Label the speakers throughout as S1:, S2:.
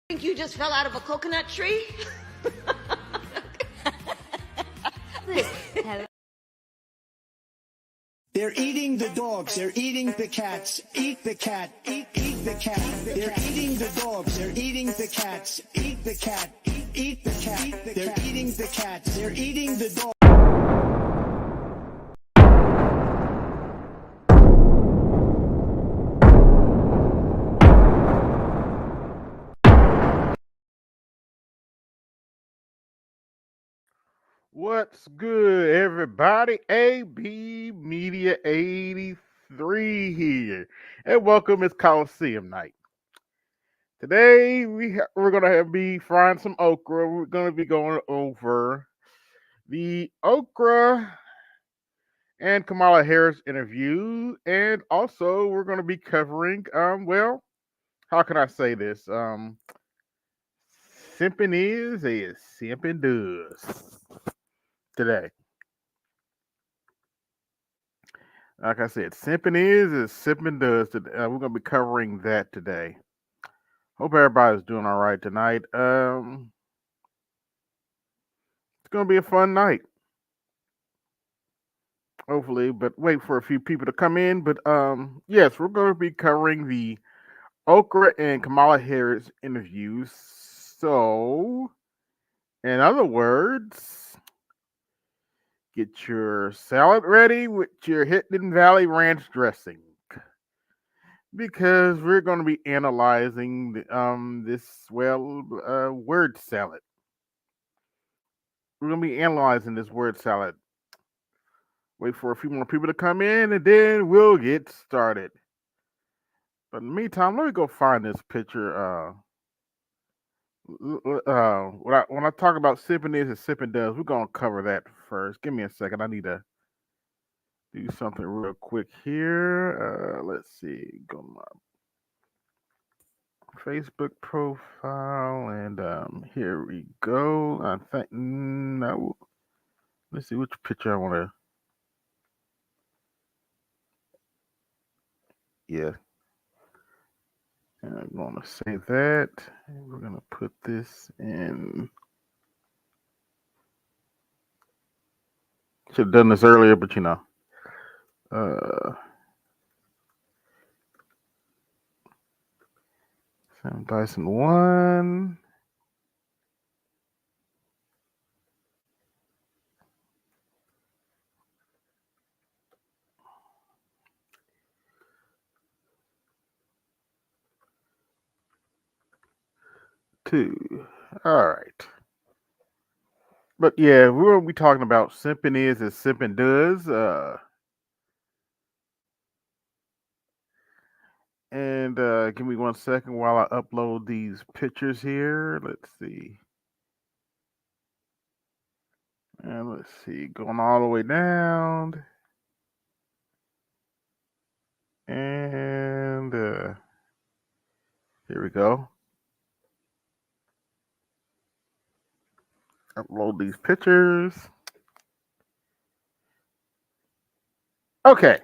S1: Think you just fell out of a coconut tree?
S2: They're eating the dogs. They're eating the cats. Eat the cat. Eat the cat. They're eating the dogs. They're eating the cats. Eat the cat. Eat the cat. They're eating the cats. They're eating the dogs.
S3: What's good, everybody? AB Media 83 here, and welcome. It's Colosseum Night. Today we're gonna be frying some okra. We're gonna be going over the Okra and Kamala Harris interview, and also we're gonna be covering well, how can I say this? Simpin is as Simpin does today. Like I said, Simpin is as Simpin does. We're gonna be covering that today. Hope everybody's doing all right tonight. It's gonna be a fun night, hopefully. But wait for a few people to come in. But yes, we're gonna be covering the Okra and Kamala Harris interviews. So, in other words, get your salad ready with your Hidden Valley Ranch dressing, because we're going to be analyzing this word salad. We're going to be analyzing this word salad. Wait for a few more people to come in, and then we'll get started. But in the meantime, let me go find this picture. When I talk about sipping is and sipping does, we're gonna cover that first. Give me a second. I need to do something real quick here. Let's see. Go to my Facebook profile, and here we go. I think no. Let's see which picture I want to. Yeah, and I'm going to save that. And we're going to put this in. Should have done this earlier, but you know. Sam Dyson 1. Two. All right. But yeah, we're going to be talking about Simpin is as Simpin does. And give me 1 second while I upload these pictures here. Let's see. And let's see, going all the way down. And here we go. Upload these pictures. Okay.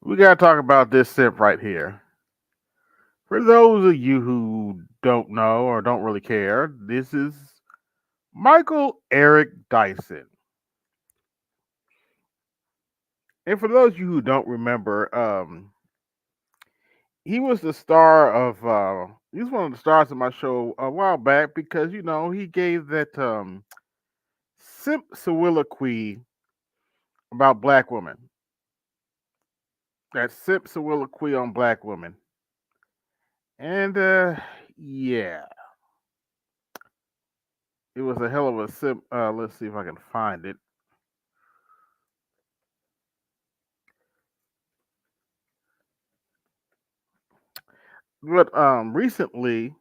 S3: We got to talk about this simp right here. For those of you who don't know or don't really care, this is Michael Eric Dyson. And for those of you who don't remember, he was the star of he was one of the stars of my show a while back, because you know he gave that simp soliloquy about black women. That simp soliloquy on black women. And yeah. It was a hell of a simp. Let's see if I can find it. But recently,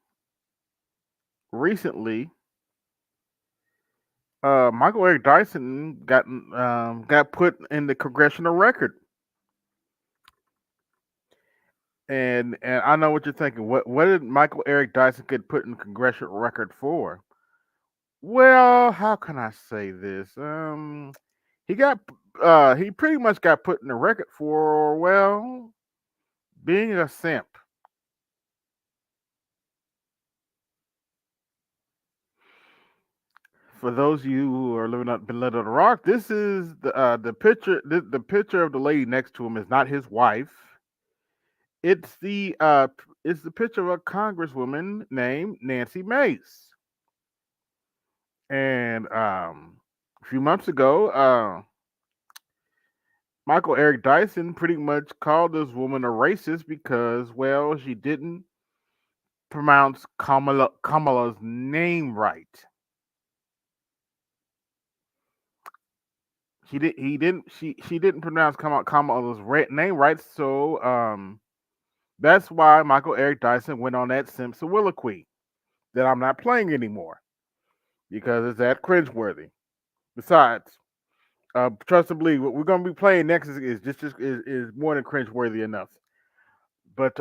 S3: Michael Eric Dyson got put in the congressional record. And I know what you're thinking. What did Michael Eric Dyson get put in congressional record for? Well, how can I say this? He pretty much got put in the record for being a simp. for those of you who are living up below the rock, this is the picture. The picture of the lady next to him is not his wife. It's the picture of a congresswoman named Nancy Mace. And a few months ago, Michael Eric Dyson pretty much called this woman a racist because, well, she didn't pronounce Kamala's name right. She didn't pronounce Kamala's name right, so that's why Michael Eric Dyson went on that Simp soliloquy that I'm not playing anymore because it's that cringeworthy. Besides, trust and believe, what we're gonna be playing next is more than cringeworthy enough. But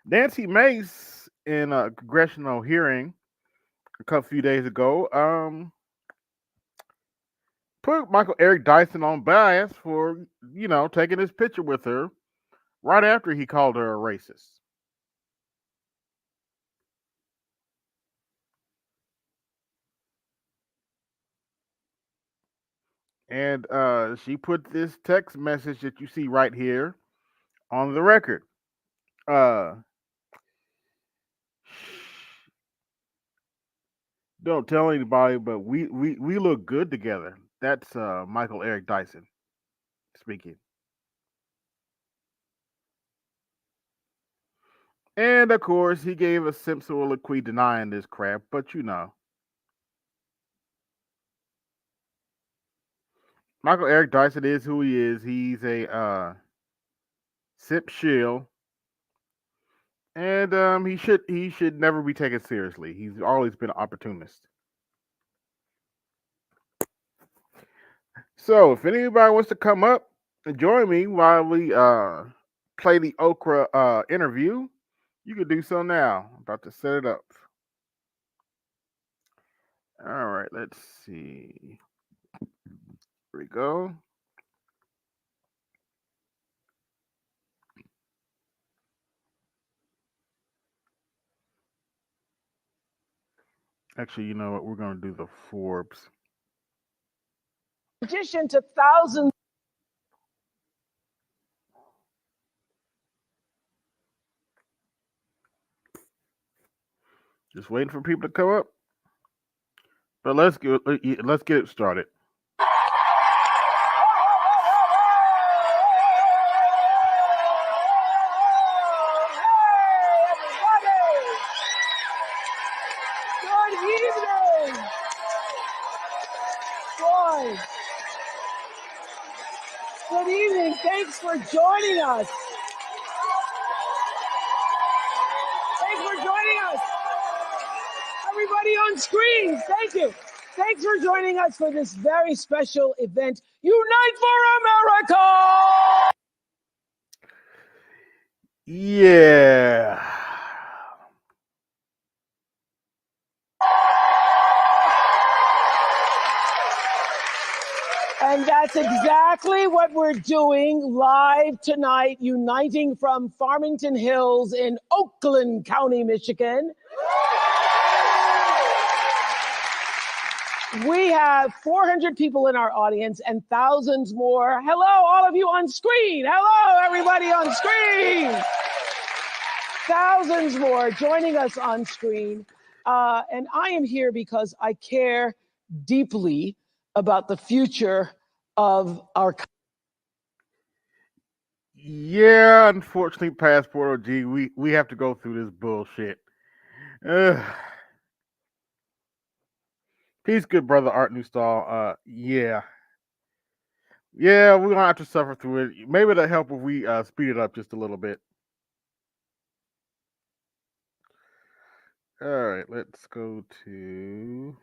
S3: Nancy Mace in a congressional hearing a few days ago, put Michael Eric Dyson on blast for taking his picture with her right after he called her a racist. And she put this text message that you see right here on the record. Don't tell anybody, but we look good together. That's Michael Eric Dyson speaking. And of course, he gave a Simp soliloquy denying this crap, but Michael Eric Dyson is who he is. He's a Simp shill. And he should never be taken seriously. He's always been an opportunist. So if anybody wants to come up and join me while we play the Okra interview, you can do so now. I'm about to set it up. All right, let's see. Here we go. Actually, you know what? We're going to do the Forbes.
S4: In addition to thousands.
S3: Just waiting for people to come up. But let's get it started.
S4: Good evening. Thanks for joining us. Thanks for joining us. Everybody on screen, thank you. Thanks for joining us for this very special event. Unite for America!
S3: Yeah.
S4: And that's exactly what we're doing live tonight, uniting from Farmington Hills in Oakland County, Michigan. We have 400 people in our audience and thousands more. Hello, all of you on screen. Hello, everybody on screen. Thousands more joining us on screen. And I am here because I care deeply about the future of our country.
S3: Yeah, unfortunately, Passport OG, we have to go through this bullshit. Peace, good brother Art Newstall. Yeah, we're gonna have to suffer through it. Maybe it'll help if we speed it up just a little bit. All right, let's go to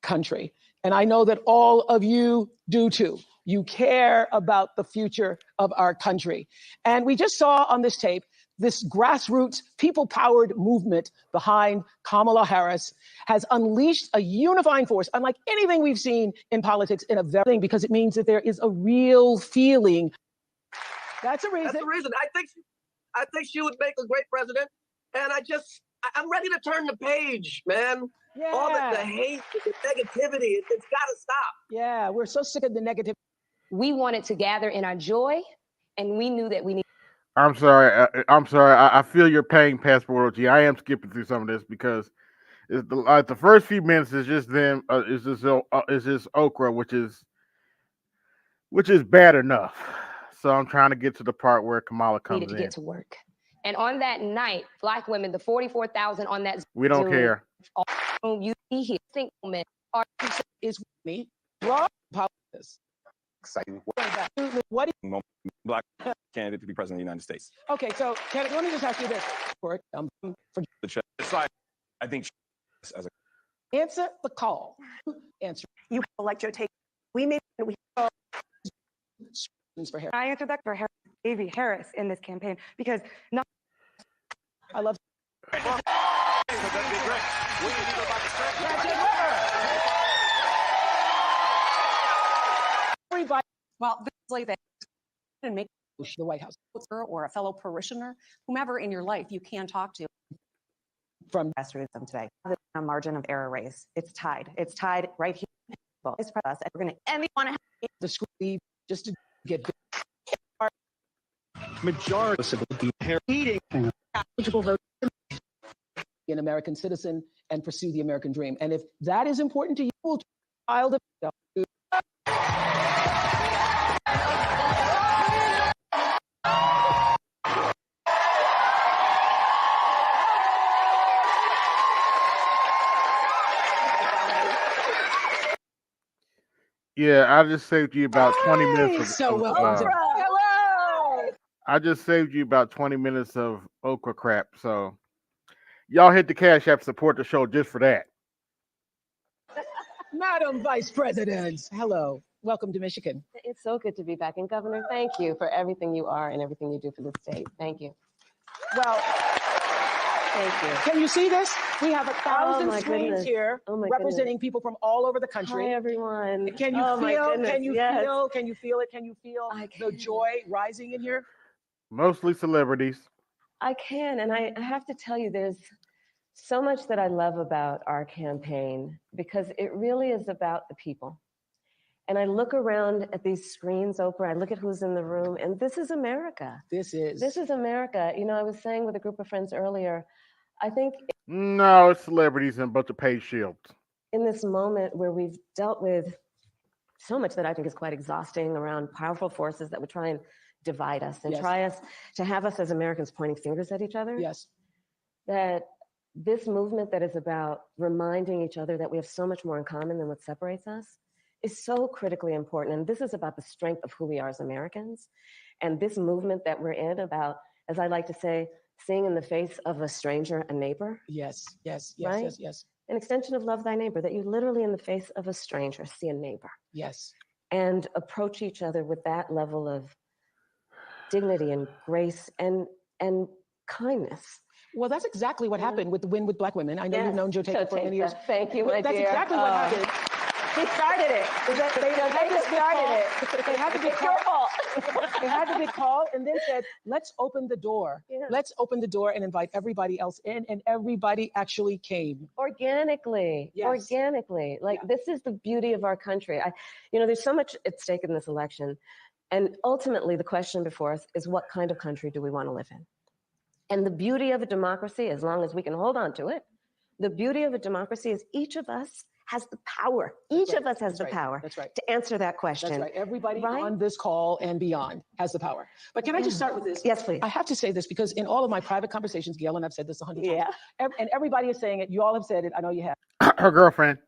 S4: country. And I know that all of you do too. You care about the future of our country. And we just saw on this tape this grassroots, people-powered movement behind Kamala Harris has unleashed a unifying force, unlike anything we've seen in politics in a very thing, because it means that there is a real feeling. That's the reason.
S5: I think she would make a great president. And I'm ready to turn the page, man.
S4: Yeah.
S5: All the hate, the negativity, it's got to stop.
S4: Yeah, we're so sick of the negative.
S6: We wanted to gather in our joy, and we knew that we needed.
S3: I'm sorry. I feel your pain, Passport OG. I am skipping through some of this because it's the first few minutes is just them. Is just Okra, which is bad enough. So I'm trying to get to the part where Kamala comes
S6: needed to
S3: in.
S6: get to work. And on that night, Black women, the 44,000 on that
S3: We don't
S6: Zoom,
S3: care.
S6: You see here, single men are
S4: Is me. Raw politics.
S7: Exciting.
S4: What?
S7: Black candidate to be president of the United States.
S4: Okay, so let me just ask you this. For
S7: I think as a
S4: answer the call. Answer.
S8: You elect Joe Tate. We
S4: For Harris.
S8: I answered that for Harris, VP Harris in this campaign because not.
S4: I love. Everybody.
S8: Well, this is like that. And make
S4: The White House.
S8: or a fellow parishioner, whomever in your life you can talk to.
S4: From
S8: Federalism today, a margin of error race. It's tied. It's tied right here. It's for us, and we're going to. And we want to have
S4: the screen just to get
S2: Majority eating.
S4: vote an American citizen and pursue the American dream. And if that is important to you, we'll file the.
S3: Yeah, I just saved you about 20 minutes of
S4: So welcome.
S6: hello.
S3: I just saved you about 20 minutes of Okra crap. So y'all hit the Cash App, support the show just for that.
S4: Madam Vice President, hello. Welcome to Michigan.
S6: It's so good to be back. And Governor, thank you for everything you are and everything you do for the state. Thank you.
S4: Well,
S6: Thank you.
S4: can you see this? We have 1,000
S6: my
S4: screens
S6: goodness.
S4: here
S6: Oh my
S4: representing people from all over the
S6: Hi,
S4: country.
S6: everyone.
S4: Can you
S6: Oh, my
S4: feel?
S6: goodness,
S4: Can you
S6: yes.
S4: feel? Can you feel it? Can you feel
S6: I
S4: the
S6: can.
S4: joy rising in here?
S3: Mostly celebrities.
S6: I can, and I have to tell you, there's so much that I love about our campaign because it really is about the people. And I look around at these screens, Oprah, I look at who's in the room, and this is America.
S4: This is.
S6: This is America. You know, I was saying with a group of friends earlier, I think
S3: No, it's celebrities and a bunch of paid shields.
S6: in this moment where we've dealt with so much that I think is quite exhausting around powerful forces that would try and divide us and
S4: Yes.
S6: try us to have us as Americans pointing fingers at each other.
S4: Yes.
S6: That this movement that is about reminding each other that we have so much more in common than what separates us is so critically important. And this is about the strength of who we are as Americans. And this movement that we're in about, as I like to say, seeing in the face of a stranger, a neighbor,
S4: Yes. Yes. Yes.
S6: Right?
S4: Yes. Yes.
S6: an extension of love thy neighbor, that you literally in the face of a stranger see a neighbor
S4: Yes.
S6: and approach each other with that level of dignity and grace and kindness.
S4: Well, that's exactly what happened with the Win with Black Women. I know you've known Joe Tate for many years.
S6: Thank you, my
S4: That's
S6: dear.
S4: exactly what happened.
S6: He started it.
S4: They had this big
S6: started
S4: call.
S6: it.
S4: They had the big
S6: It's your
S4: call.
S6: fault.
S4: They had the big call and then said, let's open the door.
S6: Yeah.
S4: Let's open the door and invite everybody else in. And everybody actually came.
S6: Organically,
S4: Yes.
S6: organically. Like this is the beauty of our country. There's so much at stake in this election. And ultimately the question before us is what kind of country do we want to live in? And the beauty of a democracy, as long as we can hold on to it, the beauty of a democracy is each of us has the power. Each of us has the power
S4: That's right.
S6: to answer that question.
S4: That's right. Everybody
S6: Right?
S4: on this call and beyond has the power. But can I just start with this?
S6: Yes, please.
S4: I have to say this because in all of my private conversations, Gail and I've said this 100 times,
S6: Yeah.
S4: and everybody is saying it. You all have said it. I know you have.
S3: Her girlfriend.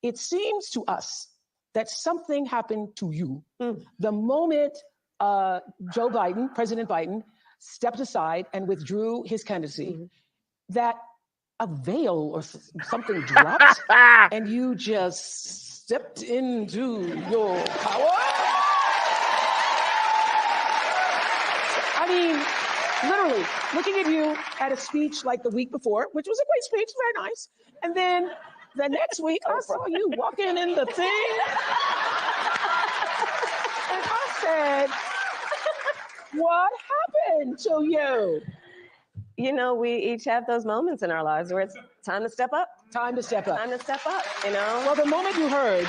S4: It seems to us that something happened to you
S6: Mm.
S4: the moment Joe Biden, President Biden, stepped aside and withdrew his candidacy, that a veil or something dropped and you just stepped into your power. I mean, literally looking at you at a speech like the week before, which was a great speech, very nice. And then the next week, I saw you walking in the thing. And I said, what happened to you?
S6: You know, we each have those moments in our lives where it's time to step up.
S4: Time to step up.
S6: Time to step up, you know?
S4: Well, the moment you heard,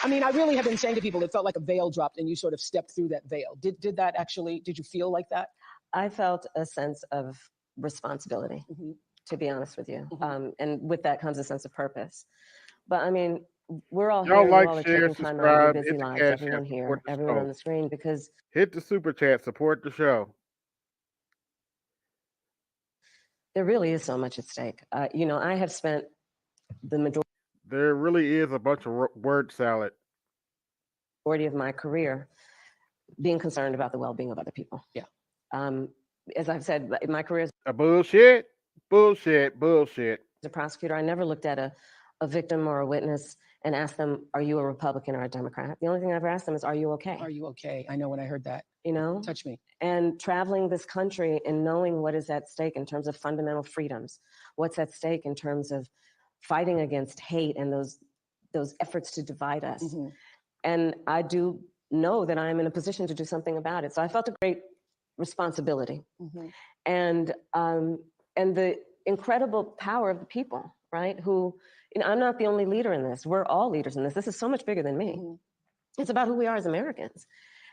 S4: I mean, I really have been saying to people, it felt like a veil dropped and you sort of stepped through that veil. Did you feel like that?
S6: I felt a sense of responsibility, to be honest with you. And with that comes a sense of purpose. But I mean, we're all
S3: Y'all
S6: here.
S3: like,
S6: We all are
S3: share,
S6: taking time out of our
S3: subscribe,
S6: busy
S3: hit the
S6: lives.
S3: cash
S6: Everyone
S3: app,
S6: here,
S3: support the
S6: everyone on
S3: show.
S6: the screen, because
S3: Hit the super chat, support the show.
S6: there really is so much at stake. You know, I have spent the majority
S3: There really is a bunch of word salad.
S6: of my career being concerned about the well-being of other people.
S4: Yeah.
S6: As I've said, in my career as
S3: A bullshit.
S6: a prosecutor, I never looked at a victim or a witness and asked them, are you a Republican or a Democrat? The only thing I ever asked them is, are you okay?
S4: Are you okay? I know when I heard that.
S6: You know?
S4: Touch me.
S6: And traveling this country and knowing what is at stake in terms of fundamental freedoms, what's at stake in terms of fighting against hate and those efforts to divide us. And I do know that I'm in a position to do something about it. So I felt a great responsibility. And the incredible power of the people, right? Who, you know, I'm not the only leader in this. We're all leaders in this. This is so much bigger than me. It's about who we are as Americans.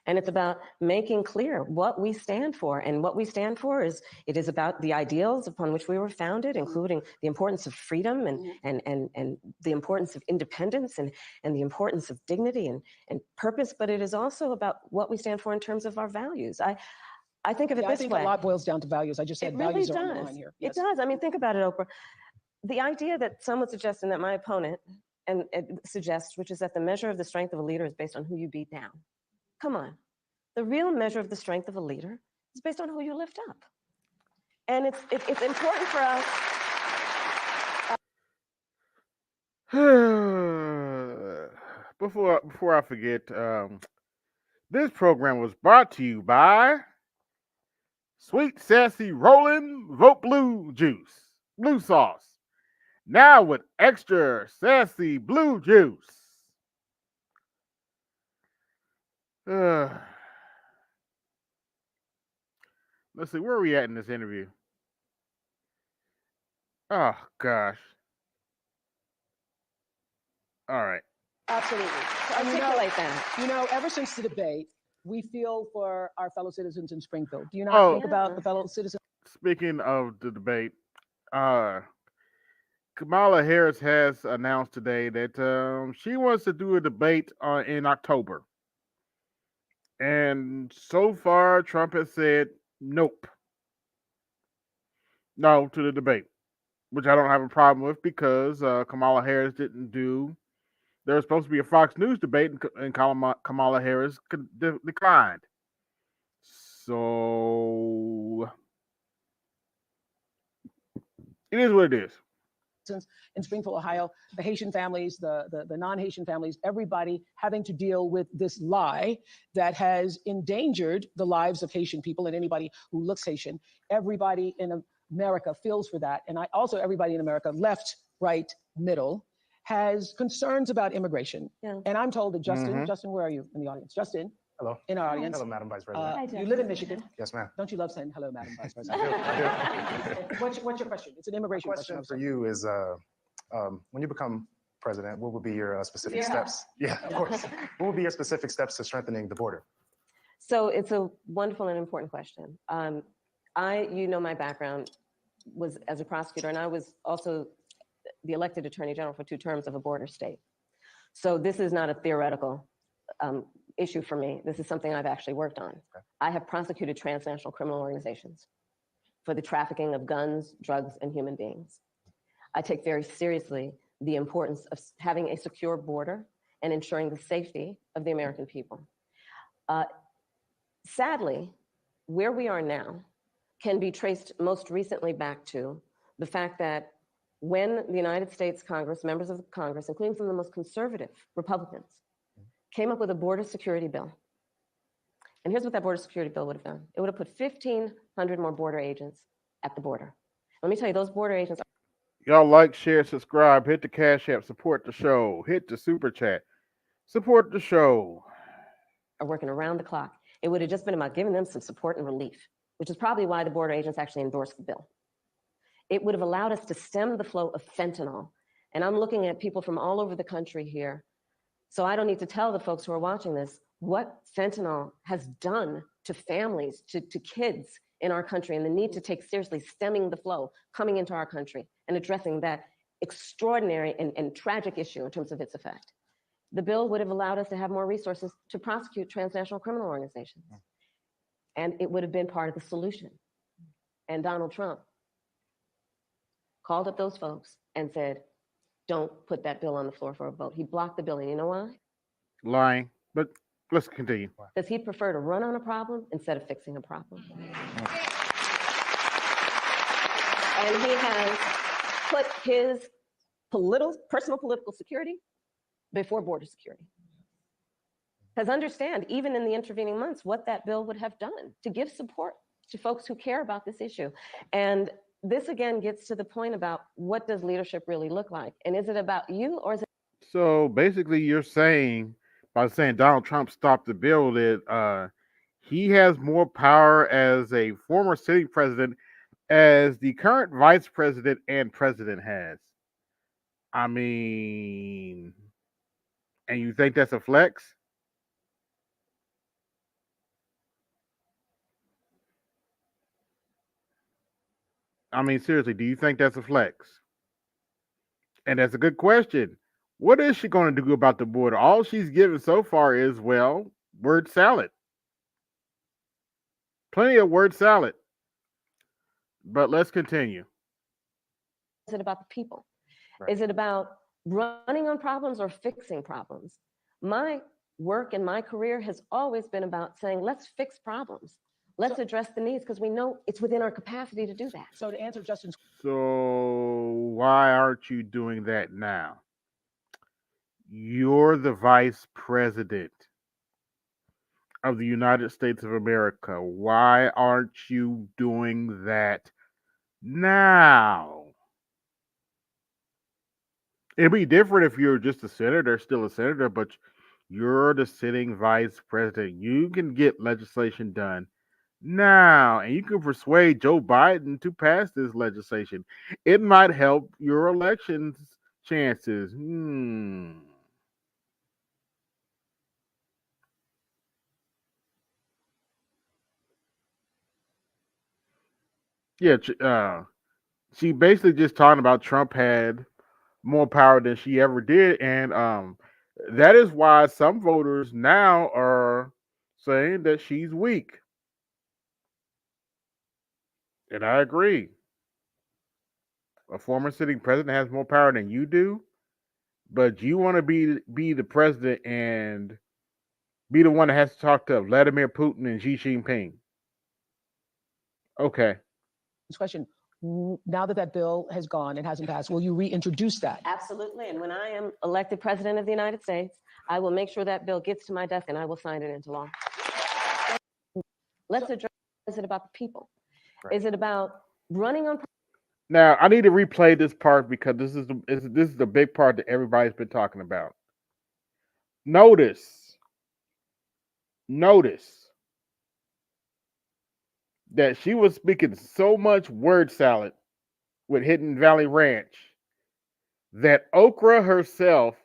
S6: And it's about making clear what we stand for. And what we stand for is, it is about the ideals upon which we were founded, including the importance of freedom and the importance of independence and the importance of dignity and purpose. But it is also about what we stand for in terms of our values. I think of it this way.
S4: A lot boils down to values. I just said
S6: It really
S4: values are on the
S6: does.
S4: line here.
S6: It does. I mean, think about it, Oprah. The idea that some would suggest, and that my opponent suggests, which is that the measure of the strength of a leader is based on who you beat down. Come on. The real measure of the strength of a leader is based on who you lift up. And it's important for us.
S3: Before I forget, this program was brought to you by Sweet Sassy Rollin' Vote Blue Juice, blue sauce. Now with extra sassy blue juice. Let's see, where are we at in this interview? Oh, gosh. All right.
S4: Absolutely. And
S6: Articulate that.
S4: You know, ever since the debate, we feel for our fellow citizens in Springfield. Do you not think about the fellow citizens?
S3: Speaking of the debate, Kamala Harris has announced today that she wants to do a debate in October. And so far, Trump has said nope. No to the debate, which I don't have a problem with because Kamala Harris didn't do. There was supposed to be a Fox News debate, and Kamala Harris declined. So it is what it is.
S4: In Springfield, Ohio, the Haitian families, the non-Haitian families, everybody having to deal with this lie that has endangered the lives of Haitian people and anybody who looks Haitian. Everybody in America feels for that. And everybody in America, left, right, middle, has concerns about immigration.
S6: Yeah.
S4: And I'm told that Justin, where are you in the audience? Justin.
S9: Hello.
S4: In our audience.
S9: Hello, Madam Vice President.
S4: You live in Michigan.
S9: Yes, ma'am.
S4: Don't you love saying hello, Madam Vice President?
S9: I do.
S4: What's your question? It's an immigration question.
S9: Question for you is, when you become president, what would be your specific steps? Yeah, of course. What would be your specific steps to strengthening the border?
S6: So it's a wonderful and important question. You know, my background was as a prosecutor, and I was also the elected attorney general for 2 terms of a border state. So this is not a theoretical issue for me. This is something I've actually worked on. Okay. I have prosecuted transnational criminal organizations for the trafficking of guns, drugs, and human beings. I take very seriously the importance of having a secure border and ensuring the safety of the American people. Sadly, where we are now can be traced most recently back to the fact that when the United States Congress, members of the Congress, including some of the most conservative Republicans, came up with a border security bill. And here's what that border security bill would have done. It would have put 1,500 more border agents at the border. Let me tell you, those border agents.
S3: Y'all like, share, subscribe, hit the Cash App, support the show, hit the Super Chat, support the show.
S6: Are working around the clock. It would have just been about giving them some support and relief. which is probably why the border agents actually endorsed the bill. It would have allowed us to stem the flow of fentanyl. And I'm looking at people from all over the country here. So I don't need to tell the folks who are watching this what fentanyl has done to families, to kids in our country, and the need to take seriously stemming the flow coming into our country and addressing that extraordinary and tragic issue in terms of its effect. The bill would have allowed us to have more resources to prosecute transnational criminal organizations. And it would have been part of the solution. And Donald Trump called up those folks and said, don't put that bill on the floor for a vote. He blocked the bill, and you know why?
S3: Lying, but let's continue.
S6: Because he'd prefer to run on a problem instead of fixing a problem. And he has put his personal political security before border security. Because understand, even in the intervening months, what that bill would have done to give support to folks who care about this issue. And this again gets to the point about what does leadership really look like? And is it about you, or is it?
S3: So basically you're saying, by saying Donald Trump stopped the bill, that he has more power as a former sitting president as the current vice president and president has. I mean, and you think that's a flex? I mean, seriously, do you think that's a flex? And that's a good question. What is she going to do about the border? All she's given so far is, well, word salad. Plenty of word salad. But let's continue.
S6: Is it about the people?
S9: Right.
S6: Is it about running on problems or fixing problems? My work and my career has always been about saying, let's fix problems. Let's address the needs, because we know it's within our capacity to do that.
S4: So to answer Justin's
S3: So why aren't you doing that now? You're the vice president of the United States of America. Why aren't you doing that now? It'd be different if you're just a senator, still a senator, but you're the sitting vice president. You can get legislation done now, and you can persuade Joe Biden to pass this legislation. It might help your elections chances. Yeah, she basically just talking about Trump had more power than she ever did, and that is why some voters now are saying that she's weak. And I agree. A former sitting president has more power than you do, but you want to be the president and be the one that has to talk to Vladimir Putin and Xi Jinping. Okay.
S4: question, now that that bill has gone and hasn't passed, will you reintroduce that?
S6: Absolutely. And when I am elected president of the United States, I will make sure that bill gets to my desk and I will sign it into law. Let's address, is it about the people?
S9: Right.
S6: Is it about running on?
S3: Now, I need to replay this part because this is the big part that everybody's been talking about. Notice that she was speaking so much word salad with Hidden Valley Ranch that Okra herself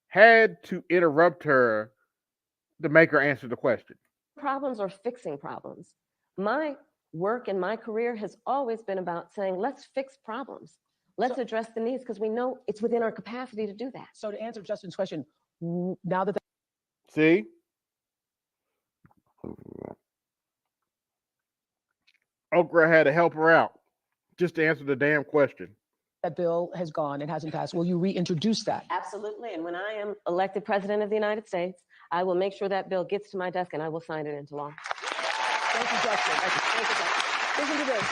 S3: had to interrupt her to make her answer the question.
S6: Problems or fixing problems. My work and my career has always been about saying, let's fix problems. Let's address the needs, because we know it's within our capacity to do that.
S4: So to answer Justin's question, now that
S3: See? Okra had to help her out just to answer the damn question.
S4: that bill has gone and hasn't passed, will you reintroduce that?
S6: Absolutely. And when I am elected president of the United States, I will make sure that bill gets to my desk and I will sign it into law.
S4: Thank you, Justin. Thank you, Justin. Listen to this.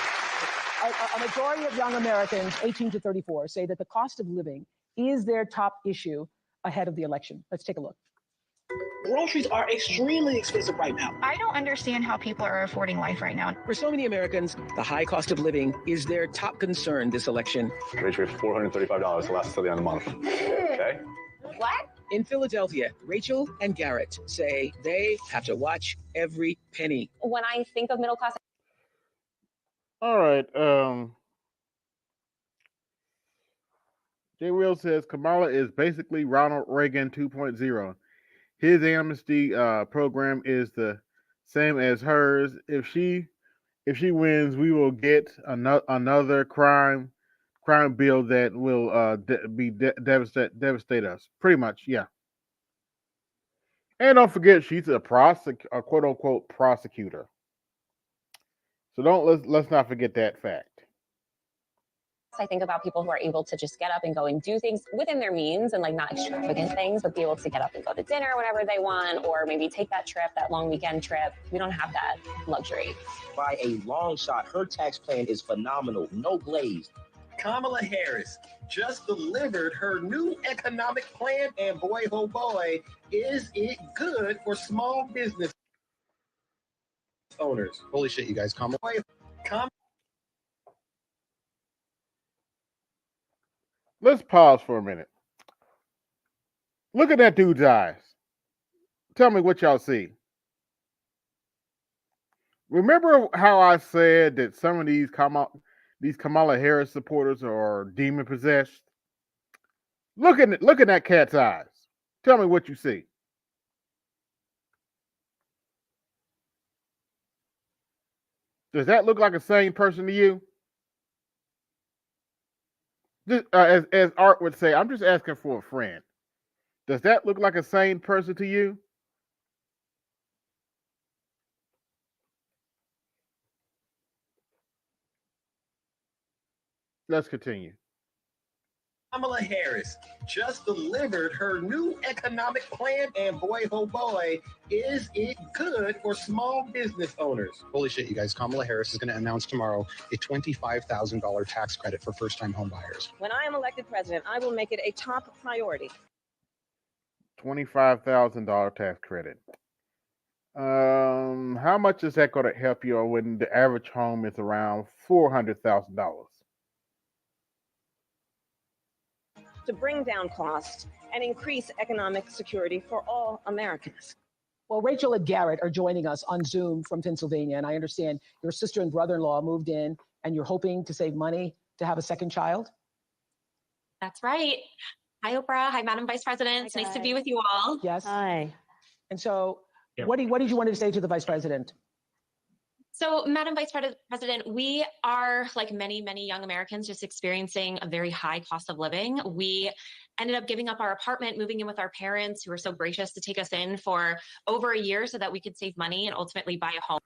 S4: A majority of young Americans, 18 to 34, say that the cost of living is their top issue ahead of the election. Let's take a look.
S10: Groceries are extremely expensive right now.
S11: I don't understand how people are affording life right now.
S12: For so many Americans, the high cost of living is their top concern this election.
S7: Wage rate $435 to last till the end of the month. Okay.
S11: What?
S12: In Philadelphia, Rachel and Garrett say they have to watch every penny.
S8: When I think of middle class,
S3: All right. J. Will says Kamala is basically Ronald Reagan 2.0. His amnesty program is the same as hers. If she wins, we will get another crime bill that will devastate us. Pretty much, yeah. And don't forget, she's a quote unquote prosecutor. So let's not forget that fact.
S13: I think about people who are able to just get up and go and do things within their means and like not extravagant things, but be able to get up and go to dinner whenever they want, or maybe take that trip, that long weekend trip. We don't have that luxury.
S12: By a long shot, her tax plan is phenomenal. No glaze.
S5: Kamala Harris just delivered her new economic plan, and boy, oh boy, is it good for small business owners.
S9: Holy shit, you guys, Kamala.
S3: Let's pause for a minute. Look at that dude's eyes. Tell me what y'all see. Remember how I said that some of these Kamala Harris supporters are demon possessed? Look at that cat's eyes. Tell me what you see. Does that look like a sane person to you? As Art would say, I'm just asking for a friend. Does that look like a sane person to you? Let's continue.
S5: Kamala Harris just delivered her new economic plan, and boy, oh boy, is it good for small business owners.
S9: Holy shit, you guys, Kamala Harris is going to announce tomorrow a $25,000 tax credit for first-time home buyers.
S1: When I am elected president, I will make it a top priority.
S3: $25,000 tax credit. How much is that going to help you when the average home is around $400,000?
S1: To bring down costs and increase economic security for all Americans.
S4: Well, Rachel and Garrett are joining us on Zoom from Pennsylvania, and I understand your sister and brother-in-law moved in, and you're hoping to save money to have a second child?
S11: That's right. Hi, Oprah. Hi, Madam Vice President. It's nice to be with you all.
S4: Yes.
S6: Hi.
S4: And so what did you want to say to the Vice President?
S11: So, Madam Vice President, we are, like many, many young Americans, just experiencing a very high cost of living. We ended up giving up our apartment, moving in with our parents, who were so gracious to take us in for over a year so that we could save money and ultimately buy a home.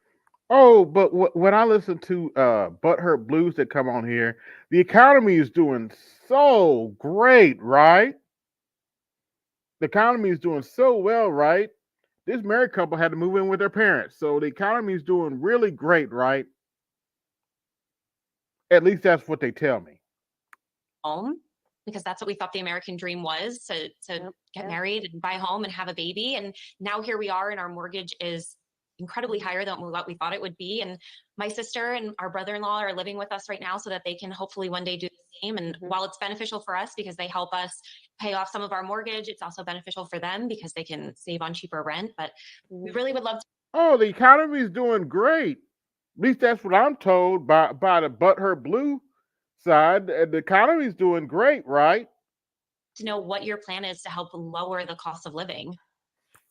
S3: Oh, but when I listen to Butthurt Blues that come on here, the economy is doing so great, right? The economy is doing so well, right? This married couple had to move in with their parents. So the economy is doing really great, right? At least that's what they tell me.
S11: Home, because that's what we thought the American dream was, to get married and buy a home and have a baby. And now here we are, and our mortgage is incredibly higher than what we thought it would be. And my sister and our brother-in-law are living with us right now so that they can hopefully one day do the same. And while it's beneficial for us because they help us pay off some of our mortgage, it's also beneficial for them because they can save on cheaper rent. But we really would love to.
S3: Oh, the economy is doing great. At least that's what I'm told by the Butthurt Blue side. The economy is doing great, right?
S11: To know what your plan is to help lower the cost of living.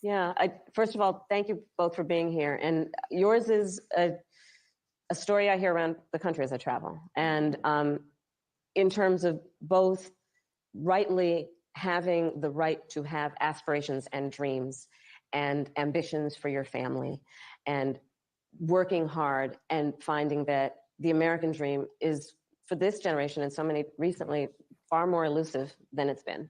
S6: Yeah, first of all, thank you both for being here. And yours is a story I hear around the country as I travel. And in terms of both rightly having the right to have aspirations and dreams and ambitions for your family, and working hard and finding that the American dream is, for this generation and so many recently, far more elusive than it's been.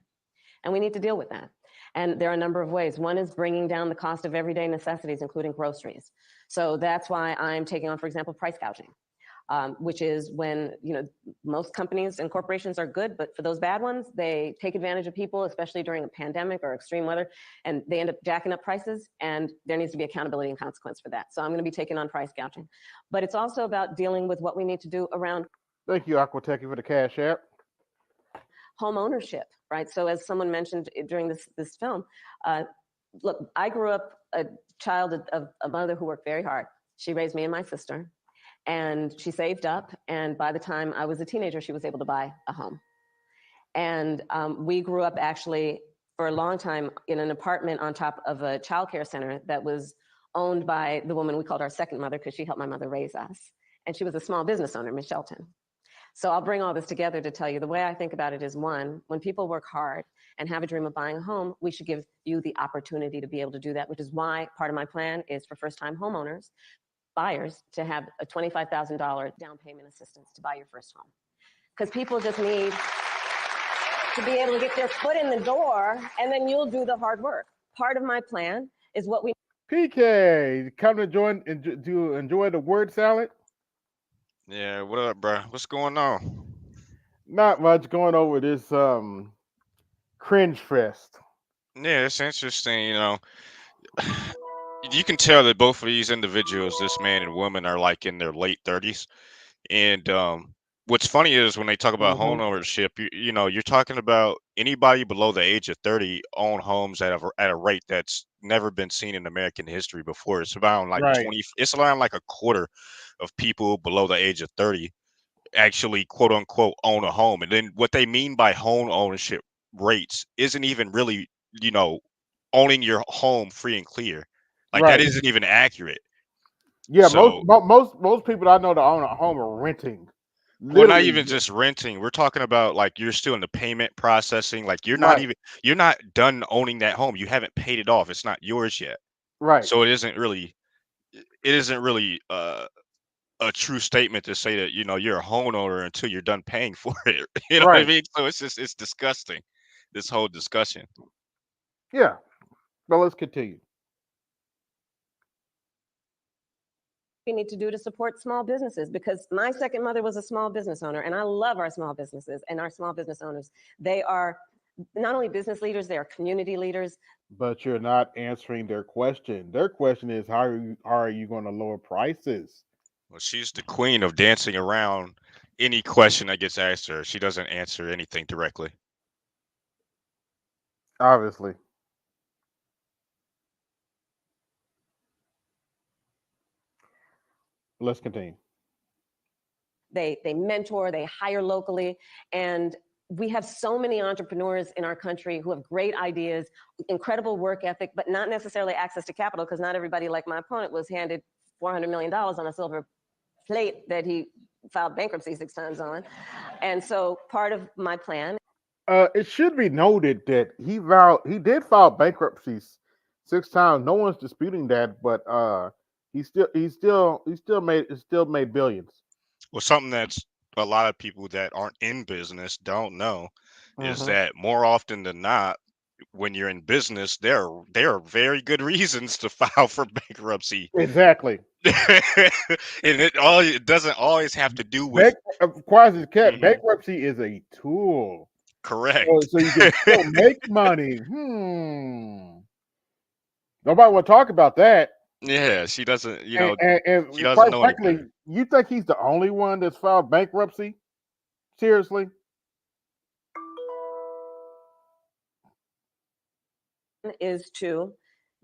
S6: And we need to deal with that. And there are a number of ways. One is bringing down the cost of everyday necessities, including groceries. So that's why I'm taking on, for example, price gouging, which is when, most companies and corporations are good, but for those bad ones, they take advantage of people, especially during a pandemic or extreme weather, and they end up jacking up prices, and there needs to be accountability and consequence for that. So I'm going to be taking on price gouging. But it's also about dealing with what we need to do around.
S3: Thank you, Aquatechie, for the Cash App.
S6: Home ownership, right? So as someone mentioned during this film, look, I grew up a child of a mother who worked very hard. She raised me and my sister. And she saved up. And by the time I was a teenager, she was able to buy a home. And we grew up actually for a long time in an apartment on top of a childcare center that was owned by the woman we called our second mother, because she helped my mother raise us. And she was a small business owner, Miss Shelton. So I'll bring all this together to tell you the way I think about it is, one, when people work hard and have a dream of buying a home, we should give you the opportunity to be able to do that, which is why part of my plan is for first-time homeowners, buyers, to have a $25,000 down payment assistance to buy your first home. Because people just need to be able to get their foot in the door, and then you'll do the hard work. Part of my plan is what we...
S3: PK, come to enjoy the word salad?
S14: Yeah, what up, bro? What's going on?
S3: Not much, going over this cringe fest.
S14: Yeah, it's interesting, you know. You can tell that both of these individuals, this man and woman, are like in their late 30s. And what's funny is when they talk about home ownership, you know, you're talking about anybody below the age of 30 own homes at a rate that's never been seen in American history before. It's around like
S3: Right.
S14: it's around like a quarter of people below the age of 30 actually, quote unquote, own a home. And then what they mean by home ownership rates isn't even really, you know, owning your home free and clear. Like that
S3: Right.
S14: isn't even accurate.
S3: Yeah,
S14: So,
S3: most people I know that own a home are renting.
S14: well, not
S3: Literally.
S14: even just renting. We're talking about like you're still in the payment processing. Like you're
S3: Right.
S14: not done owning that home. You haven't paid it off. It's not yours yet.
S3: Right.
S14: So it isn't really a true statement to say that, you know, you're a homeowner until you're done paying for it. You know what I
S3: Right.
S14: mean? So it's disgusting, this whole discussion.
S3: Yeah. But let's continue.
S6: we need to do to support small businesses, because my second mother was a small business owner, and I love our small businesses and our small business owners. They are not only business leaders, they are community leaders.
S3: But you're not answering their question. Their question is, how are you going to lower prices?
S14: Well, she's the queen of dancing around any question that gets asked her. She doesn't answer anything directly.
S3: Obviously. Let's continue.
S6: They mentor, they hire locally, and we have so many entrepreneurs in our country who have great ideas, incredible work ethic, but not necessarily access to capital, because not everybody, like my opponent, was handed $400 million on a silver plate that he filed bankruptcy 6 times on. And so part of my plan.
S3: It should be noted that he did file bankruptcies 6 times. No one's disputing that, but he still made billions.
S14: Well, something that's a lot of people that aren't in business don't know is that more often than not, when you're in business, there are very good reasons to file for bankruptcy.
S3: Exactly.
S14: And it doesn't always have to do with
S3: bankruptcy is a tool.
S14: Correct.
S3: So you can still make money. Nobody will talk about that.
S14: Yeah, she doesn't, you know,
S3: and
S14: she doesn't know any
S3: frankly,
S14: better.
S3: you think he's the only one that's filed bankruptcy? Seriously?
S6: Is to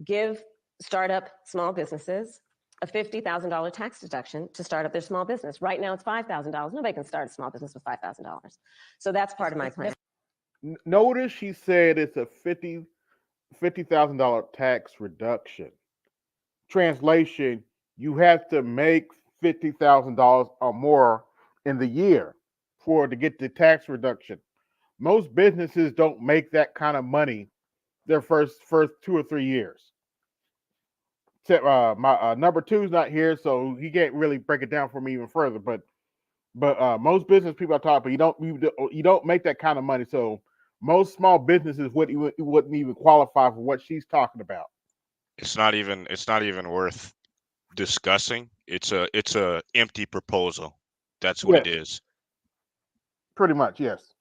S6: give startup small businesses a $50,000 tax deduction to start up their small business. Right now it's $5,000. Nobody can start a small business with $5,000. So that's part of my plan.
S3: Notice she said it's a $50,000 tax reduction. Translation, you have to make $50,000 or more in the year to get the tax reduction. Most businesses don't make that kind of money their first 2 or 3 years. My number 2 is not here, so he can't really break it down for me even further. But most business people I talk to, you don't make that kind of money. So most small businesses wouldn't even qualify for what she's talking about.
S14: It's not even worth discussing. It's a empty proposal. That's what it is.
S3: Pretty much, yes.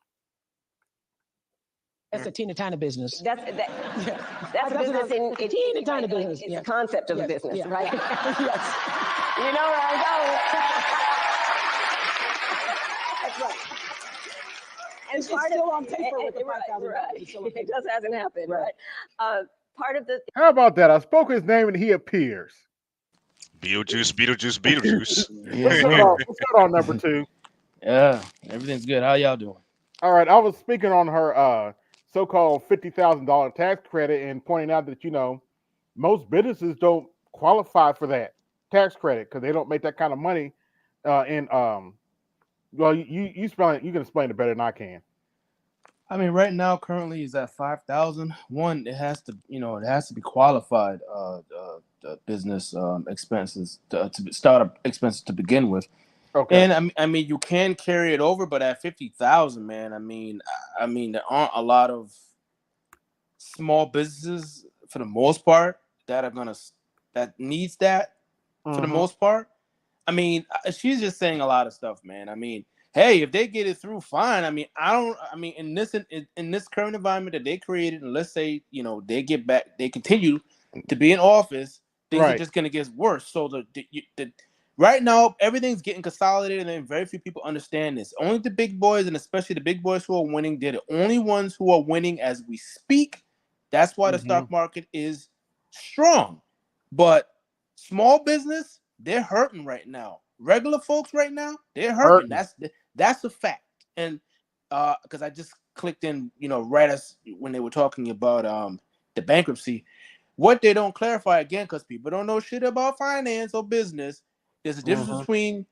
S4: That's a teeny tiny business.
S6: That's a business in
S4: teeny tiny business.
S6: It's a concept of a business, right?
S4: Yes.
S6: You know where I'm going. That's right. And
S4: it's still on paper with the
S6: $5,000. It just hasn't happened, right? Part of the.
S3: How about that? I spoke his name and he appears.
S14: Beetlejuice.
S15: Yes,
S3: What's
S15: sir.
S3: going on, number two?
S15: Yeah, everything's good. How y'all doing?
S3: All right, I was speaking on her so-called $50,000 tax credit and pointing out that most businesses don't qualify for that tax credit because they don't make that kind of money. Well, you can explain it better than I can.
S15: I mean, right now, currently is at 5,000. One, it has to be qualified business expenses to startup expenses to begin with.
S3: Okay.
S15: And I mean, you can carry it over, but at 50,000, man, I mean, there aren't a lot of small businesses for the most part that needs that for the most part. I mean, she's just saying a lot of stuff, man. I mean, hey, if they get it through, fine. I mean, in this current environment that they created, and let's say they continue to be in office, things are just gonna get worse. So the right now everything's getting consolidated, and very few people understand this. Only the big boys, and especially the big boys who are winning, they're the only ones who are winning as we speak. That's why the stock market is strong. But small business, they're hurting right now. Regular folks right now, they're hurting. That's a fact. And because I just clicked in, right as when they were talking about the bankruptcy, what they don't clarify again, because people don't know shit about finance or business. There's a difference between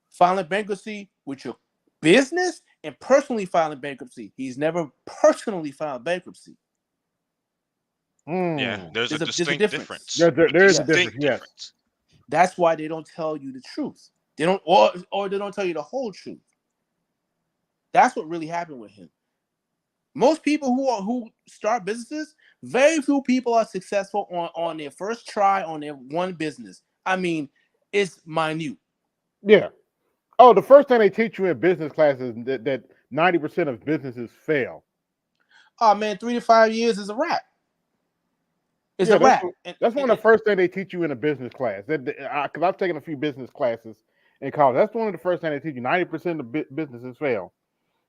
S15: filing bankruptcy with your business and personally filing bankruptcy. He's never personally filed bankruptcy.
S14: Yeah, there's a distinct difference.
S3: There is a difference. Yes.
S15: That's why they don't tell you the truth. They don't, or they don't tell you the whole truth. That's what really happened with him. Most people who start businesses, very few people are successful on their first try on their one business. I mean, it's minute.
S3: Yeah. Oh, the first thing they teach you in business classes is that 90% of businesses fail.
S15: Oh man, 3 to 5 years is a wrap. It's a wrap.
S3: That's one of the first things they teach you in a business class. Because I've taken a few business classes in college. That's one of the first things they teach you. 90% of businesses fail.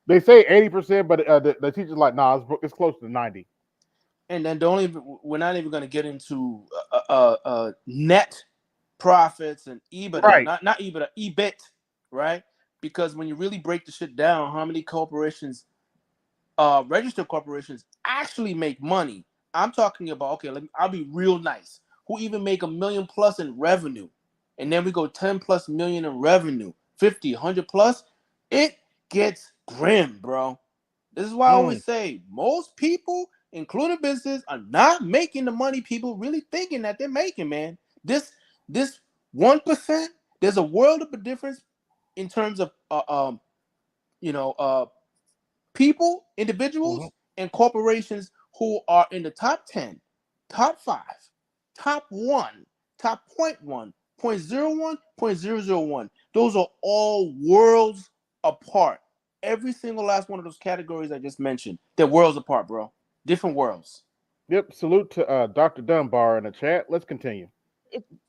S3: They say 80%, but the teacher's like, nah, it's close to 90.
S15: And then we're not even going to get into net profits and EBITDA,
S3: right?
S15: Not EBITDA, EBIT, right? Because when you really break the shit down, how many corporations, registered corporations, actually make money? I'm talking about, I'll be real nice. Who even make $1 million plus in revenue? And then we go 10 plus million in revenue, 50, 100 plus. It gets grim, bro. This is why I always say most people, including business, are not making the money people really thinking that they're making, man. This 1%, there's a world of a difference in terms of people, individuals, and corporations who are in the top 10, top 5, top 1, top 0.1, 0.01, 0.001. Those are all worlds apart. Every single last one of those categories I just mentioned, they're worlds apart, bro. Different worlds.
S3: Yep. Salute to Dr. Dunbar in the chat. Let's continue.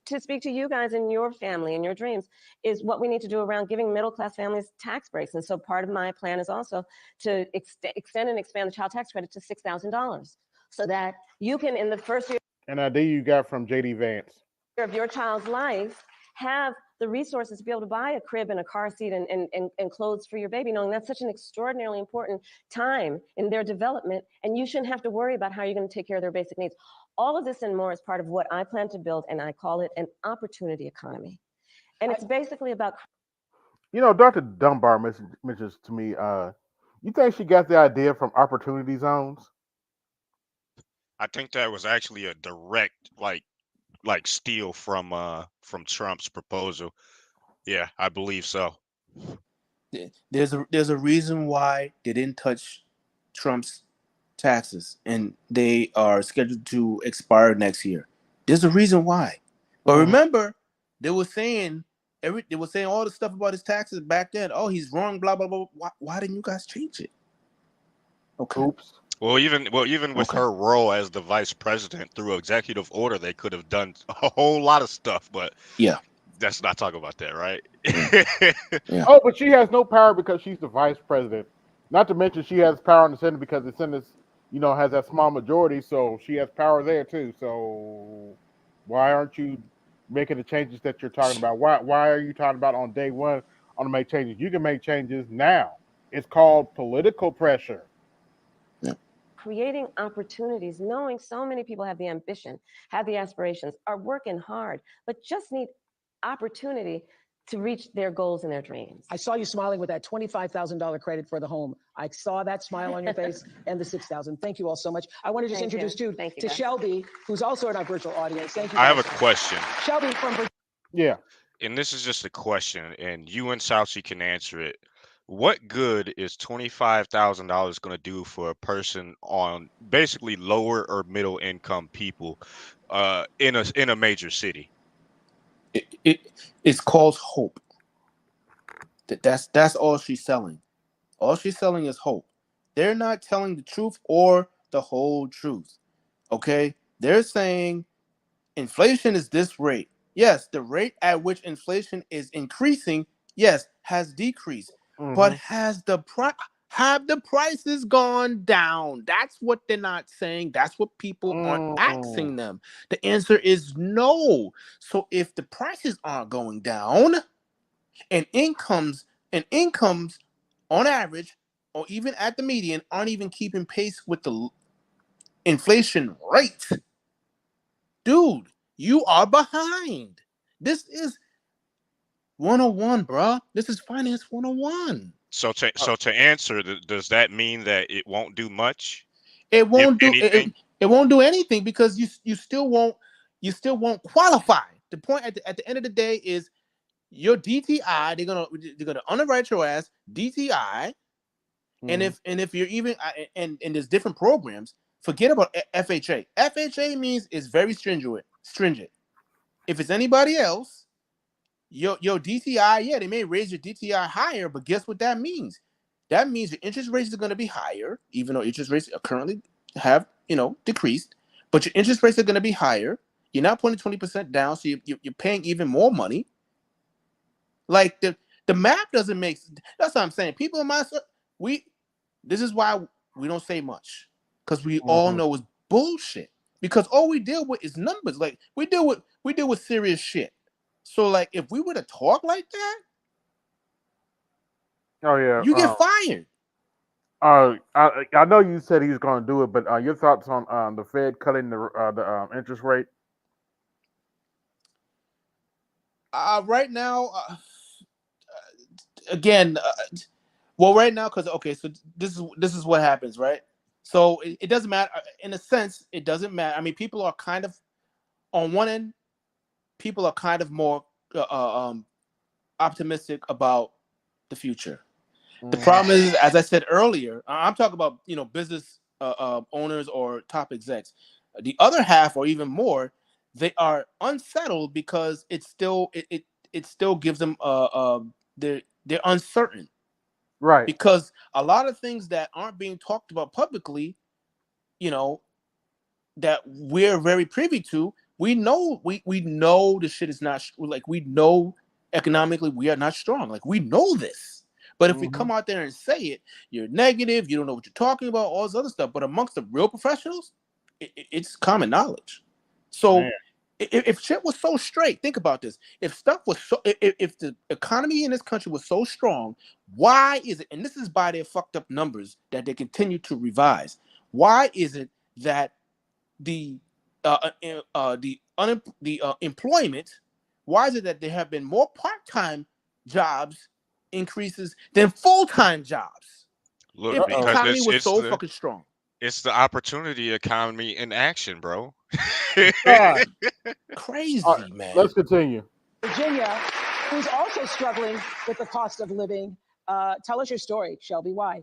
S6: To speak to you guys and your family and your dreams is what we need to do around giving middle-class families tax breaks. And so part of my plan is also to extend and expand the child tax credit to $6,000 so that you can, in the first year.
S3: An idea you got from JD Vance.
S6: Of your child's life, have the resources to be able to buy a crib and a car seat and clothes for your baby, knowing that's such an extraordinarily important time in their development, and you shouldn't have to worry about how you're going to take care of their basic needs. All of this and more is part of what I plan to build, and I call it an opportunity economy. And it's basically about...
S3: Dr. Dunbar mentions to me, you think she got the idea from opportunity zones?
S14: I think that was actually a direct, like steal from Trump's proposal. Yeah, I believe so.
S15: There's a reason why they didn't touch Trump's taxes, and they are scheduled to expire next year. There's a reason why. But remember, they were saying all the stuff about his taxes back then. Oh, he's wrong, blah blah blah. Why didn't you guys change it? Okay.
S3: Oops.
S14: Well, even with her role as the vice president, through executive order, they could have done a whole lot of stuff. But
S15: yeah,
S14: let's not talk about that, right?
S15: Yeah.
S3: Oh, but she has no power because she's the vice president. Not to mention she has power in the Senate because the Senate, has that small majority, so she has power there too. So why aren't you making the changes that you're talking about? Why are you talking about on day one on to make changes? You can make changes now. It's called political pressure.
S6: Creating opportunities, knowing so many people have the ambition, have the aspirations, are working hard, but just need opportunity to reach their goals and their dreams.
S4: I saw you smiling with that $25,000 credit for the home. I saw that smile on your face and the $6,000. Thank you all so much. I want to just introduce you to Shelby, who's also in our virtual audience. Thank you.
S14: I have a question.
S4: Shelby from Virginia.
S3: Yeah.
S14: And this is just a question, and you and Saucy can answer it. What good is $25,000 going to do for a person on basically lower or middle income people in a major city?
S15: It's called hope. That's all she's selling. All she's selling is hope. They're not telling the truth or the whole truth. Okay? They're saying inflation is this rate. Yes, the rate at which inflation is increasing, yes, has decreased. But have the prices gone down? That's what they're not saying. That's what people aren't asking them. The answer is no. So if the prices aren't going down and incomes on average or even at the median aren't even keeping pace with the inflation rate, dude, you are behind. This is 101, bruh. This is finance 101.
S14: So to answer, does that mean that it won't do much?
S15: It won't do anything. It won't do anything because you still won't qualify. The point at the end of the day is your DTI. They're gonna underwrite your ass DTI, and if you're even and there's different programs. Forget about FHA. FHA means it's very stringent. If it's anybody else, your DTI, yeah, they may raise your DTI higher, but guess what that means? That means your interest rates are going to be higher, even though interest rates are currently have decreased. But your interest rates are going to be higher. You're not putting 20% down, so you're paying even more money. Like the math doesn't make. That's what I'm saying. People in my this is why we don't say much, because we all know it's bullshit. Because all we deal with is numbers. Like we deal with serious shit. So like if we were to talk like that,
S3: oh yeah,
S15: you get fired.
S3: I know you said he's going to do it, but your thoughts on the Fed cutting the interest rate?
S15: Right now, again, well, right now, because okay, so this is what happens, right? So it doesn't matter. In a sense, it doesn't matter. I mean, people are kind of on one end. People are kind of more optimistic about the future. The problem is, as I said earlier, I'm talking about business owners or top execs. The other half, or even more, they are unsettled because it still gives them they're uncertain,
S3: right?
S15: Because a lot of things that aren't being talked about publicly, that we're very privy to. We know the shit is not like, we know economically we are not strong. Like we know this, but if we come out there and say it, you're negative. You don't know what you're talking about. All this other stuff. But amongst the real professionals, it's common knowledge. So if shit was so straight, think about this. If stuff was so, if the economy in this country was so strong, why is it? And this is by their fucked up numbers that they continue to revise. Why is it that the employment, why is it that there have been more part-time jobs increases than full-time jobs?
S14: Look,
S15: if the
S14: because
S15: economy was
S14: it's
S15: so
S14: the,
S15: fucking strong.
S14: It's the opportunity economy in action, bro.
S15: Crazy, man.
S3: Let's continue.
S4: Virginia, who's also struggling with the cost of living. Tell us your story, Shelby. Why?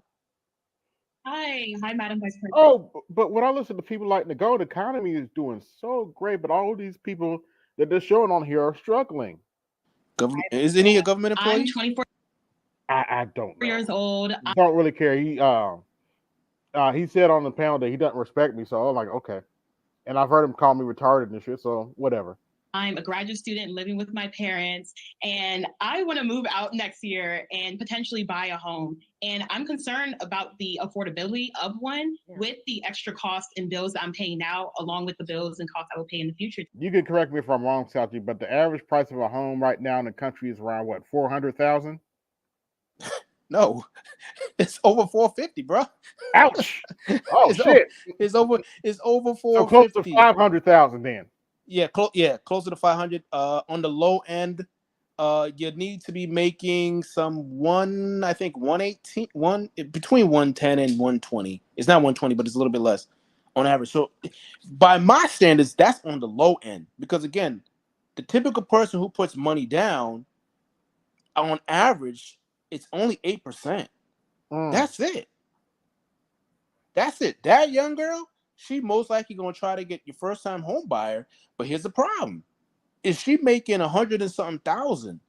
S16: Hi, Madam Vice President.
S3: Oh, but when I listen to people like Nicole, the economy is doing so great, but all these people that they're showing on here are struggling.
S15: Isn't he a government employee?
S16: I'm 24.
S3: I don't know.
S16: Years old.
S3: Don't really care. He said on the panel that he doesn't respect me, so I'm like, okay. And I've heard him call me retarded and shit, so whatever.
S16: I'm a graduate student living with my parents, and I want to move out next year and potentially buy a home. And I'm concerned about the affordability of one with the extra costs and bills that I'm paying now, along with the bills and costs I will pay in the future.
S3: You can correct me if I'm wrong, Salty, but the average price of a home right now in the country is around what, 400,000?
S15: No, it's over 450, bro.
S3: Ouch! Oh shit!
S15: It's over 450.
S3: So close to 500,000 then.
S15: Yeah, closer to 500. On the low end, you need to be making I think 118, between 110 and 120. It's not 120, but it's a little bit less on average. So by my standards, that's on the low end, because again, the typical person who puts money down, on average, it's only 8%. That's it. That young girl, she most likely gonna try to get your first time home buyer. But here's the problem: is she making 100 and something thousand?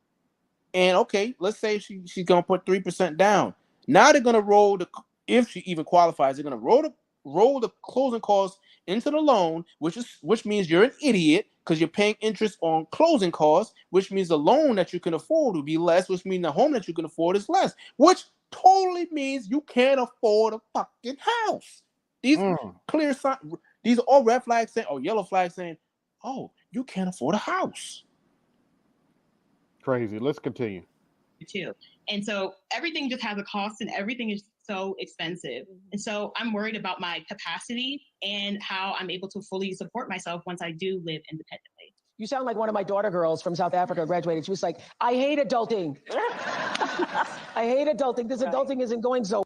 S15: And okay, let's say she's gonna put 3% down. Now they're gonna roll if she even qualifies, they're gonna roll the closing costs into the loan, which means you're an idiot because you're paying interest on closing costs, which means the loan that you can afford will be less, which means the home that you can afford is less, which totally means you can't afford a fucking house. These clear signs, these are all red flags saying, or yellow flags saying, oh, you can't afford a house.
S3: Crazy. Let's continue.
S16: Too. And so everything just has a cost and everything is so expensive. And so I'm worried about my capacity and how I'm able to fully support myself once I do live independently.
S4: You sound like one of my daughter girls from South Africa graduated. She was like, I hate adulting. I hate adulting. This adulting isn't going so.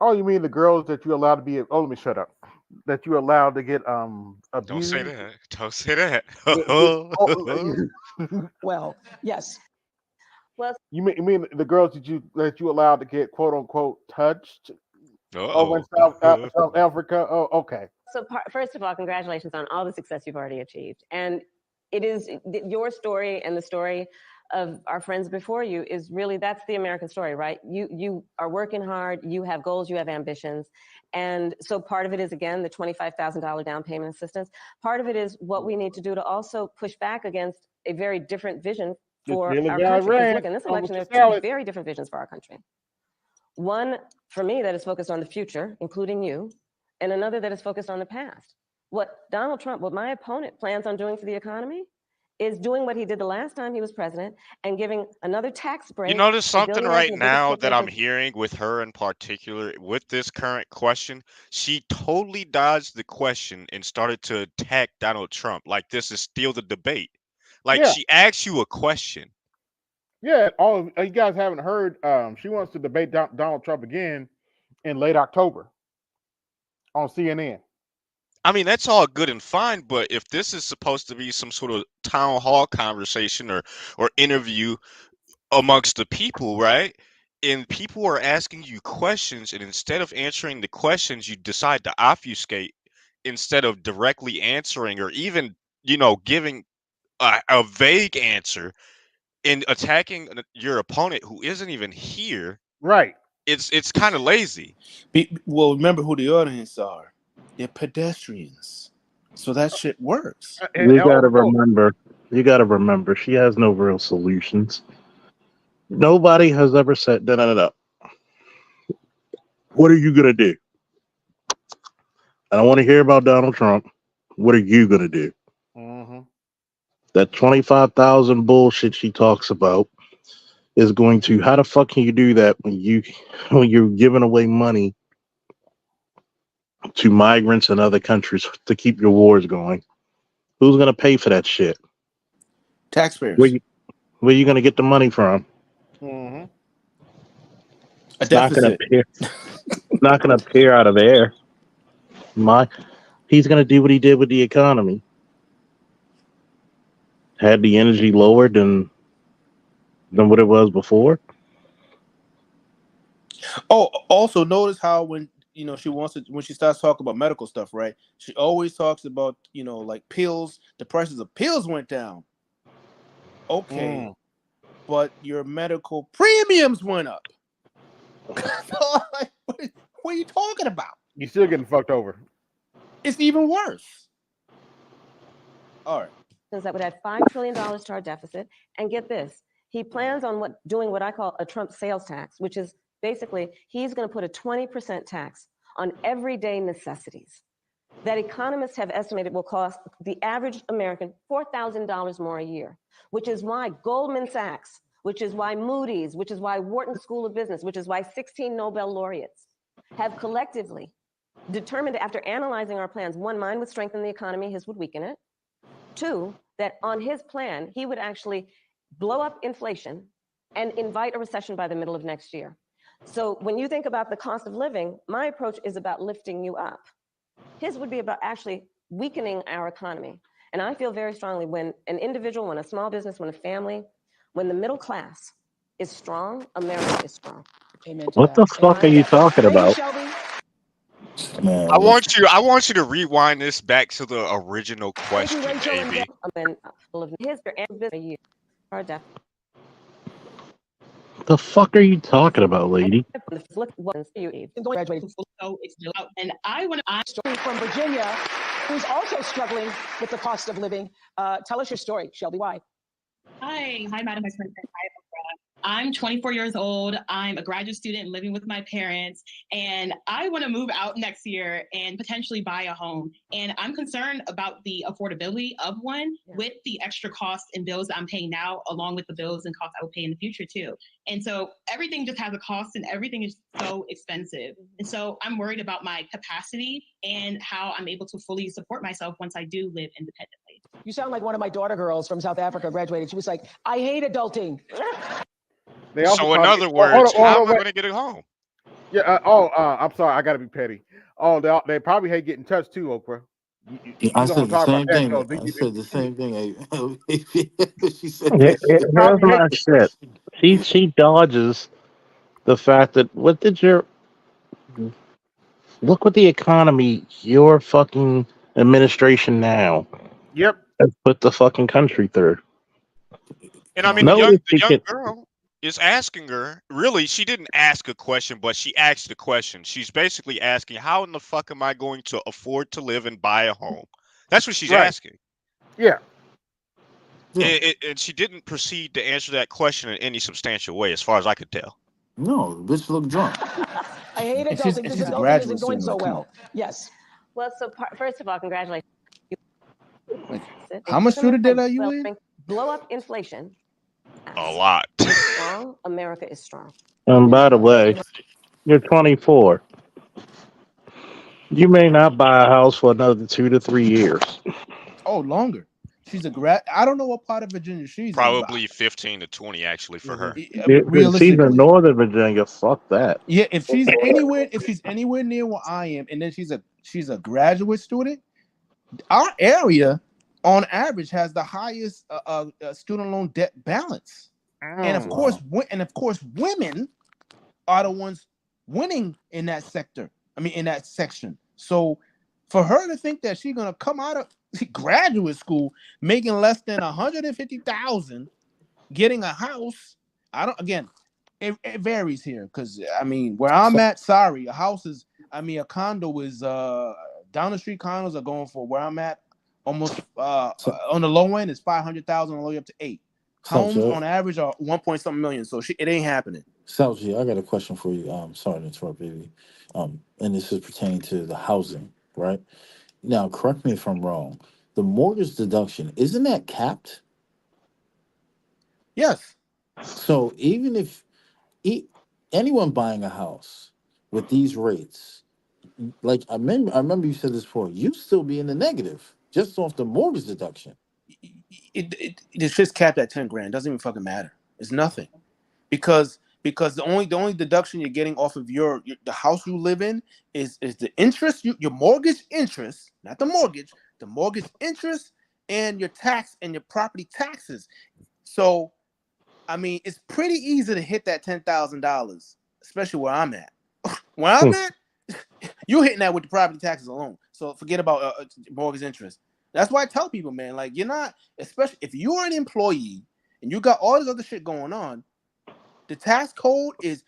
S3: Oh, you mean the girls that you allowed to be? Oh, let me shut up. That you allowed to get abused?
S14: Don't say that. Don't say that.
S4: Well, yes.
S6: Well,
S3: you mean the girls that you allowed to get quote unquote touched over in South Africa? Oh, okay.
S6: So first of all, congratulations on all the success you've already achieved. And it is your story and the story of our friends before you is really, that's the American story, right? You are working hard, you have goals, you have ambitions. And so part of it is, again, the $25,000 down payment assistance. Part of it is what we need to do to also push back against a very different vision for our country. Because look, in this election, there's two very different visions for our country. One, for me, that is focused on the future, including you, and another that is focused on the past. What Donald Trump, what my opponent plans on doing for the economy is doing what he did the last time he was president and giving another tax break.
S14: You notice something right now that I'm hearing with her in particular with this current question? She totally dodged the question and started to attack Donald Trump like this is still the debate. Like she asked you a question.
S3: Yeah, all of you guys haven't heard. She wants to debate Donald Trump again in late October on CNN.
S14: I mean, that's all good and fine, but if this is supposed to be some sort of town hall conversation or interview amongst the people, right? And people are asking you questions, and instead of answering the questions, you decide to obfuscate instead of directly answering or even, giving a vague answer and attacking your opponent who isn't even here.
S3: Right.
S14: It's kind of lazy.
S15: Well, remember who the audience are. They're pedestrians. So that shit works.
S17: You gotta remember, she has no real solutions. Nobody has ever said, no. What are you gonna do? I don't want to hear about Donald Trump. What are you gonna do? That 25,000 bullshit she talks about is going to. How the fuck can you do that when you're giving away money to migrants in other countries to keep your wars going? Who's gonna pay for that shit?
S15: Taxpayers.
S17: Where you gonna get the money from?
S15: A
S17: It's
S15: deficit.
S17: not gonna appear out of air. He's gonna do what he did with the economy. Had the energy lowered than what it was before.
S15: Oh, also notice how when she starts talking about medical stuff, right? She always talks about like pills. The prices of pills went down. Okay, but your medical premiums went up. What are you talking about?
S3: You're still getting fucked over.
S15: It's even worse. All right.
S6: that would add $5 trillion to our deficit. And get this, he plans on doing what I call a Trump sales tax, which is basically he's going to put a 20% tax on everyday necessities that economists have estimated will cost the average American $4,000 more a year, which is why Goldman Sachs, which is why Moody's, which is why Wharton School of Business, which is why 16 Nobel laureates have collectively determined, after analyzing our plans, one, mine would strengthen the economy, his would weaken it. Two, that on his plan, he would actually blow up inflation and invite a recession by the middle of next year. So when you think about the cost of living, my approach is about lifting you up. His would be about actually weakening our economy. And I feel very strongly when an individual, when a small business, when a family, when the middle class is strong, America is strong.
S4: Amen.
S17: What the fuck are you talking about? Man,
S14: I want you to rewind this back to the original question, AB.
S17: The fuck are you talking about, lady?
S16: And I want
S4: to from Virginia, who's also struggling with the cost of living. Tell us your story, Shelby. Why?
S16: Hi, Madam Vice President. Hi, Okra. I'm 24 years old. I'm a graduate student living with my parents, and I want to move out next year and potentially buy a home. And I'm concerned about the affordability of one with the extra costs and bills that I'm paying now, along with the bills and costs I will pay in the future too. And so everything just has a cost and everything is so expensive. And so I'm worried about my capacity and how I'm able to fully support myself once I do live independently.
S4: You sound like one of my daughter girls from South Africa graduated. She was like, I hate adulting.
S14: So in other words, how am I going to get it home?
S3: Yeah. I'm sorry. I got to be petty. Oh, they probably hate getting touched too, Okra.
S18: I said the same thing. I said the same thing. She said
S17: Here's my shit. She dodges the fact that look what the economy, your fucking administration now.
S3: Yep.
S17: Has put the fucking country through.
S14: And I mean, the young girl is asking her, really, she didn't ask a question, but she asked a question. She's basically asking, how in the fuck am I going to afford to live and buy a home? That's what she's asking.
S3: Yeah.
S14: And she didn't proceed to answer that question in any substantial way, as far as I could tell.
S18: No, the bitch looked drunk.
S4: I hate adulting.
S15: She's
S4: This
S15: a graduate
S4: isn't going
S15: student.
S4: so well. Yes.
S6: Well, so first of all, congratulations.
S15: How much student debt are you in?
S6: Blow up inflation.
S14: A lot.
S6: Strong. America is strong.
S17: And by the way, you're 24. You may not buy a house for another 2 to 3 years.
S15: Oh, longer. She's a I don't know what part of Virginia she's
S14: probably 15 to 20 actually for her.
S17: She's in Northern Virginia. Fuck that.
S15: Yeah, if she's anywhere near where I am, and then she's a graduate student, our area on average has the highest student loan debt balance. And of course, women are the ones winning in that sector. I mean, in that section. So for her to think that she's gonna come out of graduate school making less than $150,000, getting a house, it varies here. Because I mean, where I'm at, sorry, a condo is down the street condos are going for where I'm at almost on the low end is 500,000 all the way up to 8. Homes on average are 1.something million. So it ain't happening.
S18: Salji, I got a question for you. Sorry to interrupt, baby. And this is pertaining to the housing, right? Now, correct me if I'm wrong. The mortgage deduction, isn't that capped?
S15: Yes.
S18: So even if anyone buying a house with these rates, like I remember you said this before, you still be in the negative just off the mortgage deduction.
S15: It's just capped at 10 grand. Doesn't even fucking matter. It's nothing, because the only deduction you're getting off of the house you live in is the interest, your mortgage interest, not the mortgage interest, and your tax and your property taxes. So, I mean, it's pretty easy to hit that $10,000, especially where I'm at. Where I'm at, you're hitting that with the property taxes alone. So forget about mortgage interest. That's why I tell people, man, like you're not, especially if you're an employee and you got all this other shit going on. The tax code is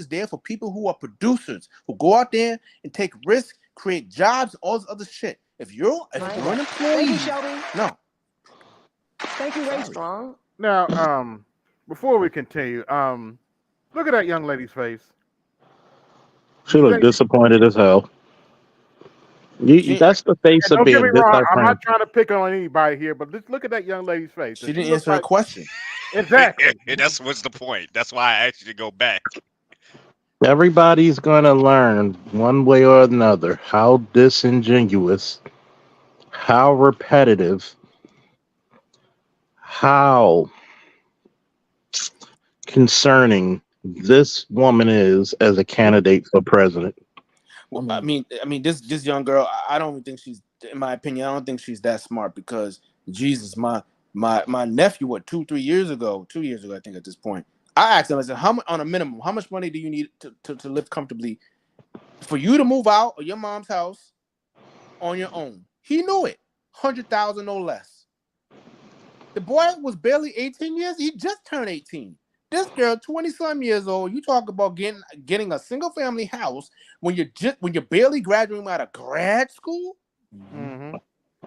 S15: there for people who are producers, who go out there and take risks, create jobs, all this other shit. If you're an employee, no.
S4: Thank you, Rachel.
S6: Strong.
S3: Now, before we continue, look at that young lady's face.
S17: She looked disappointed as hell. That's the face
S3: And
S17: of
S3: don't get me
S17: being
S3: wrong, I'm
S17: disappointed.
S3: not trying to pick on anybody here, but just look at that young lady's face.
S15: She didn't answer her question.
S3: Exactly.
S14: That's what's the point. That's why I asked you to go back.
S17: Everybody's going to learn one way or another how disingenuous, how repetitive, how concerning this woman is as a candidate for president.
S15: Well, I mean, this young girl, I don't even think she's, in my opinion, I don't think she's that smart because Jesus, my nephew, 2 years ago, I think at this point, I asked him, I said, how much on a minimum, how much money do you need to live comfortably for you to move out of your mom's house on your own? He knew it, 100,000 no less. The boy was barely 18 years. He just turned 18. This girl, 20-some years old, you talk about getting a single family house when you're barely graduating out of grad school.
S3: Mm-hmm.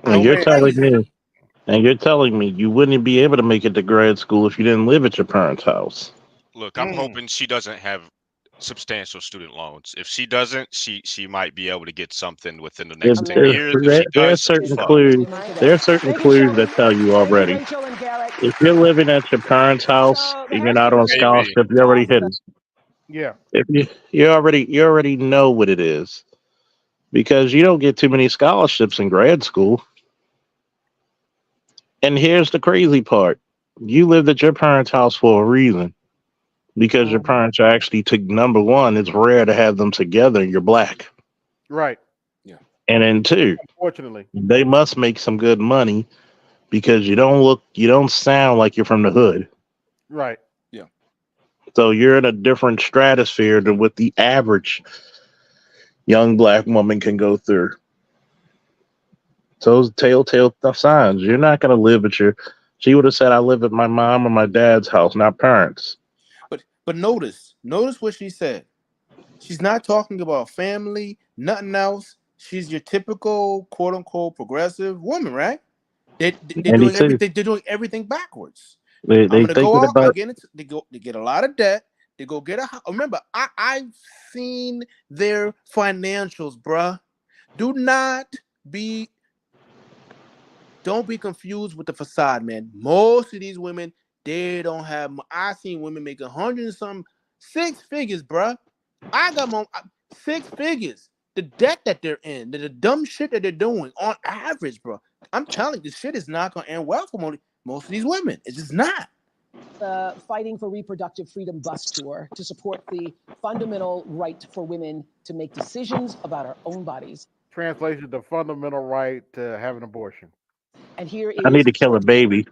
S17: And you're telling me you wouldn't be able to make it to grad school if you didn't live at your parents' house.
S14: Look, I'm hoping she doesn't have substantial student loans. If she doesn't, she might be able to get something within the next 10 years.
S17: There are certain clues. There are certain clues that tell you already. If you're living at your parents' house and you're not on scholarship, you're already hidden.
S3: Yeah.
S17: If you already know what it is, because you don't get too many scholarships in grad school. And here's the crazy part: you lived at your parents' house for a reason, because your parents are actually number one. It's rare to have them together, and you're black.
S3: Right.
S15: Yeah.
S17: And then two,
S3: unfortunately,
S17: they must make some good money because you don't sound like you're from the hood.
S3: Right.
S15: Yeah.
S17: So you're in a different stratosphere than what the average young black woman can go through. So those telltale signs. You're not going to live at she would have said, I live at my mom or my dad's house, not parents.
S15: But notice what she said. She's not talking about family, nothing else. She's your typical quote unquote progressive woman, right? They're doing everything backwards.
S17: They
S15: I'm gonna go out.
S17: about
S15: They get a lot of debt. They go get a house. Remember, I've seen their financials, bruh. Don't be confused with the facade, man. Most of these women, they don't have. I seen women make 100 and some 6 figures, bruh. I got 6 figures. The debt that they're in, the dumb shit that they're doing on average, bro. I'm telling you, this shit is not gonna end well for most of these women. It's just not.
S4: The Fighting for Reproductive Freedom bus tour to support the fundamental right for women to make decisions about our own bodies.
S3: Translation: the fundamental right to have an abortion.
S4: And here is
S17: I need to kill a baby.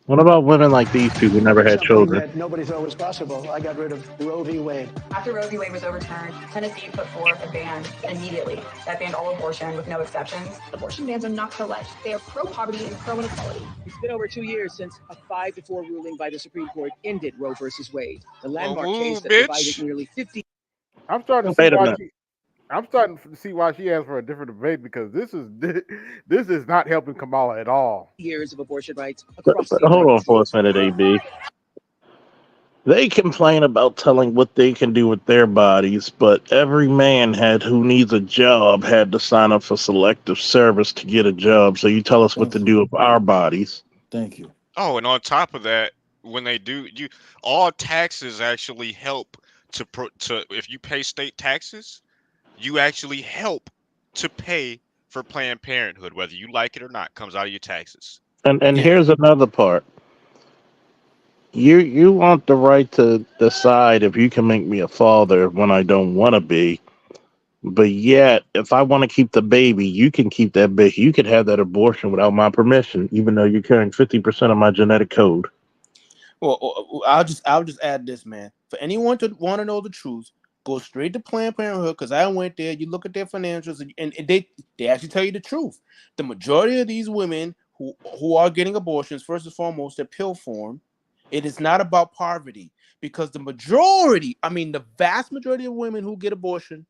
S17: What about women like these two who never had children?
S10: That nobody thought was possible. I got rid of Roe v. Wade.
S19: After Roe v. Wade was overturned, Tennessee put forth a ban immediately that banned all abortion with no exceptions. Abortion bans are not pro-life. They are pro-poverty and pro-inequality.
S12: It's been over 2 years since a 5-4 ruling by the Supreme Court ended Roe versus Wade, the landmark case that provided nearly 50.
S3: I'm starting to see why she asked for a different debate, because this is not helping Kamala at all.
S12: Years of abortion rights
S17: But hold on for a minute, AB. They complain about telling what they can do with their bodies, but every man who needs a job had to sign up for selective service to get a job. So you tell us what to do with our bodies.
S18: Thank you.
S14: Oh, and on top of that, when they do, all taxes actually help to if you pay state taxes, you actually help to pay for Planned Parenthood, whether you like it or not. Comes out of your taxes.
S17: And here's another part. You want the right to decide if you can make me a father when I don't want to be, but yet if I want to keep the baby, you can keep that baby. You can have that abortion without my permission, even though you're carrying 50% of my genetic code.
S15: Well, I'll just add this, man. For anyone to want to know the truth, go straight to Planned Parenthood, because I went there. You look at their financials, and they actually tell you the truth. The majority of these women who are getting abortions, first and foremost, they're pill form. It is not about poverty, because the vast majority of women who get abortion,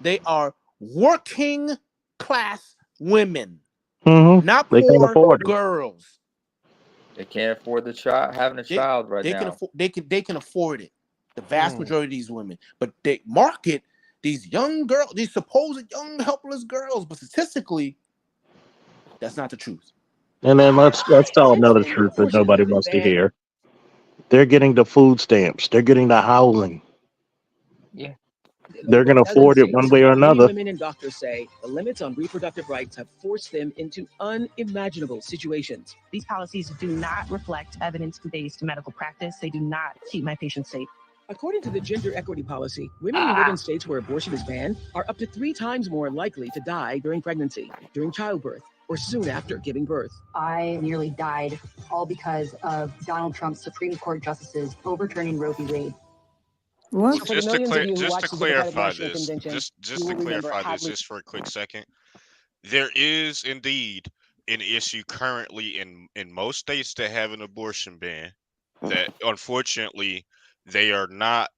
S15: they are working class women, not
S17: They can't
S15: poor
S17: afford it.
S15: girls.
S20: They can't afford the child having a child right now.
S15: They can afford it. The vast majority of these women, but they market these young girls, these supposed young helpless girls, but statistically, that's not the truth.
S17: And then let's tell another truth that nobody wants to hear. They're getting the food stamps. They're getting the housing.
S20: Yeah.
S17: They're going to afford it one way or
S12: Many
S17: another.
S12: women and doctors say the limits on reproductive rights have forced them into unimaginable situations.
S21: These policies do not reflect evidence-based medical practice. They do not keep my patients safe.
S12: According to the gender equity policy, women who live in states where abortion is banned are up to 3 times more likely to die during pregnancy, during childbirth, or soon after giving birth.
S22: I nearly died, all because of Donald Trump's Supreme Court justices overturning Roe v. Wade.
S14: Well,
S4: So for the
S14: just to
S4: millions of you who watched the Democratic
S14: clarify
S4: National
S14: this,
S4: Convention,
S14: just
S4: you
S14: to
S4: will remember
S14: clarify this,
S4: Hadley.
S14: just for a quick second, there is indeed an issue currently in most states that have an abortion ban that unfortunately they are not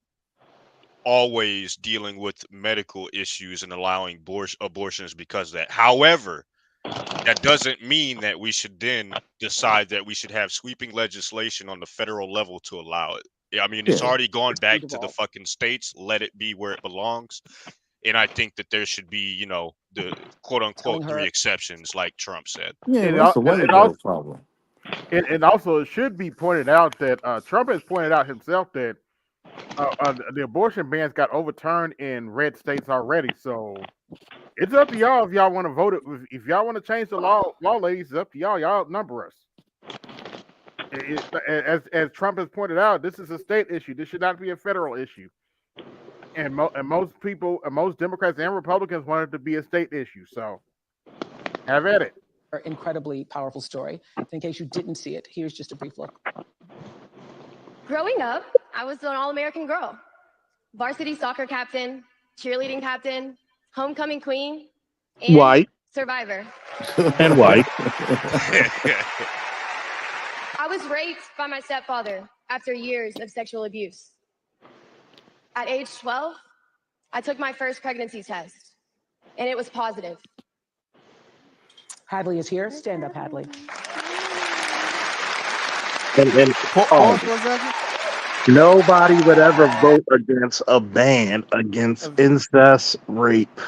S14: always dealing with medical issues and allowing abortions because of that. However, that doesn't mean that we should then decide that we should have sweeping legislation on the federal level to allow it. I mean, it's already gone back to the fucking states. Let it be where it belongs. And I think that there should be, the quote unquote 3 exceptions, like Trump said.
S18: Yeah, that's the white girl problem.
S3: And also, it should be pointed out that Trump has pointed out himself that the abortion bans got overturned in red states already. So it's up to y'all if y'all want to vote it. If y'all want to change the law, ladies, it's up to y'all. Y'all outnumber us. As Trump has pointed out, this is a state issue. This should not be a federal issue. And most people, most Democrats and Republicans want it to be a state issue. So have at it.
S4: Incredibly powerful story. In case you didn't see it, here's just a brief look.
S23: Growing up, I was an all-American girl. Varsity soccer captain, cheerleading captain, homecoming queen, and
S17: White.
S23: survivor.
S17: And white.
S23: I was raped by my stepfather after years of sexual abuse. At age 12, I took my first pregnancy test, and it was positive.
S4: Hadley is here. Stand up, Hadley.
S17: Nobody would ever vote against a ban against incest, rape,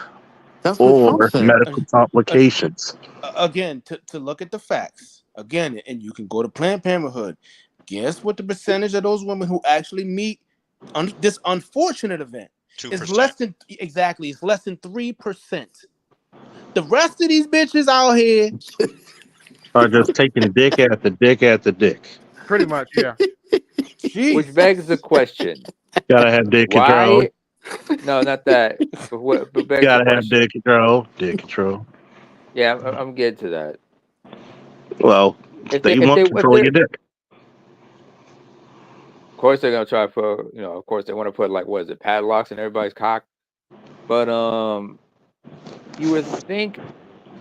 S17: or medical complications.
S15: Again, to look at the facts. Again, and you can go to Planned Parenthood. Guess what the percentage of those women who actually meet this unfortunate event
S14: 2%.
S15: is less than 3%. The rest of these bitches out here
S17: Are just taking dick after dick after dick.
S3: Pretty much, yeah.
S20: Which begs the question.
S17: Gotta have dick control.
S20: Why? No, not that. But begs
S17: Gotta
S20: the
S17: have
S20: question.
S17: dick control. Dick control.
S20: Yeah, I'm getting to that.
S17: Well, they want control of your dick.
S20: Of course, they're gonna try for of course they want to put padlocks in everybody's cock. But you would think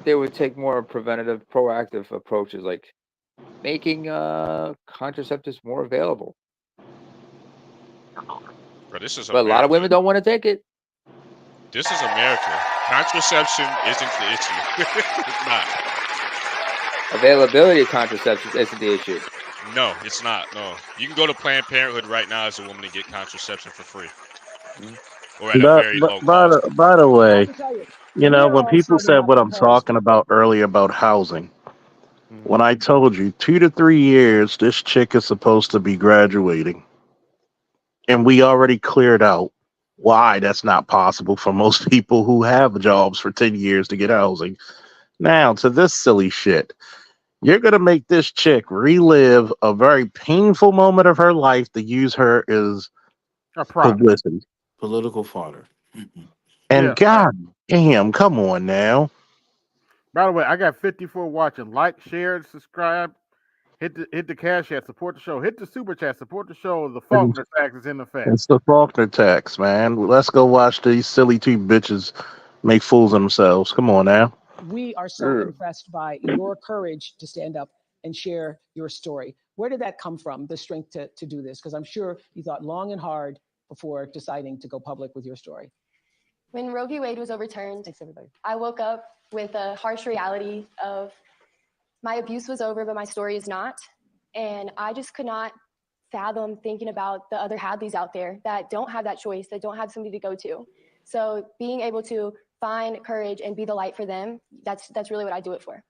S20: they would take more preventative, proactive approaches, like making contraceptives more available.
S14: Bro, this is
S20: But a lot of women don't want to take it.
S14: This is America. Contraception isn't the issue. It's not.
S20: Availability of contraception isn't the issue.
S14: No, it's not. No, you can go to Planned Parenthood right now as a woman and get contraception for free, or at a very low cost.
S17: By the way, when people said what I'm talking about earlier about housing, when I told you 2 to 3 years, this chick is supposed to be graduating, and we already cleared out why that's not possible for most people who have jobs for 10 years to get housing. Now to this silly shit. You're going to make this chick relive a very painful moment of her life to use her as publicity.
S18: Political fodder.
S17: And God damn, come on now.
S3: By the way, I got 54 watching. Like, share, subscribe. Hit the cash app, support the show. Hit the super chat, support the show. The Faulkner tax is in effect.
S17: It's the Faulkner tax, man. Let's go watch these silly two bitches make fools of themselves. Come on now.
S4: We are so impressed by your courage to stand up and share your story. Where did that come from, the strength to do this? Because I'm sure you thought long and hard before deciding to go public with your story.
S23: When Roe v. Wade was overturned, I woke up with a harsh reality of my abuse was over, but my story is not. And I just could not fathom thinking about the other Hadleys out there that don't have that choice, that don't have somebody to go to. So being able to find courage and be the light for them, that's really what I do it for.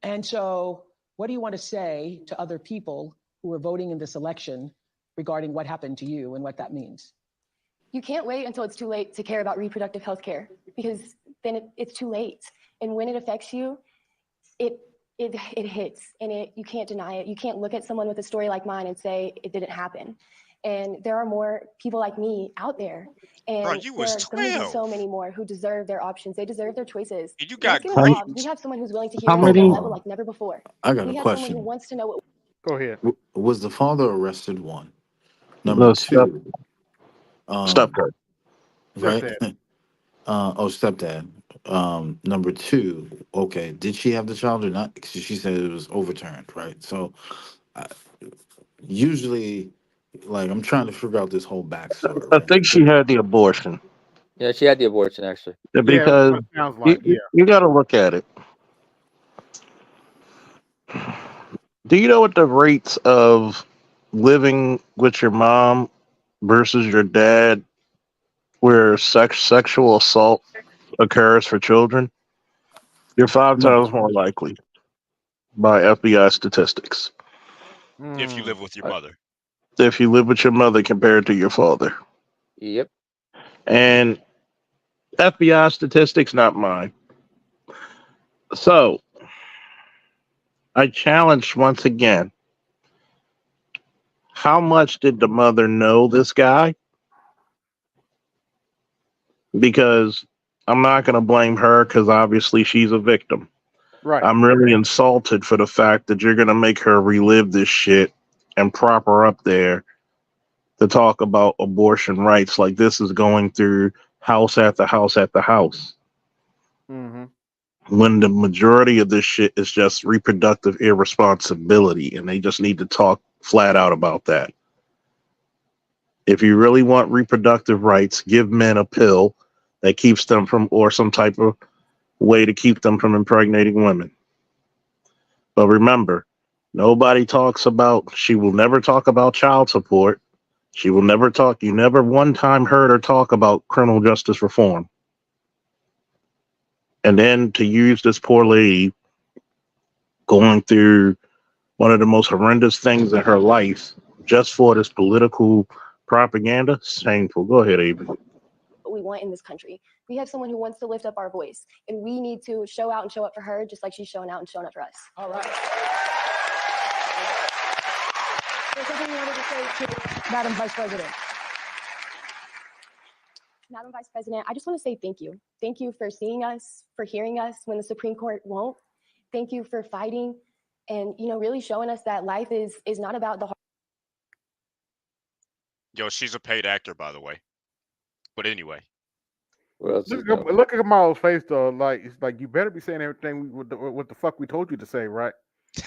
S4: And so what do you want to say to other people who are voting in this election regarding what happened to you and what that means?
S23: You can't wait until it's too late to care about reproductive health care, because then it's too late. And when it affects you, it hits, and you can't deny it. You can't look at someone with a story like mine and say it didn't happen. And there are more people like me out there. And
S14: Bro, you was
S23: there are going to be
S14: 12.
S23: so many more who deserve their options. They deserve their choices.
S14: You got
S23: Let's get involved. We have someone who's willing to hear
S18: How
S23: us at a
S18: many-
S23: level like never before.
S18: I got
S23: we
S18: a
S23: have someone who
S18: question.
S23: wants to know what.
S3: Go ahead.
S18: Was the father arrested? One. Number
S17: No,
S18: two.
S17: Stepdad.
S18: Right?
S3: Stepdad.
S18: Stepdad. Number two, okay, did she have the child or not? Because she said it was overturned, right? So usually, like, I'm trying to figure out this whole backstory.
S17: I think she had the abortion.
S20: Yeah, she had the abortion actually.
S17: Because
S3: what it sounds like,
S17: you got to look at it. Do you know what the rates of living with your mom versus your dad, where sexual assault occurs for children? You're 5 times more likely by FBI statistics
S14: If you live with your mother.
S17: if you live with your mother compared to your father.
S20: Yep.
S17: And FBI statistics, not mine. So I challenge once again, how much did the mother know this guy? Because I'm not going to blame her, because obviously she's a victim.
S3: Right.
S17: I'm really insulted for the fact that you're going to make her relive this shit and prop her up there to talk about abortion rights like this is going through house after house after house.
S3: Mm-hmm.
S17: When the majority of this shit is just reproductive irresponsibility, and they just need to talk flat out about that. If you really want reproductive rights, give men a pill that keeps them from, or some type of way to keep them from impregnating women. But remember, nobody talks about, she will never talk about child support. She will never talk, you never one time heard her talk about criminal justice reform. And then to use this poor lady going through one of the most horrendous things in her life just for this political propaganda, shameful. Go ahead, Avery.
S23: What we want in this country. We have someone who wants to lift up our voice, and we need to show out and show up for her just like she's showing out and showing up for us.
S4: All right. There's something you wanted to say to Madam Vice President.
S23: Madam Vice President, I just want to say thank you. Thank you for seeing us, for hearing us when the Supreme Court won't. Thank you for fighting and, really showing us that life is not about the hard.
S14: Yo, she's a paid actor, by the way. But anyway.
S3: Look at Kamala's face though. Like, it's like, you better be saying everything what the fuck we told you to say, right?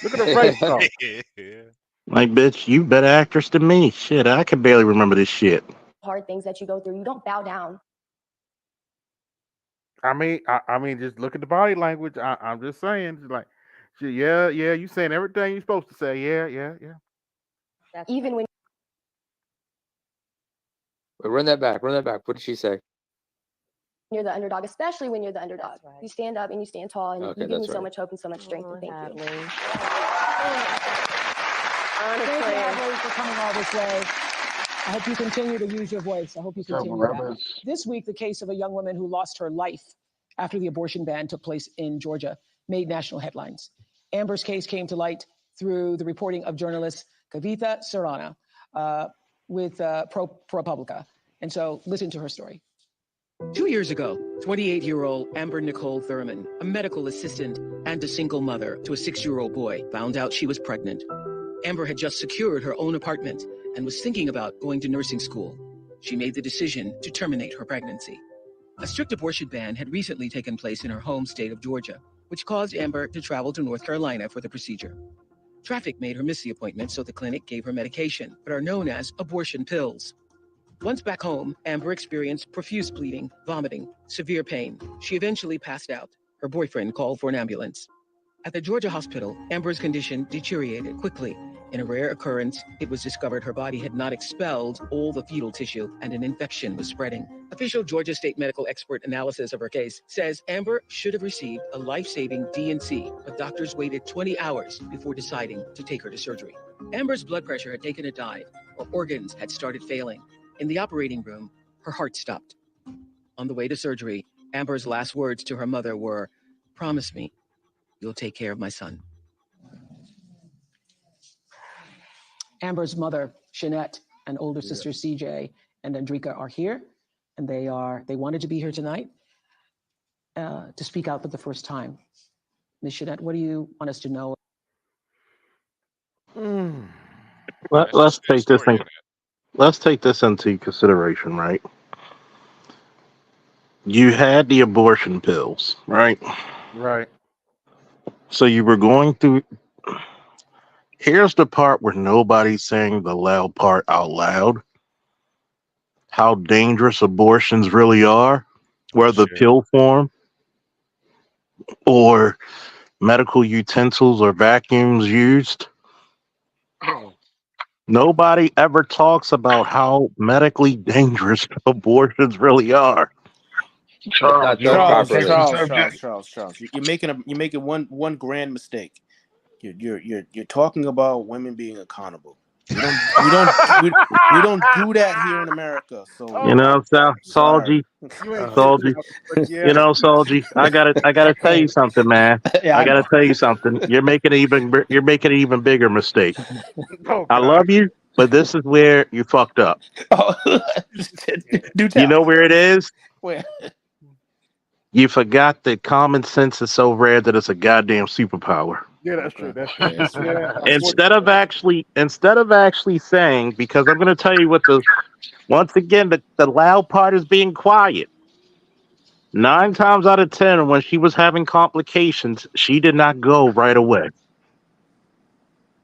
S3: Look at her face though.
S17: Like, bitch, you better actress than me. Shit, I can barely remember this shit.
S23: Hard things that you go through. You don't bow down.
S3: I mean, just look at the body language. I'm just saying, just like, yeah, you saying everything you're supposed to say. Yeah.
S23: Even when
S20: Wait, run that back. What did she say?
S23: you're the underdog, especially when you're the underdog. Right. You stand up and you stand tall, and
S20: Okay,
S23: you give me
S20: that's
S23: so
S20: right.
S23: much hope and so much strength. And thank you.
S4: Thank you, Hadley, for coming all this way. I hope you continue to use your voice. I hope you continue that. This week, the case of a young woman who lost her life after the abortion ban took place in Georgia made national headlines. Amber's case came to light through the reporting of journalist Kavitha Sarana with ProPublica. And so listen to her story.
S12: 2 years ago, 28-year-old Amber Nicole Thurman, a medical assistant and a single mother to a 6-year-old boy, found out she was pregnant. Amber had just secured her own apartment and was thinking about going to nursing school. She made the decision to terminate her pregnancy. A strict abortion ban had recently taken place in her home state of Georgia, which caused Amber to travel to North Carolina for the procedure. Traffic made her miss the appointment, so the clinic gave her medication, but are known as abortion pills. Once back home, Amber experienced profuse bleeding, vomiting, severe pain. She eventually passed out. Her boyfriend called for an ambulance. At the Georgia hospital, Amber's condition deteriorated quickly, In a rare occurrence, it was discovered her body had not expelled all the fetal tissue and an infection was spreading. Official Georgia State medical expert analysis of her case says Amber should have received a life-saving D&C, but doctors waited 20 hours before deciding to take her to surgery. Amber's blood pressure had taken a dive, her organs had started failing. In the operating room, her heart stopped. On the way to surgery, Amber's last words to her mother were, "Promise me you'll take care of my son."
S4: Amber's mother, Shanette, and older sister CJ and Andrika are here, and they wanted to be here tonight to speak out for the first time. Ms. Shanette, what do you want us to know?
S17: Let's take this thing. Let's take this into consideration, right? You had the abortion pills, right?
S3: Right.
S17: So you were going through. Here's the part where nobody's saying the loud part out loud. How dangerous abortions really are, whether pill form or medical utensils or vacuums used. Nobody ever talks about how medically dangerous abortions really are.
S15: Charles, you're making one grand mistake. You're talking about women being accountable. We don't do that here in America. So
S17: You know, Solgy, you know, Solgy, I gotta tell you something, man.
S15: Yeah,
S17: I gotta tell you something. You're making an even bigger mistake. I love you, but this is where you fucked up. You know where it is?
S15: Where?
S17: You forgot that common sense is so rare that it's a goddamn superpower.
S3: Yeah, that's true. That's true. Yeah.
S17: Instead of actually saying, because I'm going to tell you once again, the loud part is being quiet. 9 times out of 10, when she was having complications, she did not go right away.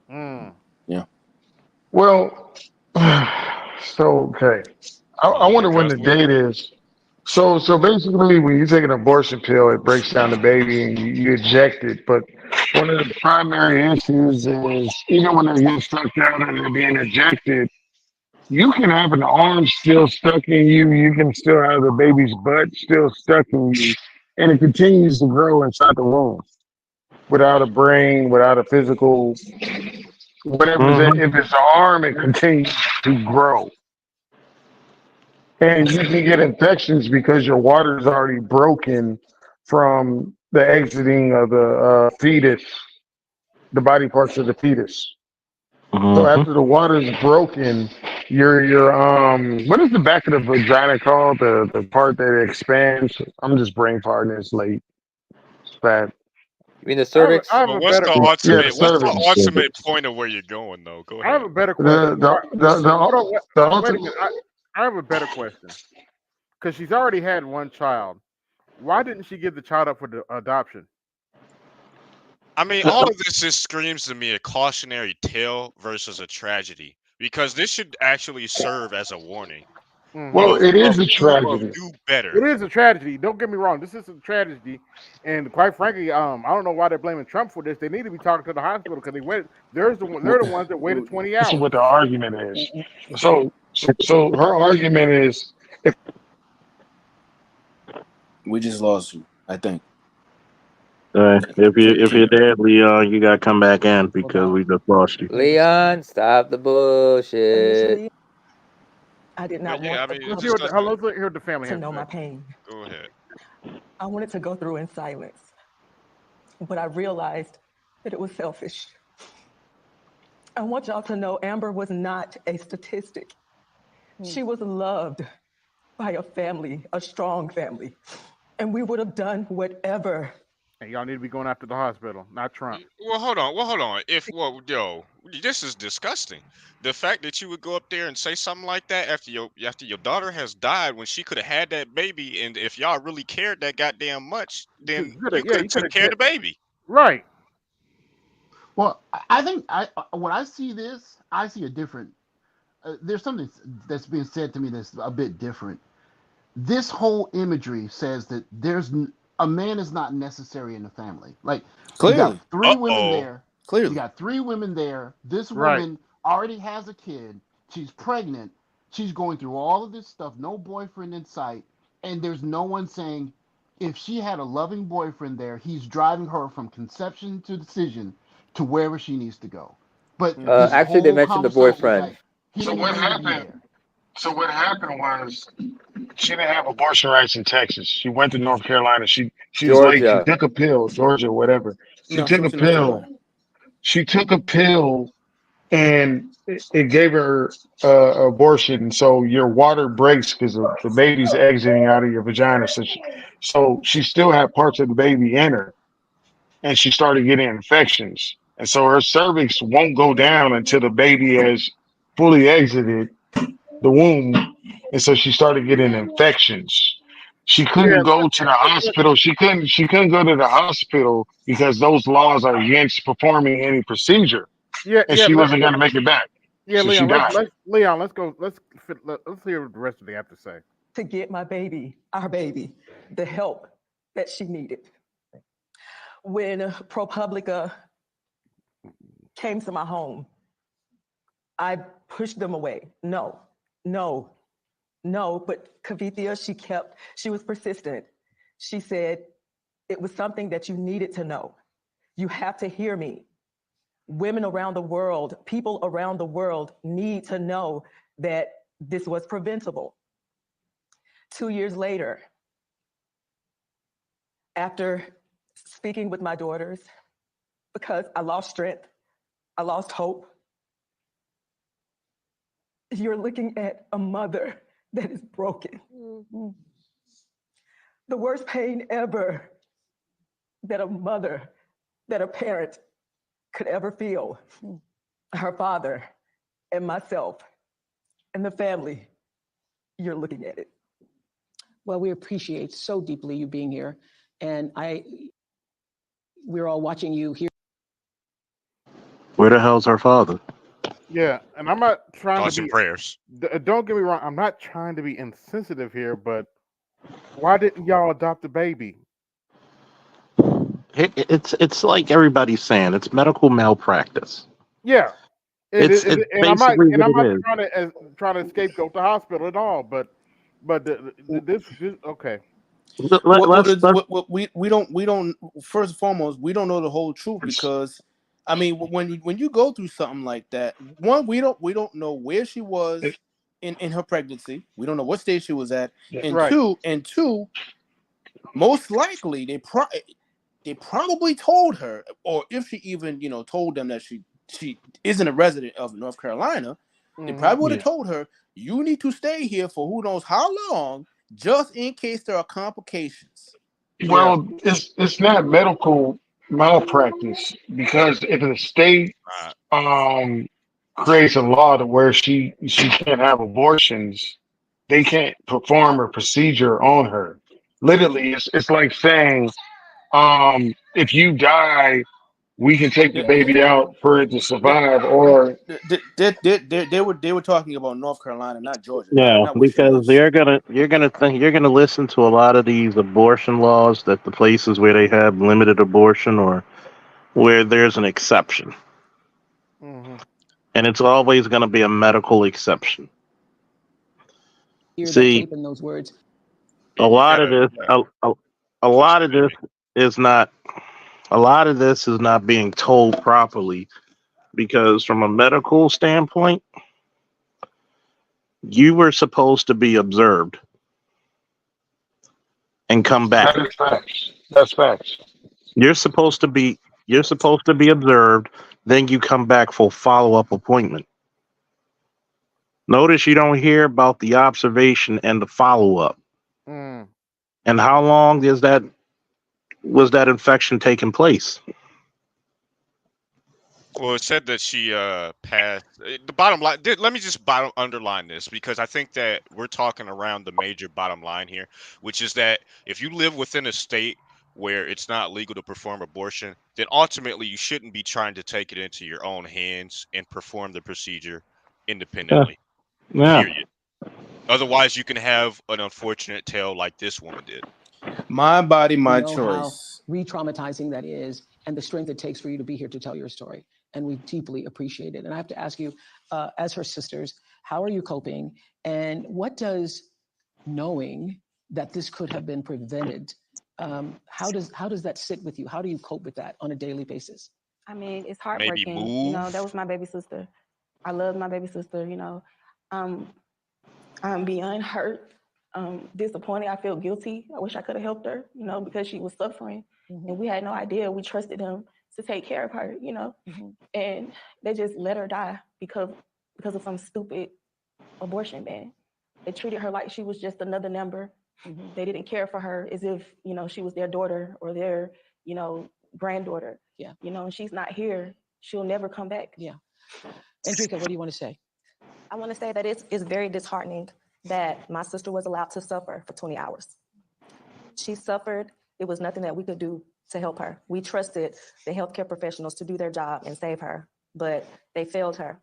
S15: Yeah.
S2: Well, okay. I wonder when the date is. So basically, when you take an abortion pill, it breaks down the baby and you eject it. But one of the primary issues is even when they're getting stuck out and they're being ejected, you can have an arm still stuck in you. You can still have the baby's butt still stuck in you, and it continues to grow inside the womb without a brain, without a physical, whatever. If it's an arm, it continues to grow. And you can get infections because your water is already broken from the exiting of the fetus, the body parts of the fetus. So after the water is broken, your what is the back of the vagina called? The part that expands. I'm just brain farting. It's late. It's bad.
S20: You mean the cervix?
S14: Well, what's the ultimate point of where you're going, though? Go ahead.
S3: I have a better question. I have a better question. Because she's already had one child. Why didn't she give the child up for the adoption?
S14: I mean, all of this just screams to me a cautionary tale versus a tragedy. Because this should actually serve as a warning.
S2: Well, it is a tragedy.
S14: Do better.
S3: It is a tragedy. Don't get me wrong. This is a tragedy, and quite frankly, I don't know why they're blaming Trump for this. They need to be talking to the hospital because they waited. They're the ones that waited 20 hours.
S2: This is what the argument is. So her argument is, if
S15: we just lost you, I think.
S17: If you're dead, Leon, you gotta come back in because we just lost you.
S20: Leon, stop the bullshit.
S7: I did not want
S3: let's hear the family
S7: to know my pain.
S14: Go ahead.
S7: I wanted to go through in silence, but I realized that it was selfish. I want y'all to know Amber was not a statistic. She was loved by a family, a strong family, and we would have done whatever.
S3: And y'all need to be going after the hospital, not Trump.
S14: Well, hold on. This is disgusting. The fact that you would go up there and say something like that after your daughter has died when she could have had that baby, and if y'all really cared that goddamn much, then you could have took care of the baby.
S3: Right.
S8: Well, I think when I see this, I see a different. There's something that's being said to me that's a bit different. This whole imagery says that a man is not necessary in the family. Like, you got 3 women there.
S15: Clearly.
S8: You got 3 women there. This
S3: Right.
S8: woman already has a kid. She's pregnant. She's going through all of this stuff. No boyfriend in sight. And there's no one saying, if she had a loving boyfriend there, he's driving her from conception to decision to wherever she needs to go. But this
S20: Actually, they
S8: whole
S20: mentioned the
S8: homicide was
S20: boyfriend.
S8: like, he
S2: So
S8: didn't
S2: what
S8: even need to be
S2: happened?
S8: there.
S2: So what happened was she didn't have abortion rights in Texas. She went to North Carolina. She was like, she
S20: Georgia.
S2: took a pill, Georgia, whatever. She
S15: No,
S2: took
S15: she
S2: a
S15: was in North
S2: pill.
S15: Carolina.
S2: She took a pill and it gave her abortion. So your water breaks because the baby's exiting out of your vagina. So she still had parts of the baby in her, and she started getting infections. And so her cervix won't go down until the baby has fully exited the womb. And so she started getting infections. She
S3: Yeah,
S2: couldn't go to the hospital. She couldn't go to the hospital because those laws are against performing any procedure.
S3: yeah,
S2: And
S3: yeah.
S2: she wasn't going to make it back.
S3: Yeah,
S2: So she
S3: Leon.
S2: died.
S3: Let's go. Let's hear what the rest of they have to say.
S7: To get my baby, our baby, the help that she needed. When ProPublica came to my home, I pushed them away. No. But Kavithia, she was persistent. She said, it was something that you needed to know. You have to hear me. Women around the world, people around the world need to know that this was preventable. 2 years later, after speaking with my daughters, because I lost strength, I lost hope, you're looking at a mother that is broken. Mm-hmm. The worst pain ever that a parent could ever feel. Her father and myself and the family, you're looking at it.
S4: Well, we appreciate so deeply you being here. And we're all watching you here.
S17: Where the hell's her father?
S3: Yeah, and I'm not trying
S14: Thoughts
S3: to
S14: and
S3: be.
S14: prayers.
S3: Don't get me wrong. I'm not trying to be insensitive here, but why didn't y'all adopt a baby?
S17: It's like everybody's saying, it's medical malpractice.
S3: Yeah,
S17: It's
S3: and I'm
S17: basically
S3: not
S17: what it is.
S3: trying to scapegoat the hospital at all, but this okay.
S15: We don't. First and foremost, we don't know the whole truth because, I mean, when you go through something like that, one, we don't know where she was in her pregnancy. We don't know what stage she was at, and
S3: Right.
S15: two, most likely they probably told her, or if she even told them that she isn't a resident of North Carolina, they probably would have told her, you need to stay here for who knows how long, just in case there are complications.
S2: Well, it's not medical malpractice because if the state creates a law to where she can't have abortions, they can't perform a procedure on her. Literally, it's like saying, if you die, we can take the baby out for it to survive, or
S15: They were talking about North Carolina, not Georgia.
S17: Yeah,
S15: not where she
S17: because
S15: was.
S17: you're gonna listen to a lot of these abortion laws that the places where they have limited abortion or where there's an exception, and it's always going to be a medical exception.
S4: Hear that
S17: See,
S4: tape in those words.
S17: a lot of this is not being told properly because from a medical standpoint, you were supposed to be observed and come back.
S2: that is facts. That's facts.
S17: You're supposed to be observed, then you come back for follow-up appointment. Notice you don't hear about the observation and the follow-up. And how long was that infection taking place?
S14: Well, it said that she passed. The bottom line. Let me just underline this because I think that we're talking around the major bottom line here, which is that if you live within a state where it's not legal to perform abortion, then ultimately you shouldn't be trying to take it into your own hands and perform the procedure independently.
S17: Yeah.
S14: Period. Otherwise, you can have an unfortunate tale like this woman did.
S15: My body, my
S4: know
S15: choice.
S4: how re-traumatizing that is. and the strength it takes for you to be here to tell your story. And we deeply appreciate it. And I have to ask you, as her sisters, how are you coping? And what does knowing that this could have been prevented, how does that sit with you? How do you cope with that on a daily basis?
S5: I mean, it's
S14: Maybe
S5: heartbreaking. You know,
S14: move.
S5: that was my baby sister. I love my baby sister. You know, I'm beyond hurt, disappointed. I feel guilty. I wish I could have helped her, you know, because she was suffering, and we had no idea. We trusted him to take care of her, you know, and they just let her die because of some stupid abortion ban. They treated her like she was just another number. They didn't care for her as if, you know, she was their daughter or their, you know, granddaughter.
S4: Yeah.
S5: You know, and she's not here. She'll never come back.
S4: Yeah. Enrica, what do you want to say?
S9: I want to say that it's very disheartening that my sister was allowed to suffer for 20 hours. She suffered. It was nothing that we could do to help her. We trusted the healthcare professionals to do their job and save her, but they failed her.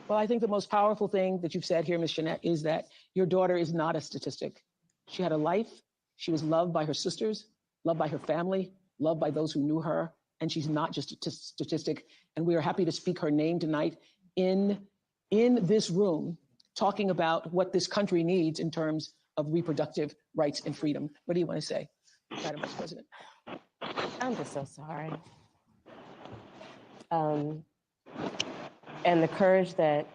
S4: Well, I think the most powerful thing that you've said here, Ms. Jeanette, is that your daughter is not a statistic. She had a life. She was loved by her sisters, loved by her family, loved by those who knew her, and she's not just a statistic. And we are happy to speak her name tonight in this room, talking about what this country needs in terms of reproductive rights and freedom. What do you want to say, Madam Vice President?
S6: I'm just so sorry. And the courage that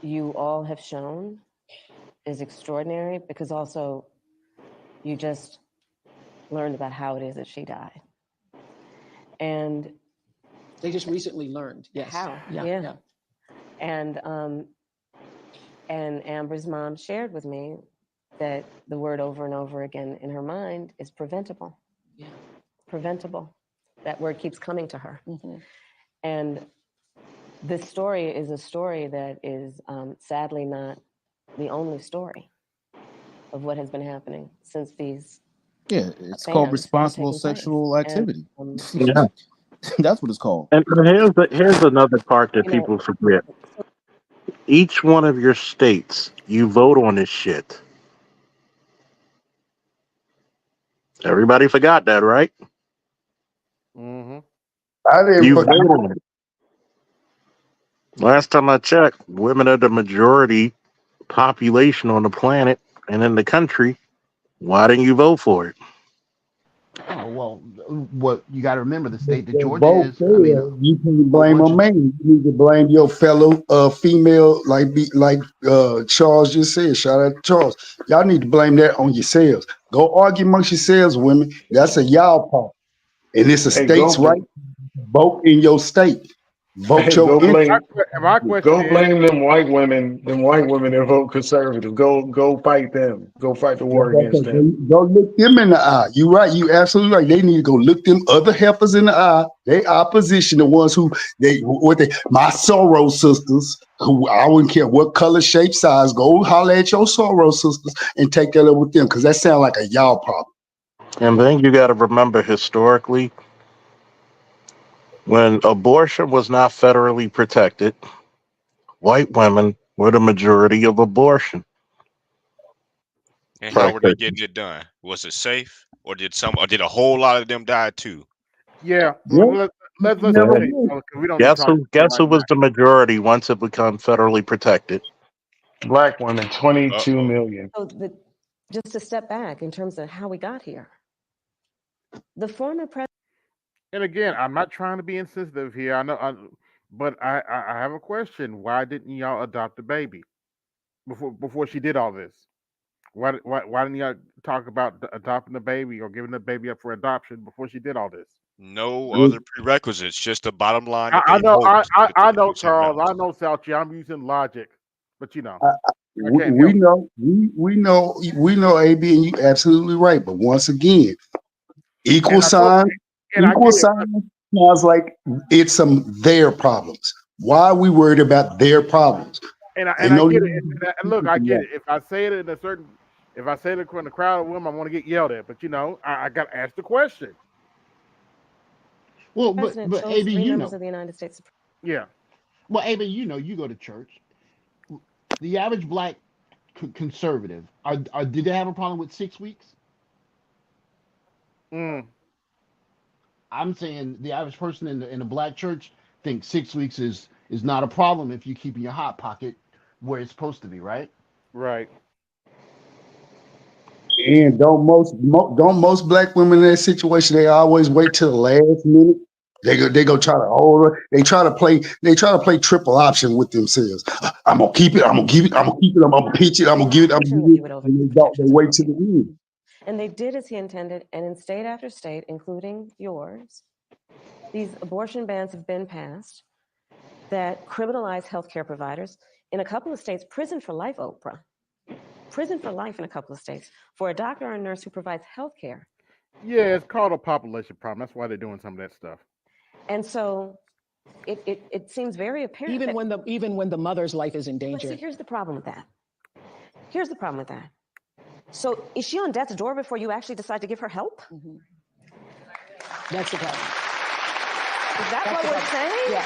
S6: you all have shown is extraordinary, because also you just learned about how it is that she died. And
S4: they just recently learned. Yes.
S6: How?
S4: Yeah.
S6: And Amber's mom shared with me that the word over and over again in her mind is preventable.
S4: Yeah.
S6: Preventable. That word keeps coming to her. And this story is a story that is sadly not the only story of what has been happening since these.
S15: Yeah, it's called responsible sexual activity.
S17: Yeah.
S15: That's what it's called.
S17: And here's another part that people forget. Each one of your states, you vote on this shit. Everybody forgot that, right?
S2: I didn't
S17: You
S2: forget.
S17: vote on it. Last time I checked, women are the majority population on the planet and in the country. Why didn't you vote for it?
S8: Oh well, what you got to remember, the state that
S13: They
S8: Georgia
S13: both
S8: is.
S13: failed. You can't blame a man. You need to blame your fellow female, like Charles just said. Shout out to Charles. Y'all need to blame that on yourselves. Go argue amongst yourselves, women. That's a y'all part, and it's a state's right. Vote in your state. Vote your
S2: Go blame.
S3: My question
S2: Go
S3: is,
S2: blame them white women. Them white women that vote conservative. Go fight them. Go fight the war against them.
S13: Go look them in the eye. You right. You absolutely right. They need to go look them other heifers in the eye. They opposition, the ones who my Soros sisters, who I wouldn't care what color, shape, size. Go holler at your Soros sisters and take that up with them, because that sounds like a y'all problem.
S17: And then you got to remember historically, when abortion was not federally protected, white women were the majority of abortion.
S14: And how were they getting it done? Was it safe, or did a whole lot of them die too?
S3: Yeah.
S13: Yep.
S3: Let's
S13: Never
S3: finish,
S13: knew.
S3: because we don't
S17: Guess
S3: talk
S17: who was the majority once it became federally protected?
S2: Black women, 22 million.
S6: So just to step back in terms of how we got here, the former president.
S3: And again, I'm not trying to be insensitive here. I know, but I have a question. Why didn't y'all adopt a baby before she did all this? Why didn't y'all talk about adopting the baby or giving the baby up for adoption before she did all this?
S14: No other prerequisites, just the bottom line.
S3: I know, I know, Charles. I know, Salchi. I'm using logic, but you know,
S13: We know, AB, and you absolutely right. But once again, equal sign sounds like it's their problems. Why are we worried about their problems?
S3: And I get it. And look, I get it. If I say it in the crowd of women, I want to get yelled at. But you know, I got to ask the question.
S8: Well, but
S6: AB,
S8: you know,
S6: of the United States.
S3: Yeah.
S8: Well, AB, you know, you go to church. The average black conservative, did they have a problem with 6 weeks? I'm saying the average person in the black church thinks 6 weeks is not a problem if you keep your hot pocket where it's supposed to be, right?
S3: Right.
S13: And don't most black women in that situation, they always wait till the last minute. They go try to hold her. They try to play triple option with themselves. I'm gonna keep it. I'm gonna give it. I'm gonna keep it. I'm gonna pitch it. I'm gonna give it. I'm gonna give it. And they wait till the end.
S6: And they did as he intended, and in state after state, including yours, these abortion bans have been passed that criminalize healthcare providers. In a couple of states, prison for life, Oprah. Prison for life in a couple of states for a doctor or a nurse who provides healthcare.
S3: Yeah, it's called a population problem. That's why they're doing some of that stuff.
S6: And so it seems very apparent.
S4: Even when the mother's life is in danger.
S6: But see, here's the problem with that. Here's the problem with that. So is she on death's door before you actually decide to give her help?
S4: Mm-hmm. That's the problem.
S6: Is that what we're saying?
S4: Yeah.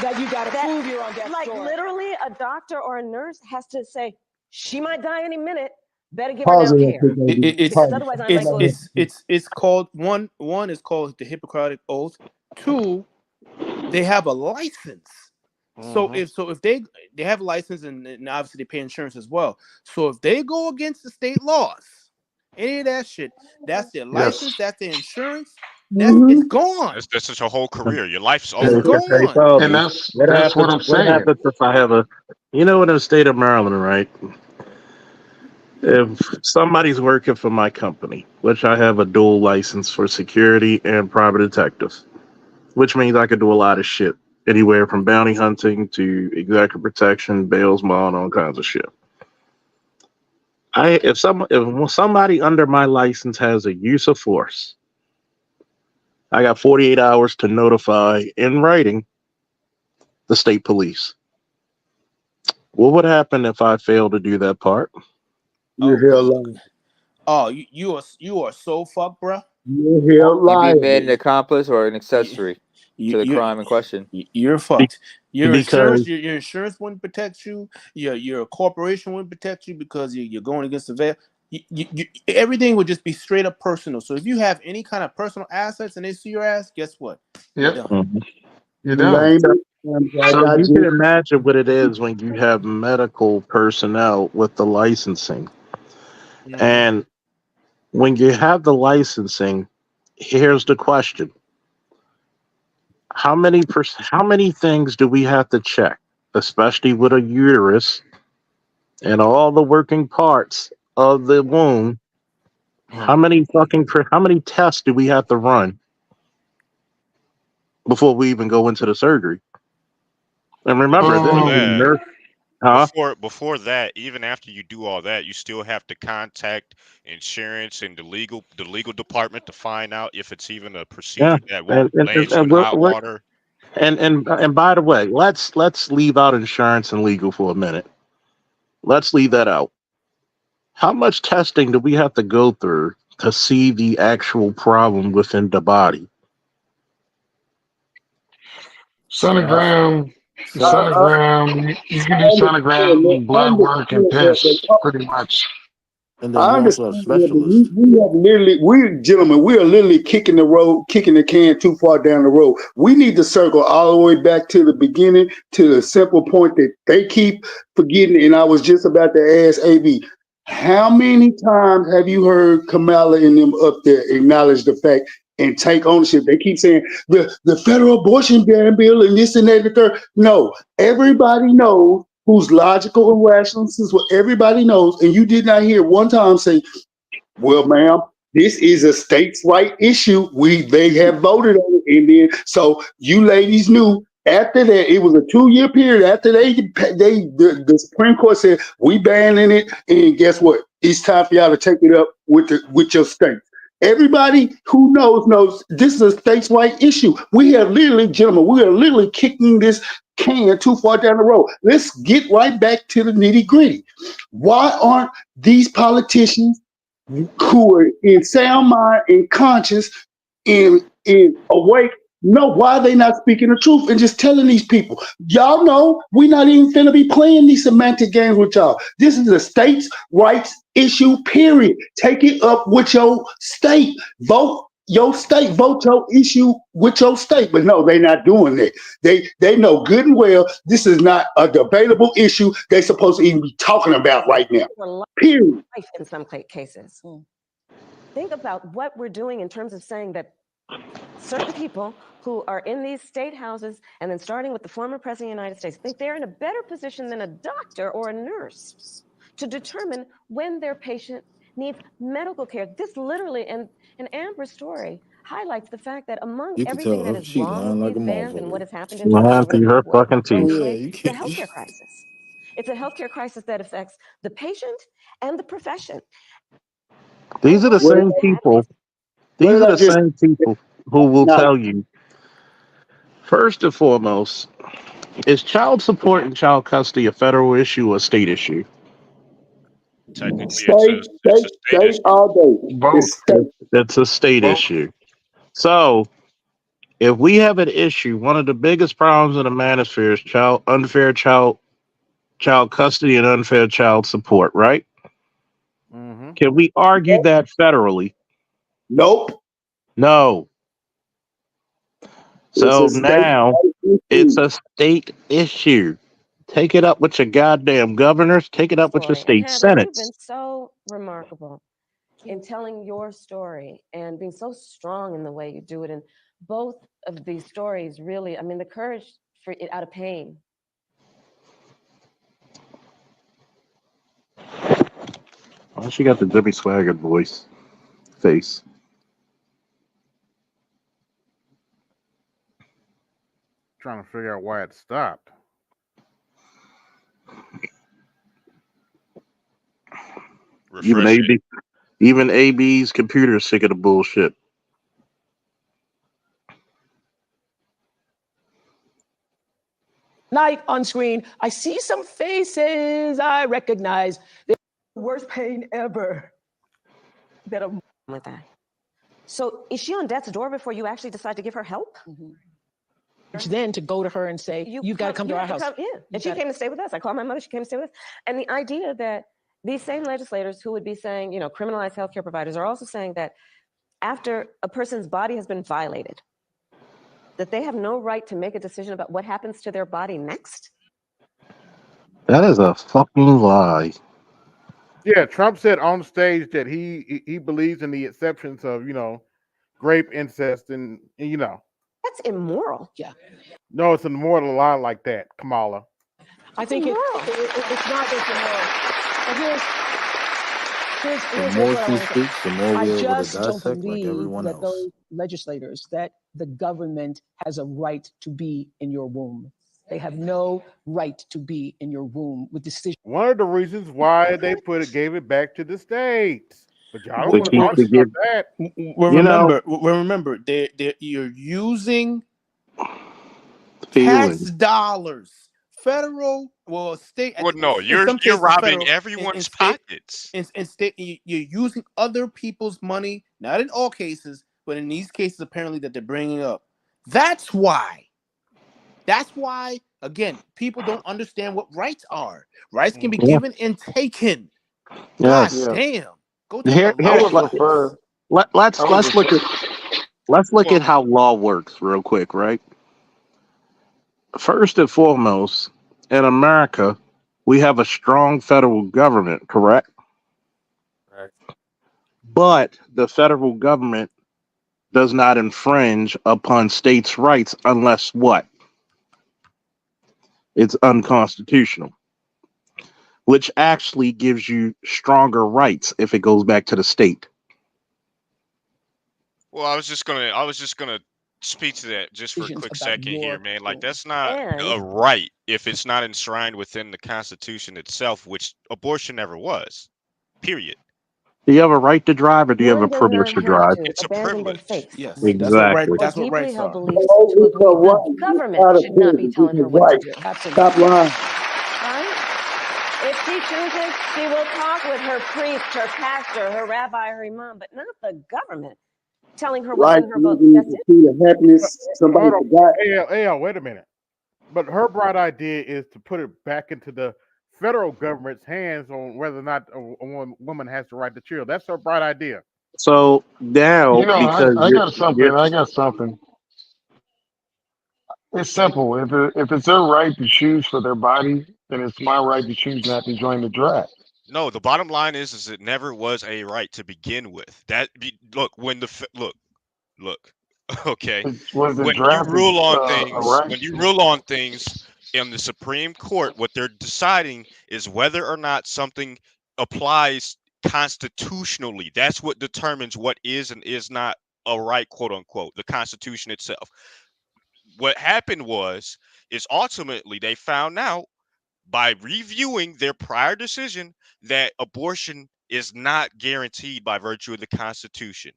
S4: That you got to prove you're on death's
S6: like
S4: door.
S6: Like literally a doctor or a nurse has to say, she might die any minute. Better give
S13: Pause
S6: her now
S13: it,
S6: care.
S13: because
S6: otherwise I might go.
S15: It's called one is called the Hippocratic Oath. 2, they have a license. So if they have a license and obviously they pay insurance as well. So if they go against the state laws, any of that shit, that's their license, that's their insurance. It's gone.
S14: This is your whole career. Your life's
S15: It's
S14: over.
S15: gone.
S2: And that's what I'm saying.
S17: What happens if I have in the state of Maryland, right? If somebody's working for my company, which I have a dual license for security and private detective, which means I could do a lot of shit, anywhere from bounty hunting to executive protection, bails, bond, all kinds of shit. If somebody under my license has a use of force, I got 48 hours to notify in writing the state police. What would happen if I fail to do that part?
S13: You're hell lying.
S15: Oh, you are so fucked, bro.
S13: You're hell lying.
S20: You've been made an accomplice or an accessory to the crime in question.
S15: You're fucked. Your
S17: Because-
S15: insurance wouldn't protect you. Your corporation wouldn't protect you because you're going against the veil. Everything would just be straight up personal. So if you have any kind of personal assets and they see your ass, guess what?
S2: Yep.
S15: You're done.
S2: You're done.
S17: So you can imagine what it is when you have medical personnel with the licensing. And when you have the licensing, here's the question. How many things do we have to check, especially with a uterus and all the working parts of the womb? How many tests do we have to run before we even go into the surgery? And remember,
S14: before that, even after you do all that, you still have to contact insurance and the legal department to find out if it's even a procedure that won't land you in hot water.
S17: And by the way, let's leave out insurance and legal for a minute. Let's leave that out. How much testing do we have to go through to see the actual problem within the body?
S2: Sonogram. You can do sonogram, blood work, and piss, pretty much.
S18: And
S13: I
S18: then you also have
S13: understand, but
S18: specialists.
S13: we are literally kicking the can too far down the road. We need to circle all the way back to the beginning, to the simple point that they keep forgetting. And I was just about to ask AB, how many times have you heard Kamala and them up there acknowledge the fact and take ownership? They keep saying the federal abortion ban bill and this and that and the third. No, everybody knows who's logical and rational. This is what everybody knows. And you did not hear one time say, well, ma'am, this is a states' right issue. They have voted on it. And then so you ladies knew after that, it was a 2-year period. After the Supreme Court said, we banning it. And guess what? It's time for y'all to take it up with your states. Everybody who knows this is a states' right issue. We are literally kicking this can too far down the road. Let's get right back to the nitty gritty. Why aren't these politicians who are in sound mind and conscious and awake? No, why are they not speaking the truth and just telling these people? Y'all know we're not even finna be playing these semantic games with y'all. This is a states' rights issue, period. Take it up with your state. Vote your state, vote your issue with your state. But no, they're not doing that. They know good and well this is not a debatable issue they're supposed to even be talking about right now. Period.
S6: Life in some cases. Think about what we're doing in terms of saying that certain people who are in these state houses, and then starting with the former president of the United States, think they're in a better position than a doctor or a nurse to determine when their patient needs medical care. This literally, and Amber's story highlights the fact that among
S18: You can
S6: everything
S18: tell
S6: that
S18: her
S6: is
S18: she's
S6: wrong
S18: lying
S6: with
S18: like a
S6: these bans and what
S18: motherfucker.
S6: has happened in terms of
S17: Lying
S6: the
S17: through
S6: way
S17: her
S6: the work
S17: fucking
S6: is being
S17: teeth.
S18: Yeah,
S6: delayed,
S18: you
S6: it's a
S18: can't.
S6: healthcare crisis. It's a healthcare crisis that affects the patient and the profession.
S17: These are the
S13: What did
S17: same
S13: I,
S17: people.
S13: what
S17: These
S13: did
S17: are
S13: I
S17: the
S13: just
S17: same people who will
S13: now?
S17: tell you, first and foremost, is child support and child custody a federal issue or a state issue?
S14: Technically,
S13: State,
S14: it's a
S13: state,
S14: state
S13: state
S14: issue.
S13: all day.
S2: Both.
S13: It's state.
S17: It's a state
S2: Both.
S17: issue. So, if we have an issue, one of the biggest problems in the manosphere is unfair child custody and unfair child support, right?
S3: Mm-hmm.
S17: Can we argue that federally?
S13: Nope.
S17: No.
S13: It's
S17: So
S13: a state
S17: now it's
S13: issue.
S17: a state issue. Take it up with your goddamn governors. Take it up with your
S6: Story. And
S17: state
S6: Heather, you've
S17: senates.
S6: been so remarkable in telling your story and being so strong in the way you do it. And both of these stories really, I mean, the courage for it out of pain.
S17: Oh, she got the Jimmy Swaggart voice face.
S3: Trying to figure out why it stopped.
S17: Even
S14: Refresh it.
S17: AB's computer is sick of the bullshit.
S4: Night on screen, I see some faces I recognize. The worst pain ever. That I'm
S6: with that. So is she on death's door before you actually decide to give her help?
S4: then to go to her and say, you've got to come to our house.
S6: Yeah, and she came to stay with us. I called my mother. She came to stay with us. And the idea that these same legislators who would be saying, you know, criminalize healthcare providers are also saying that after a person's body has been violated, that they have no right to make a decision about what happens to their body next.
S17: That is a fucking lie.
S3: Yeah, Trump said on stage that he believes in the exceptions of, you know, rape, incest, and you know.
S6: That's immoral.
S4: Yeah.
S3: No, it's an immoral lie like that, Kamala.
S4: I think it's not just immoral. But
S18: The more she speaks, the more
S4: I
S18: we're able to
S4: just don't
S18: dissect like
S4: believe
S18: everyone
S4: that
S18: else.
S4: those legislators, that the government has a right to be in your womb. They have no right to be in your womb with decisions.
S3: One of the reasons why they gave it back to the states. But y'all don't
S17: We
S3: want to
S17: keep
S3: argue about that.
S15: Well, remember, you're using tax
S17: feelings.
S15: dollars, federal, well, state.
S14: Well, no,
S15: In some
S14: you're
S15: cases,
S14: robbing
S15: federal,
S14: everyone's
S15: state,
S14: pockets.
S15: in state, you're using other people's money. Not in all cases, but in these cases, apparently that they're bringing up. That's why. Again, people don't understand what rights are. Rights can be given and taken.
S17: Yes.
S15: God damn. Go
S17: Here,
S15: take a look at this.
S17: let's look at how law works real quick, right? First and foremost, in America, we have a strong federal government, correct?
S20: Correct.
S17: But the federal government does not infringe upon states' rights unless what? It's unconstitutional, which actually gives you stronger rights if it goes back to the state.
S14: Well, I was just gonna speak to that just for a quick second here, man. Like that's not a right if it's not enshrined within the Constitution itself, which abortion never was. Period.
S17: Do you have a right to drive, or do you have a privilege to drive?
S14: It's a privilege.
S15: Yes,
S17: exactly.
S15: That's what rights are.
S6: Beliefs to agree. The government should not be telling her what to do. Absolutely.
S13: Stop lying.
S6: Right? If she chooses, she will talk with her priest, her pastor, her rabbi, her imam, but not the government telling her what's
S13: Right.
S6: in her book.
S13: You
S6: That's it.
S13: see the happiness somebody
S3: Hold
S13: forgot.
S3: on. Wait a minute. But her bright idea is to put it back into the federal government's hands on whether or not a woman has the right to chill. That's her bright idea.
S17: So now,
S2: You know,
S17: because
S2: I got
S17: you're
S2: something. I got something. It's simple. If it's their right to choose for their body, then it's my right to choose not to join the draft.
S14: No, the bottom line is it never was a right to begin with. Look, when look, okay,
S2: Was the
S14: when you
S2: draft
S14: rule on
S2: a
S14: things,
S2: right?
S14: in the Supreme Court, what they're deciding is whether or not something applies constitutionally. That's what determines what is and is not a right, quote unquote, the Constitution itself. What happened is ultimately they found out by reviewing their prior decision that abortion is not guaranteed by virtue of the Constitution.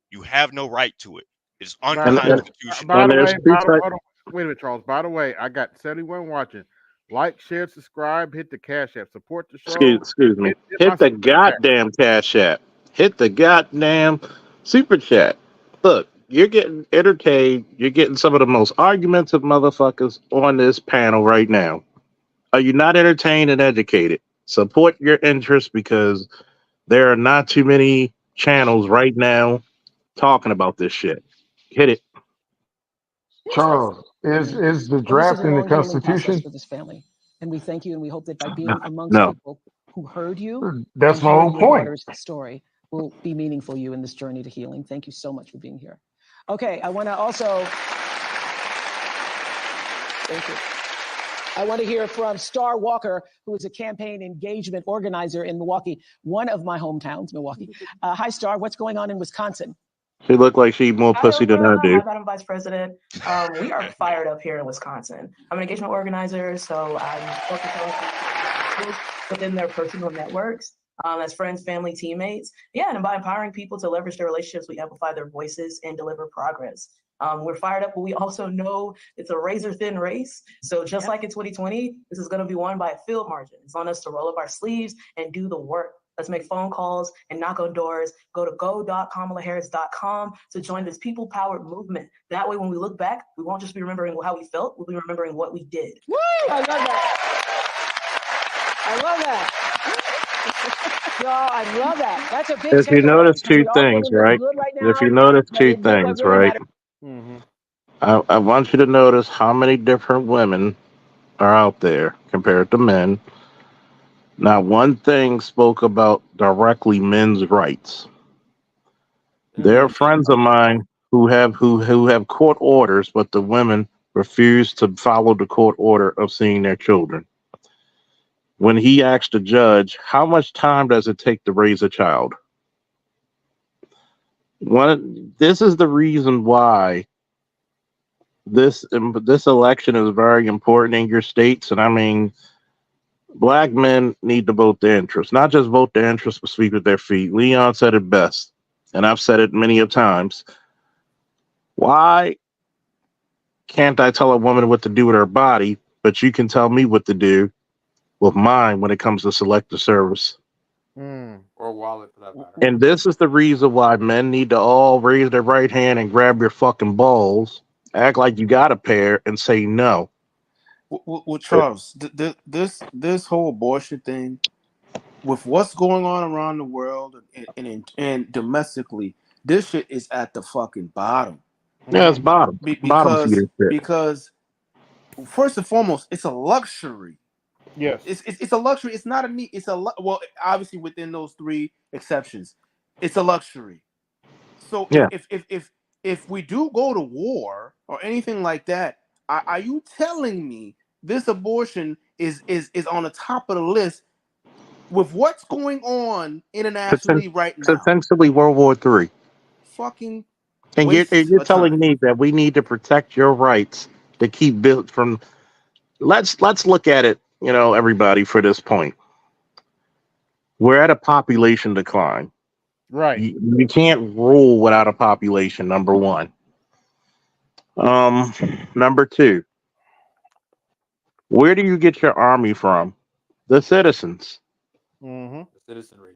S14: You have no right to it. It's
S3: By,
S14: unconstitutional.
S3: by
S17: and
S3: the way,
S17: there's two types.
S3: hold on. Wait a minute, Charles. By the way, I got 71 watching. Like, share, subscribe, hit the Cash App, support the show.
S17: Excuse me.
S3: Hit my
S17: Hit the
S3: super chat.
S17: goddamn Cash App. Hit the goddamn Super Chat. Look, you're getting entertained. You're getting some of the most argumentative motherfuckers on this panel right now. Are you not entertained and educated? Support your interests because there are not too many channels right now talking about this shit. Hit it.
S2: Charles, is the
S4: Well, this is
S2: draft
S4: a
S2: in the
S4: long healing process
S2: Constitution?
S4: for this family. And we thank you and we hope that by being
S17: No.
S4: amongst
S17: No.
S4: people who heard you
S2: That's
S4: and
S2: my
S4: heard
S2: whole
S4: your
S2: point.
S4: daughter's story will be meaningful you in this journey to healing. Thank you so much for being here. Okay, I want to also, thank you. I want to hear from Star Walker, who is a campaign engagement organizer in Milwaukee, one of my hometowns, Milwaukee. Hi, Star, what's going on in Wisconsin?
S17: She looked like she more pussy than I do.
S1: Hi, Madam Vice President. We are fired up here in Wisconsin. I'm an engagement organizer, so I'm focused on within their personal networks, as friends, family, teammates. Yeah, and by empowering people to leverage their relationships, we amplify their voices and deliver progress. We're fired up, but we also know it's a razor-thin race. So just like in 2020, this is going to be won by a field margin. It's on us to roll up our sleeves and do the work. Let's make phone calls and knock on doors. Go to go.kamalaharris.com to join this people-powered movement. That way, when we look back, we won't just be remembering how we felt, we'll be remembering what we did.
S4: Woo! I love that. I love that. Y'all, I love that. That's a big
S17: If you
S4: takeaway.
S17: notice
S4: Because
S17: two
S4: we all feel
S17: things,
S4: a little
S17: right?
S4: good right
S17: If
S4: now,
S17: you notice
S4: but
S17: two
S4: it did what
S17: things,
S4: really
S17: right?
S4: mattered.
S17: I want you to notice how many different women are out there compared to men. Not one thing spoke about directly men's rights. There are friends of mine who have court orders, but the women refuse to follow the court order of seeing their children. When he asked the judge, how much time does it take to raise a child? This is the reason why this election is very important in your states. And I mean, black men need to vote their interests, not just vote their interests, but speak with their feet. Leon said it best, and I've said it many of times. Why can't I tell a woman what to do with her body, but you can tell me what to do with mine when it comes to selective service?
S15: Or wallet for that matter.
S17: And this is the reason why men need to all raise their right hand and grab your fucking balls, act like you got a pair, and say no.
S15: Well, Charles, this whole abortion thing, with what's going on around the world and domestically, this shit is at the fucking bottom.
S17: Yeah, it's bottom feeder shit.
S15: Because first and foremost, it's a luxury.
S3: Yes,
S15: it's a luxury. It's not a need. It's a well, obviously within those three exceptions, it's a luxury. So
S17: Yeah.
S15: if we do go to war or anything like that, are you telling me this abortion is on the top of the list with what's going on internationally right now?
S17: Potentially World War III.
S15: Fucking
S17: and you're telling me that we need to protect your rights to keep built from. Let's look at it, everybody, for this point. We're at a population decline.
S3: Right.
S17: You can't rule without a population, number one. Number two, where do you get your army from? The citizens.
S15: The citizenry.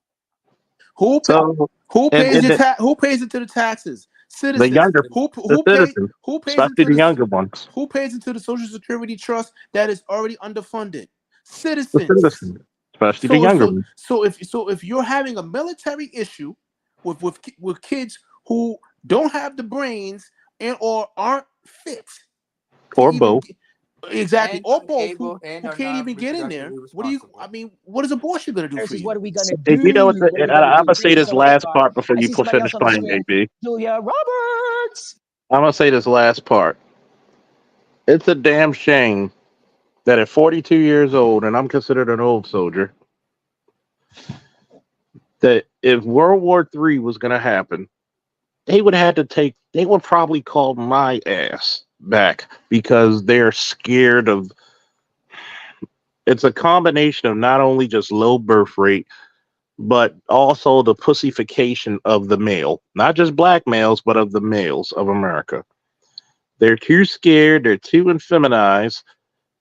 S15: Who pays into the taxes? Citizens.
S17: The younger,
S15: who
S17: citizens,
S15: pays
S17: especially
S15: into
S17: the younger ones.
S15: Who pays into the Social Security trust that is already underfunded?
S17: The
S15: Citizens.
S17: citizens, especially the younger ones.
S15: So if you're having a military issue with kids who don't have the brains and or aren't fit
S17: Or both.
S15: Exactly,
S20: And
S15: or both
S20: unable and
S15: who
S20: are
S15: can't
S20: not
S15: even get in there.
S20: reproductively
S15: What do you?
S20: responsible.
S15: I mean, what is abortion going to do for you?
S4: What are we going to
S17: You know what?
S4: do? What are we
S17: I'm
S4: gonna
S17: gonna
S4: do?
S17: say
S4: Thank you
S17: this
S4: so much,
S17: last
S4: Scar.
S17: part before
S4: I
S17: you
S4: see somebody else
S17: finish
S4: on the
S17: playing,
S4: screen.
S17: AB.
S4: Julia Roberts.
S17: I'm gonna say this last part. It's a damn shame that at 42 years old, and I'm considered an old soldier, that if World War III was gonna happen, they would probably call my ass back because they're scared of. It's a combination of not only just low birth rate, but also the pussification of the male, not just black males, but of the males of America. They're too scared, they're too infeminized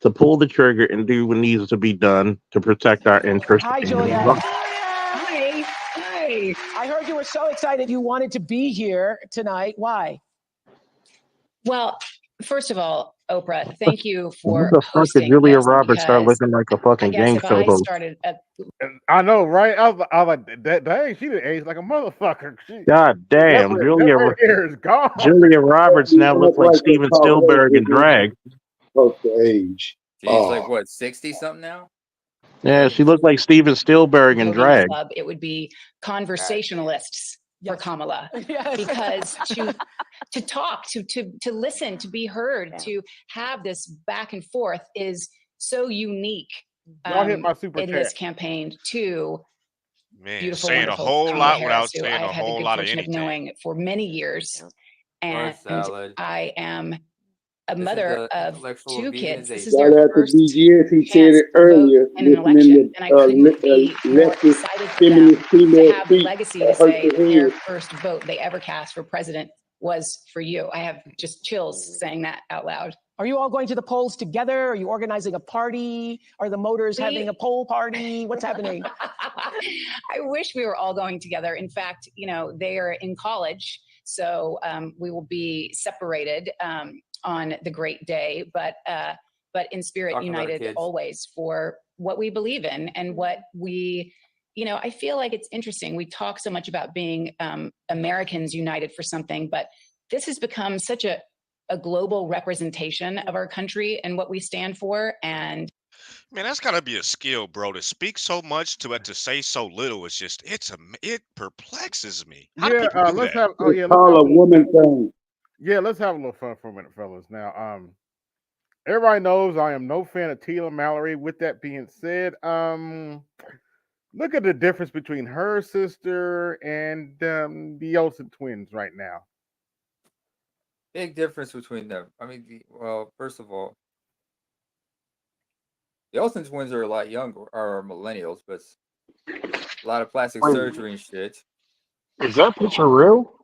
S17: to pull the trigger and do what needs to be done to protect our interests.
S4: Hi, Julia. Hi. Hi. I heard you were so excited you wanted to be here tonight. Why?
S10: Well, first of all, Oprah, thank you
S17: When
S10: for
S17: the fuck did
S10: hosting
S17: Julia
S10: this
S17: Roberts start
S10: because
S17: looking like a
S10: I
S17: fucking
S10: guess
S17: game
S10: if
S17: show
S10: I
S17: host?
S10: started at
S3: I know, right? I was like, dang, she did age like a motherfucker.
S17: God damn,
S3: That red hair is gone.
S17: Julia Roberts now looks like Steven Spielberg in drag.
S13: Close to age.
S20: She's like what, 60 something now?
S17: Yeah, she looked like Steven Spielberg in
S10: voting
S17: drag.
S10: club, it would be conversationalists for Kamala. Because to talk, to listen, to be heard, to have this back and forth is so unique
S3: Y'all hit my super
S10: in
S3: chat.
S10: this campaign to
S14: Man,
S10: beautiful,
S14: saying a
S10: wonderful
S14: whole
S10: Kamala
S14: lot
S10: Harris,
S14: without
S10: who
S14: saying
S10: I've
S14: a
S10: had the
S14: whole
S10: good
S14: lot of
S10: fortune of
S14: anything.
S10: knowing for many years. And
S20: salad.
S10: I am a
S20: This is
S10: mother
S20: the
S10: of
S20: intellectual
S10: 2 kids. This
S20: veganization.
S10: is their
S13: Shout out to
S10: first
S13: BGS. He said
S10: chance
S13: it
S10: to vote
S13: earlier,
S10: in an
S13: listening
S10: election, and I couldn't be more
S13: leftist
S10: excited for them
S13: feminist
S10: to
S13: female
S10: have the
S13: speak
S10: legacy to
S13: hurt
S10: say
S13: the
S10: that their
S13: head.
S10: first vote they ever cast for president was for you. I have just chills saying that out loud.
S4: Are you all going to the polls together? Are you organizing a party? Are the Motors having a poll party? What's happening?
S10: I wish we were all going together. In fact, they are in college, so we will be separated on the great day, but in spirit,
S20: Talking about our
S10: united
S20: kids.
S10: always for what we believe in and what we, I feel like it's interesting. We talk so much about being Americans united for something, but this has become such a global representation of our country and what we stand for. And
S14: Man, that's gotta be a skill, bro. To speak so much to say so little. It's just it perplexes me. How do people do
S3: let's
S14: that?
S3: have. Oh yeah,
S13: It's
S3: let's have
S13: called a woman thing.
S3: Yeah, let's have a little fun for a minute, fellas. Now, everybody knows I am no fan of Tila Mallory. With that being said, look at the difference between her sister and the Olsen twins right now.
S20: Big difference between them. I mean, well, first of all, the Olsen twins are a lot younger, are millennials, but a lot of plastic
S2: Wait.
S20: surgery and shit.
S2: Is that picture real?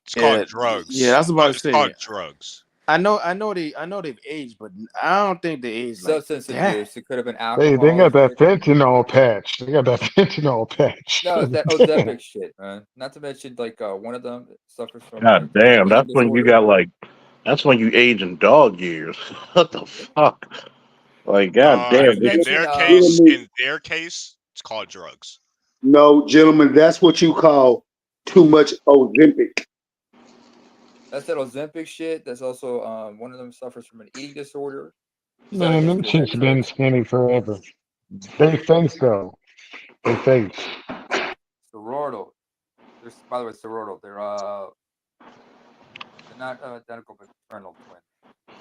S14: It's called drugs.
S15: Yeah, I was about to
S14: It's
S15: say.
S14: called drugs.
S15: I know they've aged, but I don't think they aged
S20: Substance
S15: like that.
S20: abuse. It could have been
S2: They
S20: alcohol.
S2: got that fentanyl patch. They got that fentanyl patch.
S20: No, it's that Ozempic shit, man. Not to mention, like, one of them suffers from
S17: God
S20: like,
S17: damn,
S20: eating
S17: that's when you
S20: disorder.
S17: got that's when you age in dog years. What the fuck? Like, god damn.
S20: Not to
S14: In
S20: mention,
S14: their case, it's called drugs.
S13: No, gentlemen, that's what you call too much Ozempic.
S20: that's that Ozempic shit. That's also one of them suffers from an eating disorder. She's got a
S2: Man, them
S20: history of that
S2: chicks been
S20: shit.
S2: skinny forever. They face though. They face.
S20: Sorortal. By the way, sorortal. They're not identical but fraternal twins.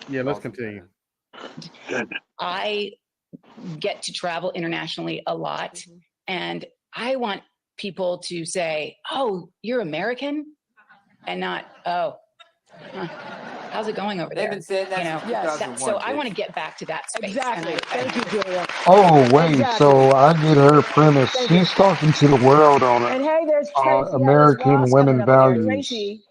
S3: Yeah, let's continue.
S10: I get to travel internationally a lot, and I want people to say, "Oh, you're American," and not, "Oh, how's it going over
S20: They've
S10: there?"
S20: been saying that since 2001.
S10: So I want to get back to that space.
S4: Exactly. Thank you, Julia.
S2: Oh wait,
S4: Exactly.
S2: so I get her premise.
S4: Thank you.
S2: She's talking to the world on
S4: And hey, there's Tracy Ellis
S2: American
S4: Ross
S2: women
S4: coming up here.
S2: values.
S4: Tracy,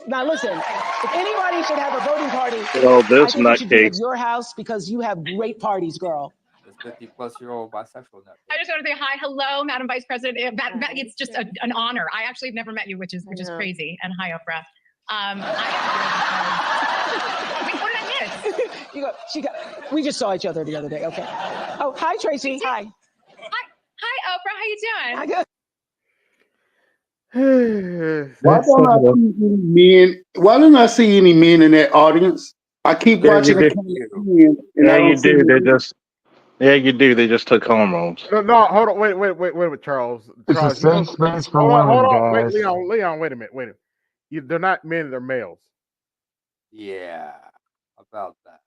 S4: now listen. If anybody should have a voting party,
S17: Oh,
S4: I
S17: this
S4: think it should be at
S17: nutcase.
S4: your house because you have great parties, girl.
S20: This 50-plus-year-old bisexual nut.
S19: I just want to say hi, hello, Madam Vice President. It's just an honor. I actually have never met you, which is crazy. And hi, Oprah. Wait, what did I miss?
S4: We just saw each other the other day. Okay. Oh, hi, Tracy. Hi.
S19: Hi, Oprah. How you doing?
S4: Hi, good.
S13: Why don't I see any men? Why don't I see any men in that audience? I keep
S17: Yeah, you
S13: watching the
S17: do.
S13: camera and
S17: Yeah,
S13: I
S17: you
S13: don't see
S17: do. They
S13: any.
S17: just, yeah, you do. They just took hormones.
S3: No, hold on. Wait a minute, Charles.
S2: It's a
S3: Charles, you know.
S2: safe space for
S3: Hold on.
S2: women,
S3: Wait,
S2: guys.
S3: Leon. Wait a minute. They're not men. They're males.
S20: Yeah, about that.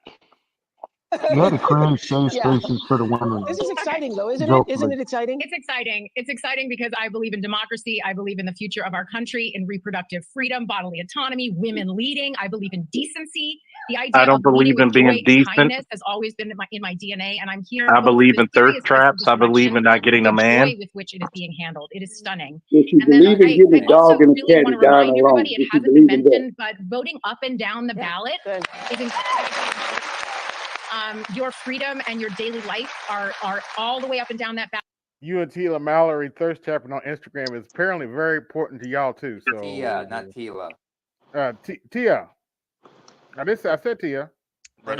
S2: You had to create safe
S4: Yeah.
S2: spaces for the women.
S4: This is exciting, though, isn't it?
S2: Joke
S4: Isn't
S2: free.
S4: it exciting?
S19: It's exciting. It's exciting because I believe in democracy. I believe in the future of our country, in reproductive freedom, bodily autonomy, women leading. I believe in decency. The
S17: I
S19: idea
S17: don't
S19: of leading
S17: believe in
S19: with joy
S17: being
S19: and
S17: decent.
S19: kindness has always been in my DNA, and I'm here
S17: I
S19: both for
S17: believe
S19: the
S17: in thirst
S19: seriousness of
S17: traps.
S19: this
S17: I believe
S19: election,
S17: in not getting
S19: the
S17: a man.
S19: joy with which it is being handled. It is stunning.
S13: If you
S19: And then
S13: believe in getting
S19: I
S13: a
S19: also
S13: dog and a
S19: really
S13: cat
S19: want
S13: to
S19: to
S13: die
S19: remind
S13: alone,
S19: everybody, it
S13: if you
S19: hasn't been
S13: believe in that.
S19: mentioned, but voting up and down the ballot is incredibly your freedom and your daily life are all the way up and down that ballot.
S3: You and Tila Mallory thirst trapping on Instagram is apparently very important to y'all too. So
S20: Tia, not Tila.
S3: Tia. I said Tia.
S14: Bro,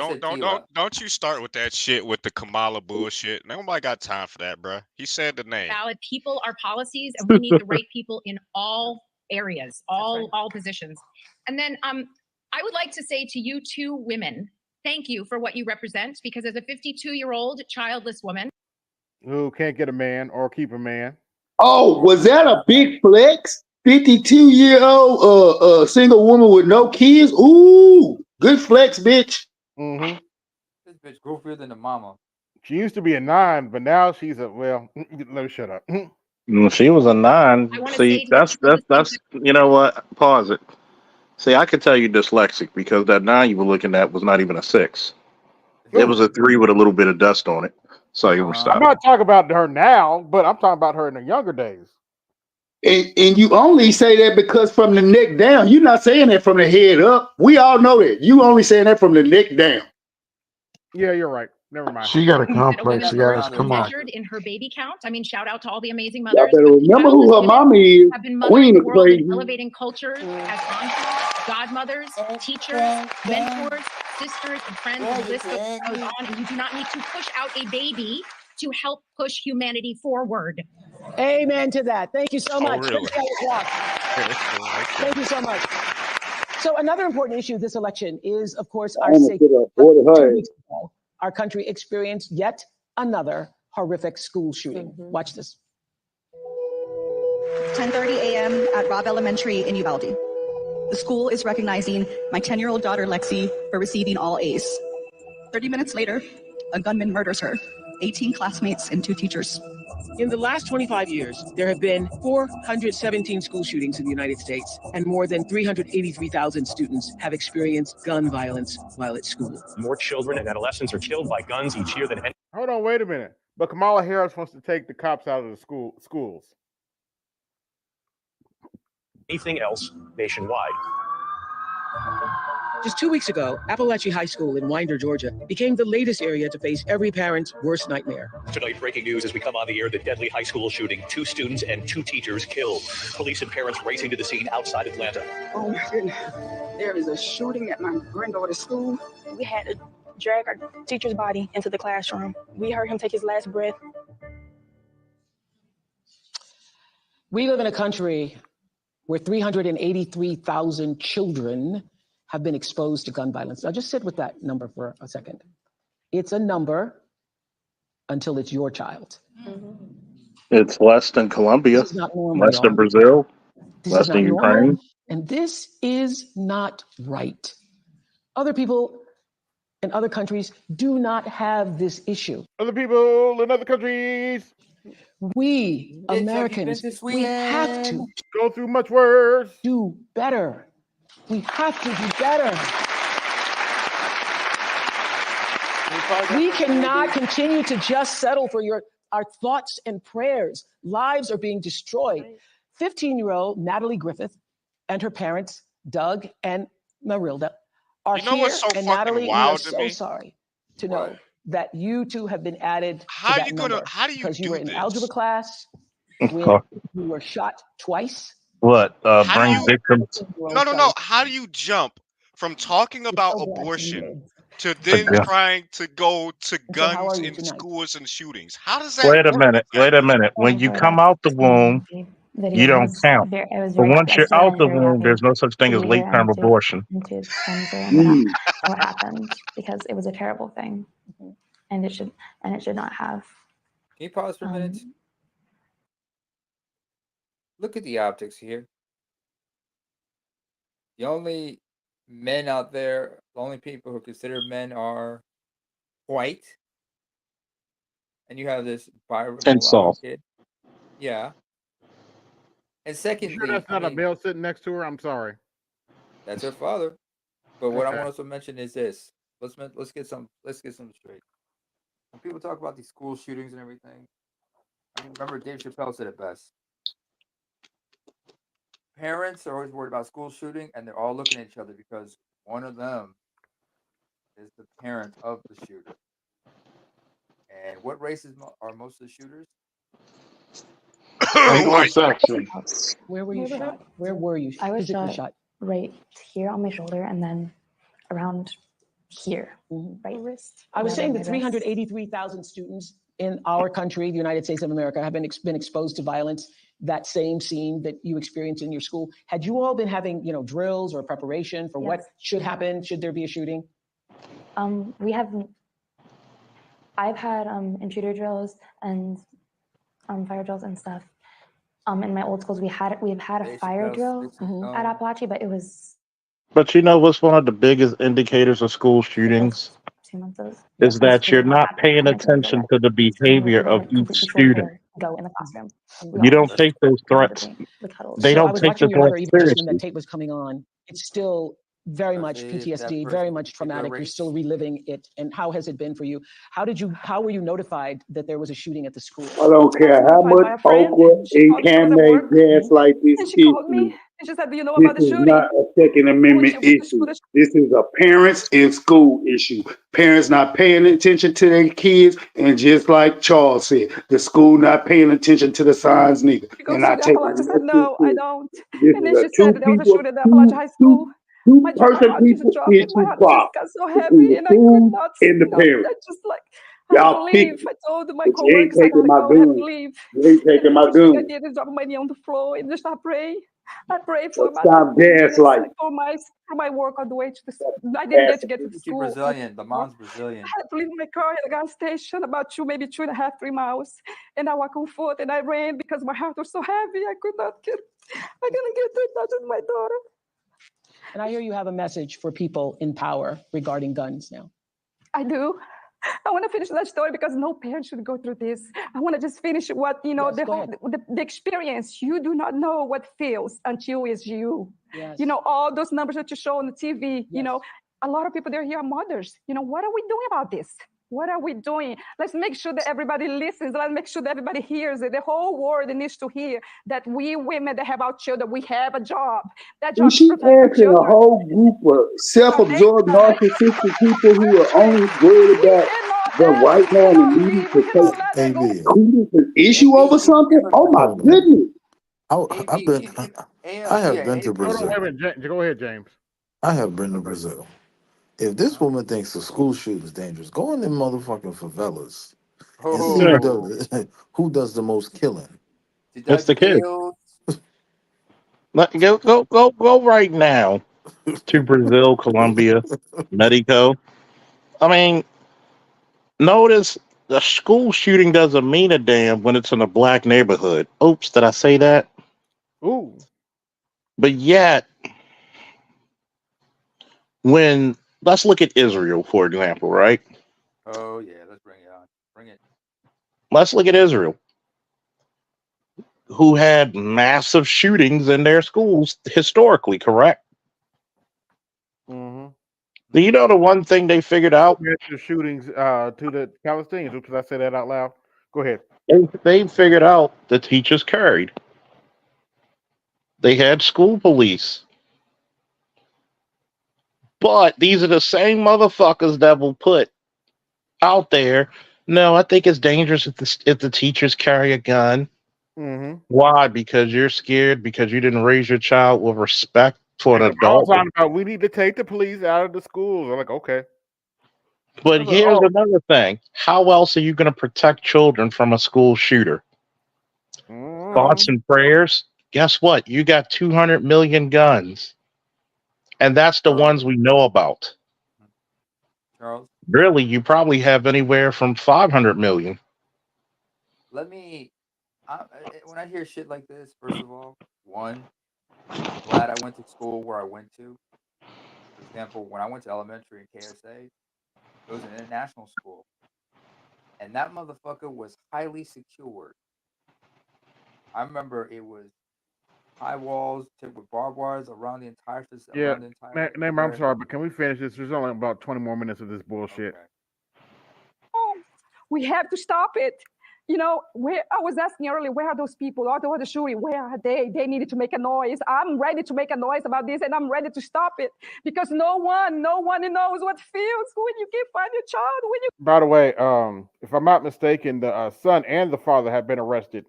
S14: don't you start with that shit with the Kamala bullshit. Nobody got time for that, bro. He said the name.
S19: Ballot people are policies, and we need the right people in all areas, all positions. And then I would like to say to you two women, thank you for what you represent, because as a 52-year-old childless woman
S3: Who can't get a man or keep a man.
S13: Oh, was that a big flex? 52-year-old single woman with no kids? Ooh, good flex, bitch.
S3: Mm-hmm.
S20: This bitch goofier than the mama.
S3: She used to be a 9, but now she's a let me shut up.
S17: She was a 9. See, that's you know what? Pause it. See, I could tell you dyslexic because that 9 you were looking at was not even a 6. It was a 3 with a little bit of dust on it. So you were
S3: I'm
S17: stopping.
S3: not talking about her now, but I'm talking about her in the younger days.
S13: And you only say that because from the neck down. You're not saying that from the head up. We all know that. You only saying that from the neck down.
S3: Yeah, you're right. Never mind.
S2: She got a
S19: that a
S2: complex,
S19: woman's
S2: you
S19: births
S2: guys.
S19: were
S2: Come on.
S19: measured in her baby count. I mean, shout out to all the amazing
S13: Y'all
S19: mothers.
S13: better remember who her mama is.
S19: Have been mothering
S13: Queen
S19: the
S13: of
S19: world and
S13: crazy.
S19: elevating culture as aunties, godmothers, teachers, mentors, sisters, and friends, and the list goes on. And you do not need to push out a baby to help push humanity forward.
S4: Amen to that. Thank you so much.
S14: really?
S4: Thank you so much. So another important issue this election is, of course, our
S13: I'm gonna
S4: safety.
S13: put a order
S4: 2
S13: her.
S4: weeks ago, our country experienced yet another horrific school shooting. Watch this.
S11: 10:30 a.m. at Robb Elementary in Uvalde. The school is recognizing my 10-year-old daughter, Lexi, for receiving all A's. 30 minutes later, a gunman murders her, 18 classmates and 2 teachers.
S12: In the last 25 years, there have been 417 school shootings in the United States, and more than 383,000 students have experienced gun violence while at school.
S16: More children and adolescents are killed by guns each year than any.
S3: Hold on, wait a minute. But Kamala Harris wants to take the cops out of the schools.
S16: Anything else nationwide.
S12: Just 2 weeks ago, Appalachia High School in Winder, Georgia, became the latest area to face every parent's worst nightmare.
S16: Tonight, breaking news as we come on the air, the deadly high school shooting, 2 students and 2 teachers killed. Police and parents racing to the scene outside Atlanta.
S21: Oh my goodness. There is a shooting at my granddaughter's school. We had to drag our teacher's body into the classroom. We heard him take his last breath.
S4: We live in a country where 383,000 children have been exposed to gun violence. Now just sit with that number for a second. It's a number until it's your child.
S17: It's less than Colombia,
S4: This is not normal,
S17: less than
S4: y'all.
S17: Brazil,
S4: This
S17: less
S4: is
S17: than
S4: not normal,
S17: Ukraine.
S4: and this is not right. Other people in other countries do not have this issue.
S3: Other people in other countries.
S4: We, Americans, we have to
S3: go through much worse.
S4: Do better. We have to do better. We cannot continue to just settle for our thoughts and prayers. Lives are being destroyed. 15-year-old Natalie Griffith and her parents, Doug and Marilda, are
S14: You know
S4: here.
S14: what's so
S4: and
S14: fucking
S4: Natalie, we are
S14: wild to
S4: so
S14: me?
S4: sorry to know that you two have been added
S14: How
S4: to that
S14: you
S4: number.
S14: gonna? How do you
S4: because you
S14: do
S4: were in
S14: this?
S4: algebra class when you were shot twice.
S17: What?
S14: How do
S17: Bring
S14: you?
S17: victims.
S14: No. How do you jump from talking about abortion to then
S17: Yeah.
S14: trying to go to
S4: So how
S14: guns
S4: are you
S14: in
S4: tonight?
S14: schools and shootings? How does that
S17: Wait a
S14: work
S17: minute.
S14: exactly?
S17: Wait a minute. When you come out the womb, You don't count.
S7: It was
S17: But
S7: very
S17: once you're
S7: devastating
S17: out
S7: and
S17: the
S7: very
S17: womb,
S7: happy
S17: there's no such
S7: to
S17: thing as
S7: be
S17: late
S7: here
S17: term abortion.
S7: and to understand what happened because it was a terrible thing, and it should not have.
S20: Can you pause for a minute? Look at the optics here. The only men out there, the only people who consider men are white. And you have this
S17: And
S20: mulatto
S17: soft.
S20: kid. Yeah. And
S3: Sure,
S20: secondly,
S3: that's not a male sitting next to her. I'm sorry.
S20: that's her father. But what I
S3: Okay.
S20: want to mention is this. Let's get some straight. When people talk about these school shootings and everything, I remember Dave Chappelle said it best. Parents are always worried about school shooting, and they're all looking at each other because one of them is the parent of the shooter. And what races are most of the shooters?
S2: Anglo-Saxon.
S4: Where were you shot? Where were you
S7: I was
S4: physically
S7: shot,
S4: shot?
S7: right here on my shoulder and then around here, right wrist.
S4: I was
S7: right
S4: saying
S7: on
S4: that
S7: my wrist.
S4: 383,000 students in our country, the United States of America, have been exposed to violence. That same scene that you experienced in your school. Had you all been having, drills or preparation for what should happen? Should there be a shooting?
S7: We haven't. I've had intruder drills and fire drills and stuff. In my old schools, we've had a fire drill at Appalachia, but it was
S17: But you know what's one of the biggest indicators of school shootings?
S7: 2 months ago.
S17: Is that you're not paying attention to the behavior of each student.
S7: Go in the classroom.
S17: You don't take those threats. They
S4: So I
S17: don't
S4: was
S17: take
S4: watching
S17: the
S4: your mother,
S17: threats
S4: even just when that
S17: seriously.
S4: tape was coming on. It's still very much PTSD, very much traumatic. You're still reliving it. And how has it been for you? How were you notified that there was a shooting at the school?
S13: I don't care how much okra and canned gas like this
S22: And she called
S13: issue.
S22: me and she said, "Do you know
S13: This
S22: about the
S13: is
S22: shooting?"
S13: not a Second Amendment issue. This is a parents and school issue. Parents not paying attention to their kids, and just like Charles said, the school not paying attention to the signs neither.
S22: She
S13: They're
S22: goes to
S13: not
S22: the
S13: taking
S22: Appalachia. I said,
S13: nothing
S22: "No, I
S13: serious.
S22: don't."
S13: This
S22: And
S13: is
S22: then
S13: a
S22: she said there was a shooting at the Appalachia High School. My
S13: two-person
S22: heart just
S13: people
S22: dropped and my
S13: issue
S22: heart just
S13: problem
S22: got so
S13: between
S22: heavy
S13: the
S22: and I could
S13: school
S22: not,
S13: and the parents.
S22: I just like, I have to
S13: Y'all pick
S22: leave. I told my
S13: but you ain't
S22: coworkers, I
S13: taking
S22: gotta
S13: my
S22: go, I have to
S13: gun.
S22: leave.
S13: You ain't
S22: And
S13: taking
S22: the
S13: my
S22: first thing I
S13: gun.
S22: did is drop my knee on the floor and just I pray. I pray for my
S13: Stop gaslighting.
S22: for my work on the way to the school. I didn't get to the
S20: She's
S22: school.
S20: Brazilian. The mom's Brazilian.
S22: I had to leave my car at the gas station about maybe 2.5-3 miles. And I walked on foot and I ran because my heart was so heavy. I couldn't get to touch with my daughter.
S4: And I hear you have a message for people in power regarding guns now.
S22: I do. I want to finish that story because no parent should go through this. I want to just finish what, the experience. You do not know what feels until it's you.
S4: Yes.
S22: All those numbers that you show on the TV, a lot of people there here are mothers. What are we doing about this? What are we doing? Let's make sure that everybody listens. Let's make sure that everybody hears it. The whole world needs to hear that we women that have our children, we have a job. That job
S13: And
S22: is
S13: she
S22: protect our
S13: asking a
S22: children.
S13: whole group of self-absorbed narcissistic people who are only worried about the right now and the need to take credence and issue over something. Oh my goodness.
S18: I have been to
S3: Hold on,
S18: Brazil.
S3: wait a minute. Go ahead, James.
S18: I have been to Brazil. If this woman thinks the school shooting is dangerous, go in them motherfucking favelas and see who does the most killing.
S17: It's the kid. Go right now to Brazil, Colombia, Mexico. I mean, notice the school shooting doesn't mean a damn when it's in a black neighborhood. Oops, did I say that?
S3: Ooh.
S17: But yet, let's look at Israel, for example, right?
S20: Oh yeah, let's bring it on. Bring it.
S17: Let's look at Israel, who had massive shootings in their schools historically, correct?
S3: Mm-hmm.
S17: Do you know the one thing they figured out?
S3: The shootings to the Palestinians. Oops, did I say that out loud? Go ahead.
S17: They figured out the teachers carried. They had school police. But these are the same motherfuckers that will put out there, no, I think it's dangerous if the teachers carry a gun.
S3: Mm-hmm.
S17: Why? Because you're scared, because you didn't raise your child with respect for an adult.
S3: About we need to take the police out of the schools. I'm like, okay.
S17: But here's another thing. How else are you going to protect children from a school shooter? Thoughts and prayers? Guess what? You got 200 million guns, and that's the ones we know about.
S20: Charles,
S17: Really, you probably have anywhere from 500 million.
S20: let me. When I hear shit like this, first of all, one, I'm glad I went to school where I went to. For example, when I went to elementary in KSA, it was an international school, and that motherfucker was highly secured. I remember it was high walls tipped with barbed wires around the entire
S3: Yeah,
S20: around the entire
S3: Neighbor, I'm
S20: area.
S3: sorry, but can we finish this? There's only about 20 more minutes of this bullshit.
S22: We have to stop it. You know, where I was asking earlier, where are those people? All the shooting, where are they? They needed to make a noise. I'm ready to make a noise about this, and I'm ready to stop it because no one knows what feels when you can't find your child. When you
S3: By the way, if I'm not mistaken, the son and the father have been arrested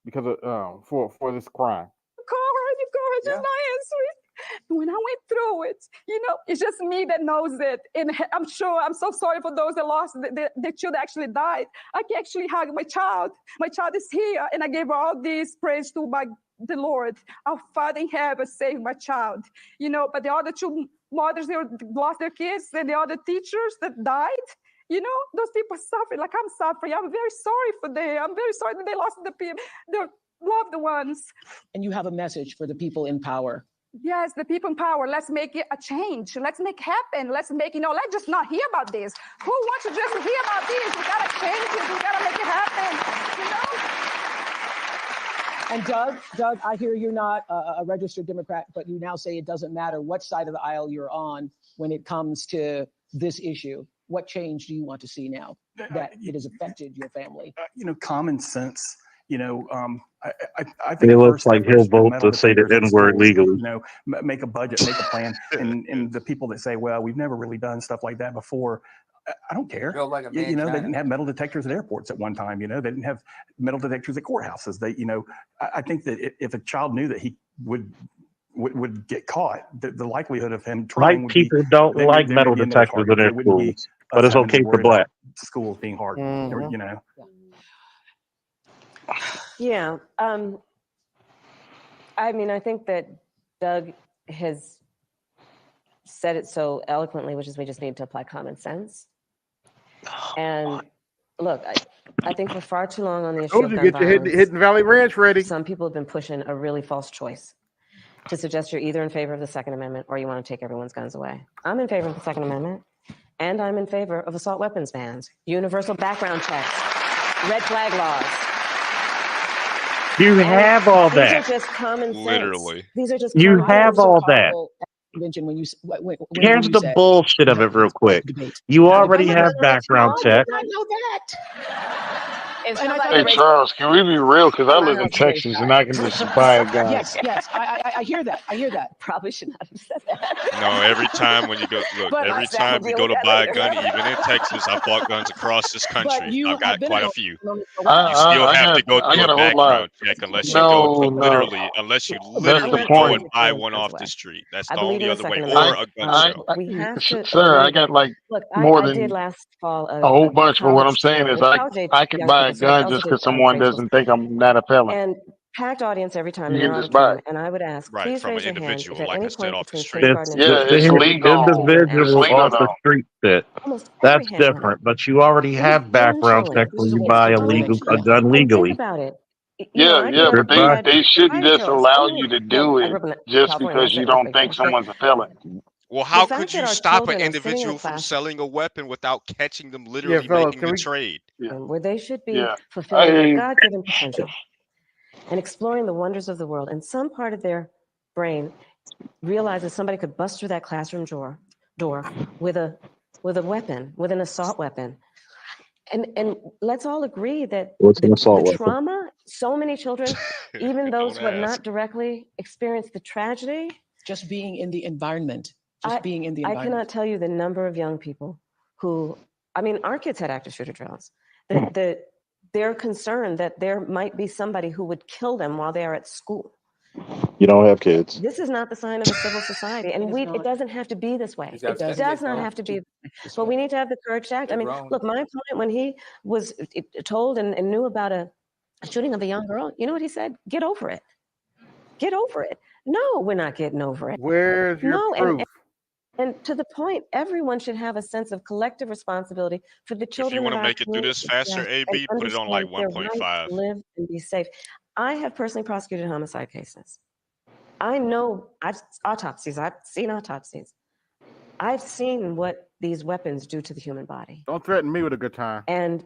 S3: because of for this crime.
S22: call her, just not answering. When I went through it, you know, it's just me that knows it. And I'm sure, I'm so sorry for those that lost, their children actually died. I can actually hug my child. My child is here, and I gave her all this praise to the Lord. Our Father in heaven saved my child. You know, but the other two mothers, they lost their kids, and the other teachers that died. You know, those people suffering like I'm suffering. I'm very sorry for them. I'm very sorry that they lost their loved ones.
S4: And you have a message for the people in power.
S22: Yes, the people in power. Let's make it a change. Let's make it happen. Let's make, let's just not hear about this. Who wants to just hear about this? We gotta change it. We gotta make it happen.
S4: And Doug, I hear you're not a registered Democrat, but you now say it doesn't matter what side of the aisle you're on when it comes to this issue. What change do you want to see now that it has affected your family?
S5: Common sense. I think
S17: It looks like he'll vote to say the N-word legally.
S5: Make a budget, make a plan, and the people that say, "Well, we've never really done stuff like that before," I don't care.
S20: Like
S5: they didn't have metal detectors at airports at one time. They didn't have metal detectors at courthouses. I think that if a child knew that he would get caught, the likelihood of him trying.
S17: White people don't like metal detectors in their schools, but it's okay for black.
S5: Schools being hard,
S6: Yeah. I mean, I think that Doug has said it so eloquently, which is we just need to apply common sense. And look, I think for far too long on the issue of gun violence,
S3: Hidden Valley Ranch ready.
S6: Some people have been pushing a really false choice to suggest you're either in favor of the Second Amendment or you want to take everyone's guns away. I'm in favor of the Second Amendment, and I'm in favor of assault weapons bans, universal background checks, red flag laws.
S17: You have all that.
S6: These are just common sense.
S14: Literally.
S6: These are just
S17: You have all that.
S4: When
S17: Here's the bullshit of it real quick. You already have background checks.
S4: I know that.
S2: Hey, Charles, can we be real? Because I live in Texas and I can just buy a gun.
S4: Yes, I hear that. I hear that.
S6: Probably should not have said that.
S14: No, every time when you go, look, every time you go to buy a gun, even in Texas, I've bought guns across this country. I've got quite a few. You still have to go through a background check unless you go literally go and buy one off the street. That's the only other way. Or a gun show.
S2: Sir, I got like more than a whole bunch. But what I'm saying is I can buy a gun just because someone doesn't think I'm not a felon.
S6: And packed audience every time.
S2: You can just buy it.
S6: And I would ask, please
S14: from
S6: raise
S14: an
S6: your hand
S14: individual,
S6: if at
S14: like
S6: any
S14: I said,
S6: point
S14: off the
S6: between
S14: street.
S6: kindergarten and
S2: It's legal.
S17: Individual
S2: It's legal
S17: off the
S2: now.
S17: street fit. That's different, but you already have background checks when you buy a gun legally.
S6: Think about it.
S2: Yeah, but they shouldn't just allow you to do it just because you don't think someone's a felon.
S14: Well, how could you stop an individual from selling a weapon without catching them literally making the trade?
S6: Where they should be fulfilling their God-given potential and exploring the wonders of the world. And some part of their brain realizes somebody could bust through that classroom door with a weapon, with an assault weapon. And let's all agree that the trauma, so many children, even those who have not directly experienced the tragedy,
S4: just being in the environment.
S6: I cannot tell you the number of young people who, I mean, our kids had active shooter drills. They're concerned that there might be somebody who would kill them while they are at school.
S17: You don't have kids.
S6: This is not the sign of a civil society. And it doesn't have to be this way. It does not have to be. But we need to have the courage to act. I mean, look, my opponent, when he was told and knew about a shooting of a young girl, you know what he said? Get over it. Get over it. No, we're not getting over it.
S3: Where's your
S6: No,
S3: proof?
S6: and to the point, everyone should have a sense of collective responsibility for the
S14: If you
S6: children
S14: want
S6: of
S14: to
S6: our
S14: make it through this
S6: community.
S14: faster,
S6: Yes, and
S14: AB, put it on like
S6: understand their right
S14: 1.5.
S6: to live and be safe. I have personally prosecuted homicide cases. I know I've seen autopsies. I've seen what these weapons do to the human body.
S3: Don't threaten me with a good time.
S6: And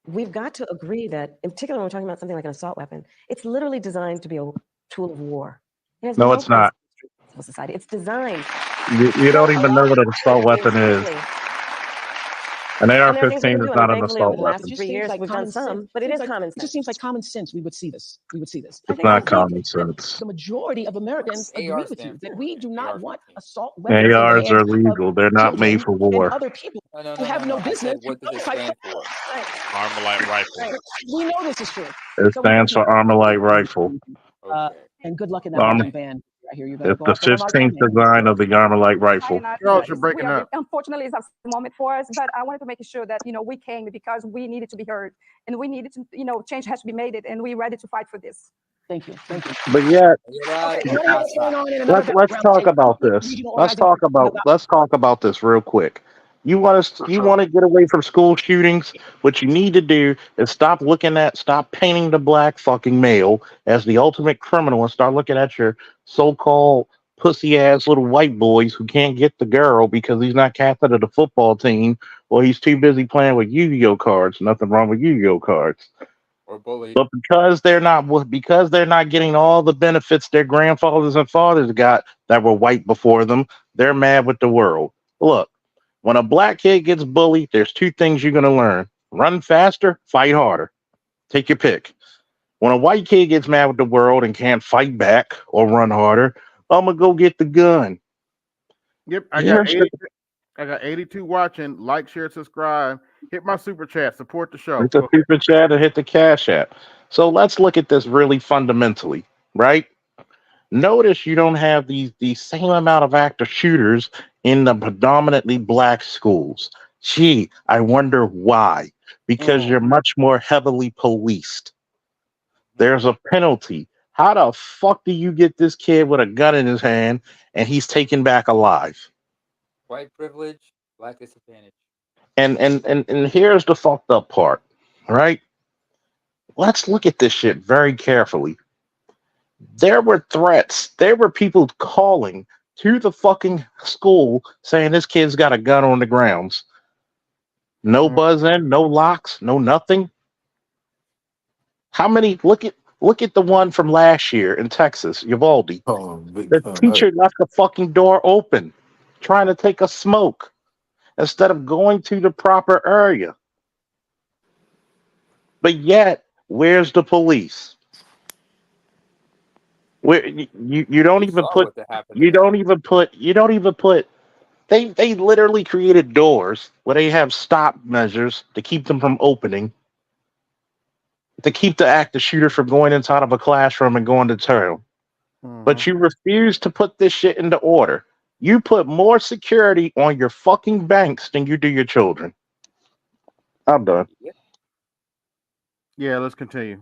S6: we've got to agree that, in particular, when we're talking about something like an assault weapon, it's literally designed to be a tool of war. It has
S17: No,
S6: no
S17: it's
S6: place
S17: not.
S6: in civil society. It's designed.
S17: You don't even know what an assault weapon is. An
S6: And there are things we
S17: AR-15
S6: can
S17: is
S6: do.
S17: not
S6: And
S17: an
S6: thankfully, over
S17: assault
S6: the last
S17: weapon.
S6: 3 years, we've done some, but it is common sense.
S4: It just seems like common sense. We would see this.
S17: It's not common sense.
S4: The majority of Americans agree with you that we do not want assault weapons in the
S17: ARs
S4: hands
S17: are
S4: of
S17: legal. They're not made
S4: children
S17: for
S4: and
S17: war.
S4: other people who have no business.
S14: What does it stand for? Armalite rifle.
S4: We know this is true.
S17: It stands for Armalite Rifle.
S4: And good luck in that
S17: Arm-
S4: marching band. I hear you better
S17: It's
S4: go
S17: the
S4: off on a marching
S17: 15th
S4: band.
S17: design of the Armalite Rifle.
S3: Girls, you're breaking up.
S22: Unfortunately, it's a moment for us, but I wanted to make sure that, we came because we needed to be heard and we needed to, change has to be made and we're ready to fight for this.
S4: Thank you. Thank you.
S17: But yet,
S4: What's going on in another
S17: let's
S4: background
S17: talk
S4: tape?
S17: about this.
S4: Regional
S17: Let's
S4: organizing-
S17: talk about this real quick. You want to get away from school shootings? What you need to do is stop painting the black fucking male as the ultimate criminal and start looking at your so-called pussy ass little white boys who can't get the girl because he's not captain of the football team or he's too busy playing with Yu-Gi-Oh cards. Nothing wrong with Yu-Gi-Oh cards.
S14: Or bully.
S17: But because they're not getting all the benefits their grandfathers and fathers got that were white before them, they're mad with the world. Look, when a black kid gets bullied, there's two things you're going to learn. Run faster, fight harder. Take your pick. When a white kid gets mad with the world and can't fight back or run harder, I'm going to go get the gun.
S3: Yep, I got 82 watching. Like, share, subscribe. Hit my super chat. Support the show.
S17: Hit the super chat and hit the cash app. So let's look at this really fundamentally, right? Notice you don't have the same amount of active shooters in the predominantly black schools. Gee, I wonder why. Because you're much more heavily policed. There's a penalty. How the fuck do you get this kid with a gun in his hand and he's taken back alive?
S20: White privilege, black disadvantage.
S17: And here's the fucked up part, right? Let's look at this shit very carefully. There were threats. There were people calling to the fucking school saying this kid's got a gun on the grounds. No buzz in, no locks, no nothing. How many? Look at the one from last year in Texas, Uvalde. The teacher left the fucking door open, trying to take a smoke instead of going to the proper area. But yet, where's the police? Where you don't even put they literally created doors where they have stop measures to keep them from opening, to keep the active shooter from going inside of a classroom and going to town. But you refuse to put this shit into order. You put more security on your fucking banks than you do your children. I'm done.
S3: Yeah, let's continue.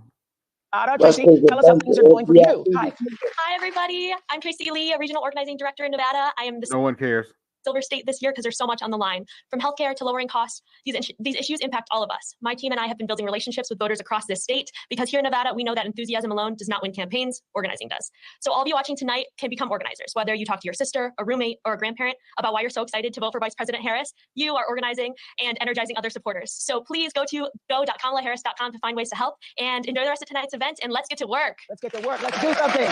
S4: Tracy, tell us how things are going for you. Hi.
S8: Hi, everybody. I'm Tracy Lee, a regional organizing director in Nevada. I am the
S3: No one cares.
S8: Silver State this year because there's so much on the line. From healthcare to lowering costs, these issues impact all of us. My team and I have been building relationships with voters across this state because here in Nevada, we know that enthusiasm alone does not win campaigns, organizing does. So all of you watching tonight can become organizers, whether you talk to your sister, a roommate, or a grandparent about why you're so excited to vote for Vice President Harris. You are organizing and energizing other supporters. So please go to go.kamalaharris.com to find ways to help and enjoy the rest of tonight's event, and let's get to work.
S4: Let's get to work. Let's do something.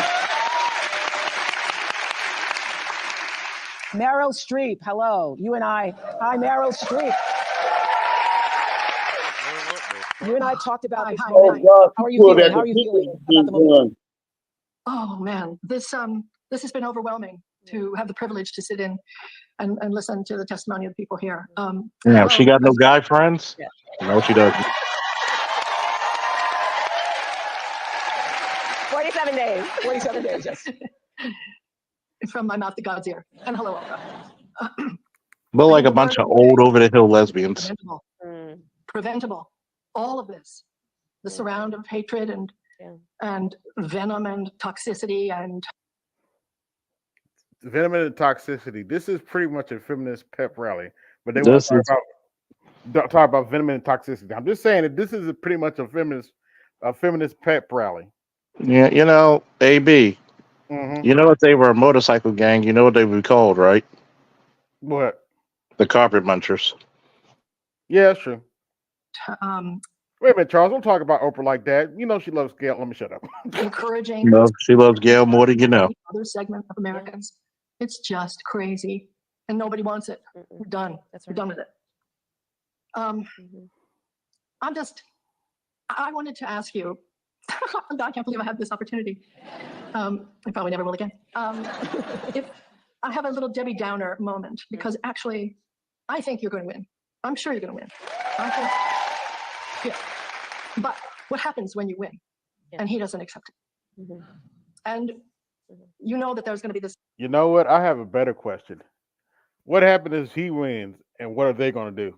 S4: Meryl Streep, hello. You and I. Hi, Meryl Streep. You and I talked about this. How are you feeling? How are you feeling about the movie?
S9: Oh man, this has been overwhelming to have the privilege to sit in and listen to the testimony of the people here.
S17: Yeah, she got no guy friends? No, she doesn't.
S6: 47 days.
S4: 47 days, yes.
S9: From my mouth to God's ear. And hello, Okra.
S17: But like a bunch of old over the hill lesbians.
S9: Preventable. All of this. The surround of hatred and and venom and toxicity and
S3: Venom and toxicity. This is pretty much a feminist pep rally, but they want
S17: This
S3: to
S17: is
S3: talk about venom and toxicity. I'm just saying that this is pretty much a feminist pep rally.
S17: yeah, AB.
S3: Mm-hmm.
S17: You know if they were a motorcycle gang, you know what they would be called, right?
S3: What?
S17: The carpet munchers.
S3: Yeah, that's true.
S9: um,
S3: Wait a minute, Charles. Don't talk about Oprah like that. You know she loves Gail. Let me shut up.
S9: encouraging
S17: No, she loves Gail more than you know.
S9: other segment of Americans. It's just crazy, and nobody wants it. We're done. We're done with it. I wanted to ask you. I can't believe I had this opportunity. I probably never will again. If I have a little Debbie Downer moment, because actually, I think you're going to win. I'm sure you're going to win. Yeah. But what happens when you win and he doesn't accept it? And you know that there's going to be this.
S3: You know what? I have a better question. What happens if he wins, and what are they going to do?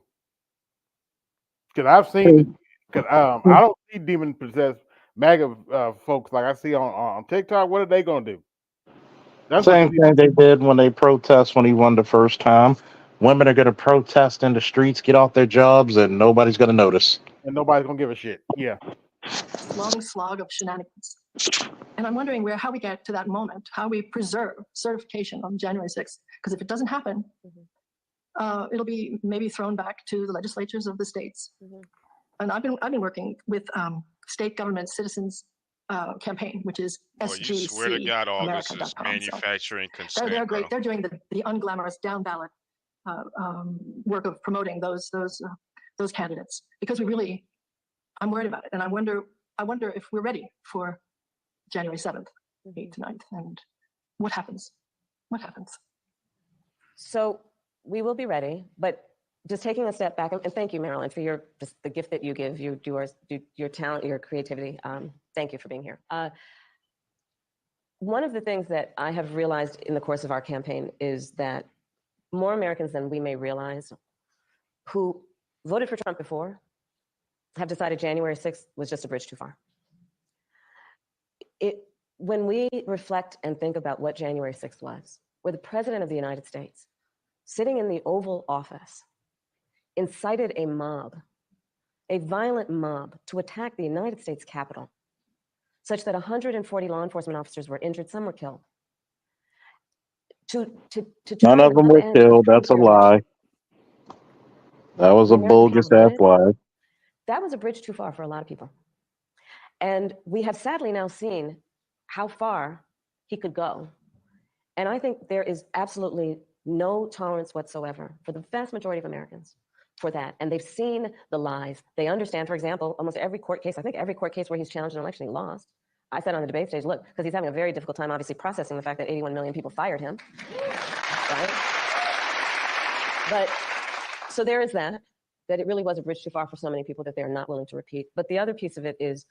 S3: Because I've seen, I don't see demon possessed MAGA folks like I see on TikTok. What are they going to do? That's what
S17: Same thing they did when they protest when he won the first time. Women are going to protest in the streets, get off their jobs, and nobody's going to notice.
S3: And nobody's going to give a shit. Yeah.
S9: Long slog of shenanigans. And I'm wondering how we get to that moment, how we preserve certification on January 6th. Because if it doesn't happen, it'll be maybe thrown back to the legislatures of the states. And I've been working with state government citizens campaign, which is SGC.
S14: You swear to God, all this is
S9: America.com.
S14: manufacturing consent.
S9: They're great.
S14: Bro.
S9: They're doing the unglamorous down ballot work of promoting those candidates, because I'm worried about it, and I wonder if we're ready for January 7th, 8th, 9th, and what happens? What happens?
S6: So we will be ready, but just taking a step back, and thank you, Marilyn, for the gift that you give, your talent, your creativity. Thank you for being here. One of the things that I have realized in the course of our campaign is that more Americans than we may realize who voted for Trump before have decided January 6th was just a bridge too far. When we reflect and think about what January 6th was, where the President of the United States, sitting in the Oval Office, incited a mob, a violent mob, to attack the United States Capitol, such that 140 law enforcement officers were injured, some were killed.
S17: None of them were killed. That's a lie. That was a bogus ass lie.
S6: That was a bridge too far for a lot of people. And we have sadly now seen how far he could go. And I think there is absolutely no tolerance whatsoever for the vast majority of Americans for that. And they've seen the lies. They understand, for example, almost every court case, I think every court case where he's challenged an election, he lost. I said on the debate stage, look, because he's having a very difficult time, obviously, processing the fact that 81 million people fired him, right? But, so there is that it really was a bridge too far for so many people that they're not willing to repeat. But the other piece of it is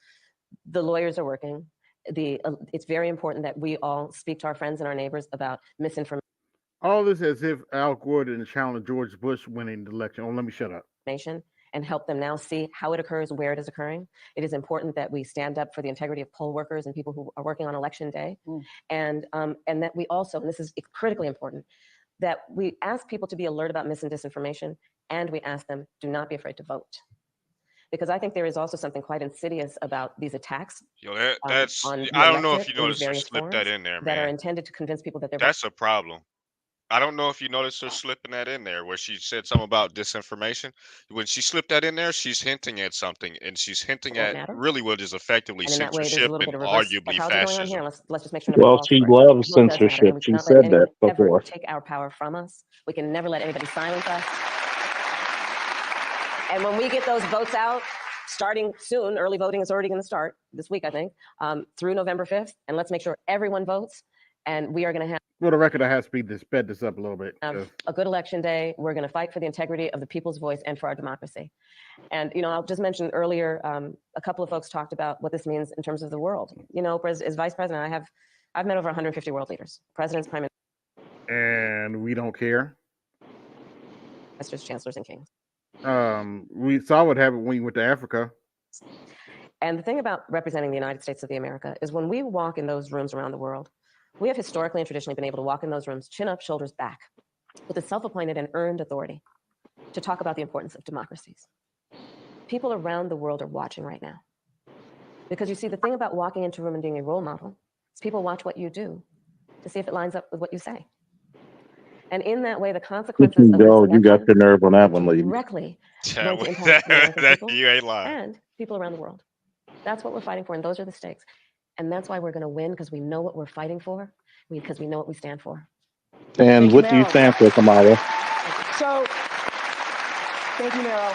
S6: the lawyers are working. It's very important that we all speak to our friends and our neighbors about misinformation.
S3: All this as if Al Gore didn't challenge George Bush winning the election. Oh, let me shut up.
S6: And help them now see how it occurs, where it is occurring. It is important that we stand up for the integrity of poll workers and people who are working on election day. And that we also, and this is critically important, that we ask people to be alert about mis and disinformation, and we ask them, do not be afraid to vote. Because I think there is also something quite insidious about these attacks.
S14: Yo, that's,
S6: on
S14: I don't know
S6: electorate
S14: if you
S6: in
S14: noticed her
S6: various
S14: slip that
S6: forms
S14: in there,
S6: that are
S14: man.
S6: intended to convince people that they're
S14: That's a problem. I don't know if you noticed her slipping that in there, where she said something about disinformation. When she slipped that in there, she's hinting at something, and she's hinting at really what is effectively
S6: And in that way, there's a
S14: censorship
S6: little
S14: and
S6: bit of reverse
S14: arguably
S6: psychology going on here.
S14: fascism.
S6: Let's just make sure nobody
S17: Well,
S6: falls
S17: she
S6: for it.
S17: loves
S6: The vote does matter,
S17: censorship.
S6: and we
S17: She
S6: cannot let
S17: said
S6: anyone
S17: that
S6: ever
S17: before.
S6: take our power from us. We can never let anybody silence us. And when we get those votes out, starting soon, early voting is already going to start this week, I think, through November 5th. And let's make sure everyone votes. And we are going to have,
S3: For the record, I have sped this up a little bit.
S6: a good election day. We're going to fight for the integrity of the people's voice and for our democracy. And, I'll just mention earlier, a couple of folks talked about what this means in terms of the world. As vice president, I've met over 150 world leaders, presidents, prime
S3: And we don't care.
S6: ministers, chancellors, and kings.
S3: We saw what happened when you went to Africa.
S6: And the thing about representing the United States of America is when we walk in those rooms around the world, we have historically and traditionally been able to walk in those rooms, chin up, shoulders back, with a self-appointed and earned authority to talk about the importance of democracies. People around the world are watching right now. Because you see, the thing about walking into a room and being a role model is people watch what you do to see if it lines up with what you say. And in that way, the consequences of this
S17: You got
S6: election
S17: your nerve on that one, lady.
S6: directly going to impact the American people
S14: You ain't lying.
S6: and people around the world. That's what we're fighting for, and those are the stakes. And that's why we're going to win, because we know what we're fighting for, because we know what we stand for.
S17: And what do you stand for, Kamala?
S4: So, thank you, Meryl.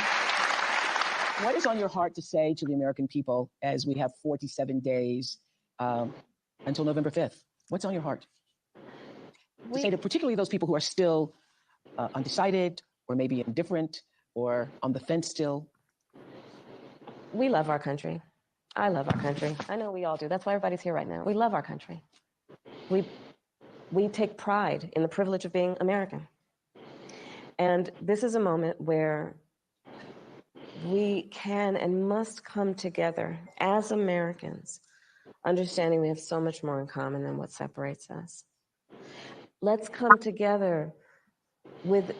S4: What is on your heart to say to the American people as we have 47 days until November 5th? What's on your heart? To say to particularly those people who are still undecided or maybe indifferent or on the fence still.
S6: We love our country. I love our country. I know we all do. That's why everybody's here right now. We love our country. We take pride in the privilege of being American. And this is a moment where we can and must come together as Americans, understanding we have so much more in common than what separates us. Let's come together with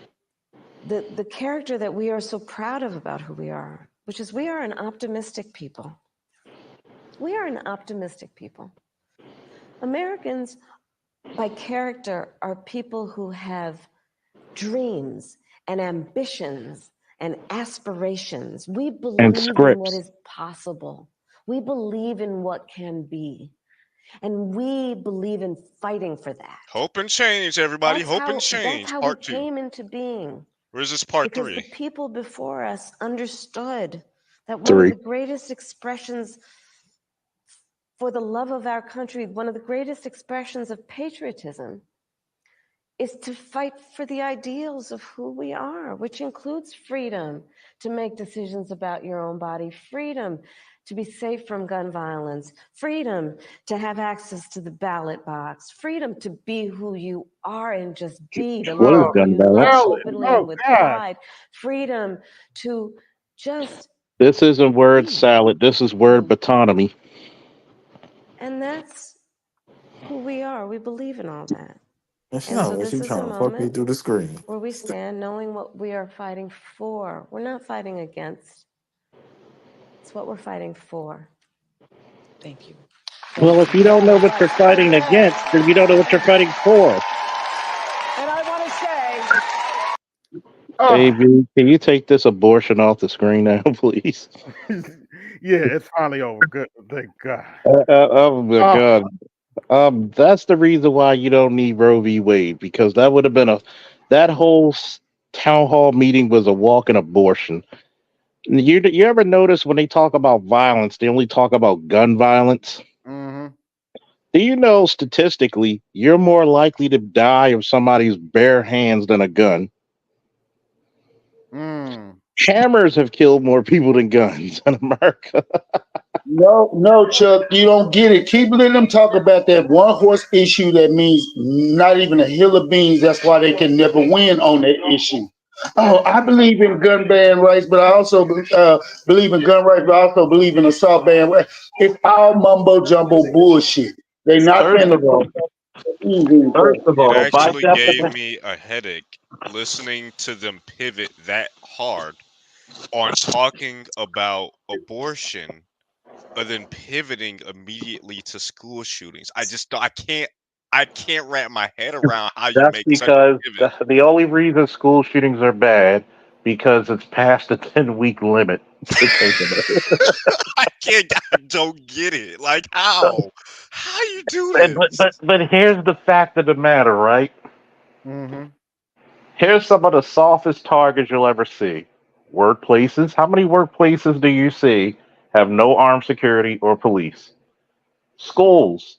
S6: the character that we are so proud of about who we are, which is we are an optimistic people. We are an optimistic people. Americans, by character, are people who have dreams and ambitions and aspirations. We believe in what is possible. We believe in what can be. And we believe in fighting for that.
S14: Hope and change, everybody. Hope and change.
S6: That's how
S14: Part
S6: we
S14: 2.
S6: came into being.
S14: Where's this part
S6: because
S14: 3?
S6: The people before us understood that one of the greatest expressions for the love of our country, one of the greatest expressions of patriotism, is to fight for the ideals of who we are, which includes freedom to make decisions about your own body, freedom to be safe from gun violence, freedom to have access to the ballot box, freedom to be who you are and just be, to
S17: What is
S6: love who
S17: gun
S6: you love
S17: violence?
S6: openly and with pride, freedom to just,
S17: This isn't word salad. This is word autonomy.
S6: and that's who we are. We believe in all that.
S18: It's
S6: And
S18: not
S6: so
S18: what
S6: this
S18: you
S6: is a
S18: trying to fuck me
S6: moment
S18: through the screen.
S6: where we stand knowing what we are fighting for. We're not fighting against. It's what we're fighting for.
S4: Thank you.
S17: Well, if you don't know what you're fighting against, then you don't know what you're fighting for.
S4: And I want to say,
S17: AB, can you take this abortion off the screen now, please?
S3: Yeah, it's finally over. Good, thank God.
S17: Oh my God. That's the reason why you don't need Roe v. Wade, because that would have been that whole town hall meeting was a walking abortion. You ever notice when they talk about violence, they only talk about gun violence?
S3: Mm-hmm.
S17: Do you know statistically you're more likely to die of somebody's bare hands than a gun? Hammers have killed more people than guns in America.
S13: No, Chuck, you don't get it. Keep letting them talk about that one horse issue that means not even a hill of beans. That's why they can never win on that issue. Oh, I believe in gun ban rights, but I also believe in gun rights, but I also believe in assault ban rights. It's all mumbo jumbo bullshit. They not
S17: First of all,
S14: It actually
S17: by
S14: gave
S17: definition,
S14: me a headache listening to them pivot that hard on talking about abortion, but then pivoting immediately to school shootings. I can't wrap my head around how you
S17: that's
S14: make such a
S17: because
S14: pivot.
S17: the only reason school shootings are bad because it's past the 10-week limit to take them.
S14: I don't get it. Like how you do this?
S17: But here's the fact of the matter, right?
S3: Mm-hmm.
S17: Here's some of the softest targets you'll ever see. Workplaces. How many workplaces do you see have no armed security or police? Schools.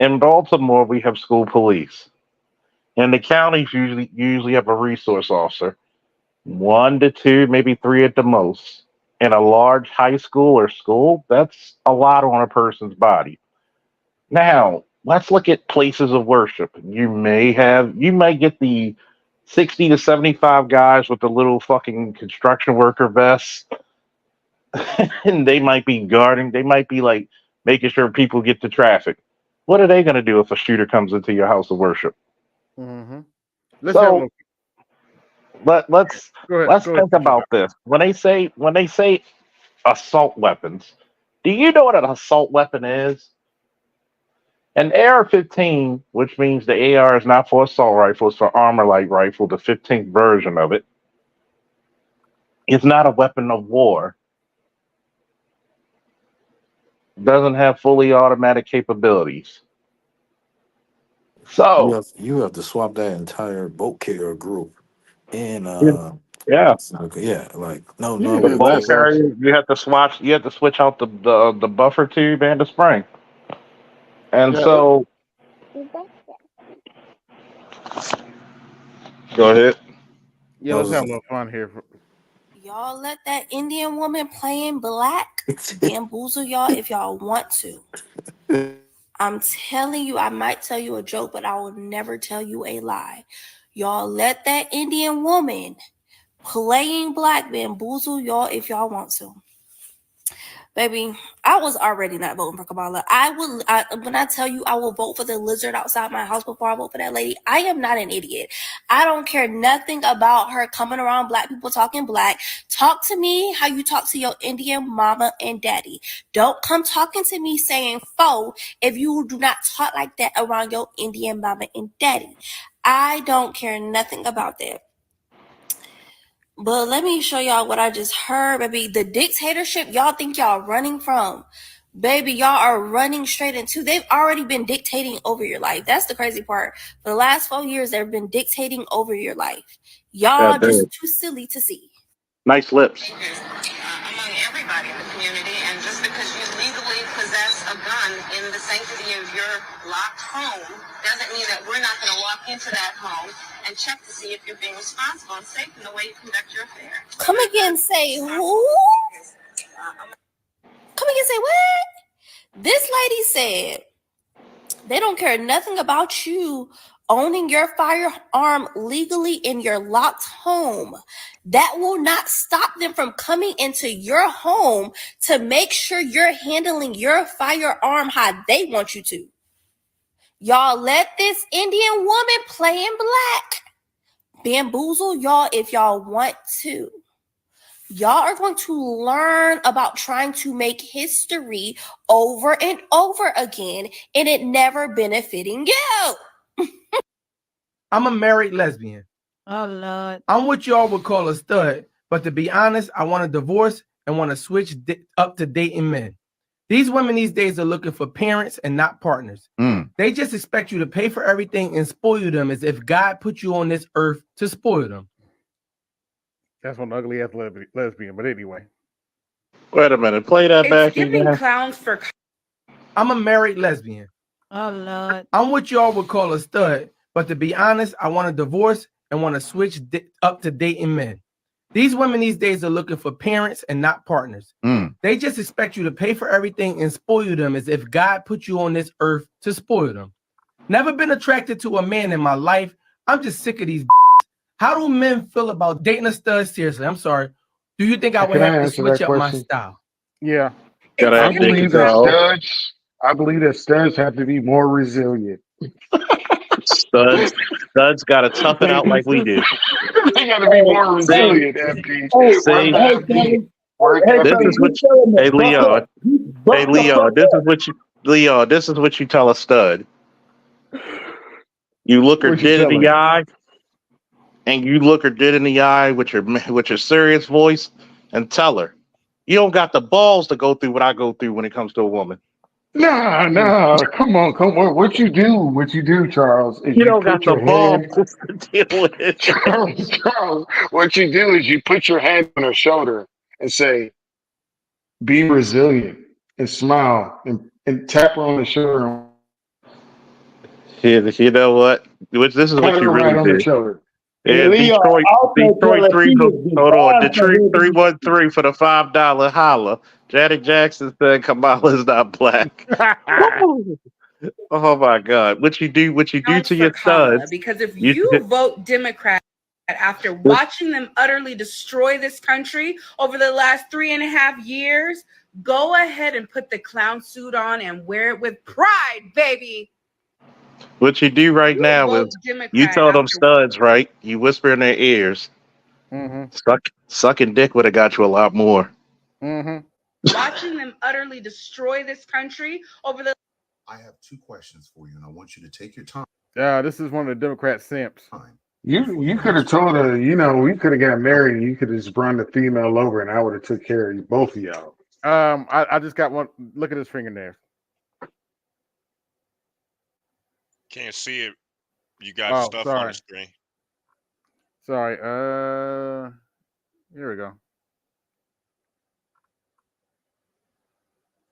S17: In Baltimore, we have school police. And the counties usually have a resource officer. 1 to 2, maybe 3 at the most. In a large high school or school, that's a lot on a person's body. Now, let's look at places of worship. You may get the 60 to 75 guys with the little fucking construction worker vests. and they might be guarding. They might be like making sure people get to traffic. What are they going to do if a shooter comes into your house of worship?
S3: Mm-hmm.
S17: So let's think about this. When they say assault weapons, do you know what an assault weapon is? An AR-15, which means the AR is not for assault rifles, for armor light rifle, the 15th version of it, is not a weapon of war. Doesn't have fully automatic capabilities. So
S18: you have to swap that entire boat carrier group in
S17: yeah.
S18: Like no
S17: The bolt carrier, you have to switch out the buffer tube and the spring. And so go ahead.
S3: Yeah, let's have a little fun here.
S1: Y'all let that Indian woman playing black bamboozle y'all if y'all want to. I'm telling you, I might tell you a joke, but I will never tell you a lie. Y'all let that Indian woman playing black bamboozle y'all if y'all want to. Baby, I was already not voting for Kamala. When I tell you I will vote for the lizard outside my house before I vote for that lady, I am not an idiot. I don't care nothing about her coming around black people talking black. Talk to me how you talk to your Indian mama and daddy. Don't come talking to me saying faux if you do not talk like that around your Indian mama and daddy. I don't care nothing about that. But let me show y'all what I just heard, baby. The dictatorship y'all think y'all running from. Baby, y'all are running straight into. They've already been dictating over your life. That's the crazy part. For the last 4 years, they've been dictating over your life. Y'all just too silly to see.
S17: Nice lips.
S15: Among everybody in the community, and just because you legally possess a gun in the sanctity of your locked home doesn't mean that we're not going to walk into that home and check to see if you're being responsible and safe in the way you conduct your affairs.
S1: Come again, say who? Come again, say what? This lady said they don't care nothing about you owning your firearm legally in your locked home. That will not stop them from coming into your home to make sure you're handling your firearm how they want you to. Y'all let this Indian woman playing black bamboozle y'all if y'all want to. Y'all are going to learn about trying to make history over and over again, and it never benefiting you.
S23: I'm a married lesbian.
S1: Oh, Lord.
S23: I'm what y'all would call a stud, but to be honest, I want a divorce and want to switch up to dating men. These women these days are looking for parents and not partners. They just expect you to pay for everything and spoil them as if God put you on this earth to spoil them.
S3: That's one ugly ass lesbian, but anyway.
S17: Wait a minute, play that back again.
S1: Clowns for.
S23: I'm a married lesbian.
S1: Oh, Lord.
S23: I'm what y'all would call a stud, but to be honest, I want a divorce and want to switch up to dating men. These women these days are looking for parents and not partners. They just expect you to pay for everything and spoil them as if God put you on this earth to spoil them. Never been attracted to a man in my life. I'm just sick of these. How do men feel about dating a stud? Seriously, I'm sorry. Do you think I would have to switch up my style?
S3: Yeah.
S2: I believe that studs have to be more resilient.
S17: Studs got to tough it out like we do.
S2: They got to be more resilient, FP.
S17: This is what hey Leo. Hey Leo, this is what you tell a stud. You look her dead in the eye, and you look her dead in the eye with your serious voice and tell her, you don't got the balls to go through what I go through when it comes to a woman.
S2: Nah, come on. What you do, Charles, is
S17: you don't got the balls to deal with it.
S2: Charles, what you do is you put your hand on her shoulder and say, be resilient, and smile, and tap her on the shoulder.
S17: You know what? This is what you really do. Yeah, Detroit 3. Hold on, Detroit 313 for the $5 holla. Janet Jackson said Kamala's not black. Oh my God! What you do to your studs?
S1: Because if you vote Democrat,
S10: After watching them utterly destroy this country over the last 3.5 years, go ahead and put the clown suit on and wear it with pride, baby.
S17: What you do right now is you tell them studs, right? You whisper in their ears. Sucking dick would have got you a lot more.
S10: Watching them utterly destroy this country over the.
S11: I have 2 questions for you, and I want you to take your time.
S3: Yeah, this is one of the Democrat simps.
S2: You could have told her, we could have got married and you could have just brought the female over and I would have took care of both of y'all.
S3: I just got one. Look at his fingernails.
S14: Can't see it. You got stuff on the screen.
S3: Sorry. Here we go.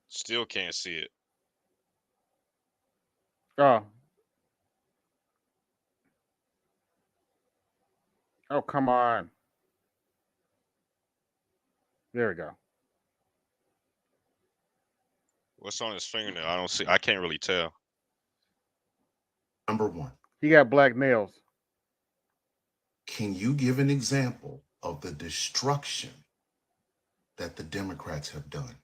S14: Still can't see it.
S3: Oh, come on. There we go.
S14: What's on his fingernail? I don't see. I can't really tell.
S11: Number 1.
S3: He got black nails.
S11: Can you give an example of the destruction that the Democrats have done?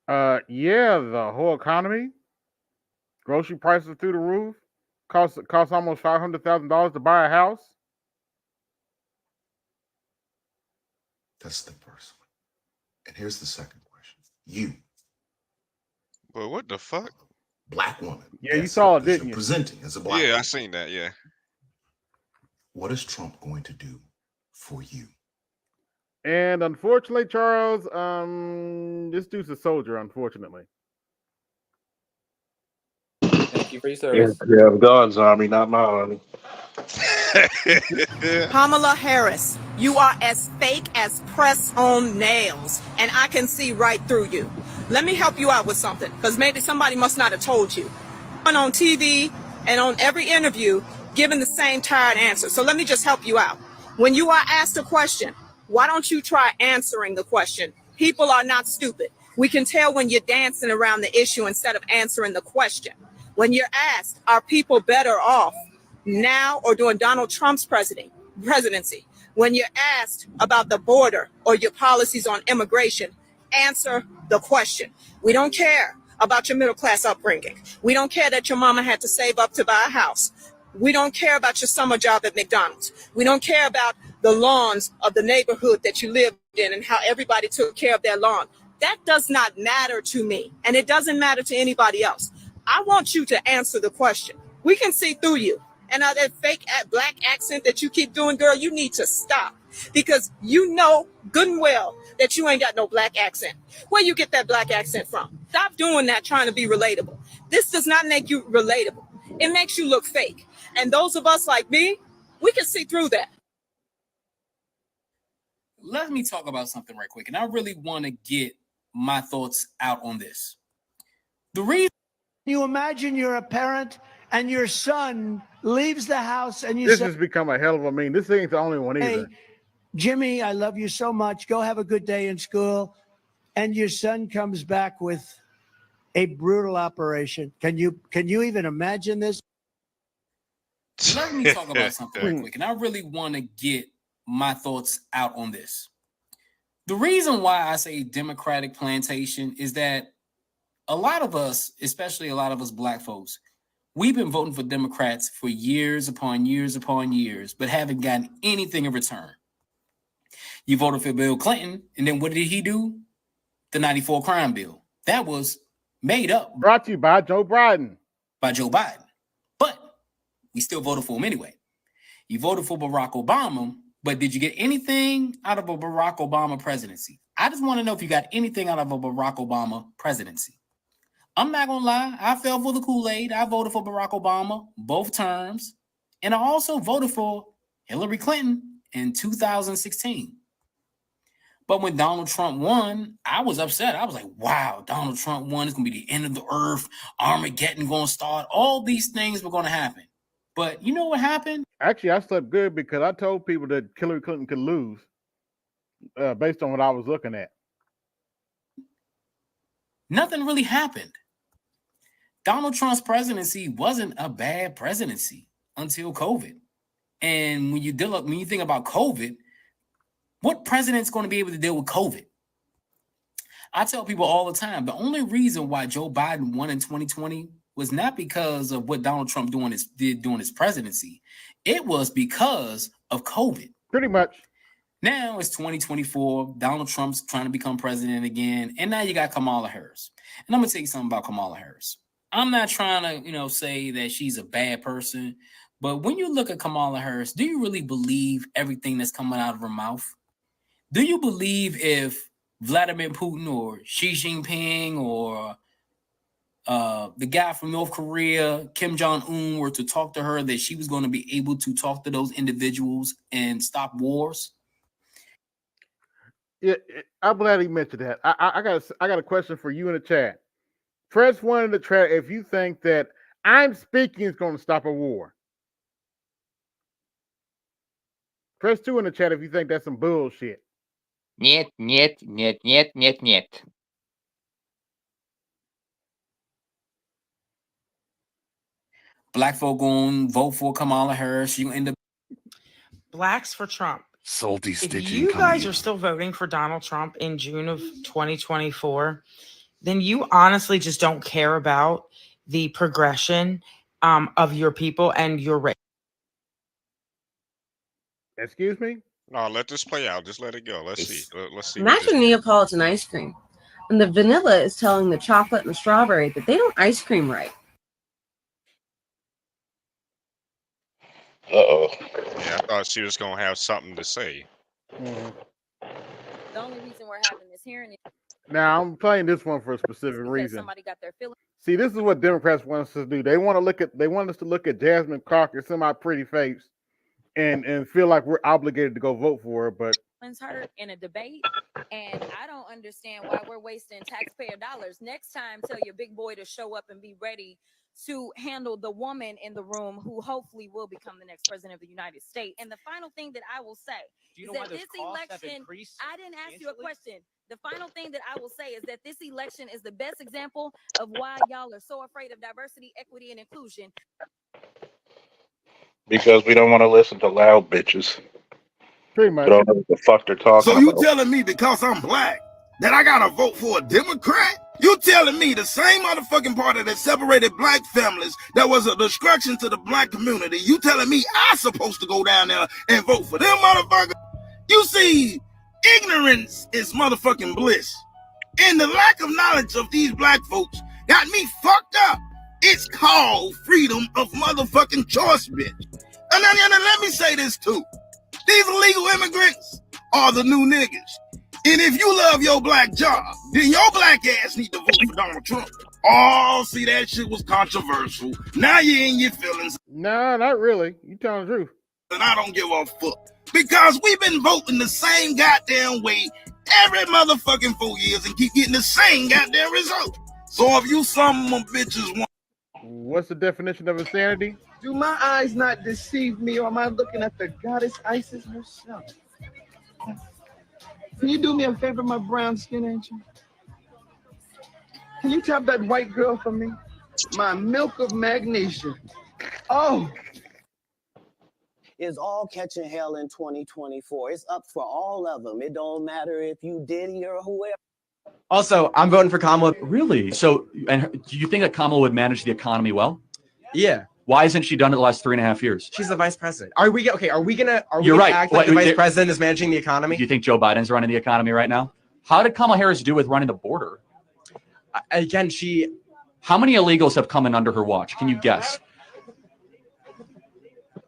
S3: Yeah, the whole economy. Grocery prices through the roof. Cost almost $500,000 to buy a house.
S11: That's the first one. And here's the second question. You.
S14: Well, what the fuck?
S11: Black woman.
S3: Yeah, you saw it, didn't you?
S11: Presenting as a black
S14: Yeah,
S11: woman.
S14: I seen that, yeah.
S11: What is Trump going to do for you?
S3: And unfortunately, Charles, this dude's a soldier, unfortunately.
S20: Thank you for your service.
S17: Yeah, God's army, not my army.
S19: Kamala Harris, you are as fake as press-on nails, and I can see right through you. Let me help you out with something, because maybe somebody must not have told you. On TV and on every interview, giving the same tired answer. So let me just help you out. When you are asked a question, why don't you try answering the question? People are not stupid. We can tell when you're dancing around the issue instead of answering the question. When you're asked, are people better off now or during Donald Trump's presidency? When you're asked about the border or your policies on immigration, answer the question. We don't care about your middle class upbringing. We don't care that your mama had to save up to buy a house. We don't care about your summer job at McDonald's. We don't care about the lawns of the neighborhood that you lived in and how everybody took care of their lawn. That does not matter to me, and it doesn't matter to anybody else. I want you to answer the question. We can see through you. And that fake black accent that you keep doing, girl, you need to stop. Because you know good and well that you ain't got no black accent. Where you get that black accent from? Stop doing that trying to be relatable. This does not make you relatable. It makes you look fake. And those of us like me, we can see through that.
S24: Let me talk about something right quick. And I really want to get my thoughts out on this. The reason
S25: you imagine you're a parent and your son leaves the house and you
S3: this
S25: say,
S3: has become a hell of a meme. This ain't the only one either.
S25: hey, Jimmy, I love you so much. Go have a good day in school. And your son comes back with a brutal operation. Can you even imagine this?
S24: Let me talk about something real quick. And I really want to get my thoughts out on this. The reason why I say Democratic plantation is that a lot of us, especially a lot of us black folks, we've been voting for Democrats for years upon years upon years, but haven't gotten anything in return. You voted for Bill Clinton, and then what did he do? The 94 crime bill. That was made up.
S3: Brought to you by Joe Biden.
S24: By Joe Biden. But we still voted for him anyway. You voted for Barack Obama, but did you get anything out of a Barack Obama presidency? I just want to know if you got anything out of a Barack Obama presidency. I'm not going to lie. I fell for the Kool-Aid. I voted for Barack Obama both terms. And I also voted for Hillary Clinton in 2016. But when Donald Trump won, I was upset. I was like, wow, Donald Trump won. It's going to be the end of the earth. Armageddon going to start. All these things were going to happen. But you know what happened?
S3: Actually, I slept good because I told people that Hillary Clinton could lose based on what I was looking at.
S24: Nothing really happened. Donald Trump's presidency wasn't a bad presidency until COVID. And when you think about COVID, what president's going to be able to deal with COVID? I tell people all the time, the only reason why Joe Biden won in 2020 was not because of what Donald Trump did during his presidency. It was because of COVID.
S3: Pretty much.
S24: Now it's 2024. Donald Trump's trying to become president again. And now you got Kamala Harris. And I'm going to tell you something about Kamala Harris. I'm not trying to, say that she's a bad person. But when you look at Kamala Harris, do you really believe everything that's coming out of her mouth? Do you believe if Vladimir Putin or Xi Jinping or the guy from North Korea, Kim Jong-un, were to talk to her, that she was going to be able to talk to those individuals and stop wars?
S3: Yeah, I'm glad he mentioned that. I got a question for you in the chat. Press 1 in the chat if you think that I'm speaking is going to stop a war. Press 2 in the chat if you think that's some bullshit.
S20: Нет, нет, нет, нет, нет, нет.
S24: Black folk going to vote for Kamala Harris. You end up
S5: Blacks for Trump.
S7: Salty
S5: If
S7: stitching.
S5: you guys are still voting for Donald Trump in June of 2024, then you honestly just don't care about the progression of your people and your race.
S3: Excuse me?
S14: No, let this play out. Just let it go. Let's see. Let's see.
S12: Imagine Neapolitan ice cream. And the vanilla is telling the chocolate and the strawberry that they don't ice cream right.
S14: Yeah, I thought she was gonna have something to say.
S3: Mm-hmm.
S16: The only reason we're having this hearing is
S3: Now, I'm playing this one for a specific
S16: because
S3: reason.
S16: somebody got their feelings.
S3: See, this is what Democrats want us to do. They want us to look at Jasmine Crockett, semi-pretty face, and feel like we're obligated to go vote for her. But
S16: Hurt in a debate, and I don't understand why we're wasting taxpayer dollars. Next time, tell your big boy to show up and be ready to handle the woman in the room who hopefully will become the next president of the United States. And the final thing that I will say is that this election, I didn't ask you a question. The final thing that I will say is that this election is the best example of why y'all are so afraid of diversity, equity, and inclusion.
S17: Because we don't want to listen to loud bitches.
S3: Pretty much.
S17: They don't know what the fuck they're talking
S7: So you
S17: about.
S7: telling me because I'm black that I gotta vote for a Democrat? You telling me the same motherfucking party that separated black families, that was a destruction to the black community, you telling me I supposed to go down there and vote for them motherfuckers? You see, ignorance is motherfucking bliss. And the lack of knowledge of these black folks got me fucked up. It's called freedom of motherfucking choice, bitch. And let me say this too. These illegal immigrants are the new niggas. And if you love your black job, then your black ass need to vote for Donald Trump. Oh, see, that shit was controversial. Now you in your feelings.
S3: No, not really. You telling the truth.
S7: And I don't give a fuck. Because we've been voting the same goddamn way every motherfucking 4 years and keep getting the same goddamn result. So if you some bitches want...
S3: What's the definition of insanity?
S21: Do my eyes not deceive me, or am I looking at the goddess Isis herself? Can you do me a favor, my brown skin angel? Can you tap that white girl for me? My milk of magnesia. Oh.
S26: Is all catching hell in 2024. It's up for all of them. It don't matter if you Diddy or whoever.
S27: Also, I'm voting for Kamala. Really? So, and do you think that Kamala would manage the economy well?
S28: Yeah.
S27: Why hasn't she done it the last 3.5 years?
S28: She's the vice president. Are we okay? Are we gonna
S27: You're right.
S28: act like the vice president is managing the economy?
S27: Do you think Joe Biden's running the economy right now? How did Kamala Harris do with running the border?
S28: Again,
S27: how many illegals have come in under her watch? Can you guess?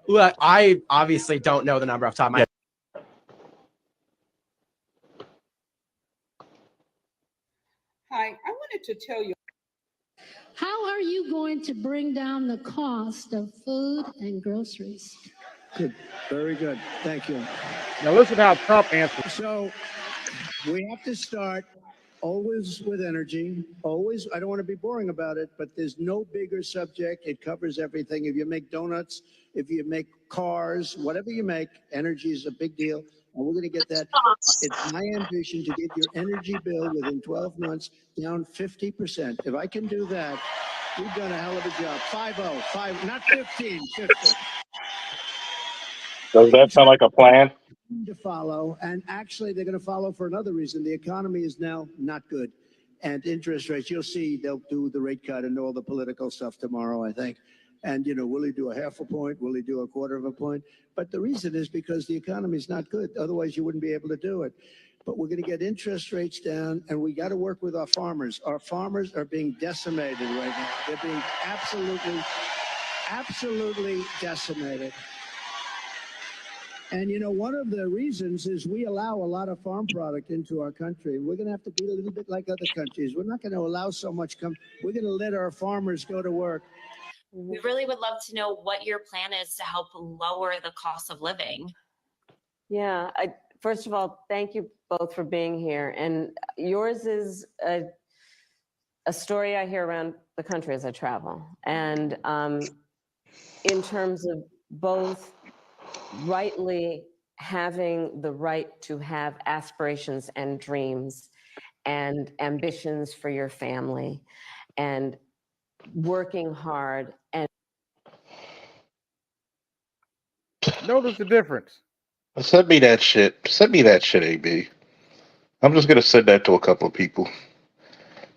S28: Well, I obviously don't know the number off the top of my head.
S29: Hi, I wanted to tell you.
S30: How are you going to bring down the cost of food and groceries?
S25: Good. Very good. Thank you.
S3: Now listen how Trump answers.
S25: So we have to start always with energy. Always. I don't want to be boring about it, but there's no bigger subject. It covers everything. If you make donuts, if you make cars, whatever you make, energy is a big deal. And we're going to get that. It's my ambition to get your energy bill within 12 months down 50%. If I can do that, we've done a hell of a job. 5-0, not 15, 50.
S17: Does that sound like a plan?
S25: To follow, and actually they're going to follow for another reason. The economy is now not good, and interest rates, you'll see they'll do the rate cut and all the political stuff tomorrow, I think. And will he do a half a point, will he do a quarter of a point? But the reason is because the economy is not good, otherwise you wouldn't be able to do it. But we're going to get interest rates down, and we got to work with our farmers. Our farmers are being decimated right now. They're being absolutely decimated. And one of the reasons is we allow a lot of farm product into our country. We're going to have to be a little bit like other countries. We're not going to allow so much we're going to let our farmers go to work.
S1: We really would love to know what your plan is to help lower the cost of living.
S12: Yeah, first of all, thank you both for being here. And yours is a story I hear around the country as I travel. And in terms of both rightly having the right to have aspirations and dreams and ambitions for your family and working hard and
S3: notice the difference.
S17: Send me that shit. Send me that shit, AB. I'm just gonna send that to a couple of people.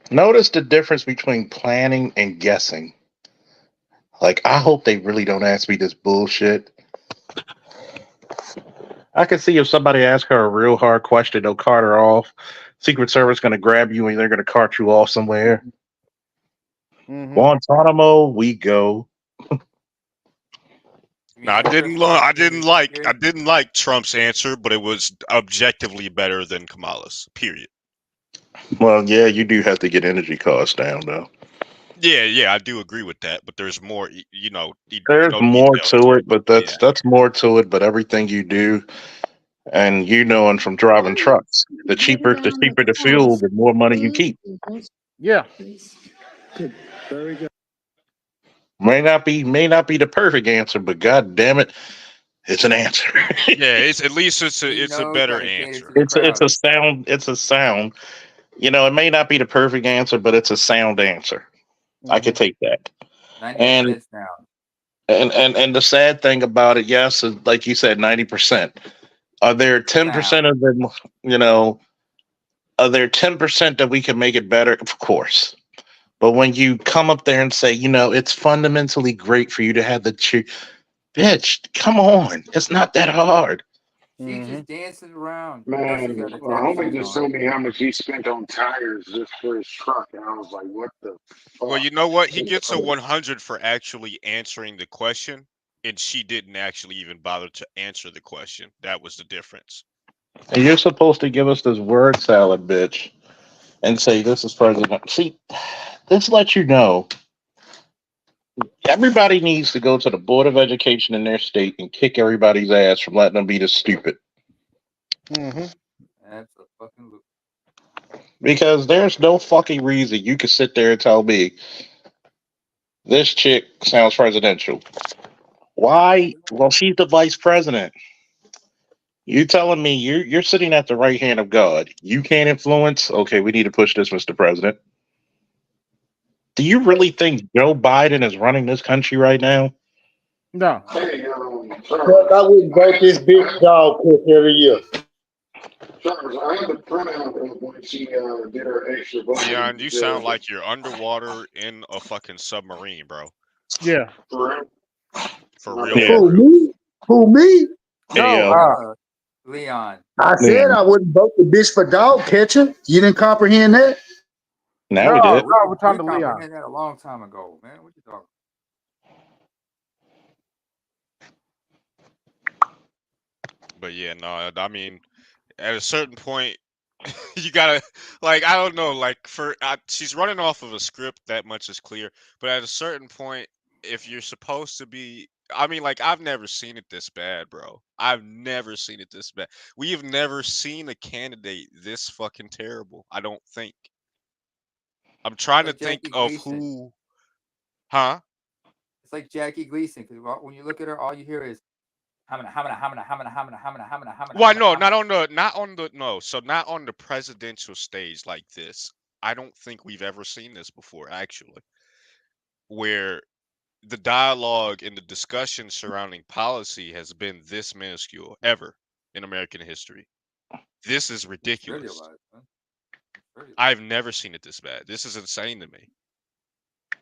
S17: Notice the difference between planning and guessing. Like, I hope they really don't ask me this bullshit. I can see if somebody asks her a real hard question, they'll cart her off. Secret Service going to grab you and they're going to cart you off somewhere.
S3: Mm-hmm.
S17: Guantanamo, we go.
S14: No, I didn't like Trump's answer, but it was objectively better than Kamala's. Period.
S17: Well, yeah, you do have to get energy costs down, though.
S14: Yeah, I do agree with that. But there's more,
S17: There's more to it, but that's more to it. But everything you do, and and from driving trucks, the cheaper the fuel, the more money you keep.
S3: Yeah.
S25: Very good.
S17: May not be the perfect answer, but god damn it, it's an answer.
S14: Yeah, it's a better answer.
S17: It's a sound. It may not be the perfect answer, but it's a sound answer. I could take that. And the sad thing about it, yes, is like you said, 90%. Are there 10% of them? Are there 10% that we can make it better? Of course. But when you come up there and say, it's fundamentally great for you to have the bitch, come on, it's not that hard.
S20: She's just dancing around.
S2: Man, homie just told me how much he spent on tires just for his truck, and I was like, "What the fuck?"
S14: Well, you know what? He gets a 100 for actually answering the question, and she didn't actually even bother to answer the question. That was the difference.
S17: And you're supposed to give us this word salad, bitch, and say this is president. See, this lets you know everybody needs to go to the Board of Education in their state and kick everybody's ass from letting them be this stupid.
S3: Mm-hmm.
S20: That's a fucking loop.
S17: Because there's no fucking reason you could sit there and tell me this chick sounds presidential. Why? Well, she's the vice president. You telling me you're sitting at the right hand of God. You can't influence. Okay, we need to push this, Mr. President. Do you really think Joe Biden is running this country right now?
S3: No.
S2: Hey,
S4: I wouldn't vote this big dog piss every year.
S2: Charles, I had the printout of when she did her extra vote.
S14: Leon, you sound like you're underwater in a fucking submarine, bro.
S3: Yeah.
S2: For
S14: real.
S4: Who, me?
S20: No, Leon.
S4: I said I wouldn't vote the bitch for dog catcher. You didn't comprehend that?
S17: Now we did.
S3: No, we're talking to Leon.
S20: We that a long time ago, man. What you talking?
S14: But yeah, no, I mean, at a certain point, you gotta, I don't know, she's running off of a script, that much is clear. But at a certain point, if you're supposed to be, I've never seen it this bad, bro. I've never seen it this bad. We have never seen a candidate this fucking terrible, I don't think. I'm trying to think of who, huh?
S20: It's like Jackie Gleason, because when you look at her, all you hear is hamina.
S14: Why no, not on the presidential stage like this. I don't think we've ever seen this before, actually, where the dialogue and the discussion surrounding policy has been this minuscule ever in American history. This is ridiculous. I've never seen it this bad. This is insane to me.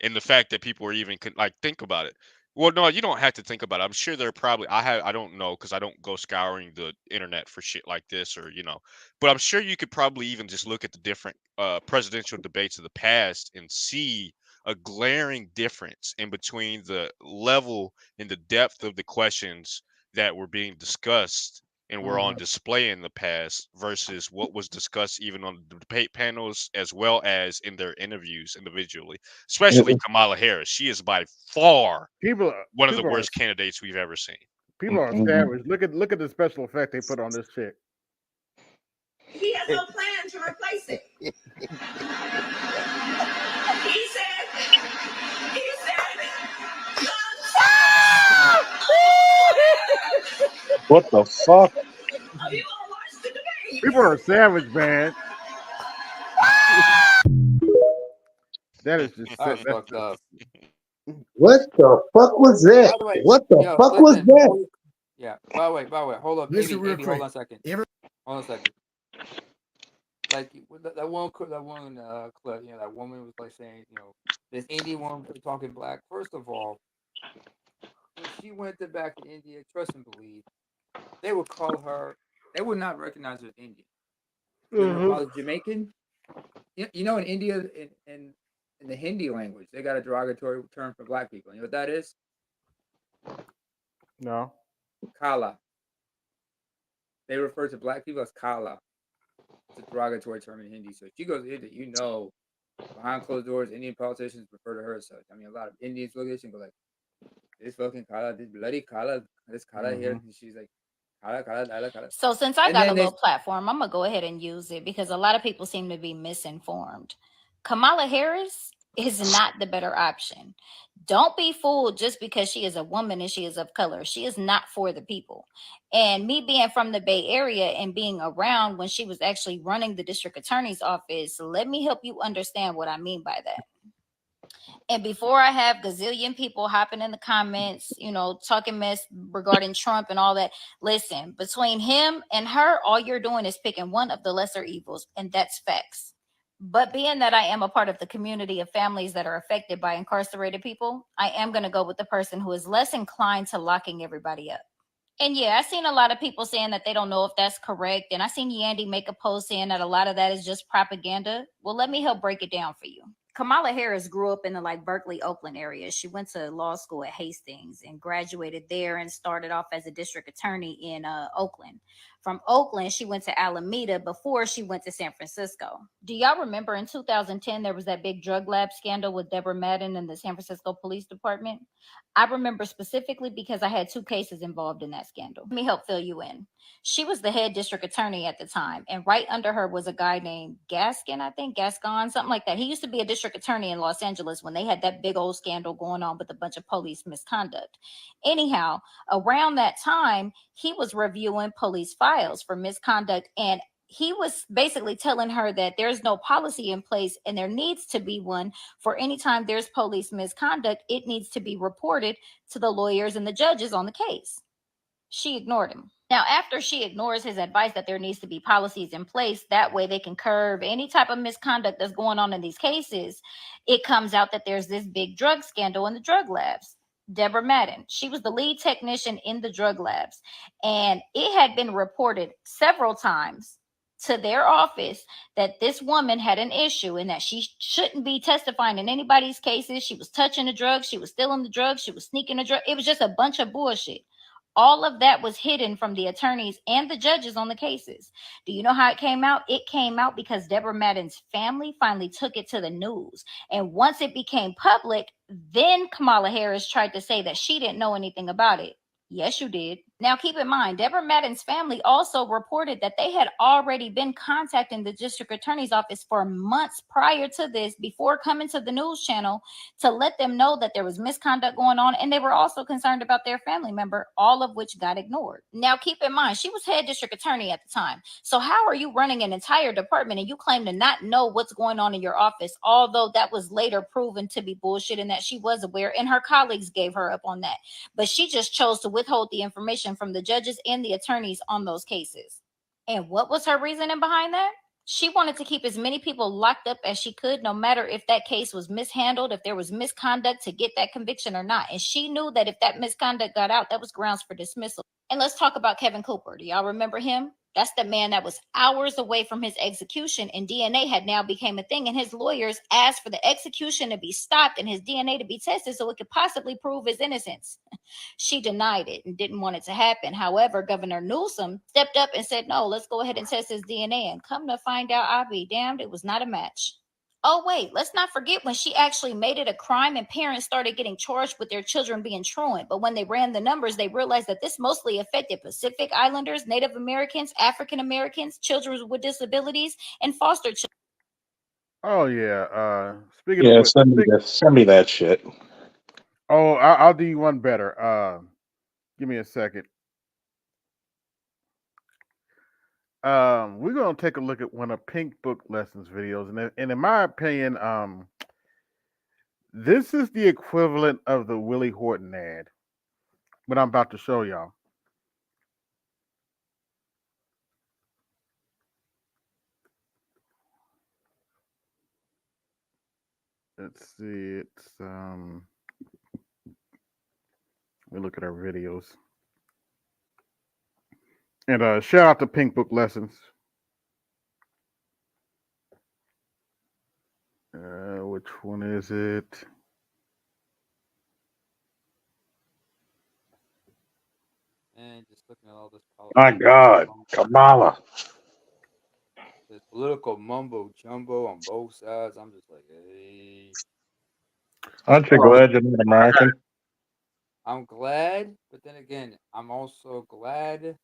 S14: And the fact that people are even like, think about it. Well, no, you don't have to think about it. I'm sure they're probably, I don't know, because I don't go scouring the internet for shit like this, or but I'm sure you could probably even just look at the different presidential debates of the past and see a glaring difference in between the level and the depth of the questions that were being discussed and were on display in the past versus what was discussed even on the debate panels, as well as in their interviews individually. Especially Kamala Harris. She is by far one of the worst candidates we've ever seen.
S3: People are savage. Look at the special effect they put on this chick.
S19: He has no plan to replace it. He said,
S17: What the fuck?
S3: People are savage, man. That is just
S20: That's fucked up.
S4: What the fuck was that?
S20: By the way,
S4: What the
S20: yo,
S4: fuck was
S20: listen,
S4: that?
S20: Yeah. By the way, hold up.
S6: Listen real
S20: Amy,
S6: quick.
S20: hold on a second. Hold on a second. Like that one clip, that woman was like saying, this Indian woman was talking black. First of all, when she went back to India, trust and believe, they would call her. They would not recognize her as Indian. They would call her Jamaican. In India, in the Hindi language, they got a derogatory term for black people. You know what that is?
S3: No.
S20: Kala. They refer to black people as Kala. It's a derogatory term in Hindi. So if she goes into, behind closed doors, Indian politicians refer to her as such. I mean, a lot of Indians look at this and go like, this fucking Kala, this bloody Kala, this Kala here. And she's like, Kala, Kala, Kala.
S16: So since I got a little platform, I'm going to go ahead and use it because a lot of people seem to be misinformed. Kamala Harris is not the better option. Don't be fooled just because she is a woman and she is of color. She is not for the people. And me being from the Bay Area and being around when she was actually running the district attorney's office, let me help you understand what I mean by that. And before I have gazillion people hopping in the comments, talking mess regarding Trump and all that, listen, between him and her, all you're doing is picking one of the lesser evils, and that's facts. But being that I am a part of the community of families that are affected by incarcerated people, I am going to go with the person who is less inclined to locking everybody up. And yeah, I've seen a lot of people saying that they don't know if that's correct. And I seen Yandy make a post saying that a lot of that is just propaganda. Well, let me help break it down for you. Kamala Harris grew up in the Berkeley, Oakland area. She went to law school at Hastings and graduated there and started off as a district attorney in Oakland. From Oakland, she went to Alameda before she went to San Francisco. Do y'all remember in 2010, there was that big drug lab scandal with Deborah Madden and the San Francisco Police Department? I remember specifically because I had 2 cases involved in that scandal. Let me help fill you in. She was the head district attorney at the time, and right under her was a guy named Gascon, something like that. He used to be a district attorney in Los Angeles when they had that big old scandal going on with a bunch of police misconduct. Anyhow, around that time, he was reviewing police files for misconduct, and he was basically telling her that there's no policy in place and there needs to be one for any time there's police misconduct. It needs to be reported to the lawyers and the judges on the case. She ignored him. Now, after she ignores his advice that there needs to be policies in place, that way they can curb any type of misconduct that's going on in these cases, it comes out that there's this big drug scandal in the drug labs. Deborah Madden, she was the lead technician in the drug labs, and it had been reported several times to their office that this woman had an issue and that she shouldn't be testifying in anybody's cases. She was touching the drugs, she was stealing the drugs, she was sneaking the drugs. It was just a bunch of bullshit. All of that was hidden from the attorneys and the judges on the cases. Do you know how it came out? It came out because Deborah Madden's family finally took it to the news. And once it became public, then Kamala Harris tried to say that she didn't know anything about it. Yes, you did.
S6: Now, keep in mind, Deborah Madden's family also reported that they had already been contacting the district attorney's office for months prior to this, before coming to the news channel, to let them know that there was misconduct going on. And they were also concerned about their family member, all of which got ignored. Now, keep in mind, she was head district attorney at the time. So how are you running an entire department and you claim to not know what's going on in your office, although that was later proven to be bullshit and that she was aware and her colleagues gave her up on that. But she just chose to withhold the information from the judges and the attorneys on those cases. And what was her reasoning behind that? She wanted to keep as many people locked up as she could, no matter if that case was mishandled, if there was misconduct, to get that conviction or not. And she knew that if that misconduct got out, that was grounds for dismissal. And let's talk about Kevin Cooper. Do y'all remember him? That's the man that was hours away from his execution, and DNA had now became a thing, and his lawyers asked for the execution to be stopped and his DNA to be tested so it could possibly prove his innocence. She denied it and didn't want it to happen. However, Governor Newsom stepped up and said, no, let's go ahead and test his DNA. And come to find out, I'll be damned, it was not a match. Oh, wait, let's not forget when she actually made it a crime and parents started getting charged with their children being truant. But when they ran the numbers, they realized that this mostly affected Pacific Islanders, Native Americans, African Americans, children with disabilities, and foster children.
S3: Oh yeah. Speaking
S17: Yeah,
S3: of
S17: send me that shit.
S3: Oh, I'll do you one better. Give me a second. We're gonna take a look at one of Pink Book Lessons videos, and in my opinion, this is the equivalent of the Willie Horton ad, what I'm about to show y'all. Let's see, it's we look at our videos. And shout out to Pink Book Lessons. Which one is it?
S20: And just looking at all this
S17: My God, Kamala.
S20: this political mumbo jumbo on both sides, I'm just like, hey.
S17: Aren't you glad you're not American?
S20: I'm glad, but then again, I'm also glad.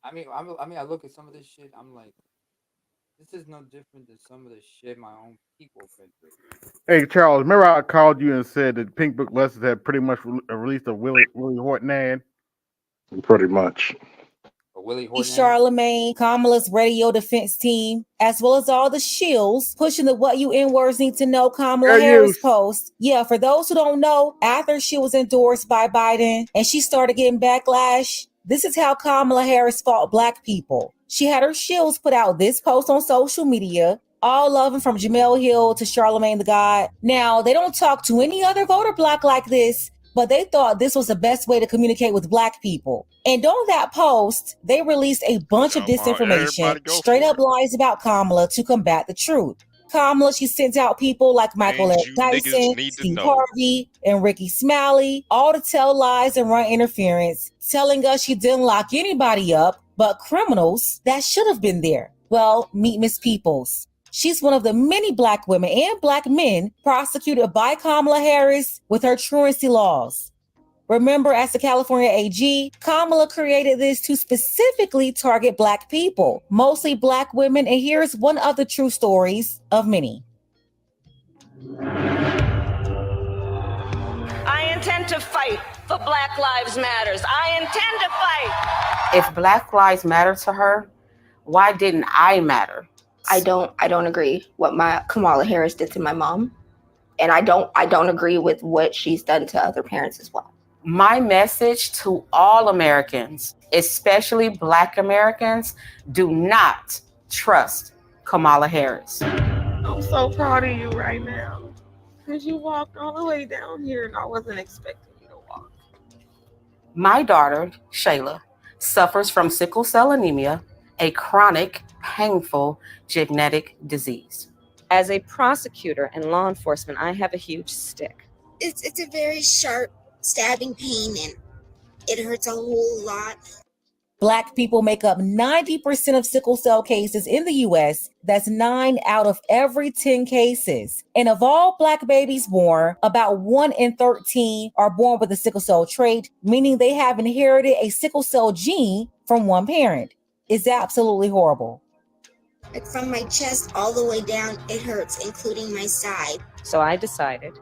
S20: I look at some of this shit. I'm like, this is no different than some of the shit my own people been through.
S3: Hey Charles, remember I called you and said that Pink Book Lessons had pretty much released a Willie Horton ad?
S17: Pretty much.
S8: Charlemagne, Kamala's radio defense team, as well as all the shills pushing the What You N-Words Need to Know Kamala Harris post. Yeah, for those who don't know, after she was endorsed by Biden and she started getting backlash, this is how Kamala Harris fought Black people. She had her shills put out this post on social media, all of them from Jamel Hill to Charlemagne the God. Now, they don't talk to any other voter block like this, but they thought this was the best way to communicate with Black people. And on that post, they released a bunch of disinformation, straight up lies about Kamala to combat the truth. Kamala, she sent out people like Michael Eric Dyson, Steve Harvey, and Ricky Smiley, all to tell lies and run interference, telling us she didn't lock anybody up, but criminals that should have been there. Well, meet Miss Peoples. She's one of the many Black women and Black men prosecuted by Kamala Harris with her truancy laws. Remember, as the California AG, Kamala created this to specifically target Black people, mostly Black women, and here's one of the true stories of many.
S9: I intend to fight for Black Lives Matters. I intend to fight.
S10: If Black Lives matter to her, why didn't I matter?
S11: I don't agree what Kamala Harris did to my mom. And I don't agree with what she's done to other parents as well.
S10: My message to all Americans, especially Black Americans, do not trust Kamala Harris.
S13: I'm so proud of you right now because you walked all the way down here and I wasn't expecting you to walk.
S10: My daughter, Shayla, suffers from sickle cell anemia, a chronic, painful genetic disease.
S15: As a prosecutor and law enforcement, I have a huge stick.
S18: It's a very sharp stabbing pain and it hurts a whole lot.
S8: Black people make up 90% of sickle cell cases in the US. That's 9 out of every 10 cases. And of all Black babies born, about 1 in 13 are born with a sickle cell trait, meaning they have inherited a sickle cell gene from one parent. It's absolutely horrible.
S5: Like from my chest all the way down, it hurts, including my side.
S15: So I decided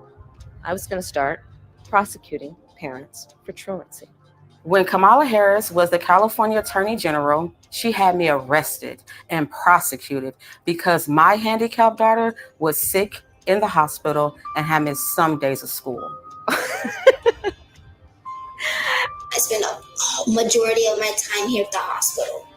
S15: I was going to start prosecuting parents for truancy.
S10: When Kamala Harris was the California Attorney General, she had me arrested and prosecuted because my handicapped daughter was sick in the hospital and had missed some days of school.
S5: I spend a majority of my time here at the hospital.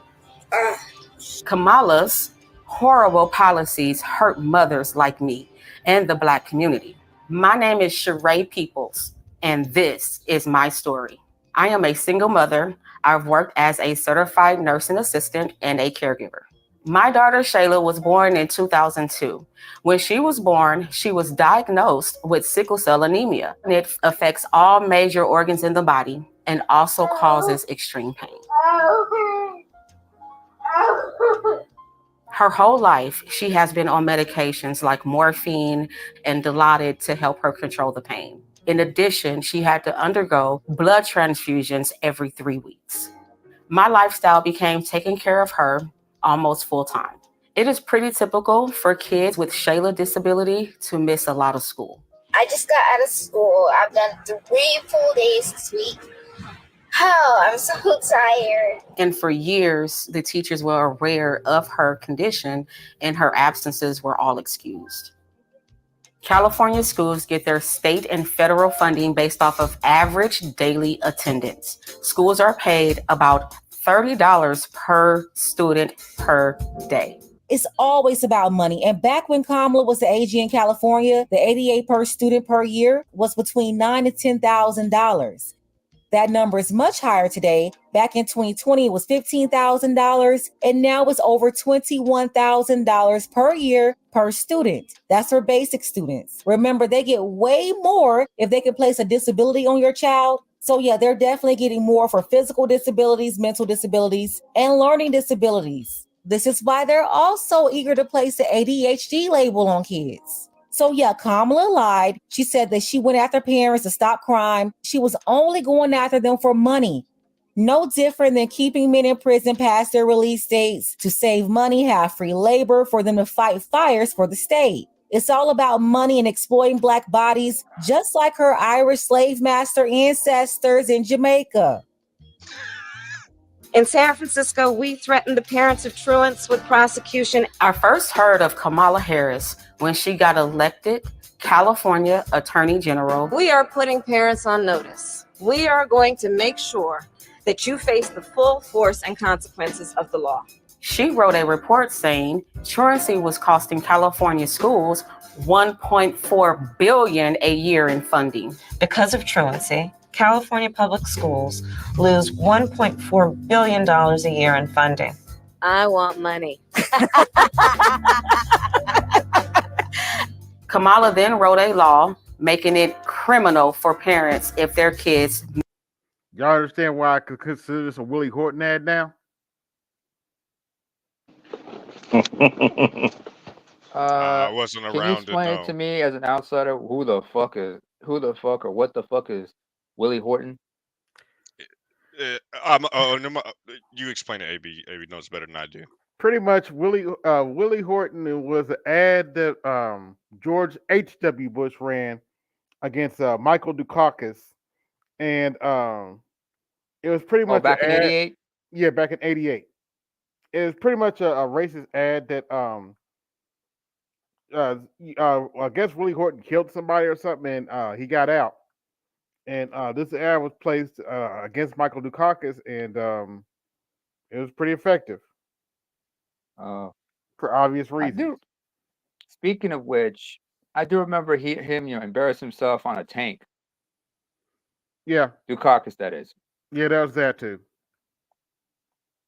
S10: Kamala's horrible policies hurt mothers like me and the Black community. My name is Sheree Peoples, and this is my story. I am a single mother. I've worked as a certified nursing assistant and a caregiver. My daughter Shayla was born in 2002. When she was born, she was diagnosed with sickle cell anemia. It affects all major organs in the body and also causes extreme pain. Her whole life, she has been on medications like morphine and Dilaudid to help her control the pain. In addition, she had to undergo blood transfusions every 3 weeks. My lifestyle became taking care of her almost full time. It is pretty typical for kids with Shayla disability to miss a lot of school.
S5: I just got out of school. I've done 3 full days this week. Oh, I'm so tired.
S10: And for years, the teachers were aware of her condition and her absences were all excused. California schools get their state and federal funding based off of average daily attendance. Schools are paid about $30 per student per day.
S8: It's always about money. And back when Kamala was the AG in California, the ADA per student per year was between $9,000 and $10,000. That number is much higher today. Back in 2020, it was $15,000, and now it's over $21,000 per year per student. That's for basic students. Remember, they get way more if they can place a disability on your child. So yeah, they're definitely getting more for physical disabilities, mental disabilities, and learning disabilities. This is why they're also eager to place the ADHD label on kids. So yeah, Kamala lied. She said that she went after parents to stop crime. She was only going after them for money. No different than keeping men in prison past their release dates to save money, have free labor for them to fight fires for the state. It's all about money and exploiting Black bodies, just like her Irish slave master ancestors in Jamaica.
S15: In San Francisco, we threatened the parents of truants with prosecution.
S10: I first heard of Kamala Harris when she got elected California Attorney General.
S15: We are putting parents on notice. We are going to make sure that you face the full force and consequences of the law.
S10: She wrote a report saying truancy was costing California schools $1.4 billion a year in funding.
S15: Because of truancy, California public schools lose $1.4 billion a year in funding. I want money.
S10: Kamala then wrote a law making it criminal for parents if their kids.
S3: Y'all understand why I could consider this a Willie Horton ad now?
S14: I wasn't
S20: Can you
S14: around
S20: explain
S14: it,
S20: it to me as an outsider? Who the fuck or what the fuck is Willie Horton?
S14: You explain it, AB. AB knows better than I do.
S3: Pretty much, Willie Horton was an ad that George H.W. Bush ran against Michael Dukakis, and it was pretty much
S20: back in '88.
S3: Yeah, back in '88. It was pretty much a racist ad that I guess Willie Horton killed somebody or something, and he got out. And this ad was placed against Michael Dukakis, and it was pretty effective. For obvious reasons.
S20: Speaking of which, I do remember him, embarrass himself on a tank.
S3: Yeah.
S20: Dukakis, that is.
S3: Yeah, that was that too.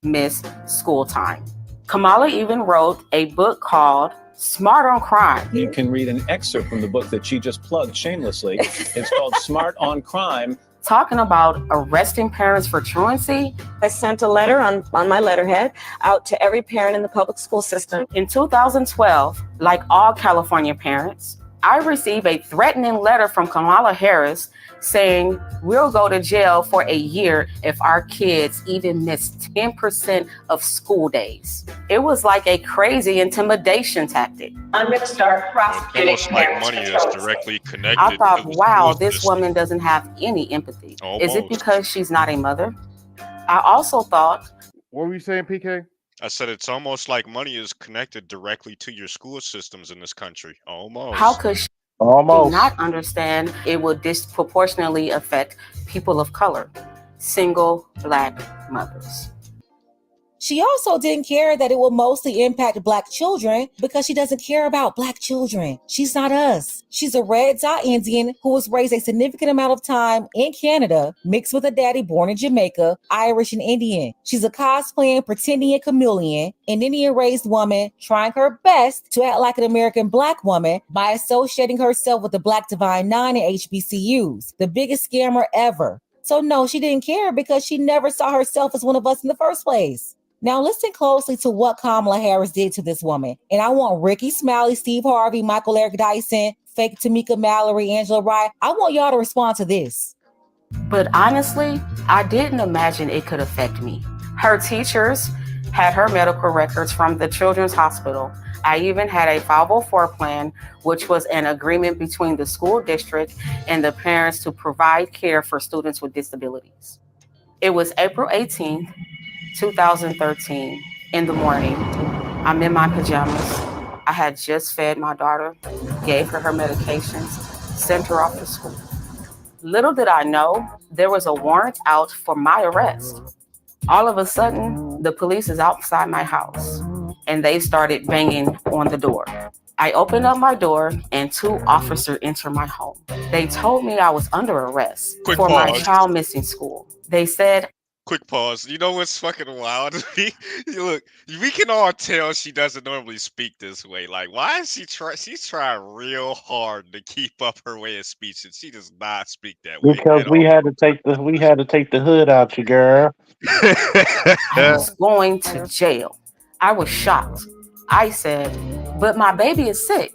S10: Miss school time. Kamala even wrote a book called Smart on Crime.
S7: You can read an excerpt from the book that she just plugged shamelessly. It's called Smart on Crime,
S10: Talking about arresting parents for truancy.
S15: I sent a letter on my letterhead out to every parent in the public school system.
S10: In 2012, like all California parents, I received a threatening letter from Kamala Harris saying we'll go to jail for a year if our kids even miss 10% of school days. It was like a crazy intimidation tactic.
S15: I'm going to start prosecuting
S14: Almost like
S15: parents
S14: money
S15: for
S14: is
S15: truancy.
S14: directly connected.
S10: I thought,
S14: to the
S10: wow,
S14: school
S10: this
S14: system.
S10: woman doesn't have any empathy. Is it
S14: Almost.
S10: because she's not a mother? I also thought,
S3: What were you saying, PK?
S14: I said it's almost like money is connected directly to your school systems in this country. Almost.
S10: how could she
S17: Almost.
S10: not understand it would disproportionately affect people of color, single Black mothers?
S8: She also didn't care that it would mostly impact Black children because she doesn't care about Black children. She's not us. She's a red dot Indian who was raised a significant amount of time in Canada, mixed with a daddy born in Jamaica, Irish and Indian. She's a cosplaying, pretending chameleon, an Indian-raised woman trying her best to act like an American Black woman by associating herself with the Black Divine Nine and HBCUs, the biggest scammer ever. So no, she didn't care because she never saw herself as one of us in the first place. Now listen closely to what Kamala Harris did to this woman. And I want Ricky Smiley, Steve Harvey, Michael Eric Dyson, Fake Tamika Mallory, Angela Rye. I want y'all to respond to this.
S10: But honestly, I didn't imagine it could affect me. Her teachers had her medical records from the Children's Hospital. I even had a 504 plan, which was an agreement between the school district and the parents to provide care for students with disabilities. It was April 18th, 2013, in the morning. I'm in my pajamas. I had just fed my daughter, gave her her medications, sent her off to school. Little did I know, there was a warrant out for my arrest. All of a sudden, the police is outside my house, and they started banging on the door. I opened up my door, and 2 officers entered my home. They told me I was under arrest for my child missing school. They said,
S14: Quick pause. You know what's fucking wild to me? Look, we can all tell she doesn't normally speak this way. Like, why is she she's trying real hard to keep up her way of speech, and she does not speak that way.
S17: Because we had to take the hood out you, girl.
S10: I was going to jail. I was shocked. I said, but my baby is sick.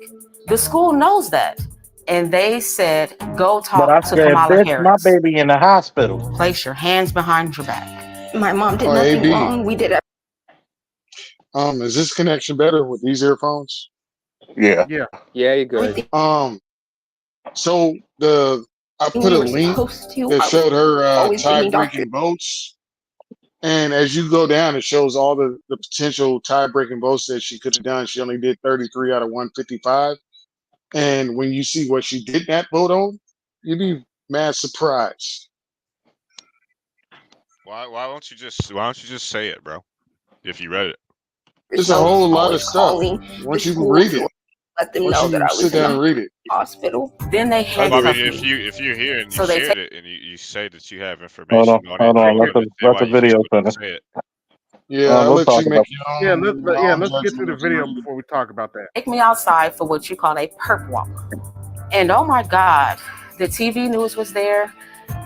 S10: The school knows that. And they said, go talk to Kamala Harris.
S17: My baby in the hospital.
S10: Place your hands behind your back.
S11: My mom did nothing
S2: AB.
S11: wrong. We did it.
S2: Is this connection better with these earphones?
S17: Yeah.
S3: Yeah.
S20: Yeah, you're good.
S2: So I put a link that showed her tie-breaking votes, and as you go down, it shows all the potential tie-breaking votes that she could have done. She only did 33 out of 155. And when you see what she did not vote on, you'd be mad surprised.
S14: Why don't you just say it, bro? If you read it.
S2: There's a whole lot of stuff. Once you can read it,
S11: let them know that I was
S2: sit down and read it.
S11: Hospital.
S10: Then they handcuffed me.
S14: If you're here and you
S10: So they
S14: shared it and you say that you have information
S17: Hold on. Let the video finish.
S2: Yeah, I'll let you make your own.
S3: Let's get through the video before we talk about that.
S10: Take me outside for what you call a perp walk. And oh my God, the TV news was there.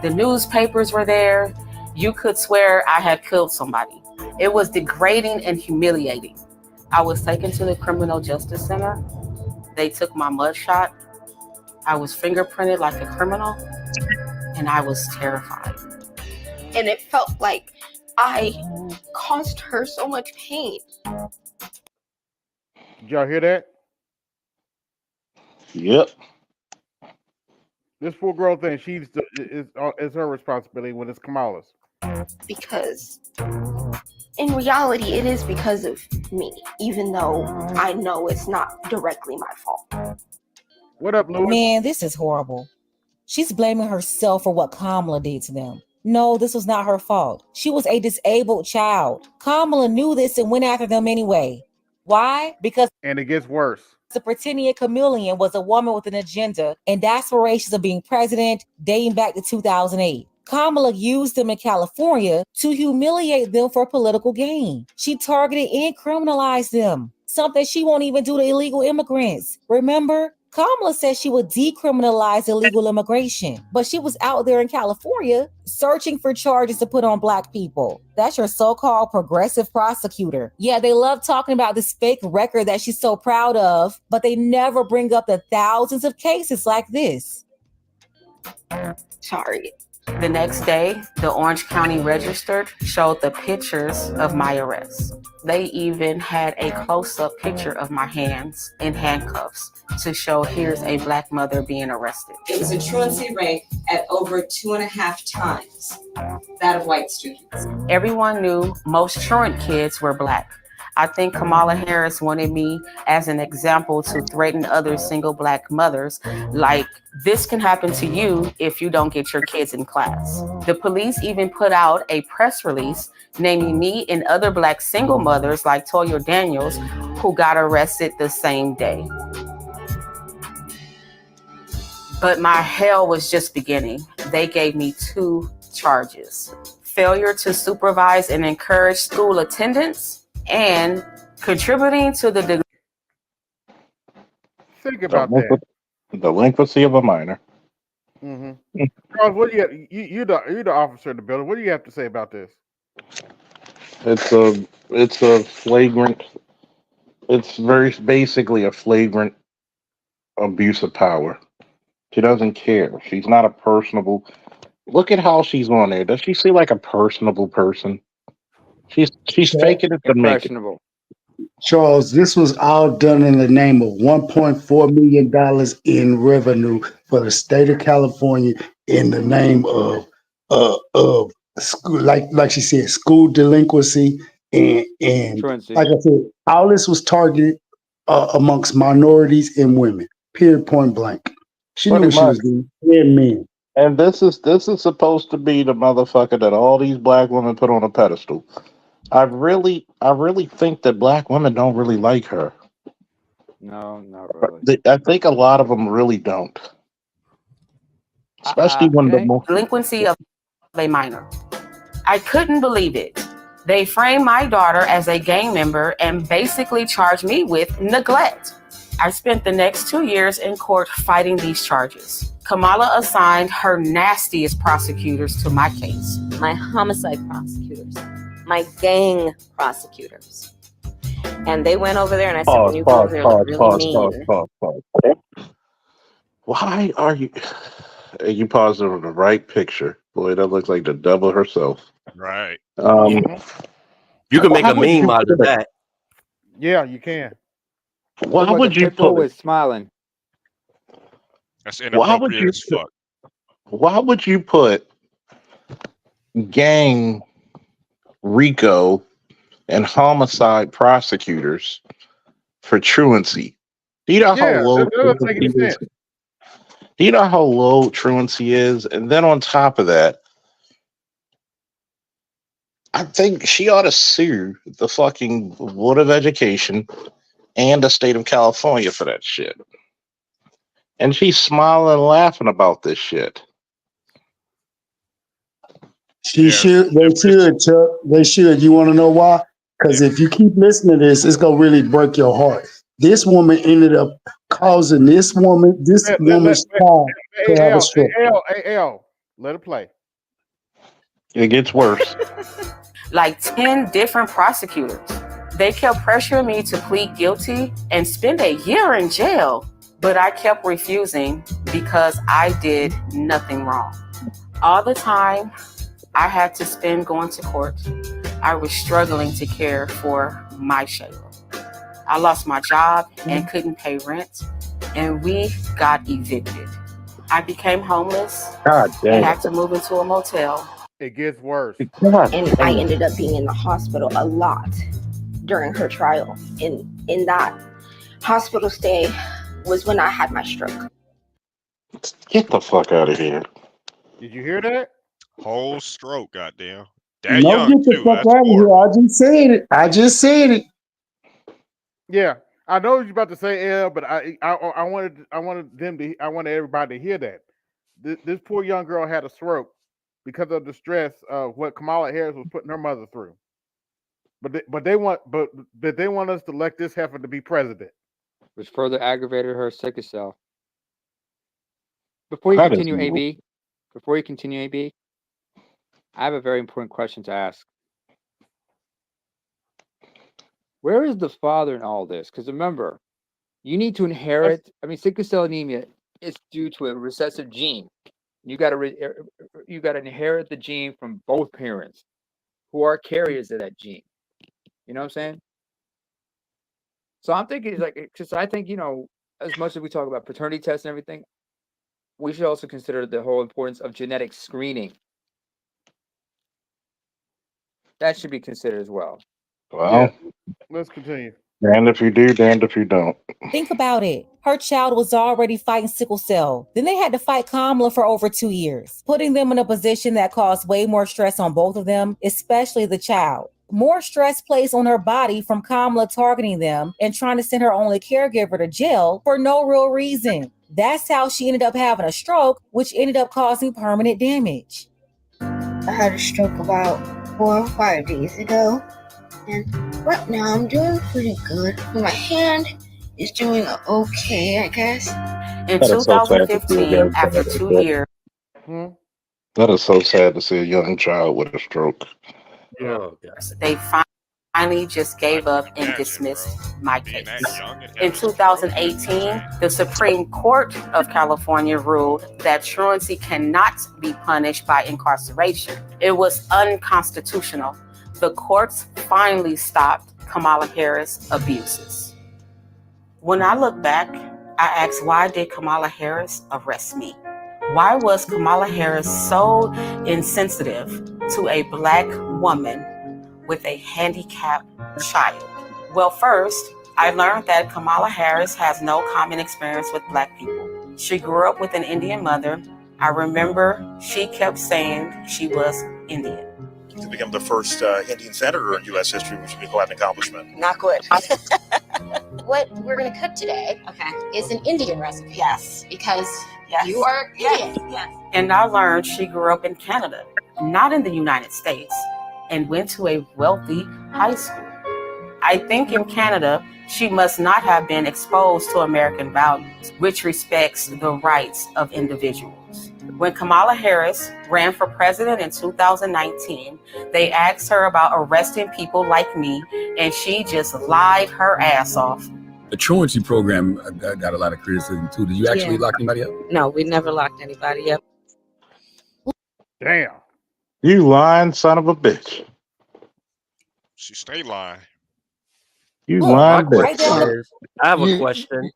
S10: The newspapers were there. You could swear I had killed somebody. It was degrading and humiliating. I was taken to the Criminal Justice Center. They took my mugshot. I was fingerprinted like a criminal, and I was terrified.
S11: And it felt like I caused her so much pain.
S3: Did y'all hear that?
S17: Yep.
S3: This poor girl thing, it's her responsibility when it's Kamala's.
S11: Because in reality, it is because of me, even though I know it's not directly my fault.
S3: What up, Louis?
S8: Man, this is horrible. She's blaming herself for what Kamala did to them. No, this was not her fault. She was a disabled child. Kamala knew this and went after them anyway. Why? Because
S3: and it gets worse.
S8: The pretending chameleon was a woman with an agenda and aspirations of being president dating back to 2008. Kamala used them in California to humiliate them for political gain. She targeted and criminalized them, something she won't even do to illegal immigrants. Remember? Kamala said she would decriminalize illegal immigration, but she was out there in California searching for charges to put on Black people. That's your so-called progressive prosecutor. Yeah, they love talking about this fake record that she's so proud of, but they never bring up the thousands of cases like this.
S10: Sorry. The next day, the Orange County Register showed the pictures of my arrest. They even had a close-up picture of my hands in handcuffs to show here's a Black mother being arrested.
S15: It was a truancy rate at over 2.5 times that of white students.
S10: Everyone knew most truant kids were Black. I think Kamala Harris wanted me as an example to threaten other single Black mothers, like, this can happen to you if you don't get your kids in class. The police even put out a press release naming me and other Black single mothers like Toya Daniels, who got arrested the same day. But my hell was just beginning. They gave me 2 charges: failure to supervise and encourage school attendance, and contributing to the
S3: Think about that.
S17: Delinquency of a minor.
S3: Mm-hmm. Charles, what do you have? You're the officer in the building. What do you have to say about this?
S17: It's a flagrant. It's very basically a flagrant abuse of power. She doesn't care. She's not a personable. Look at how she's on there. Does she seem like a personable person? She's faking it to make it.
S4: Charles, this was all done in the name of $1.4 million in revenue for the state of California in the name of school, like she said, school delinquency and
S20: Truancy.
S4: like I said, all this was targeted amongst minorities and women. Period. Point blank. She knew what she was doing. And men.
S17: And this is supposed to be the motherfucker that all these Black women put on a pedestal. I really think that Black women don't really like her.
S20: No, not really.
S17: I think a lot of them really don't. Especially when the more
S10: delinquency of a minor. I couldn't believe it. They framed my daughter as a gang member and basically charged me with neglect. I spent the next 2 years in court fighting these charges. Kamala assigned her nastiest prosecutors to my case.
S15: My homicide prosecutors, my gang prosecutors. And they went over there and I said, when you go over there, look really mean.
S17: Why are you? You paused on the right picture. Boy, that looks like the devil herself.
S14: Right.
S7: You can make a meme out of that.
S3: Yeah, you can.
S17: Why would you put
S20: always smiling?
S14: That's inappropriate as fuck.
S17: Why would you put gang, RICO, and homicide prosecutors for truancy? Do you know how low? Do you know how low truancy is? And then on top of that, I think she ought to sue the fucking Board of Education and the state of California for that shit. And she's smiling and laughing about this shit.
S4: They should, Chuck. They should. You want to know why? Because if you keep listening to this, it's gonna really break your heart. This woman ended up causing this woman's child to have a stroke.
S3: L, let it play.
S17: It gets worse.
S10: Like 10 different prosecutors. They kept pressuring me to plead guilty and spend a year in jail, but I kept refusing because I did nothing wrong. All the time I had to spend going to court, I was struggling to care for my Shayla. I lost my job and couldn't pay rent, and we got evicted. I became homeless and had to move into a motel.
S3: It gets worse.
S11: And I ended up being in the hospital a lot during her trial. In that hospital stay was when I had my stroke.
S17: Get the fuck out of here.
S3: Did you hear that?
S14: Whole stroke, goddamn. That
S4: No,
S14: young
S4: get the
S14: too.
S4: fuck
S14: That's
S4: out of here.
S14: horrible.
S4: I just said it.
S3: Yeah, I know what you're about to say, L, but I wanted everybody to hear that. This poor young girl had a stroke because of the stress of what Kamala Harris was putting her mother through. But they want us to elect this heifer to be president.
S20: which further aggravated her sickle cell. Before you
S17: That is
S20: continue,
S17: evil.
S20: AB, I have a very important question to ask. Where is the father in all this? Because remember, you need to inherit. I mean, sickle cell anemia is due to a recessive gene. You got to inherit the gene from both parents, who are carriers of that gene. You know what I'm saying? So I'm thinking, because I think, as much as we talk about paternity tests and everything, we should also consider the whole importance of genetic screening. That should be considered as well.
S17: Well,
S3: Let's continue.
S17: damned if you do, damned if you don't.
S8: Think about it. Her child was already fighting sickle cell. Then they had to fight Kamala for over 2 years, putting them in a position that caused way more stress on both of them, especially the child. More stress placed on her body from Kamala targeting them and trying to send her only caregiver to jail for no real reason. That's how she ended up having a stroke, which ended up causing permanent damage.
S5: I had a stroke about 4 or 5 days ago, and right now I'm doing pretty good. My hand is doing okay, I guess.
S10: In
S17: That is so sad to see a
S10: 2015,
S17: young
S10: after
S17: child
S10: 2
S17: with a
S10: years,
S17: stroke. That is so sad to see a young child with a stroke.
S3: Yeah.
S7: Oh, God.
S10: they finally just gave up and dismissed my case. In 2018, the Supreme Court of California ruled that truancy cannot be punished by incarceration. It was unconstitutional. The courts finally stopped Kamala Harris' abuses. When I look back, I ask, why did Kamala Harris arrest me? Why was Kamala Harris so insensitive to a Black woman with a handicapped child? Well, first, I learned that Kamala Harris has no common experience with Black people. She grew up with an Indian mother. I remember she kept saying she was Indian.
S18: To become the first Indian senator in U.S. history, which would be quite an accomplishment.
S21: Not good. What we're going to cook today is an Indian recipe. Yes. Because you are Indian. Yes.
S10: And I learned she grew up in Canada, not in the United States, and went to a wealthy high school. I think in Canada, she must not have been exposed to American values, which respects the rights of individuals. When Kamala Harris ran for president in 2019, they asked her about arresting people like me, and she just lied her ass off.
S22: The truancy program got a lot of criticism too. Did you actually lock anybody up?
S15: No, we never locked anybody up.
S3: Damn.
S17: You lying son of a bitch.
S14: She stay lying.
S17: You
S7: My
S17: lying bitch.
S7: question is, I have a question.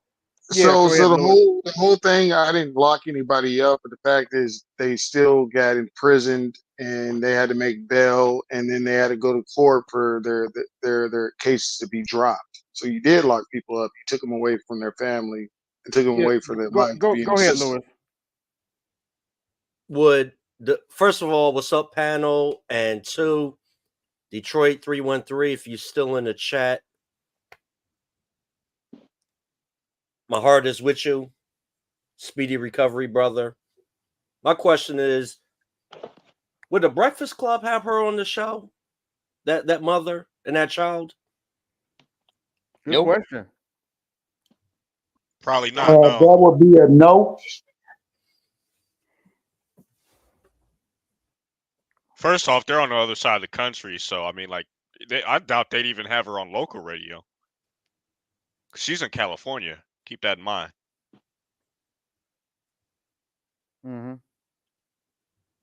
S2: So the whole thing, I didn't lock anybody up, but the fact is they still got imprisoned and they had to make bail, and then they had to go to court for their cases to be dropped. So you did lock people up. You took them away from their family and took them away from their life.
S3: Go ahead, Louis.
S7: First of all, what's up, panel? And two, Detroit 313, if you're still in the chat, my heart is with you. Speedy recovery, brother. My question is, would the Breakfast Club have her on the show? That mother and that child?
S3: Good question.
S14: Probably not.
S4: That would be a no.
S14: First off, they're on the other side of the country, so I mean, I doubt they'd even have her on local radio. She's in California. Keep that in mind.
S3: Mm-hmm.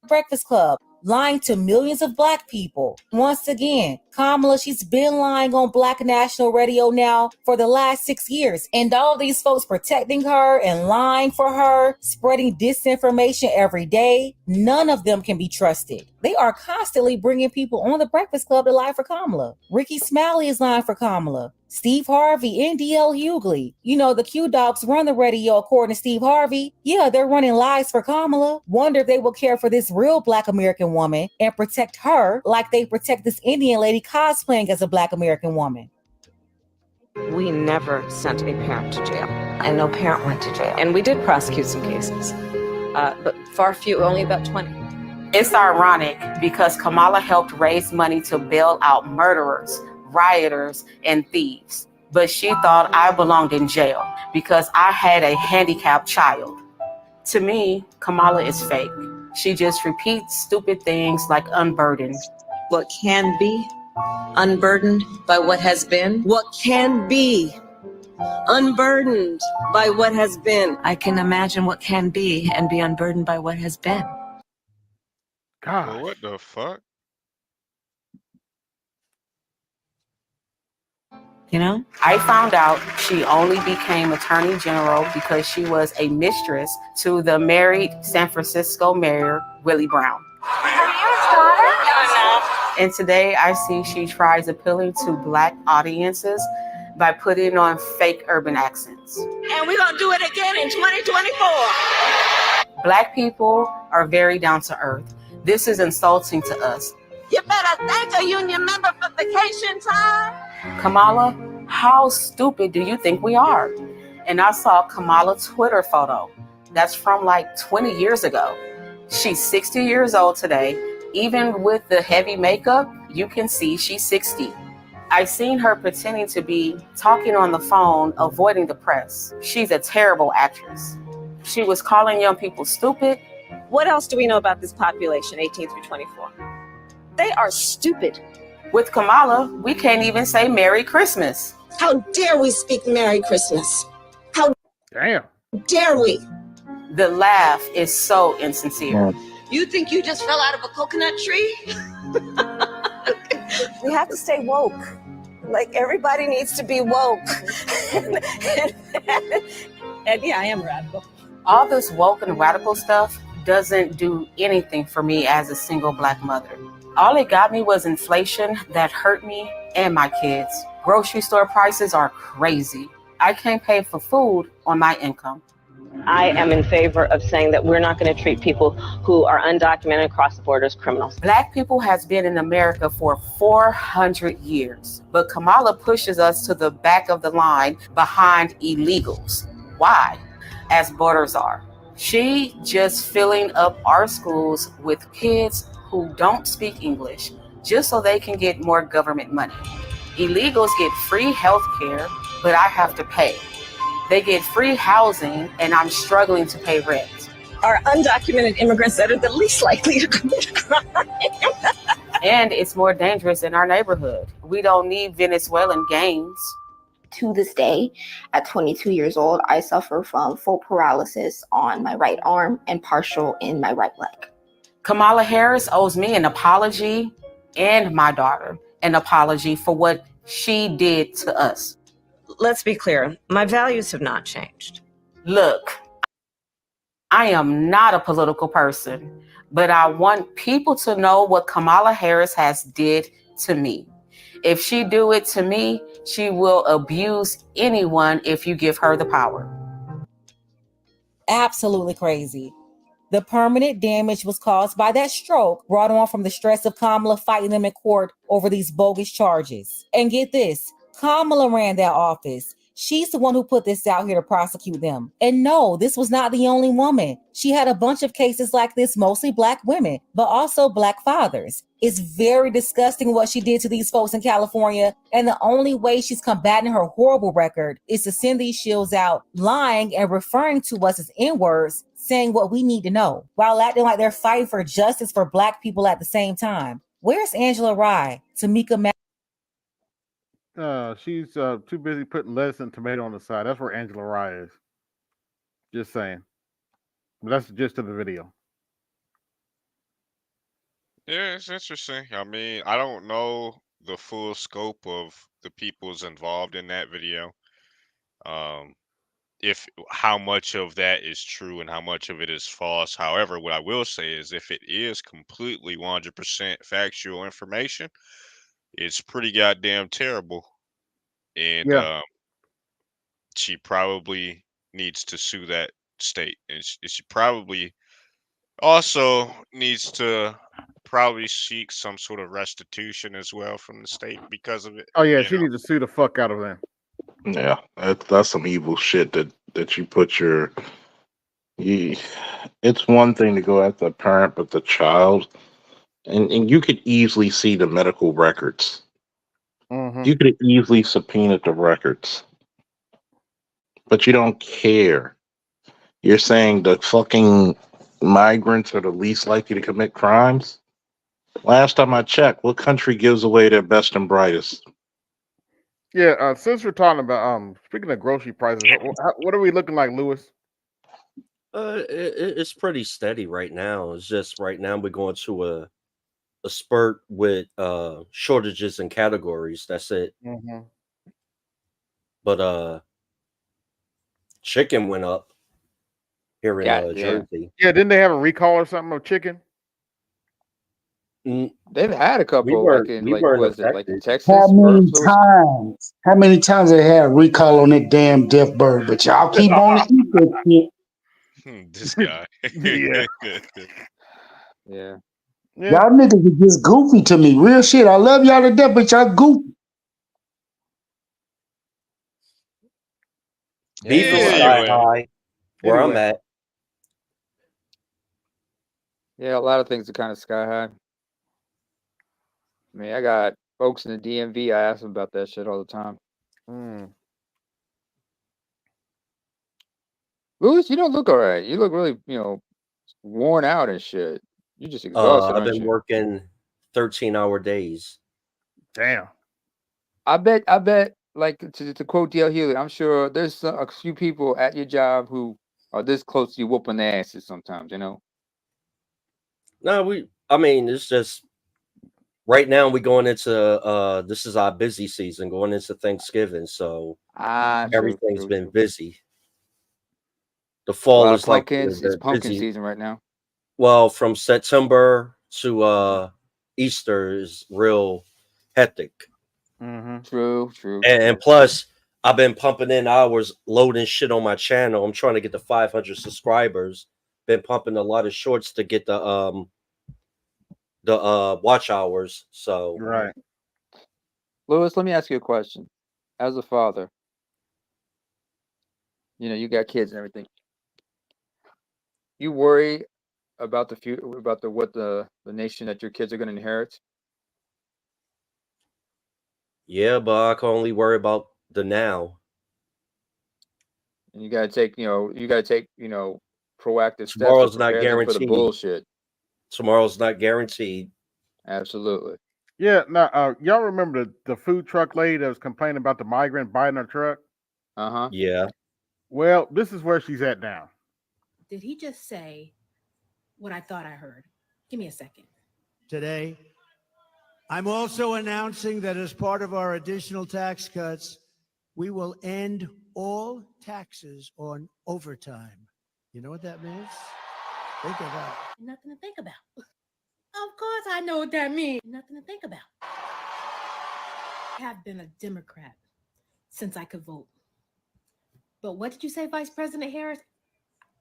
S8: Breakfast Club, lying to millions of Black people. Once again, Kamala, she's been lying on Black national radio now for the last 6 years. And all these folks protecting her and lying for her, spreading disinformation every day, none of them can be trusted. They are constantly bringing people on the Breakfast Club to lie for Kamala. Ricky Smiley is lying for Kamala. Steve Harvey and D.L. Hughley. You know, the Q-Dogs run the radio according to Steve Harvey. Yeah, they're running lies for Kamala. Wonder if they will care for this real Black American woman and protect her like they protect this Indian lady cosplaying as a Black American woman.
S15: We never sent a parent to jail, and no parent went to jail. And we did prosecute some cases, but far few, only about 20.
S10: It's ironic because Kamala helped raise money to bail out murderers, rioters, and thieves. but she thought I belonged in jail because I had a handicapped child. To me, Kamala is fake. She just repeats stupid things like unburdened.
S1: What can be unburdened by what has been? What can be unburdened by what has been? I can imagine what can be and be unburdened by what has been.
S14: Well, what the fuck?
S1: You know?
S10: I found out she only became Attorney General because she was a mistress to the married San Francisco Mayor, Willie Brown. And today I see she tries appealing to Black audiences by putting on fake urban accents.
S1: And we're going to do it again in 2024.
S10: Black people are very down to earth. This is insulting to us.
S1: You better thank a union member for vacation time.
S10: Kamala, how stupid do you think we are? And I saw Kamala's Twitter photo. That's from like 20 years ago. She's 60 years old today. Even with the heavy makeup, you can see she's 60. I seen her pretending to be talking on the phone, avoiding the press. She's a terrible actress. She was calling young people stupid.
S1: What else do we know about this population, 18 through 24? They are stupid.
S10: With Kamala, we can't even say Merry Christmas.
S1: How dare we speak Merry Christmas? How dare we?
S10: The laugh is so insincere.
S1: You think you just fell out of a coconut tree? We have to stay woke. Like, everybody needs to be woke. and yeah, I am radical.
S10: All this woke and radical stuff doesn't do anything for me as a single Black mother. All it got me was inflation that hurt me and my kids. Grocery store prices are crazy. I can't pay for food on my income.
S15: I am in favor of saying that we're not going to treat people who are undocumented across the border as criminals.
S10: Black people has been in America for 400 years, but Kamala pushes us to the back of the line behind illegals. Why? As borders are. She just filling up our schools with kids who don't speak English just so they can get more government money. Illegals get free health care, but I have to pay. They get free housing, and I'm struggling to pay rent.
S1: Are undocumented immigrants that are the least likely to commit a crime.
S10: And it's more dangerous in our neighborhood. We don't need Venezuelan gangs.
S11: To this day, at 22 years old, I suffer from full paralysis on my right arm and partial in my right leg.
S10: Kamala Harris owes me an apology and my daughter an apology for what she did to us.
S1: Let's be clear, my values have not changed.
S10: Look, I am not a political person, but I want people to know what Kamala Harris has did to me. If she do it to me, she will abuse anyone if you give her the power.
S8: Absolutely crazy. The permanent damage was caused by that stroke brought on from the stress of Kamala fighting them in court over these bogus charges. And get this, Kamala ran that office. She's the one who put this out here to prosecute them. And no, this was not the only woman. She had a bunch of cases like this, mostly Black women, but also Black fathers. It's very disgusting what she did to these folks in California. And the only way she's combating her horrible record is to send these shills out lying and referring to us as N-words, saying what we need to know, while acting like they're fighting for justice for Black people at the same time. Where's Angela Rye, Tamika
S3: She's too busy putting lettuce and tomato on the side. That's where Angela Rye is. Just saying. But that's the gist of the video.
S14: Yeah, it's interesting. I mean, I don't know the full scope of the people's involved in that video. If how much of that is true and how much of it is false. However, what I will say is if it is completely 100% factual information, it's pretty goddamn terrible. And she probably needs to sue that state. And she probably also needs to probably seek some sort of restitution as well from the state because of it.
S3: Oh, yeah, she needs to sue the fuck out of them.
S17: Yeah, that's some evil shit that you put your. It's one thing to go after the parent, but the child, and you could easily see the medical records You could have easily subpoenaed the records, but you don't care. You're saying the fucking migrants are the least likely to commit crimes? Last time I checked, what country gives away their best and brightest?
S3: Yeah, since we're talking about speaking of grocery prices, what are we looking like, Lewis?
S7: It's pretty steady right now. It's just right now we're going to a spurt with shortages in categories. That's it. But chicken went up here in Jersey.
S3: Yeah, didn't they have a recall or something of chicken?
S20: They've had a couple,
S7: weren't
S20: was it like in Texas?
S4: How many
S20: Lewis?
S4: times? How many times they had a recall on that damn deaf bird? But y'all keep on to eat that shit.
S14: This guy.
S20: Yeah.
S4: Y'all niggas are just goofy to me. Real shit. I love y'all to death, but y'all goofy.
S7: Beef is sky high where I'm at.
S20: Yeah, a lot of things are kind of sky high. I mean, I got folks in the DMV. I ask them about that shit all the time. Louis, you don't look all right. You look really, worn out and shit. You just exhausted,
S7: I've
S20: aren't
S7: been
S20: you?
S7: working 13-hour days.
S3: Damn.
S20: I bet, like to quote DL Healy, I'm sure there's a few people at your job who are this close to you whooping their asses sometimes,
S7: No, it's just right now we're going into this is our busy season going into Thanksgiving, so everything's been busy. The fall is like
S20: it's pumpkin
S7: busy
S20: season right now.
S7: Well, from September to Easter is real hectic.
S20: True.
S7: And plus, I've been pumping in hours, loading shit on my channel. I'm trying to get to 500 subscribers. Been pumping a lot of shorts to get the watch hours. So
S3: right.
S20: Louis, let me ask you a question. As a father, you got kids and everything. You worry about the future, about what the nation that your kids are going to inherit?
S7: Yeah, but I can only worry about the now.
S20: And you gotta take proactive steps to
S7: Tomorrow's not
S20: prepare them for the
S7: guaranteed.
S20: bullshit.
S7: Tomorrow's not guaranteed.
S20: Absolutely.
S3: Yeah. Now, y'all remember the food truck lady that was complaining about the migrant biting her truck?
S7: Yeah.
S3: Well, this is where she's at now.
S12: Did he just say what I thought I heard? Give me a second.
S19: Today, I'm also announcing that as part of our additional tax cuts, we will end all taxes on overtime. You know what that means? Think of that.
S12: Nothing to think about. Of course I know what that means. Nothing to think about. I have been a Democrat since I could vote. But what did you say, Vice President Harris?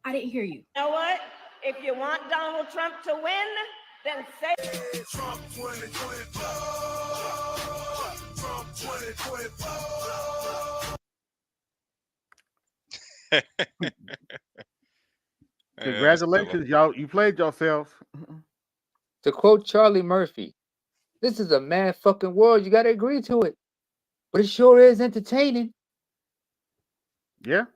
S12: I didn't hear you.
S9: You know what? If you want Donald Trump to win, then say
S23: Trump 2024. Trump 2024.
S3: Congratulations, y'all. You played yourselves.
S20: To quote Charlie Murphy, this is a mad fucking world. You got to agree to it. But it sure is entertaining.
S3: Yeah.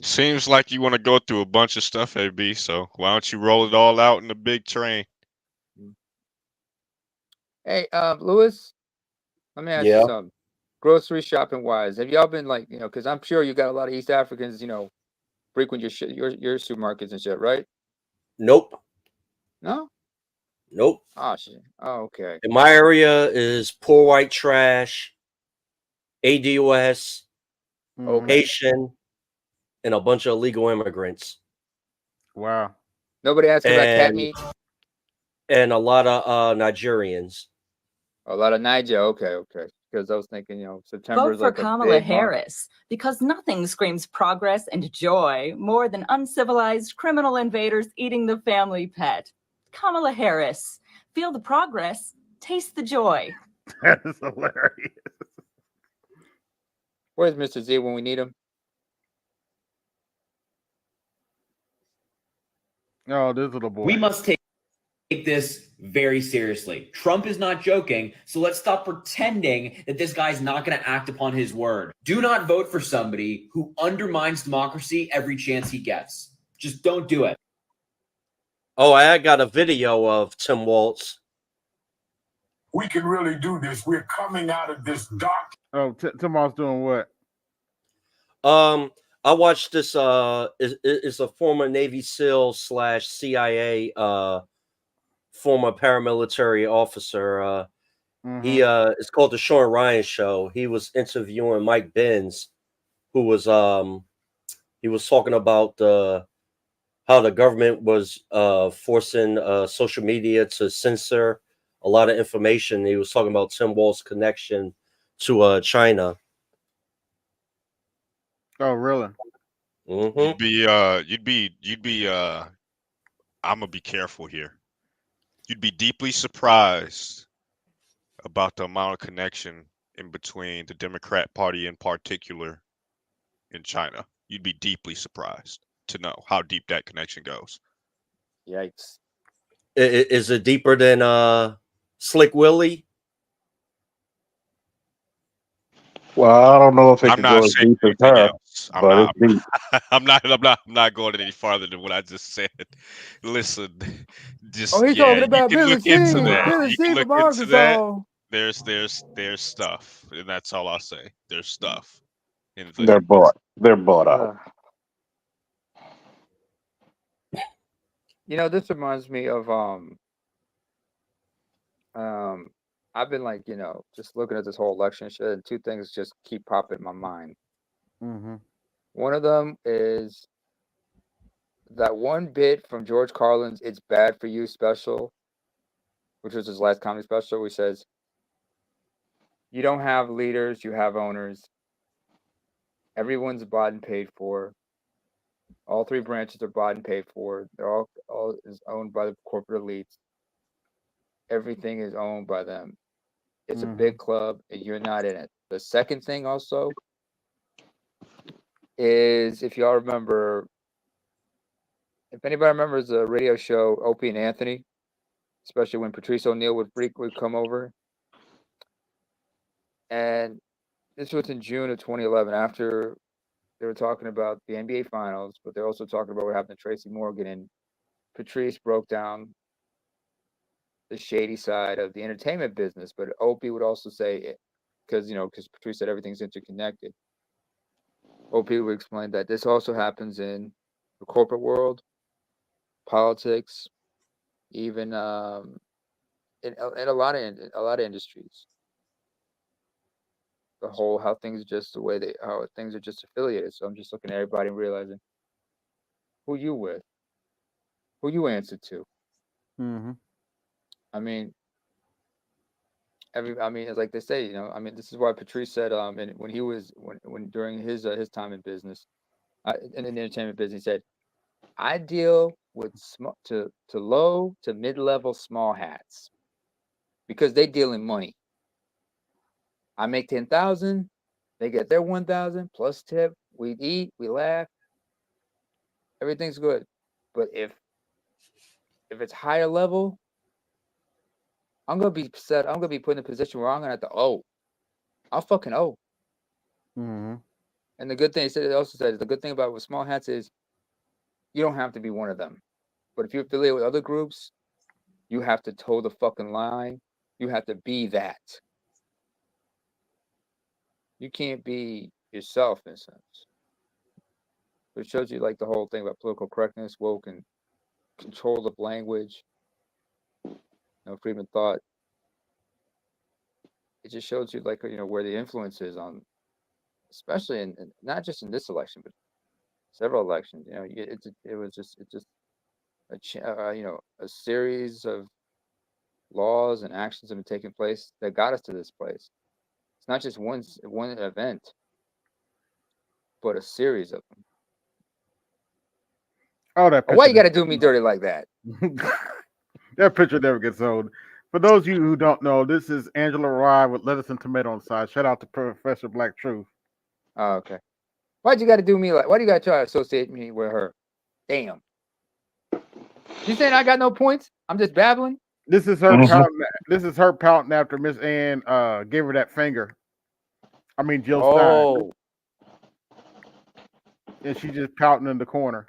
S14: Seems like you want to go through a bunch of stuff, AB. So why don't you roll it all out in the big train?
S20: Hey, Louis, let me ask you something. Grocery shopping wise, have y'all been like, because I'm sure you got a lot of East Africans, frequent your supermarkets and shit, right?
S7: Nope.
S20: No?
S7: Nope.
S20: Oh, shit. Oh, okay.
S7: In my area is poor white trash, ADOS, Haitian, and a bunch of illegal immigrants.
S3: Wow.
S20: Nobody asked about cat meat?
S7: And a lot of Nigerians.
S20: A lot of Niger. Okay. Because I was thinking, September
S1: Vote
S20: is
S1: for
S20: like
S1: Kamala
S20: a big month.
S1: Harris because nothing screams progress and joy more than uncivilized criminal invaders eating the family pet. Kamala Harris. Feel the progress, taste the joy.
S3: That is hilarious.
S20: Where's Mr. Z when we need him?
S3: Oh, this little boy.
S24: We must take
S6: take this very seriously. Trump is not joking, so let's stop pretending that this guy's not going to act upon his word. Do not vote for somebody who undermines democracy every chance he gets. Just don't do it.
S7: Oh, I got a video of Tim Walz.
S23: We can really do this. We're coming out of this dark.
S3: Oh, Tim Walz doing what?
S7: I watched this. It's a former Navy SEAL / CIA former paramilitary officer. He it's called the Sean Ryan Show. He was interviewing Mike Benz, who was he was talking about how the government was forcing social media to censor a lot of information. He was talking about Tim Walz's connection to China.
S3: Oh, really?
S14: You'd be I'm gonna be careful here. You'd be deeply surprised about the amount of connection in between the Democrat Party in particular in China. You'd be deeply surprised to know how deep that connection goes.
S20: Yikes.
S7: Is it deeper than Slick Willie?
S17: Well, I don't know if it
S14: I'm
S17: could
S14: not
S17: go as
S14: saying
S17: deep as
S14: anything
S17: her,
S14: else.
S17: but it's deep.
S14: I'm not going any farther than what I just said. Listen, just
S20: Oh, he's
S14: yeah,
S20: talking
S14: you
S20: about
S14: can
S20: Billy
S14: look into
S20: C.
S14: that.
S20: Billy
S14: You
S20: C
S14: can
S20: from
S14: look into that.
S20: Arkansas.
S14: There's stuff, and that's all I'll say. There's stuff.
S17: They're bought out.
S20: You know, this reminds me of I've been like, you know, just looking at this whole election shit, and two things just keep popping in my mind. One of them is that one bit from George Carlin's "It's Bad for You" special, which was his last comedy special, where he says, "You don't have leaders, you have owners. Everyone's bought and paid for. All three branches are bought and paid for. They're all is owned by the corporate elites. Everything is owned by them. It's a big club, and you're not in it." The second thing also is, if y'all remember, if anybody remembers the radio show Opie and Anthony, especially when Patrice O'Neill would come over, and this was in June of 2011, after they were talking about the NBA Finals, but they're also talking about what happened to Tracy Morgan, and Patrice broke down the shady side of the entertainment business, but Opie would also say, because Patrice said everything's interconnected, Opie would explain that this also happens in the corporate world, politics, even in a lot of industries. The whole how things are just affiliated. So I'm just looking at everybody and realizing who you with, who you answer to. I mean, it's like they say, this is why Patrice said, and when he was when during his time in business, in the entertainment business, he said, "I deal with low to mid-level small hats because they deal in money. I make 10,000, they get their 1,000 plus tip. We eat, we laugh, everything's good. But if it's higher level, I'm gonna be set. I'm gonna be put in a position where I'm gonna have to owe. I'll fucking owe." And the good thing, he also said, the good thing about with small hats is you don't have to be one of them. But if you're affiliated with other groups, you have to toe the fucking line. You have to be that. You can't be yourself in a sense. But it shows you like the whole thing about political correctness, woke, and control of language, freedom of thought. It just shows you like where the influence is on, especially in not just in this election, but several elections. It was just a series of laws and actions have been taking place that got us to this place. It's not just one event, but a series of them.
S3: Oh, that picture.
S20: Why you got to do me dirty like that?
S3: That picture never gets old. For those of you who don't know, this is Angela Rye with lettuce and tomato on the side. Shout out to Professor Black Truth.
S20: Oh, okay. Why'd you got to do me like? Why do you got to try to associate me with her? Damn. You saying I got no points? I'm just babbling.
S3: This is her pouting. This is her pouting after Miss Ann gave her that finger. I mean Jill Stein. And she just pouting in the corner.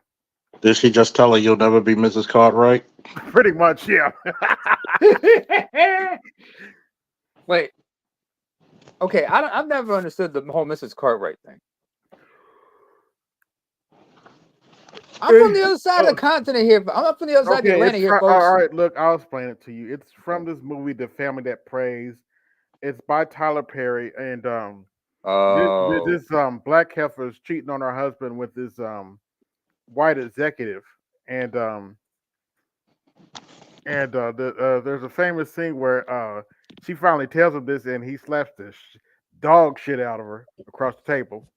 S17: Did she just tell her you'll never be Mrs. Cartwright?
S3: Pretty much, yeah.
S20: Wait. Okay, I've never understood the whole Mrs. Cartwright thing. I'm from the other side of the continent here. I'm up from the other side of the Atlantic here, folks.
S3: All right, look, I'll explain it to you. It's from this movie, The Family That Prays. It's by Tyler Perry, and this black heifer is cheating on her husband with this white executive, and there's a famous scene where she finally tells him this, and he slaps the dog shit out of her across the table.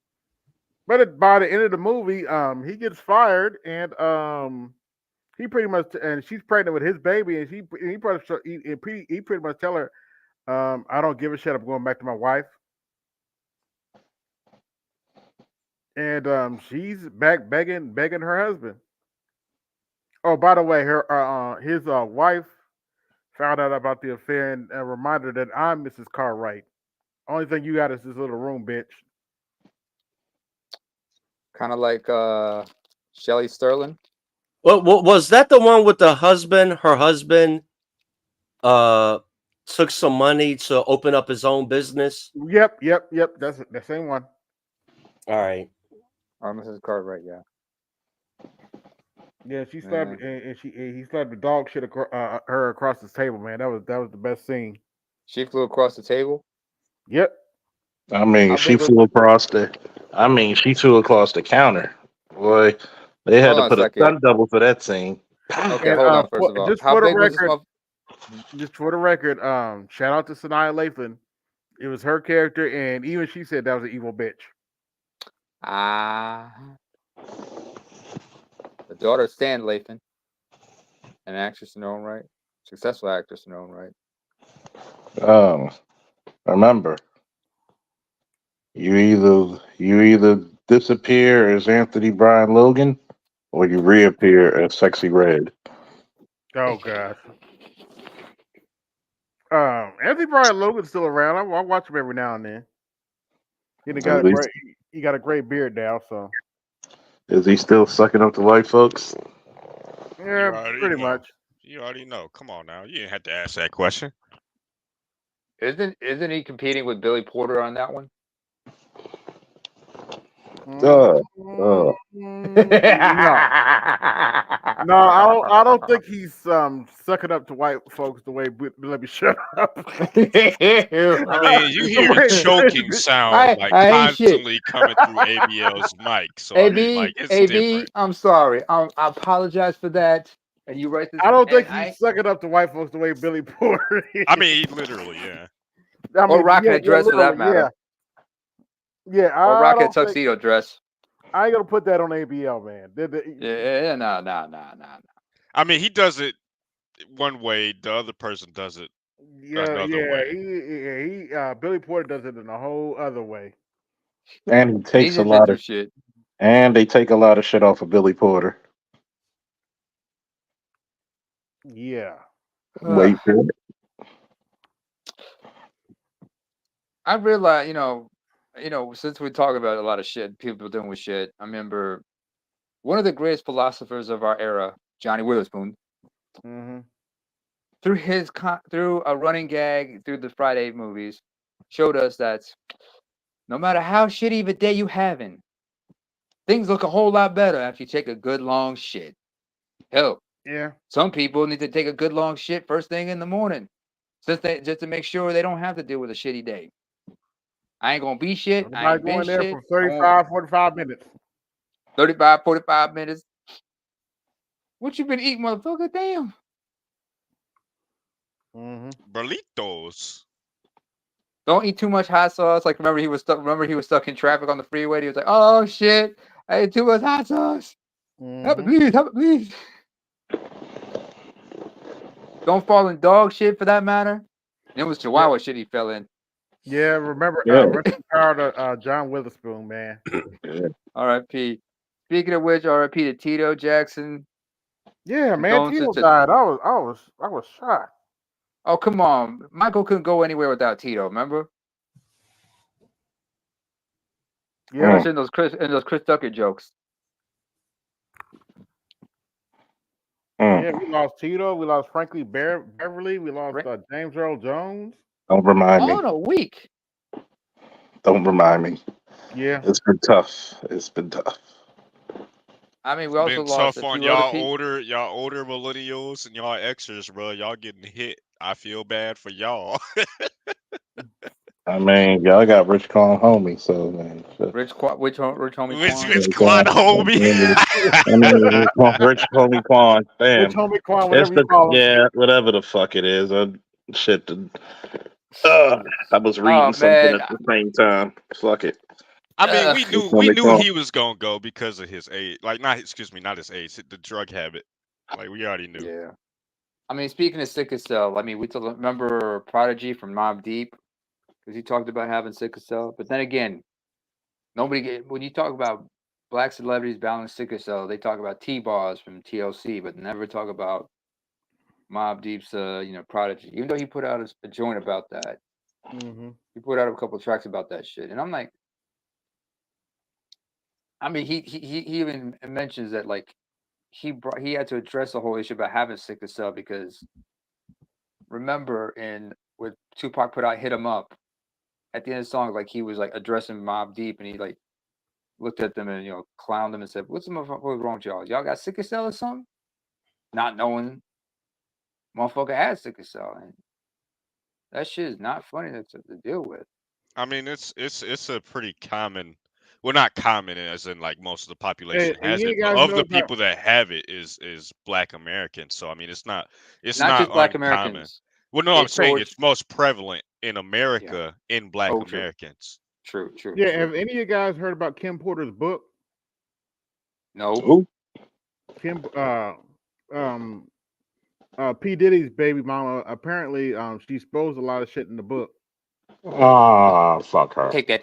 S3: But by the end of the movie, he gets fired, and he pretty much, and she's pregnant with his baby, and he pretty much tell her, I don't give a shit. I'm going back to my wife, and she's back begging her husband. Oh, by the way, his wife found out about the affair and reminded her that I'm Mrs. Cartwright. Only thing you got is this little room, bitch.
S20: Kind of like Shelley Sterling.
S7: Well, was that the one with the husband? Her husband took some money to open up his own business.
S3: Yep. That's the same one.
S7: All right.
S20: Mrs. Cartwright, yeah.
S3: Yeah, she slapped and he slapped the dog shit her across the table, man. That was the best scene.
S20: She flew across the table.
S3: Yep.
S17: I mean, she flew across the counter. Boy, they had to put a stunt double for that scene.
S20: Okay, hold on. First of all,
S3: just for the record, shout out to Sanaa Lathan. It was her character, and even she said that was an evil bitch.
S20: The daughter of Stan Lathan, an actress in her own right, successful actress in her own right.
S17: Remember, you either disappear as Anthony Brian Logan, or you reappear as Sexy Red.
S3: Oh God. Anthony Brian Logan's still around. I watch him every now and then. He got a great beard now, so.
S17: Is he still sucking up to white folks?
S3: Yeah, pretty much.
S14: You already know. Come on now. You didn't have to ask that question.
S20: Isn't he competing with Billy Porter on that one?
S3: No, I don't think he's sucking up to white folks the way. Let me shut up.
S14: I mean, you hear the choking sound constantly coming through ABL's mic. So it's different.
S20: I'm sorry. I apologize for that. And you write this.
S3: I don't think he's sucking up to white folks the way Billy Porter is.
S14: I mean, literally, yeah.
S20: Or rocking a dress for that matter.
S3: Yeah,
S20: or rocking a tuxedo dress.
S3: I ain't gonna put that on ABL, man.
S20: Yeah, no.
S14: I mean, he does it one way, the other person does it another way.
S3: Billy Porter does it in a whole other way.
S17: And he takes a lot of
S20: shit.
S17: And they take a lot of shit off of Billy Porter.
S3: Yeah.
S17: Wait for it.
S20: I realize, since we talk about a lot of shit, people doing with shit, I remember one of the greatest philosophers of our era, Johnny Witherspoon, through a running gag through the Friday movies, showed us that no matter how shitty of a day you having, things look a whole lot better after you take a good long shit. Hell, some people need to take a good long shit first thing in the morning, just to make sure they don't have to deal with a shitty day. I ain't gonna be shit. I ain't
S3: going
S20: been
S3: there
S20: shit.
S3: for 35, 45 minutes.
S20: 35, 45 minutes. What you been eating, motherfucker? Damn.
S14: Burritos.
S20: Don't eat too much hot sauce. Like remember he was stuck in traffic on the freeway. He was like, "Oh shit, I ate too much hot sauce. Help me, please. Don't fall in dog shit for that matter." It was Chihuahua shit he fell in.
S3: Yeah, remember, rest in power to John Witherspoon, man.
S20: R.I.P. Speaking of which, R.I.P. to Tito Jackson,
S3: Yeah, man,
S20: condolences
S3: Tito
S20: to.
S3: died. I was shocked.
S20: Oh, come on. Michael couldn't go anywhere without Tito, remember?
S3: Yeah.
S20: Especially in those Chris Tucker jokes.
S3: Yeah, we lost Tito. We lost Frankie Beverly. We lost James Earl Jones.
S17: Don't remind me.
S20: All in a week.
S17: Don't remind me.
S3: Yeah.
S17: It's been tough. It's been tough.
S20: I mean, we also
S14: Been
S20: lost
S14: tough
S20: a
S14: on
S20: few other
S14: y'all
S20: people.
S14: older millennials and y'all extras, bro. Y'all getting hit. I feel bad for y'all.
S17: I mean, y'all got Rich Quan homie, so man. Shit.
S20: Rich homie Quan.
S14: Rich Quan homie.
S17: I mean, Rich homie Quan. Damn.
S3: Rich homie Quan, whatever you
S17: It's
S3: call him.
S17: yeah, whatever the fuck it is. Shit. I was reading something
S20: man.
S17: at the same time. Fuck it.
S14: I mean, we knew he was gonna go because of his age. Like, not his age, the drug habit. Like, we already knew.
S20: Yeah. I mean, speaking of sickle cell, I mean, we remember Prodigy from Mobb Deep because he talked about having sickle cell. But then again, when you talk about black celebrities battling sickle cell, they talk about T-Boss from TLC, but never talk about Mobb Deep's, Prodigy. Even though he put out a joint about that, he put out a couple of tracks about that shit, and I'm like, I mean, he even mentions that like he had to address the whole issue about having sickle cell because remember with Tupac put out "Hit 'Em Up" at the end of the song, like he was like addressing Mobb Deep, and he like looked at them and clowned them and said, "What's wrong with y'all? Y'all got sickle cell or something?" Not knowing motherfucker had sickle cell, and that shit is not funny to deal with.
S14: I mean, it's a pretty common. Well, not common as in like most of the population has it, but of the people that have it is Black Americans. So I mean, it's not
S20: just
S14: uncommon.
S20: Black Americans.
S14: Well, no, I'm saying it's most prevalent in America in Black
S20: True.
S14: Americans.
S20: True.
S3: Yeah, have any of you guys heard about Kim Porter's book?
S20: No.
S3: Kim, P. Diddy's baby mama. Apparently, she exposed a lot of shit in the book.
S17: Fuck her.
S20: Take that.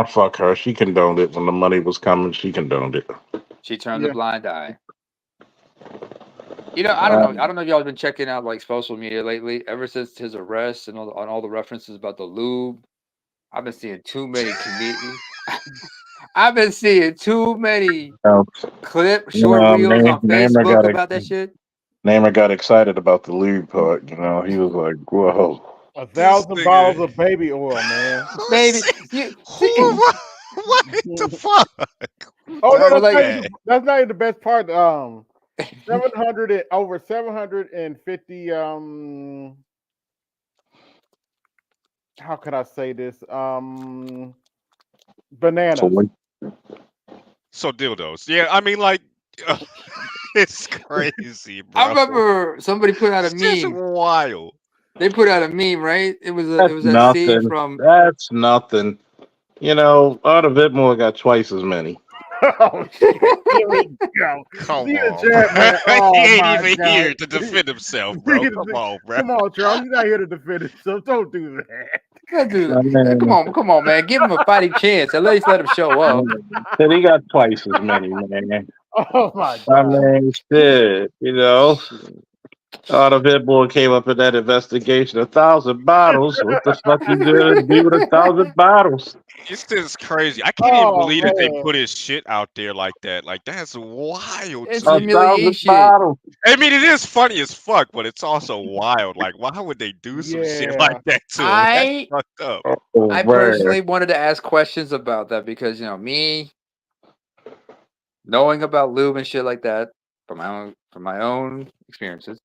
S17: Fuck her. She condoned it when the money was coming. She condoned it.
S20: She turned a blind eye. I don't know. I don't know if y'all have been checking out like social media lately. Ever since his arrest and all the references about the lube, I've been seeing too many comedians. I've been seeing too many short reels on Facebook about that shit.
S17: Neymar got excited about the lube part. He was like, "Whoa."
S3: 1,000 bottles of baby oil, man.
S20: Baby,
S14: what the fuck?
S3: Oh no, that's not even the best part. 700 over 750. How can I say this? Bananas.
S14: So dildos. Yeah, I mean, like, it's crazy, bro.
S20: I remember somebody put out a meme.
S14: It's wild.
S20: They put out a meme, right? It was that scene from.
S17: That's nothing. Arda Vidmore got twice as many.
S3: Oh shit! Here we go.
S14: Come
S3: See
S14: on,
S3: the chat, man. Oh,
S14: he ain't
S3: my
S14: even
S3: God.
S14: here to defend himself, bro. Come on, bro.
S3: Come on, Charles. He's not here to defend himself. Don't do that.
S20: Don't do that. Come on, man. Give him a fighting chance. At least let him show up.
S17: Said he got twice as many, man.
S3: Oh my God.
S17: I mean, shit. Arda Vidmore came up in that investigation. 1,000 bottles. What the fuck you gonna do with 1,000 bottles?
S14: It's just crazy. I can't even believe that they put his shit out there like that. Like, that's wild.
S20: It's humiliation.
S14: I mean, it is funny as fuck, but it's also wild. Like, why would they do some shit like that to him? That's fucked up.
S20: I personally wanted to ask questions about that because me knowing about lube and shit like that from my own experiences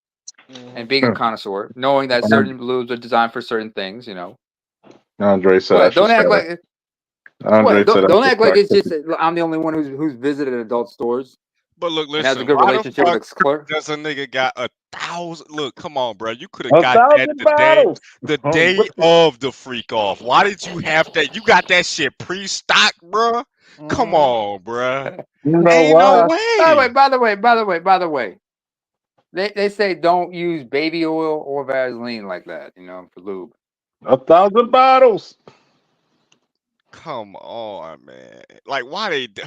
S20: and being a connoisseur, knowing that certain lubes are designed for certain things,
S17: Andre said,
S20: don't act like. Don't act like it's just I'm the only one who's visited adult stores.
S14: But look, listen,
S20: has a good relationship with the clerk.
S14: Does a nigga got 1,000? Look, come on, bro. You could have got that the day of the freak off. Why did you have that? You got that shit pre-stocked, bro. Come on, bro. Ain't no way.
S20: By the way. They say don't use baby oil or Vaseline like that, for lube.
S17: 1,000 bottles.
S14: Come on, man. Like, why they do?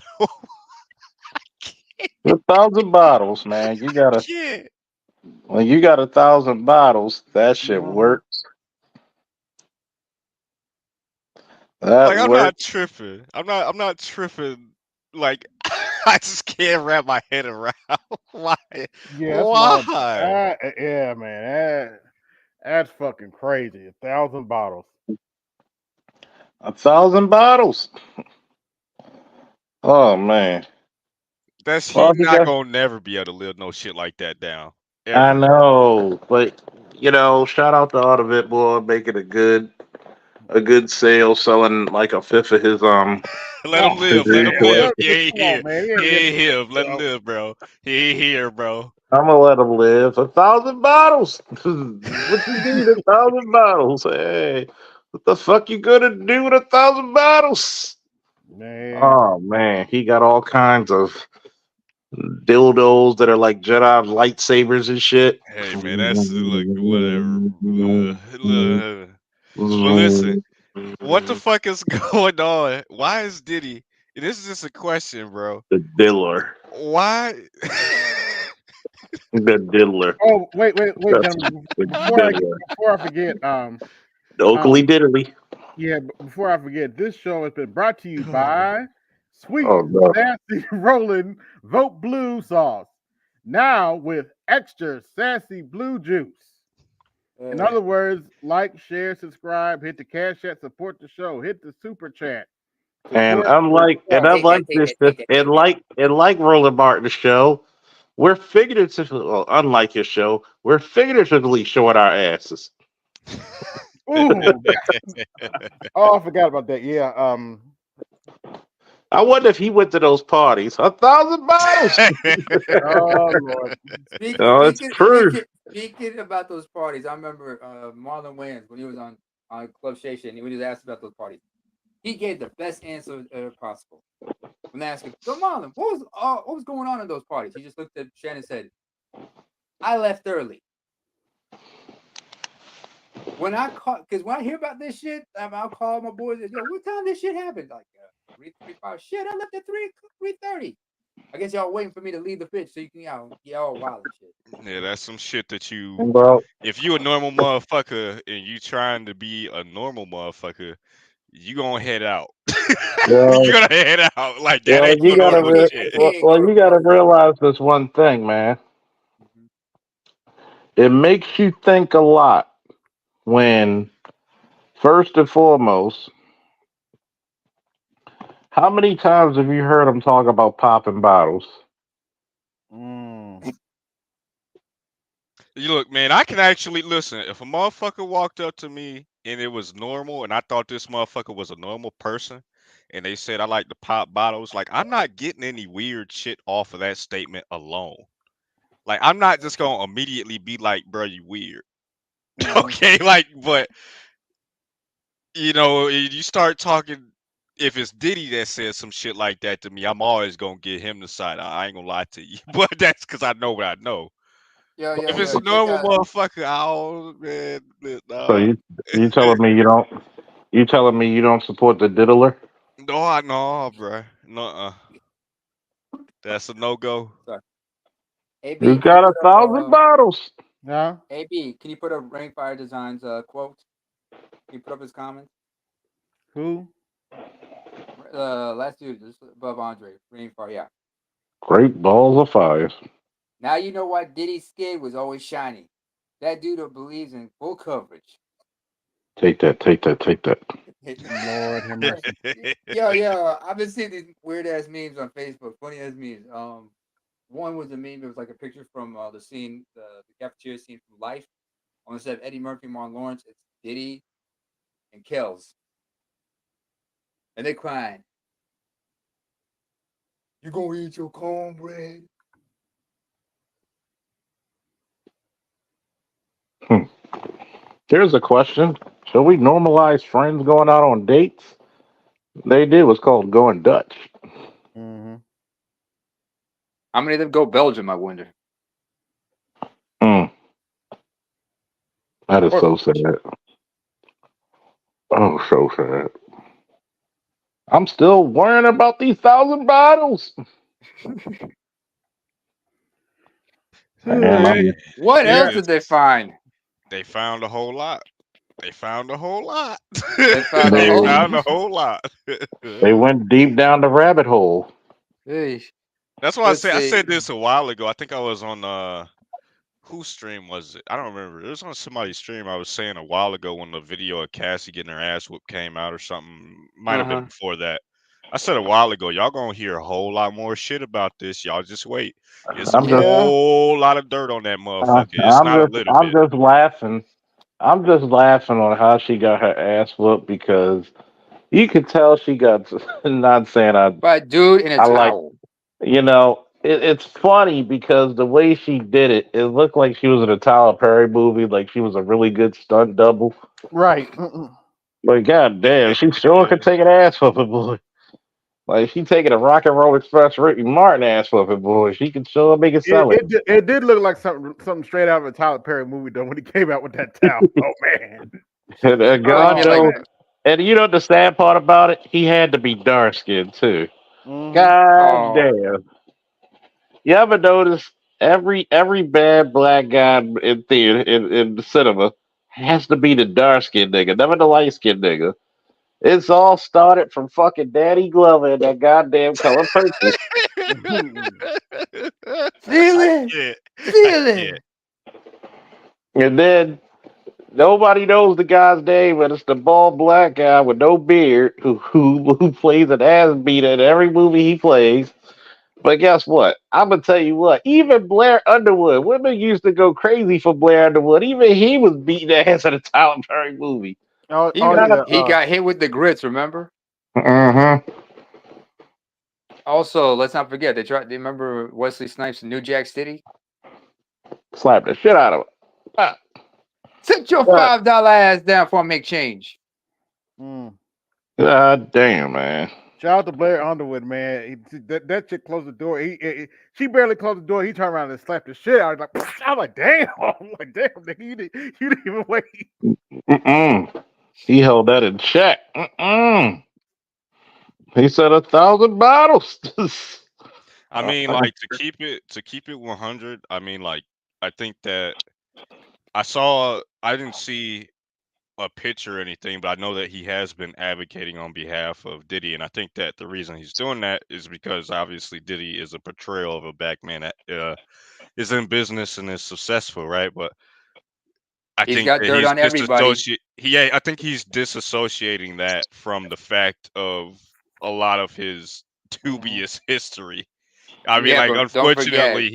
S17: 1,000 bottles, man. You gotta
S14: Yeah.
S17: when you got 1,000 bottles, that shit works. That
S14: Like I'm not
S17: works.
S14: tripping. I'm not tripping. Like I just can't wrap my head around why.
S3: Yeah, that's my
S14: Why?
S3: yeah, man. That's fucking crazy. 1,000 bottles.
S17: 1,000 bottles. Oh man.
S14: That's he
S17: Well, he
S14: not
S17: got.
S14: gonna never be able to live no shit like that down.
S17: I
S14: Ever.
S17: know, but shout out to Autovit boy making a good sale, selling like a fifth of his
S14: Let him
S3: Oh
S14: live. Let
S17: degree
S14: him live. He
S17: collection.
S14: ain't
S3: come on,
S14: here.
S3: man. He
S14: He
S3: ain't
S14: ain't
S3: really
S14: here. Let him live, bro. He ain't here, bro.
S17: I'm gonna let him live. 1,000 bottles. What you need 1,000 bottles? Hey, what the fuck you gonna do with 1,000 bottles?
S3: man.
S17: Oh man, he got all kinds of dildos that are like Jedi lightsabers and shit.
S14: Hey man, that's look whatever. Look. But listen, what the fuck is going on? Why is Diddy? And this is just a question, bro.
S17: The diddler.
S14: Why?
S17: The diddler.
S3: Oh, wait,
S17: That's
S3: gentlemen.
S17: the
S3: Before
S17: diddler.
S3: I forget,
S17: The Oakley diddly.
S3: yeah, before I forget, this show has been brought to you by Sweet
S17: Oh no.
S3: Sassy Rolling Vote Blue Sauce. Now with extra sassy blue juice. In other words, like, share, subscribe, hit the cash app, support the show, hit the super chat.
S17: And
S3: Support the
S17: unlike Roland Martin's show, we're figuratively unlike his show, we're figuratively showing our asses.
S3: Ooh. Oh, I forgot about that. Yeah.
S17: I wonder if he went to those parties. 1,000 bottles.
S3: Oh Lord.
S17: It's true.
S20: Speaking about those parties, I remember Marlon Wayans when he was on Club Station. When he was asked about those parties, he gave the best answer possible. When they asked him, "So Marlon, what was going on in those parties?" He just looked at Shannon and said, "I left early." When I hear about this shit, I'll call my boys and, yo, what time this shit happened? Like 3:35. Shit, I left at 3:30. I guess y'all waiting for me to leave the pitch so you can get all wild and shit.
S14: Yeah, that's some shit that you.
S17: Well,
S14: If you a normal motherfucker and you trying to be a normal motherfucker, you gonna head out. You gonna head out like that ain't
S17: you
S14: no normal
S17: you gotta realize this one thing, man. It makes you think a lot when, first and foremost, how many times have you heard him talk about popping bottles?
S14: You look, man, I can actually listen. If a motherfucker walked up to me and it was normal and I thought this motherfucker was a normal person and they said I like to pop bottles, like I'm not getting any weird shit off of that statement alone. Like I'm not just gonna immediately be like, bro, you weird. Okay, like, but you start talking. If it's Diddy that says some shit like that to me, I'm always gonna get him the side. I ain't gonna lie to you, but that's because I know what I know. If it's a normal motherfucker, man,
S17: So you telling me you don't support the diddler?
S14: no, bro, no, that's a no go.
S20: AB,
S17: You got 1,000 bottles.
S3: No.
S20: AB, can you put up Rainfire Designs quote? Can you put up his comments?
S3: Who?
S20: Last dude, just above Andre. Rainfire, yeah.
S17: Great balls of fire.
S20: Now you know why Diddy's skin was always shiny. That dude who believes in full coverage.
S17: Take that.
S3: Lord have mercy.
S20: Yo, I've been seeing these weird ass memes on Facebook, funny ass memes. One was a meme. It was like a picture from the scene, the cafeteria scene from Life. On the set of Eddie Murphy, Martin Lawrence, it's Diddy and Kells, and they crying. You gonna eat your cornbread?
S17: Here's a question. Shall we normalize friends going out on dates? They did what's called going Dutch.
S20: How many of them go Belgium, I wonder?
S17: That is so sad. Oh, so sad. I'm still worrying about these 1,000 bottles.
S20: What
S14: They
S20: else
S14: just-
S20: did they find?
S14: They found a whole lot. They found a whole lot.
S20: They found a
S14: They
S20: whole
S14: found a whole lot.
S17: They went deep down the rabbit hole.
S20: Hey,
S14: That's why
S20: let's
S14: I
S20: see.
S14: said this a while ago. I think I was on whose stream was it? I don't remember. It was on somebody's stream. I was saying a while ago when the video of Cassie getting her ass whooped came out or something. Might have been before that. I said a while ago, y'all gonna hear a whole lot more shit about this. Y'all just wait. It's a whole lot of dirt on that motherfucker. It's not a little
S17: I'm
S14: bit.
S17: just laughing. I'm just laughing on how she got her ass whooped because you could tell she got. Not saying
S20: By dude in a
S17: I like,
S20: towel.
S17: you know, it's funny because the way she did it, it looked like she was in a Tyler Perry movie, like she was a really good stunt double.
S3: Right.
S17: But goddamn, she sure could take an ass whooping, boy. Like she taking a Rock and Roll Express Ricky Martin ass whooping, boy. She can sure make it sell it.
S3: It did look like something straight out of a Tyler Perry movie though when he came out with that towel. Oh man.
S17: And God knows. And you know the sad part about it? He had to be dark skinned too. God damn. You ever notice every bad black guy in theater in the cinema has to be the dark skinned nigga, never the light skinned nigga. It's all started from fucking Danny Glover and that goddamn Color Purple.
S20: Feel it. Feel it.
S17: And then nobody knows the guy's name, and it's the bald black guy with no beard who plays an ass beater in every movie he plays. But guess what? I'm gonna tell you what. Even Blair Underwood, women used to go crazy for Blair Underwood. Even he was beating ass in a Tyler Perry movie.
S20: He got hit with the grits. Remember?
S17: Mm-hmm.
S20: Also, let's not forget they remember Wesley Snipes' New Jack City.
S17: Slap the shit out of him.
S20: Sit your $5 ass down before I make change.
S17: God damn, man.
S3: Shout out to Blair Underwood, man. That chick closed the door. She barely closed the door. He turned around and slapped the shit out. I was like, damn. I'm like, damn, nigga, you didn't even wait.
S17: Mm-mm. He held that in check. Mm-mm. He said 1,000 bottles.
S14: I mean, like to keep it 100. I mean, like I think that I didn't see a picture or anything, but I know that he has been advocating on behalf of Diddy, and I think that the reason he's doing that is because obviously Diddy is a portrayal of a black man that is in business and is successful, right? But I
S20: He's
S14: think
S20: got
S14: that
S20: dirt on everybody.
S14: I think he's disassociating that from the fact of a lot of his dubious history. I mean,
S20: Yeah,
S14: like,
S20: but don't forget-
S14: unfortunately,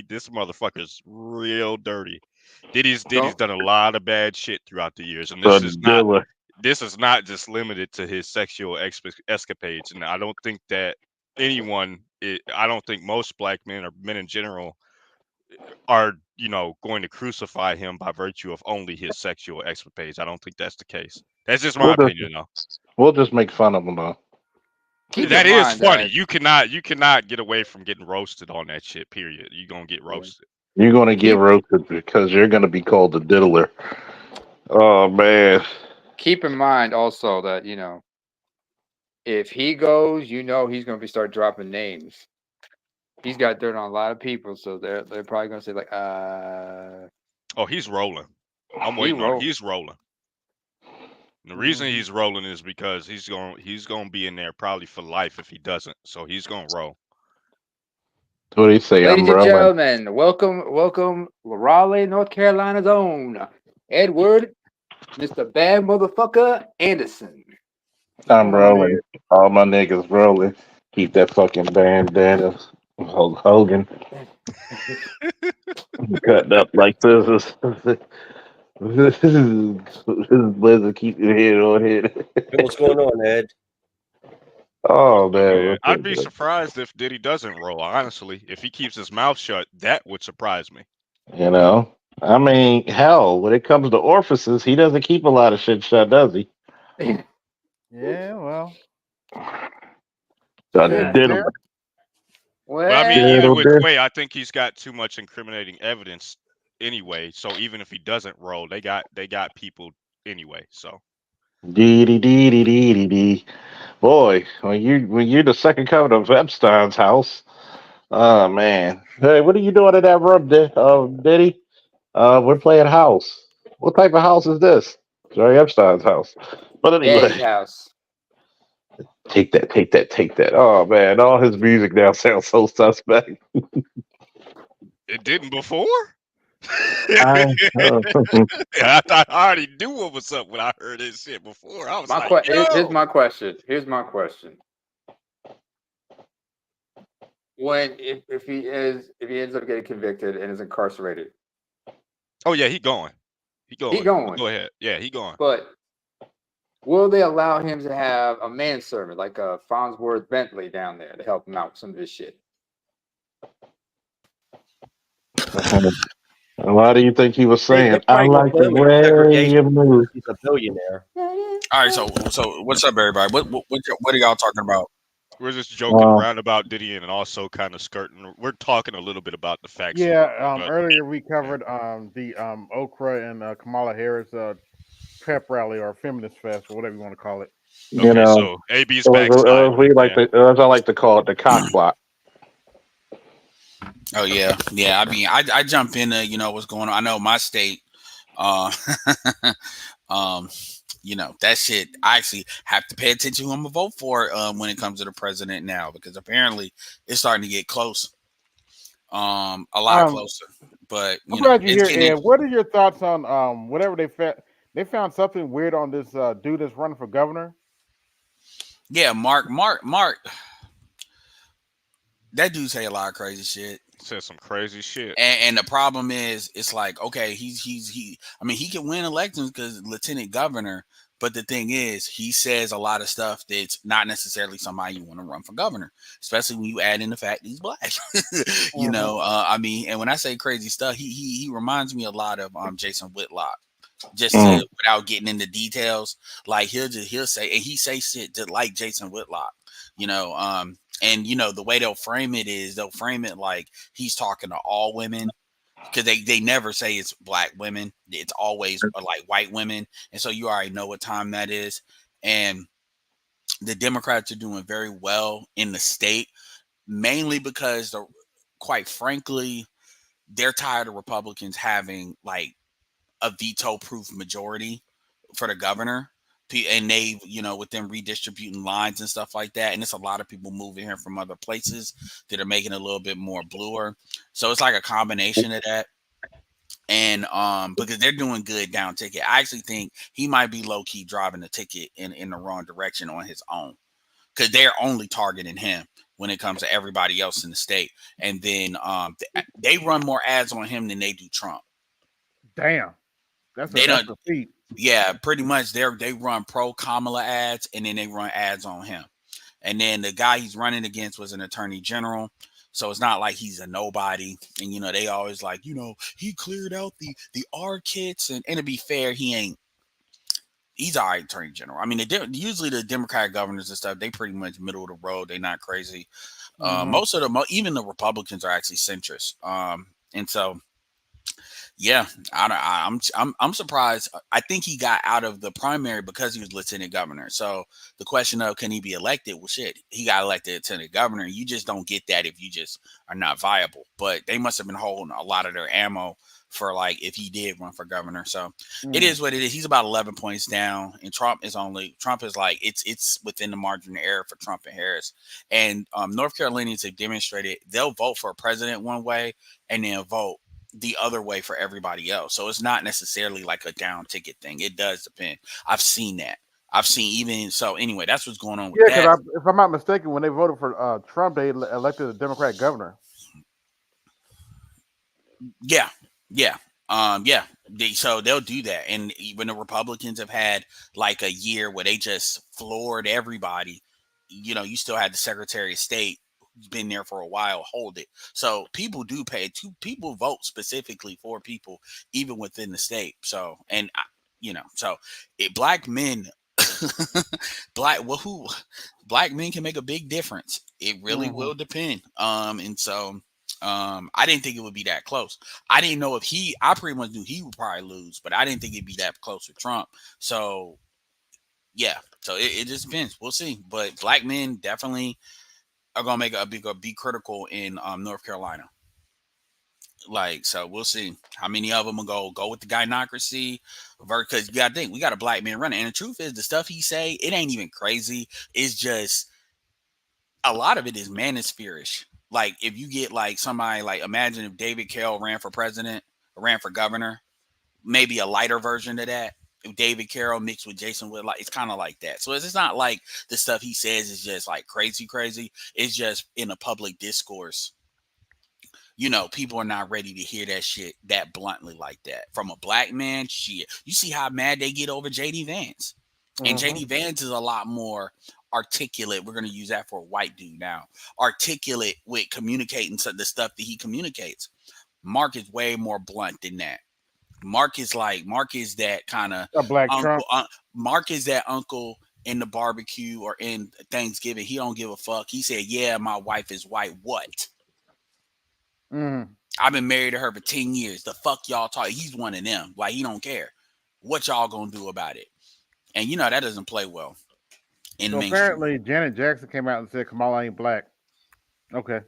S14: this motherfucker's real dirty. Diddy's done a lot of bad shit throughout the years, and this is not just limited to his sexual escapades. And I don't think that I don't think most black men or men in general are, going to crucify him by virtue of only his sexual escapades. I don't think that's the case. That's just my opinion, though.
S17: We'll just make fun of him, though.
S14: That is funny. You cannot get away from getting roasted on that shit. Period. You're gonna get roasted.
S17: You're going to get roasted because you're going to be called a diddler. Oh, man.
S20: Keep in mind also that, if he goes, he's going to start dropping names. He's got dirt on a lot of people, so they're probably going to say, like,
S14: Oh, he's rolling. I'm waiting on he's rolling. And the reason he's rolling is because he's going to be in there probably for life if he doesn't. So he's going to roll.
S17: What do you say?
S20: Ladies and gentlemen, welcome, Raleigh, North Carolina's own Edward, Mr. Bad Motherfucker Anderson.
S17: I'm rolling. All my niggas rolling. Keep that fucking bandana. Hulk Hogan. Cutting up like scissors. This Blizzard keep your head on head.
S7: What's going on, Ed?
S17: Oh man,
S14: I'd be surprised if Diddy doesn't roll. Honestly, if he keeps his mouth shut, that would surprise me.
S17: I mean, hell, when it comes to orifices, he doesn't keep a lot of shit shut, does he?
S3: Yeah, well.
S17: So
S14: Well, I mean, either which way, I think he's got too much incriminating evidence anyway. So even if he doesn't roll, they got people anyway. So.
S17: Dee. Boy, when you're the second coming of Epstein's house, Oh man. Hey, what are you doing in that room, Diddy? We're playing house. What type of house is this? Jerry Epstein's house. But
S20: Daddy's
S17: anyway,
S20: house.
S17: take that, take that, take that. Oh man, all his music now sounds so suspect.
S14: It didn't before.
S17: I,
S14: I thought I already knew what was up when I heard this shit before. I was like,
S20: Here's
S14: yo.
S20: my question. Here's my question. When if he ends up getting convicted and is incarcerated.
S14: Oh yeah, he going. He going. Go ahead. Yeah, he going.
S20: But will they allow him to have a manservant like a Farnsworth Bentley down there to help him out with some of this shit?
S17: Why do you think he was saying?
S7: They're
S17: I
S7: probably gonna
S17: like
S7: put
S17: the
S7: him in
S17: way
S7: segregation
S17: you move.
S7: because he's a billionaire.
S5: All right, so what's up, everybody? What are y'all talking about?
S14: We're just joking around about Diddy and also kind of skirting. We're talking a little bit about the facts.
S3: Yeah, earlier we covered the Okra and Kamala Harris pep rally or feminist fest or whatever you want to call it.
S17: You know,
S14: so AB's
S17: it was
S14: backside.
S17: we like to, as I like to call it, the cock block.
S5: Oh yeah. I mean, I jump into what's going on. I know my state. That shit. I actually have to pay attention who I'm gonna vote for when it comes to the president now, because apparently it's starting to get close. A lot closer. But
S3: I'm glad you're here, Ed. What are your thoughts on whatever they found? They found something weird on this dude that's running for governor.
S5: Yeah, Mark. That dude say a lot of crazy shit.
S14: Said some crazy shit.
S5: And the problem is, it's like, okay, he can win elections because lieutenant governor. But the thing is, he says a lot of stuff that's not necessarily somebody you want to run for governor, especially when you add in the fact he's black. And when I say crazy stuff, he reminds me a lot of Jason Whitlock. Just without getting into details, like he'll say, and he say shit just like Jason Whitlock, and the way they'll frame it like he's talking to all women, because they never say it's black women, it's always like white women, and so you already know what time that is. And the Democrats are doing very well in the state, mainly because quite frankly, they're tired of Republicans having like a veto-proof majority for the governor, and they, with them redistributing lines and stuff like that, and it's a lot of people moving here from other places that are making it a little bit more bluer. So it's like a combination of that, and because they're doing good down ticket. I actually think he might be low-key driving the ticket in the wrong direction on his own, because they're only targeting him when it comes to everybody else in the state, and then they run more ads on him than they do Trump.
S3: Damn. That's a feat.
S5: Yeah, pretty much. They run pro Kamala ads, and then they run ads on him. And then the guy he's running against was an attorney general, so it's not like he's a nobody. And they always like, he cleared out the R kits, and to be fair, he ain't. He's all right, attorney general. I mean, usually the Democratic governors and stuff, they pretty much middle of the road. They're not crazy. Most of them, even the Republicans, are actually centrist. And so. Yeah, I'm surprised. I think he got out of the primary because he was lieutenant governor. So the question of can he be elected? Well, shit, he got elected lieutenant governor. You just don't get that if you just are not viable. But they must have been holding a lot of their ammo for like if he did run for governor. So it is what it is. He's about 11 points down, and Trump is like it's within the margin of error for Trump and Harris. And North Carolinians have demonstrated they'll vote for a president one way and then vote the other way for everybody else. So it's not necessarily like a down ticket thing. It does depend. I've seen that. Anyway, that's what's going on with that.
S3: Yeah, because if I'm not mistaken, when they voted for Trump, they elected a Democratic governor.
S5: Yeah. So they'll do that. And even the Republicans have had like a year where they just floored everybody. You still had the Secretary of State been there for a while, hold it. So people do pay. People vote specifically for people even within the state. So, and so black men black men can make a big difference. It really will depend. And so I didn't think it would be that close. I didn't know I pretty much knew he would probably lose, but I didn't think it'd be that close with Trump. So yeah, so it just depends. We'll see. But black men definitely are gonna make be critical in North Carolina. Like, so we'll see how many of them will go with the gynocracy, because you gotta think we got a black man running, and the truth is the stuff he say, it ain't even crazy. It's just a lot of it is manosphere-ish. Like, if you get like somebody, like, imagine if David Carroll ran for president, ran for governor, maybe a lighter version of that. If David Carroll mixed with Jason Whitlock, it's kind of like that. So it's not like the stuff he says is just like crazy. It's just in a public discourse. You know, people are not ready to hear that shit that bluntly like that from a black man. Shit, you see how mad they get over JD Vance, and JD Vance is a lot more articulate. We're gonna use that for a white dude now. Articulate with communicating the stuff that he communicates. Mark is way more blunt than that. Mark is that kind of
S3: a black
S5: uncle.
S3: Trump.
S5: Mark is that uncle in the barbecue or in Thanksgiving. He don't give a fuck. He said, "Yeah, my wife is white. What? I've been married to her for 10 years. The fuck y'all talk?" He's one of them. Like, he don't care. What y'all gonna do about it? And you know that doesn't play well.
S3: So apparently, Janet Jackson came out and said Kamala ain't black. Okay.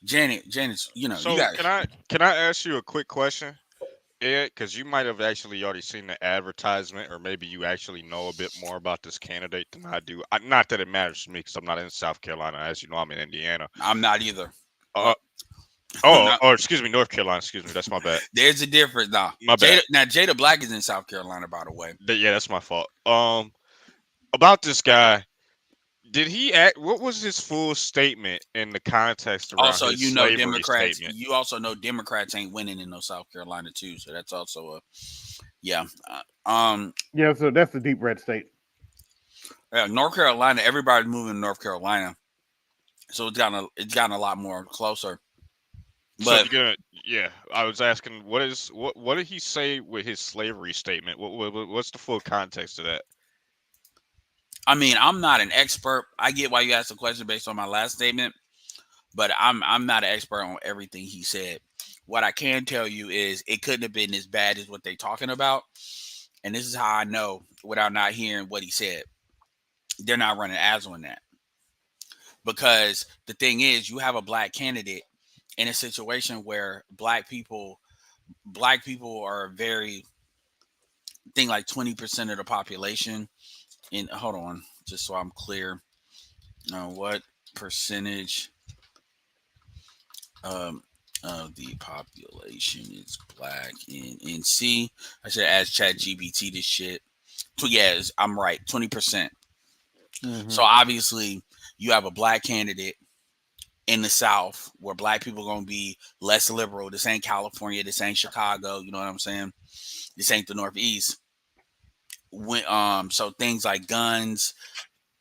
S5: Janet's, you know.
S14: So
S5: you
S14: can I ask you a quick question, Ed? Because you might have actually already seen the advertisement, or maybe you actually know a bit more about this candidate than I do. Not that it matters to me, because I'm not in South Carolina. As you know, I'm in Indiana.
S5: I'm not either.
S14: Or excuse me, North Carolina. Excuse me, that's my bad.
S5: There's a difference now.
S14: My bad.
S5: Jada Black is in South Carolina, by the way.
S14: Yeah, that's my fault. About this guy, did he act? What was his full statement in the context around
S5: Also,
S14: his
S5: you know,
S14: slavery
S5: Democrats.
S14: statement?
S5: You also know Democrats ain't winning in no South Carolina too. So that's also a yeah.
S3: Yeah. So that's the deep red state.
S5: North Carolina. Everybody's moving to North Carolina, so it's gotten a lot more closer. But
S14: so yeah, I was asking, what did he say with his slavery statement? What's the full context of that?
S5: I mean, I'm not an expert. I get why you asked the question based on my last statement, but I'm not an expert on everything he said. What I can tell you is it couldn't have been as bad as what they're talking about. And this is how I know without not hearing what he said. They're not running ads on that. Because the thing is, you have a black candidate in a situation where black people are very, I think like 20% of the population. And hold on, just so I'm clear. What percentage of the population is black in NC? I should ask ChatGPT this shit. So yeah, I'm right, 20%. So obviously, you have a black candidate in the South where black people are going to be less liberal. This ain't California. This ain't Chicago. You know what I'm saying? This ain't the Northeast. So things like guns,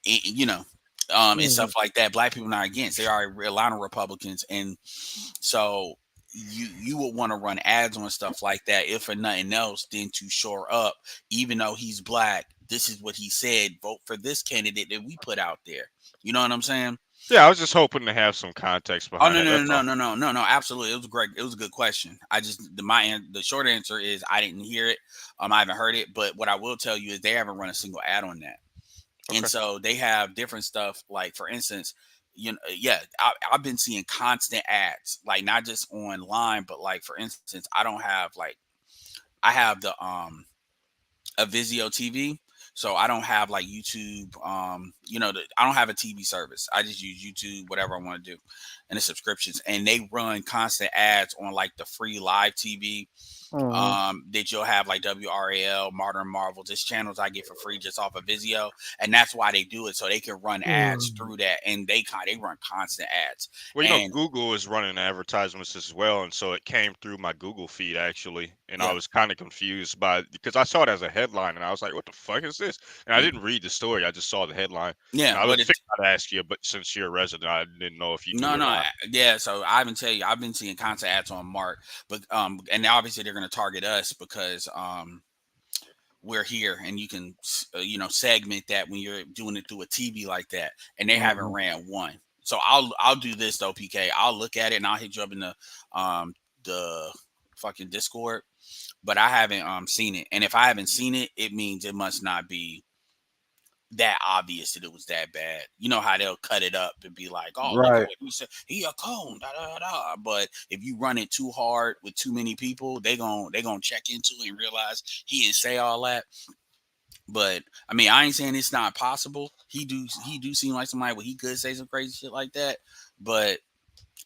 S5: you know, and stuff like that, black people not against. They are a lot of Republicans, and so you would want to run ads on stuff like that, if for nothing else, than to shore up. Even though he's black, this is what he said. Vote for this candidate that we put out there. You know what I'm saying?
S14: Yeah, I was just hoping to have some context behind it.
S5: No, absolutely. It was great. It was a good question. I just the short answer is I didn't hear it. I haven't heard it, but what I will tell you is they haven't run a single ad on that. Okay. And so they have different stuff. Like, for instance, I've been seeing constant ads, like not just online, but like, for instance, I have the a Vizio TV. So I don't have like YouTube, I don't have a TV service. I just use YouTube, whatever I want to do, and the subscriptions. And they run constant ads on like the free live TV that you'll have, like WRAL, Modern Marvel, just channels I get for free just off of Vizio. And that's why they do it, so they can run ads through that. And they run constant ads.
S14: Well, Google is running advertisements as well, and so it came through my Google feed actually, and I was kind of confused because I saw it as a headline, and I was like, "What the fuck is this?" And I didn't read the story; I just saw the headline.
S5: Yeah,
S14: I was thinking I'd ask you, but since you're a resident, I didn't know if you.
S5: Yeah. So I can tell you, I've been seeing constant ads on Mark, but and obviously they're going to target us because we're here, and you can segment that when you're doing it through a TV like that, and they haven't ran one. So I'll do this though, PK. I'll look at it and I'll hit you up in the fucking Discord, but I haven't seen it. And if I haven't seen it, it means it must not be that obvious that it was that bad. You know how they'll cut it up and be like, "Oh, look
S3: Right.
S5: at what he said. He a cone." Da, da, da. But if you run it too hard with too many people, they gonna check into it and realize he didn't say all that. But I mean, I ain't saying it's not possible. He do seem like somebody where he could say some crazy shit like that, but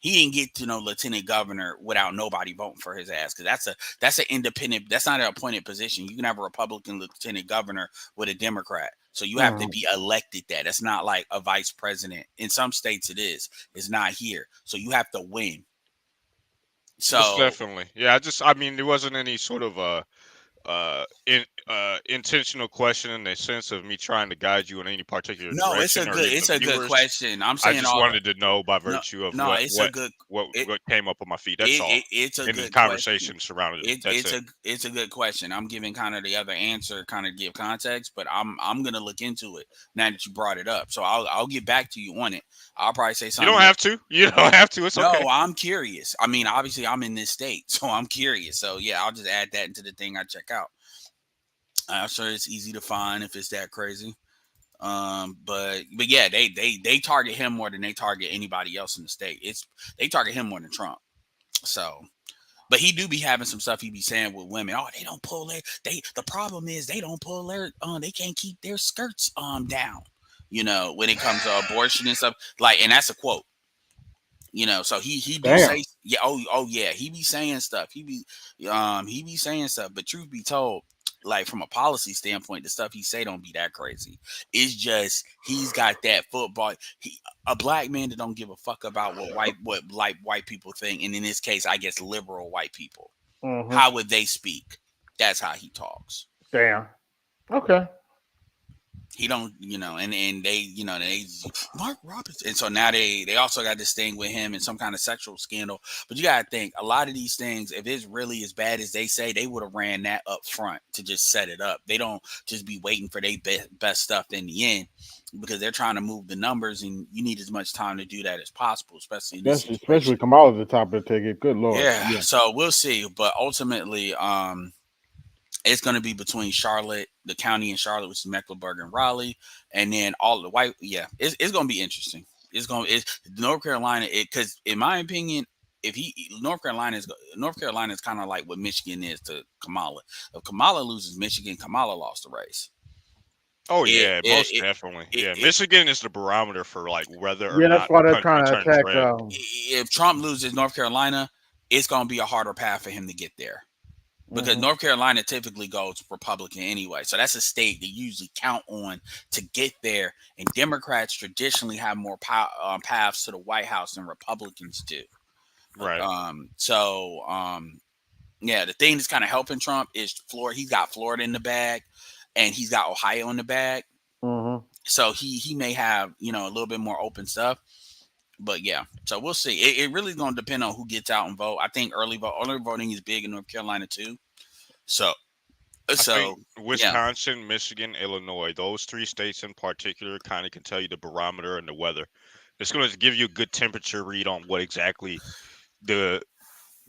S5: he didn't get to no lieutenant governor without nobody voting for his ass, because that's an independent. That's not an appointed position. You can have a Republican lieutenant governor with a Democrat, so you have to be elected. That's not like a vice president. In some states, it is. It's not here, so you have to win. So
S14: Most definitely, yeah. I mean, there wasn't any sort of intentional question in the sense of me trying to guide you in any particular
S5: no,
S14: direction.
S5: it's a good question. I'm saying
S14: I just wanted to know by virtue of what came up on my feed. That's all.
S5: It's a
S14: good
S5: question.
S14: conversation surrounded it.
S5: It's a good question. I'm giving kind of the other answer, kind of give context, but I'm gonna look into it now that you brought it up. So I'll get back to you on it. I'll probably say something.
S14: You don't have to. You don't have to. It's okay.
S5: No, I'm curious. I mean, obviously, I'm in this state, so I'm curious. So yeah, I'll just add that into the thing I check out. I'm sure it's easy to find if it's that crazy. But yeah, they target him more than they target anybody else in the state. They target him more than Trump. So, but he do be having some stuff he be saying with women. Oh, they don't pull their. The problem is they don't pull their. They can't keep their skirts down. You know, when it comes to abortion and stuff. Like, and that's a quote. You know, so he do say, yeah, oh yeah, he be saying stuff. He be saying stuff. But truth be told, like from a policy standpoint, the stuff he say don't be that crazy. It's just he's got that football. A black man that don't give a fuck about what white people think, and in this case, I guess liberal white people. How would they speak? That's how he talks.
S3: Damn. Okay.
S5: He don't, and they, they Mark Robertson, and so now they also got this thing with him and some kind of sexual scandal. But you gotta think a lot of these things, if it's really as bad as they say, they would have ran that up front to just set it up. They don't just be waiting for their best stuff in the end, because they're trying to move the numbers, and you need as much time to do that as possible, especially
S3: Kamala's the top of the ticket. Good Lord.
S5: Yeah. So we'll see, but ultimately, it's going to be between Charlotte, the county in Charlotte, which is Mecklenburg and Raleigh, and then all the white. Yeah, it's going to be interesting. It's North Carolina. Because in my opinion, North Carolina is kind of like what Michigan is to Kamala. If Kamala loses Michigan, Kamala lost the race.
S14: Oh yeah, most definitely. Michigan is the barometer for like whether or not
S3: that's why they're trying to attack.
S5: If Trump loses North Carolina, it's going to be a harder path for him to get there. Because North Carolina typically goes Republican anyway. So that's a state they usually count on to get there. And Democrats traditionally have more paths to the White House than Republicans do.
S14: Right.
S5: Yeah, the thing that's kind of helping Trump is Florida. He's got Florida in the bag, and he's got Ohio in the bag. So he may have, a little bit more open stuff. But yeah, so we'll see. It really is going to depend on who gets out and vote. I think early voting is big in North Carolina too. So
S14: I think Wisconsin, Michigan, Illinois, those three states in particular kind of can tell you the barometer and the weather. It's going to give you a good temperature read on what exactly the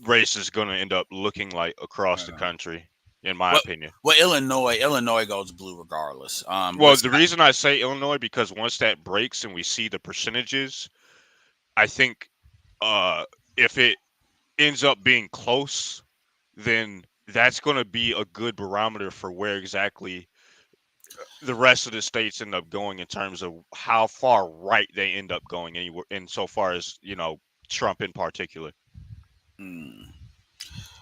S14: race is going to end up looking like across the country, in my opinion.
S5: Well, Illinois goes blue regardless.
S14: The reason I say Illinois, because once that breaks and we see the percentages, I think if it ends up being close, then that's going to be a good barometer for where exactly the rest of the states end up going in terms of how far right they end up going anywhere, insofar as, Trump in particular. I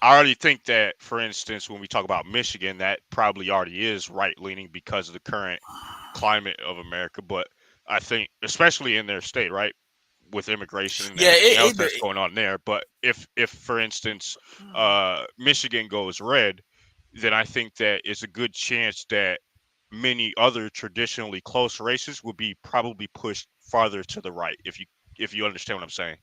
S14: already think that, for instance, when we talk about Michigan, that probably already is right-leaning because of the current climate of America. But I think, especially in their state, right, with immigration and everything else that's going on there. But if for instance, Michigan goes red, then I think that it's a good chance that many other traditionally close races will be probably pushed farther to the right, if you understand what I'm saying.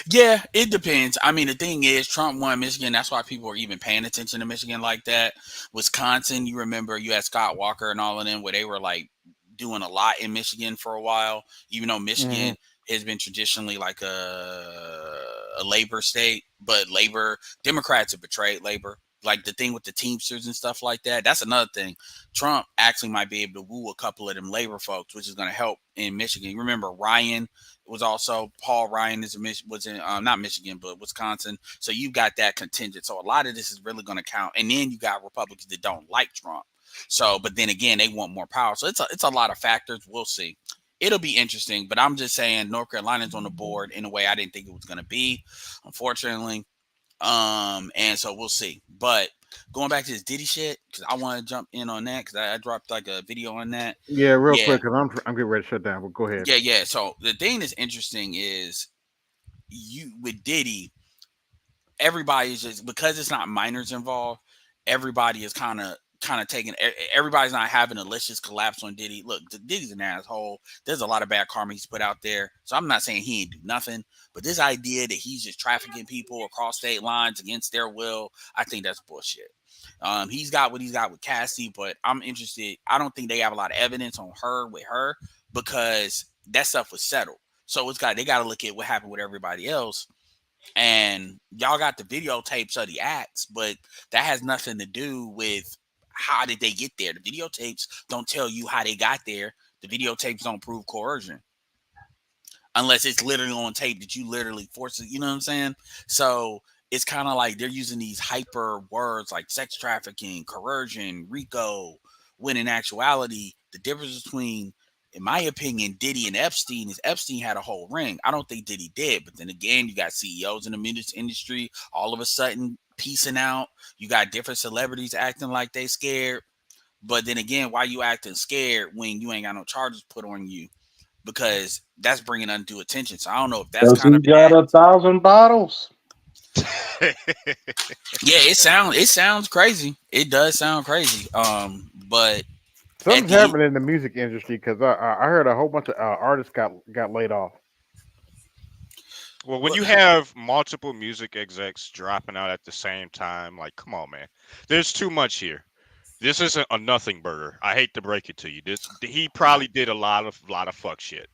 S5: Yeah, it depends. I mean, the thing is, Trump won Michigan. That's why people are even paying attention to Michigan like that. Wisconsin, you remember you had Scott Walker and all of them, where they were like doing a lot in Michigan for a while, even though Michigan has been traditionally like a labor state, but Democrats have betrayed labor. like the thing with the Teamsters and stuff like that. That's another thing. Trump actually might be able to woo a couple of them labor folks, which is going to help in Michigan. You remember Ryan was also Paul Ryan was in not Michigan but Wisconsin. So you got that contingent. So a lot of this is really going to count. And then you got Republicans that don't like Trump. So, but then again, they want more power. So it's a lot of factors. We'll see. It'll be interesting, but I'm just saying North Carolina's on the board in a way I didn't think it was going to be, unfortunately. And so we'll see. But going back to this Diddy shit, because I want to jump in on that because I dropped like a video on that.
S3: Yeah, real quick, because I'm getting ready to shut down. But go ahead.
S5: Yeah. So the thing that's interesting is with Diddy, everybody's just because it's not minors involved. Everybody is kind of taking. Everybody's not having a malicious collapse on Diddy. Look, Diddy's an asshole. There's a lot of bad karma he's put out there. So I'm not saying he ain't do nothing, but this idea that he's just trafficking people across state lines against their will, I think that's bullshit. He's got what he's got with Cassie, but I'm interested. I don't think they have a lot of evidence on her with her because that stuff was settled. So they got to look at what happened with everybody else. And y'all got the videotapes of the acts, but that has nothing to do with how did they get there. The videotapes don't tell you how they got there. The videotapes don't prove coercion. Unless it's literally on tape that you literally force it. You know what I'm saying? So it's kind of like they're using these hyper words like sex trafficking, coercion, RICO, when in actuality, the difference between, in my opinion, Diddy and Epstein is Epstein had a whole ring. I don't think Diddy did. But then again, you got CEOs in the music industry all of a sudden piecing out. You got different celebrities acting like they scared. But then again, why you acting scared when you ain't got no charges put on you? Because that's bringing undue attention. So I don't know if that's kind of
S17: got 1,000 bottles.
S5: Yeah, it sounds crazy. It does sound crazy. But
S3: something's happening in the music industry because I heard a whole bunch of artists got laid off.
S14: Well, when you have multiple music execs dropping out at the same time, like, come on, man. There's too much here. This isn't a nothing burger. I hate to break it to you. He probably did a lot of fuck shit,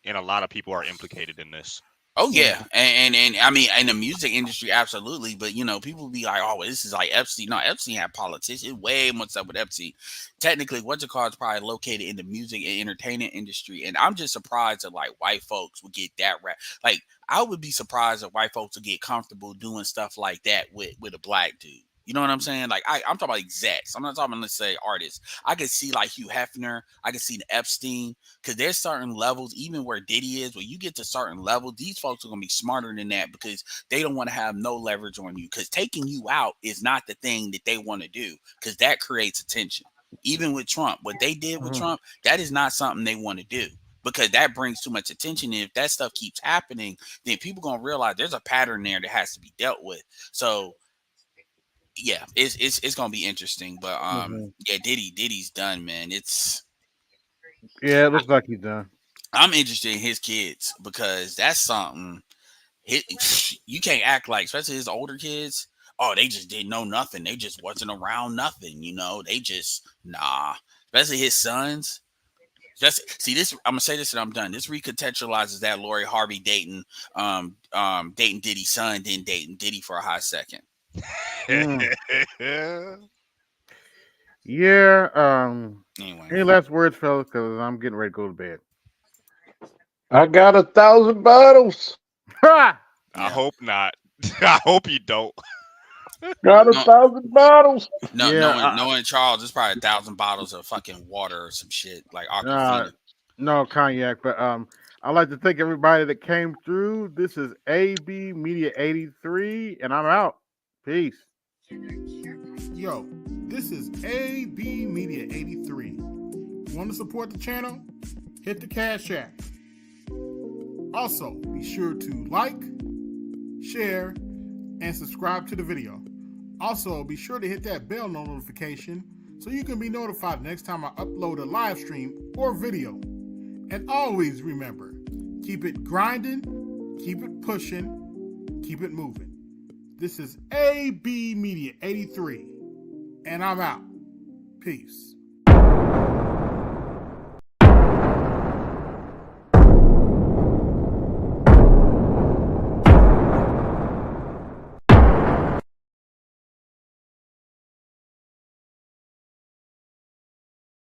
S14: and a lot of people are implicated in this.
S5: Oh yeah, and I mean, in the music industry, absolutely. But you know, people be like, "Oh, this is like Epstein." No, Epstein had politicians. Way more stuff with Epstein. Technically, what's it called is probably located in the music and entertainment industry. And I'm just surprised that like white folks would get that rap. Like, I would be surprised if white folks would get comfortable doing stuff like that with a black dude. You know what I'm saying? Like, I'm talking about execs. I'm not talking about, let's say, artists. I could see like Hugh Hefner. I could see the Epstein, because there's certain levels, even where Diddy is, where you get to certain levels, these folks are going to be smarter than that because they don't want to have no leverage on you, because taking you out is not the thing that they want to do, because that creates attention. Even with Trump, what they did with Trump, that is not something they want to do, because that brings too much attention. And if that stuff keeps happening, then people going to realize there's a pattern there that has to be dealt with. So yeah, it's gonna be interesting, but yeah, Diddy's done, man.
S3: It looks like he's done.
S5: I'm interested in his kids because that's something. You can't act like, especially his older kids. Oh, they just didn't know nothing. They just wasn't around nothing, you know. They just Especially his sons. Just see this. I'm gonna say this and I'm done. This recontextualizes that Lori Harvey dating Diddy's son, then dating Diddy for a hot second.
S3: Yeah.
S5: Anyway,
S3: any last words, fellas? Because I'm getting ready to go to bed.
S17: I got 1,000 bottles.
S14: I hope not. I hope you don't.
S17: Got 1,000 bottles.
S5: Knowing Charles, it's probably 1,000 bottles of fucking water or some shit like Aquafina.
S3: No cognac, but I'd like to thank everybody that came through. This is AB Media 83, and I'm out. Peace.
S13: Yo, this is AB Media 83. Want to support the channel? Hit the Cash App. Also, be sure to like, share, and subscribe to the video. Also, be sure to hit that bell notification so you can be notified next time I upload a live stream or video. And always remember, keep it grinding, keep it pushing, keep it moving. This is AB Media 83, and I'm out. Peace.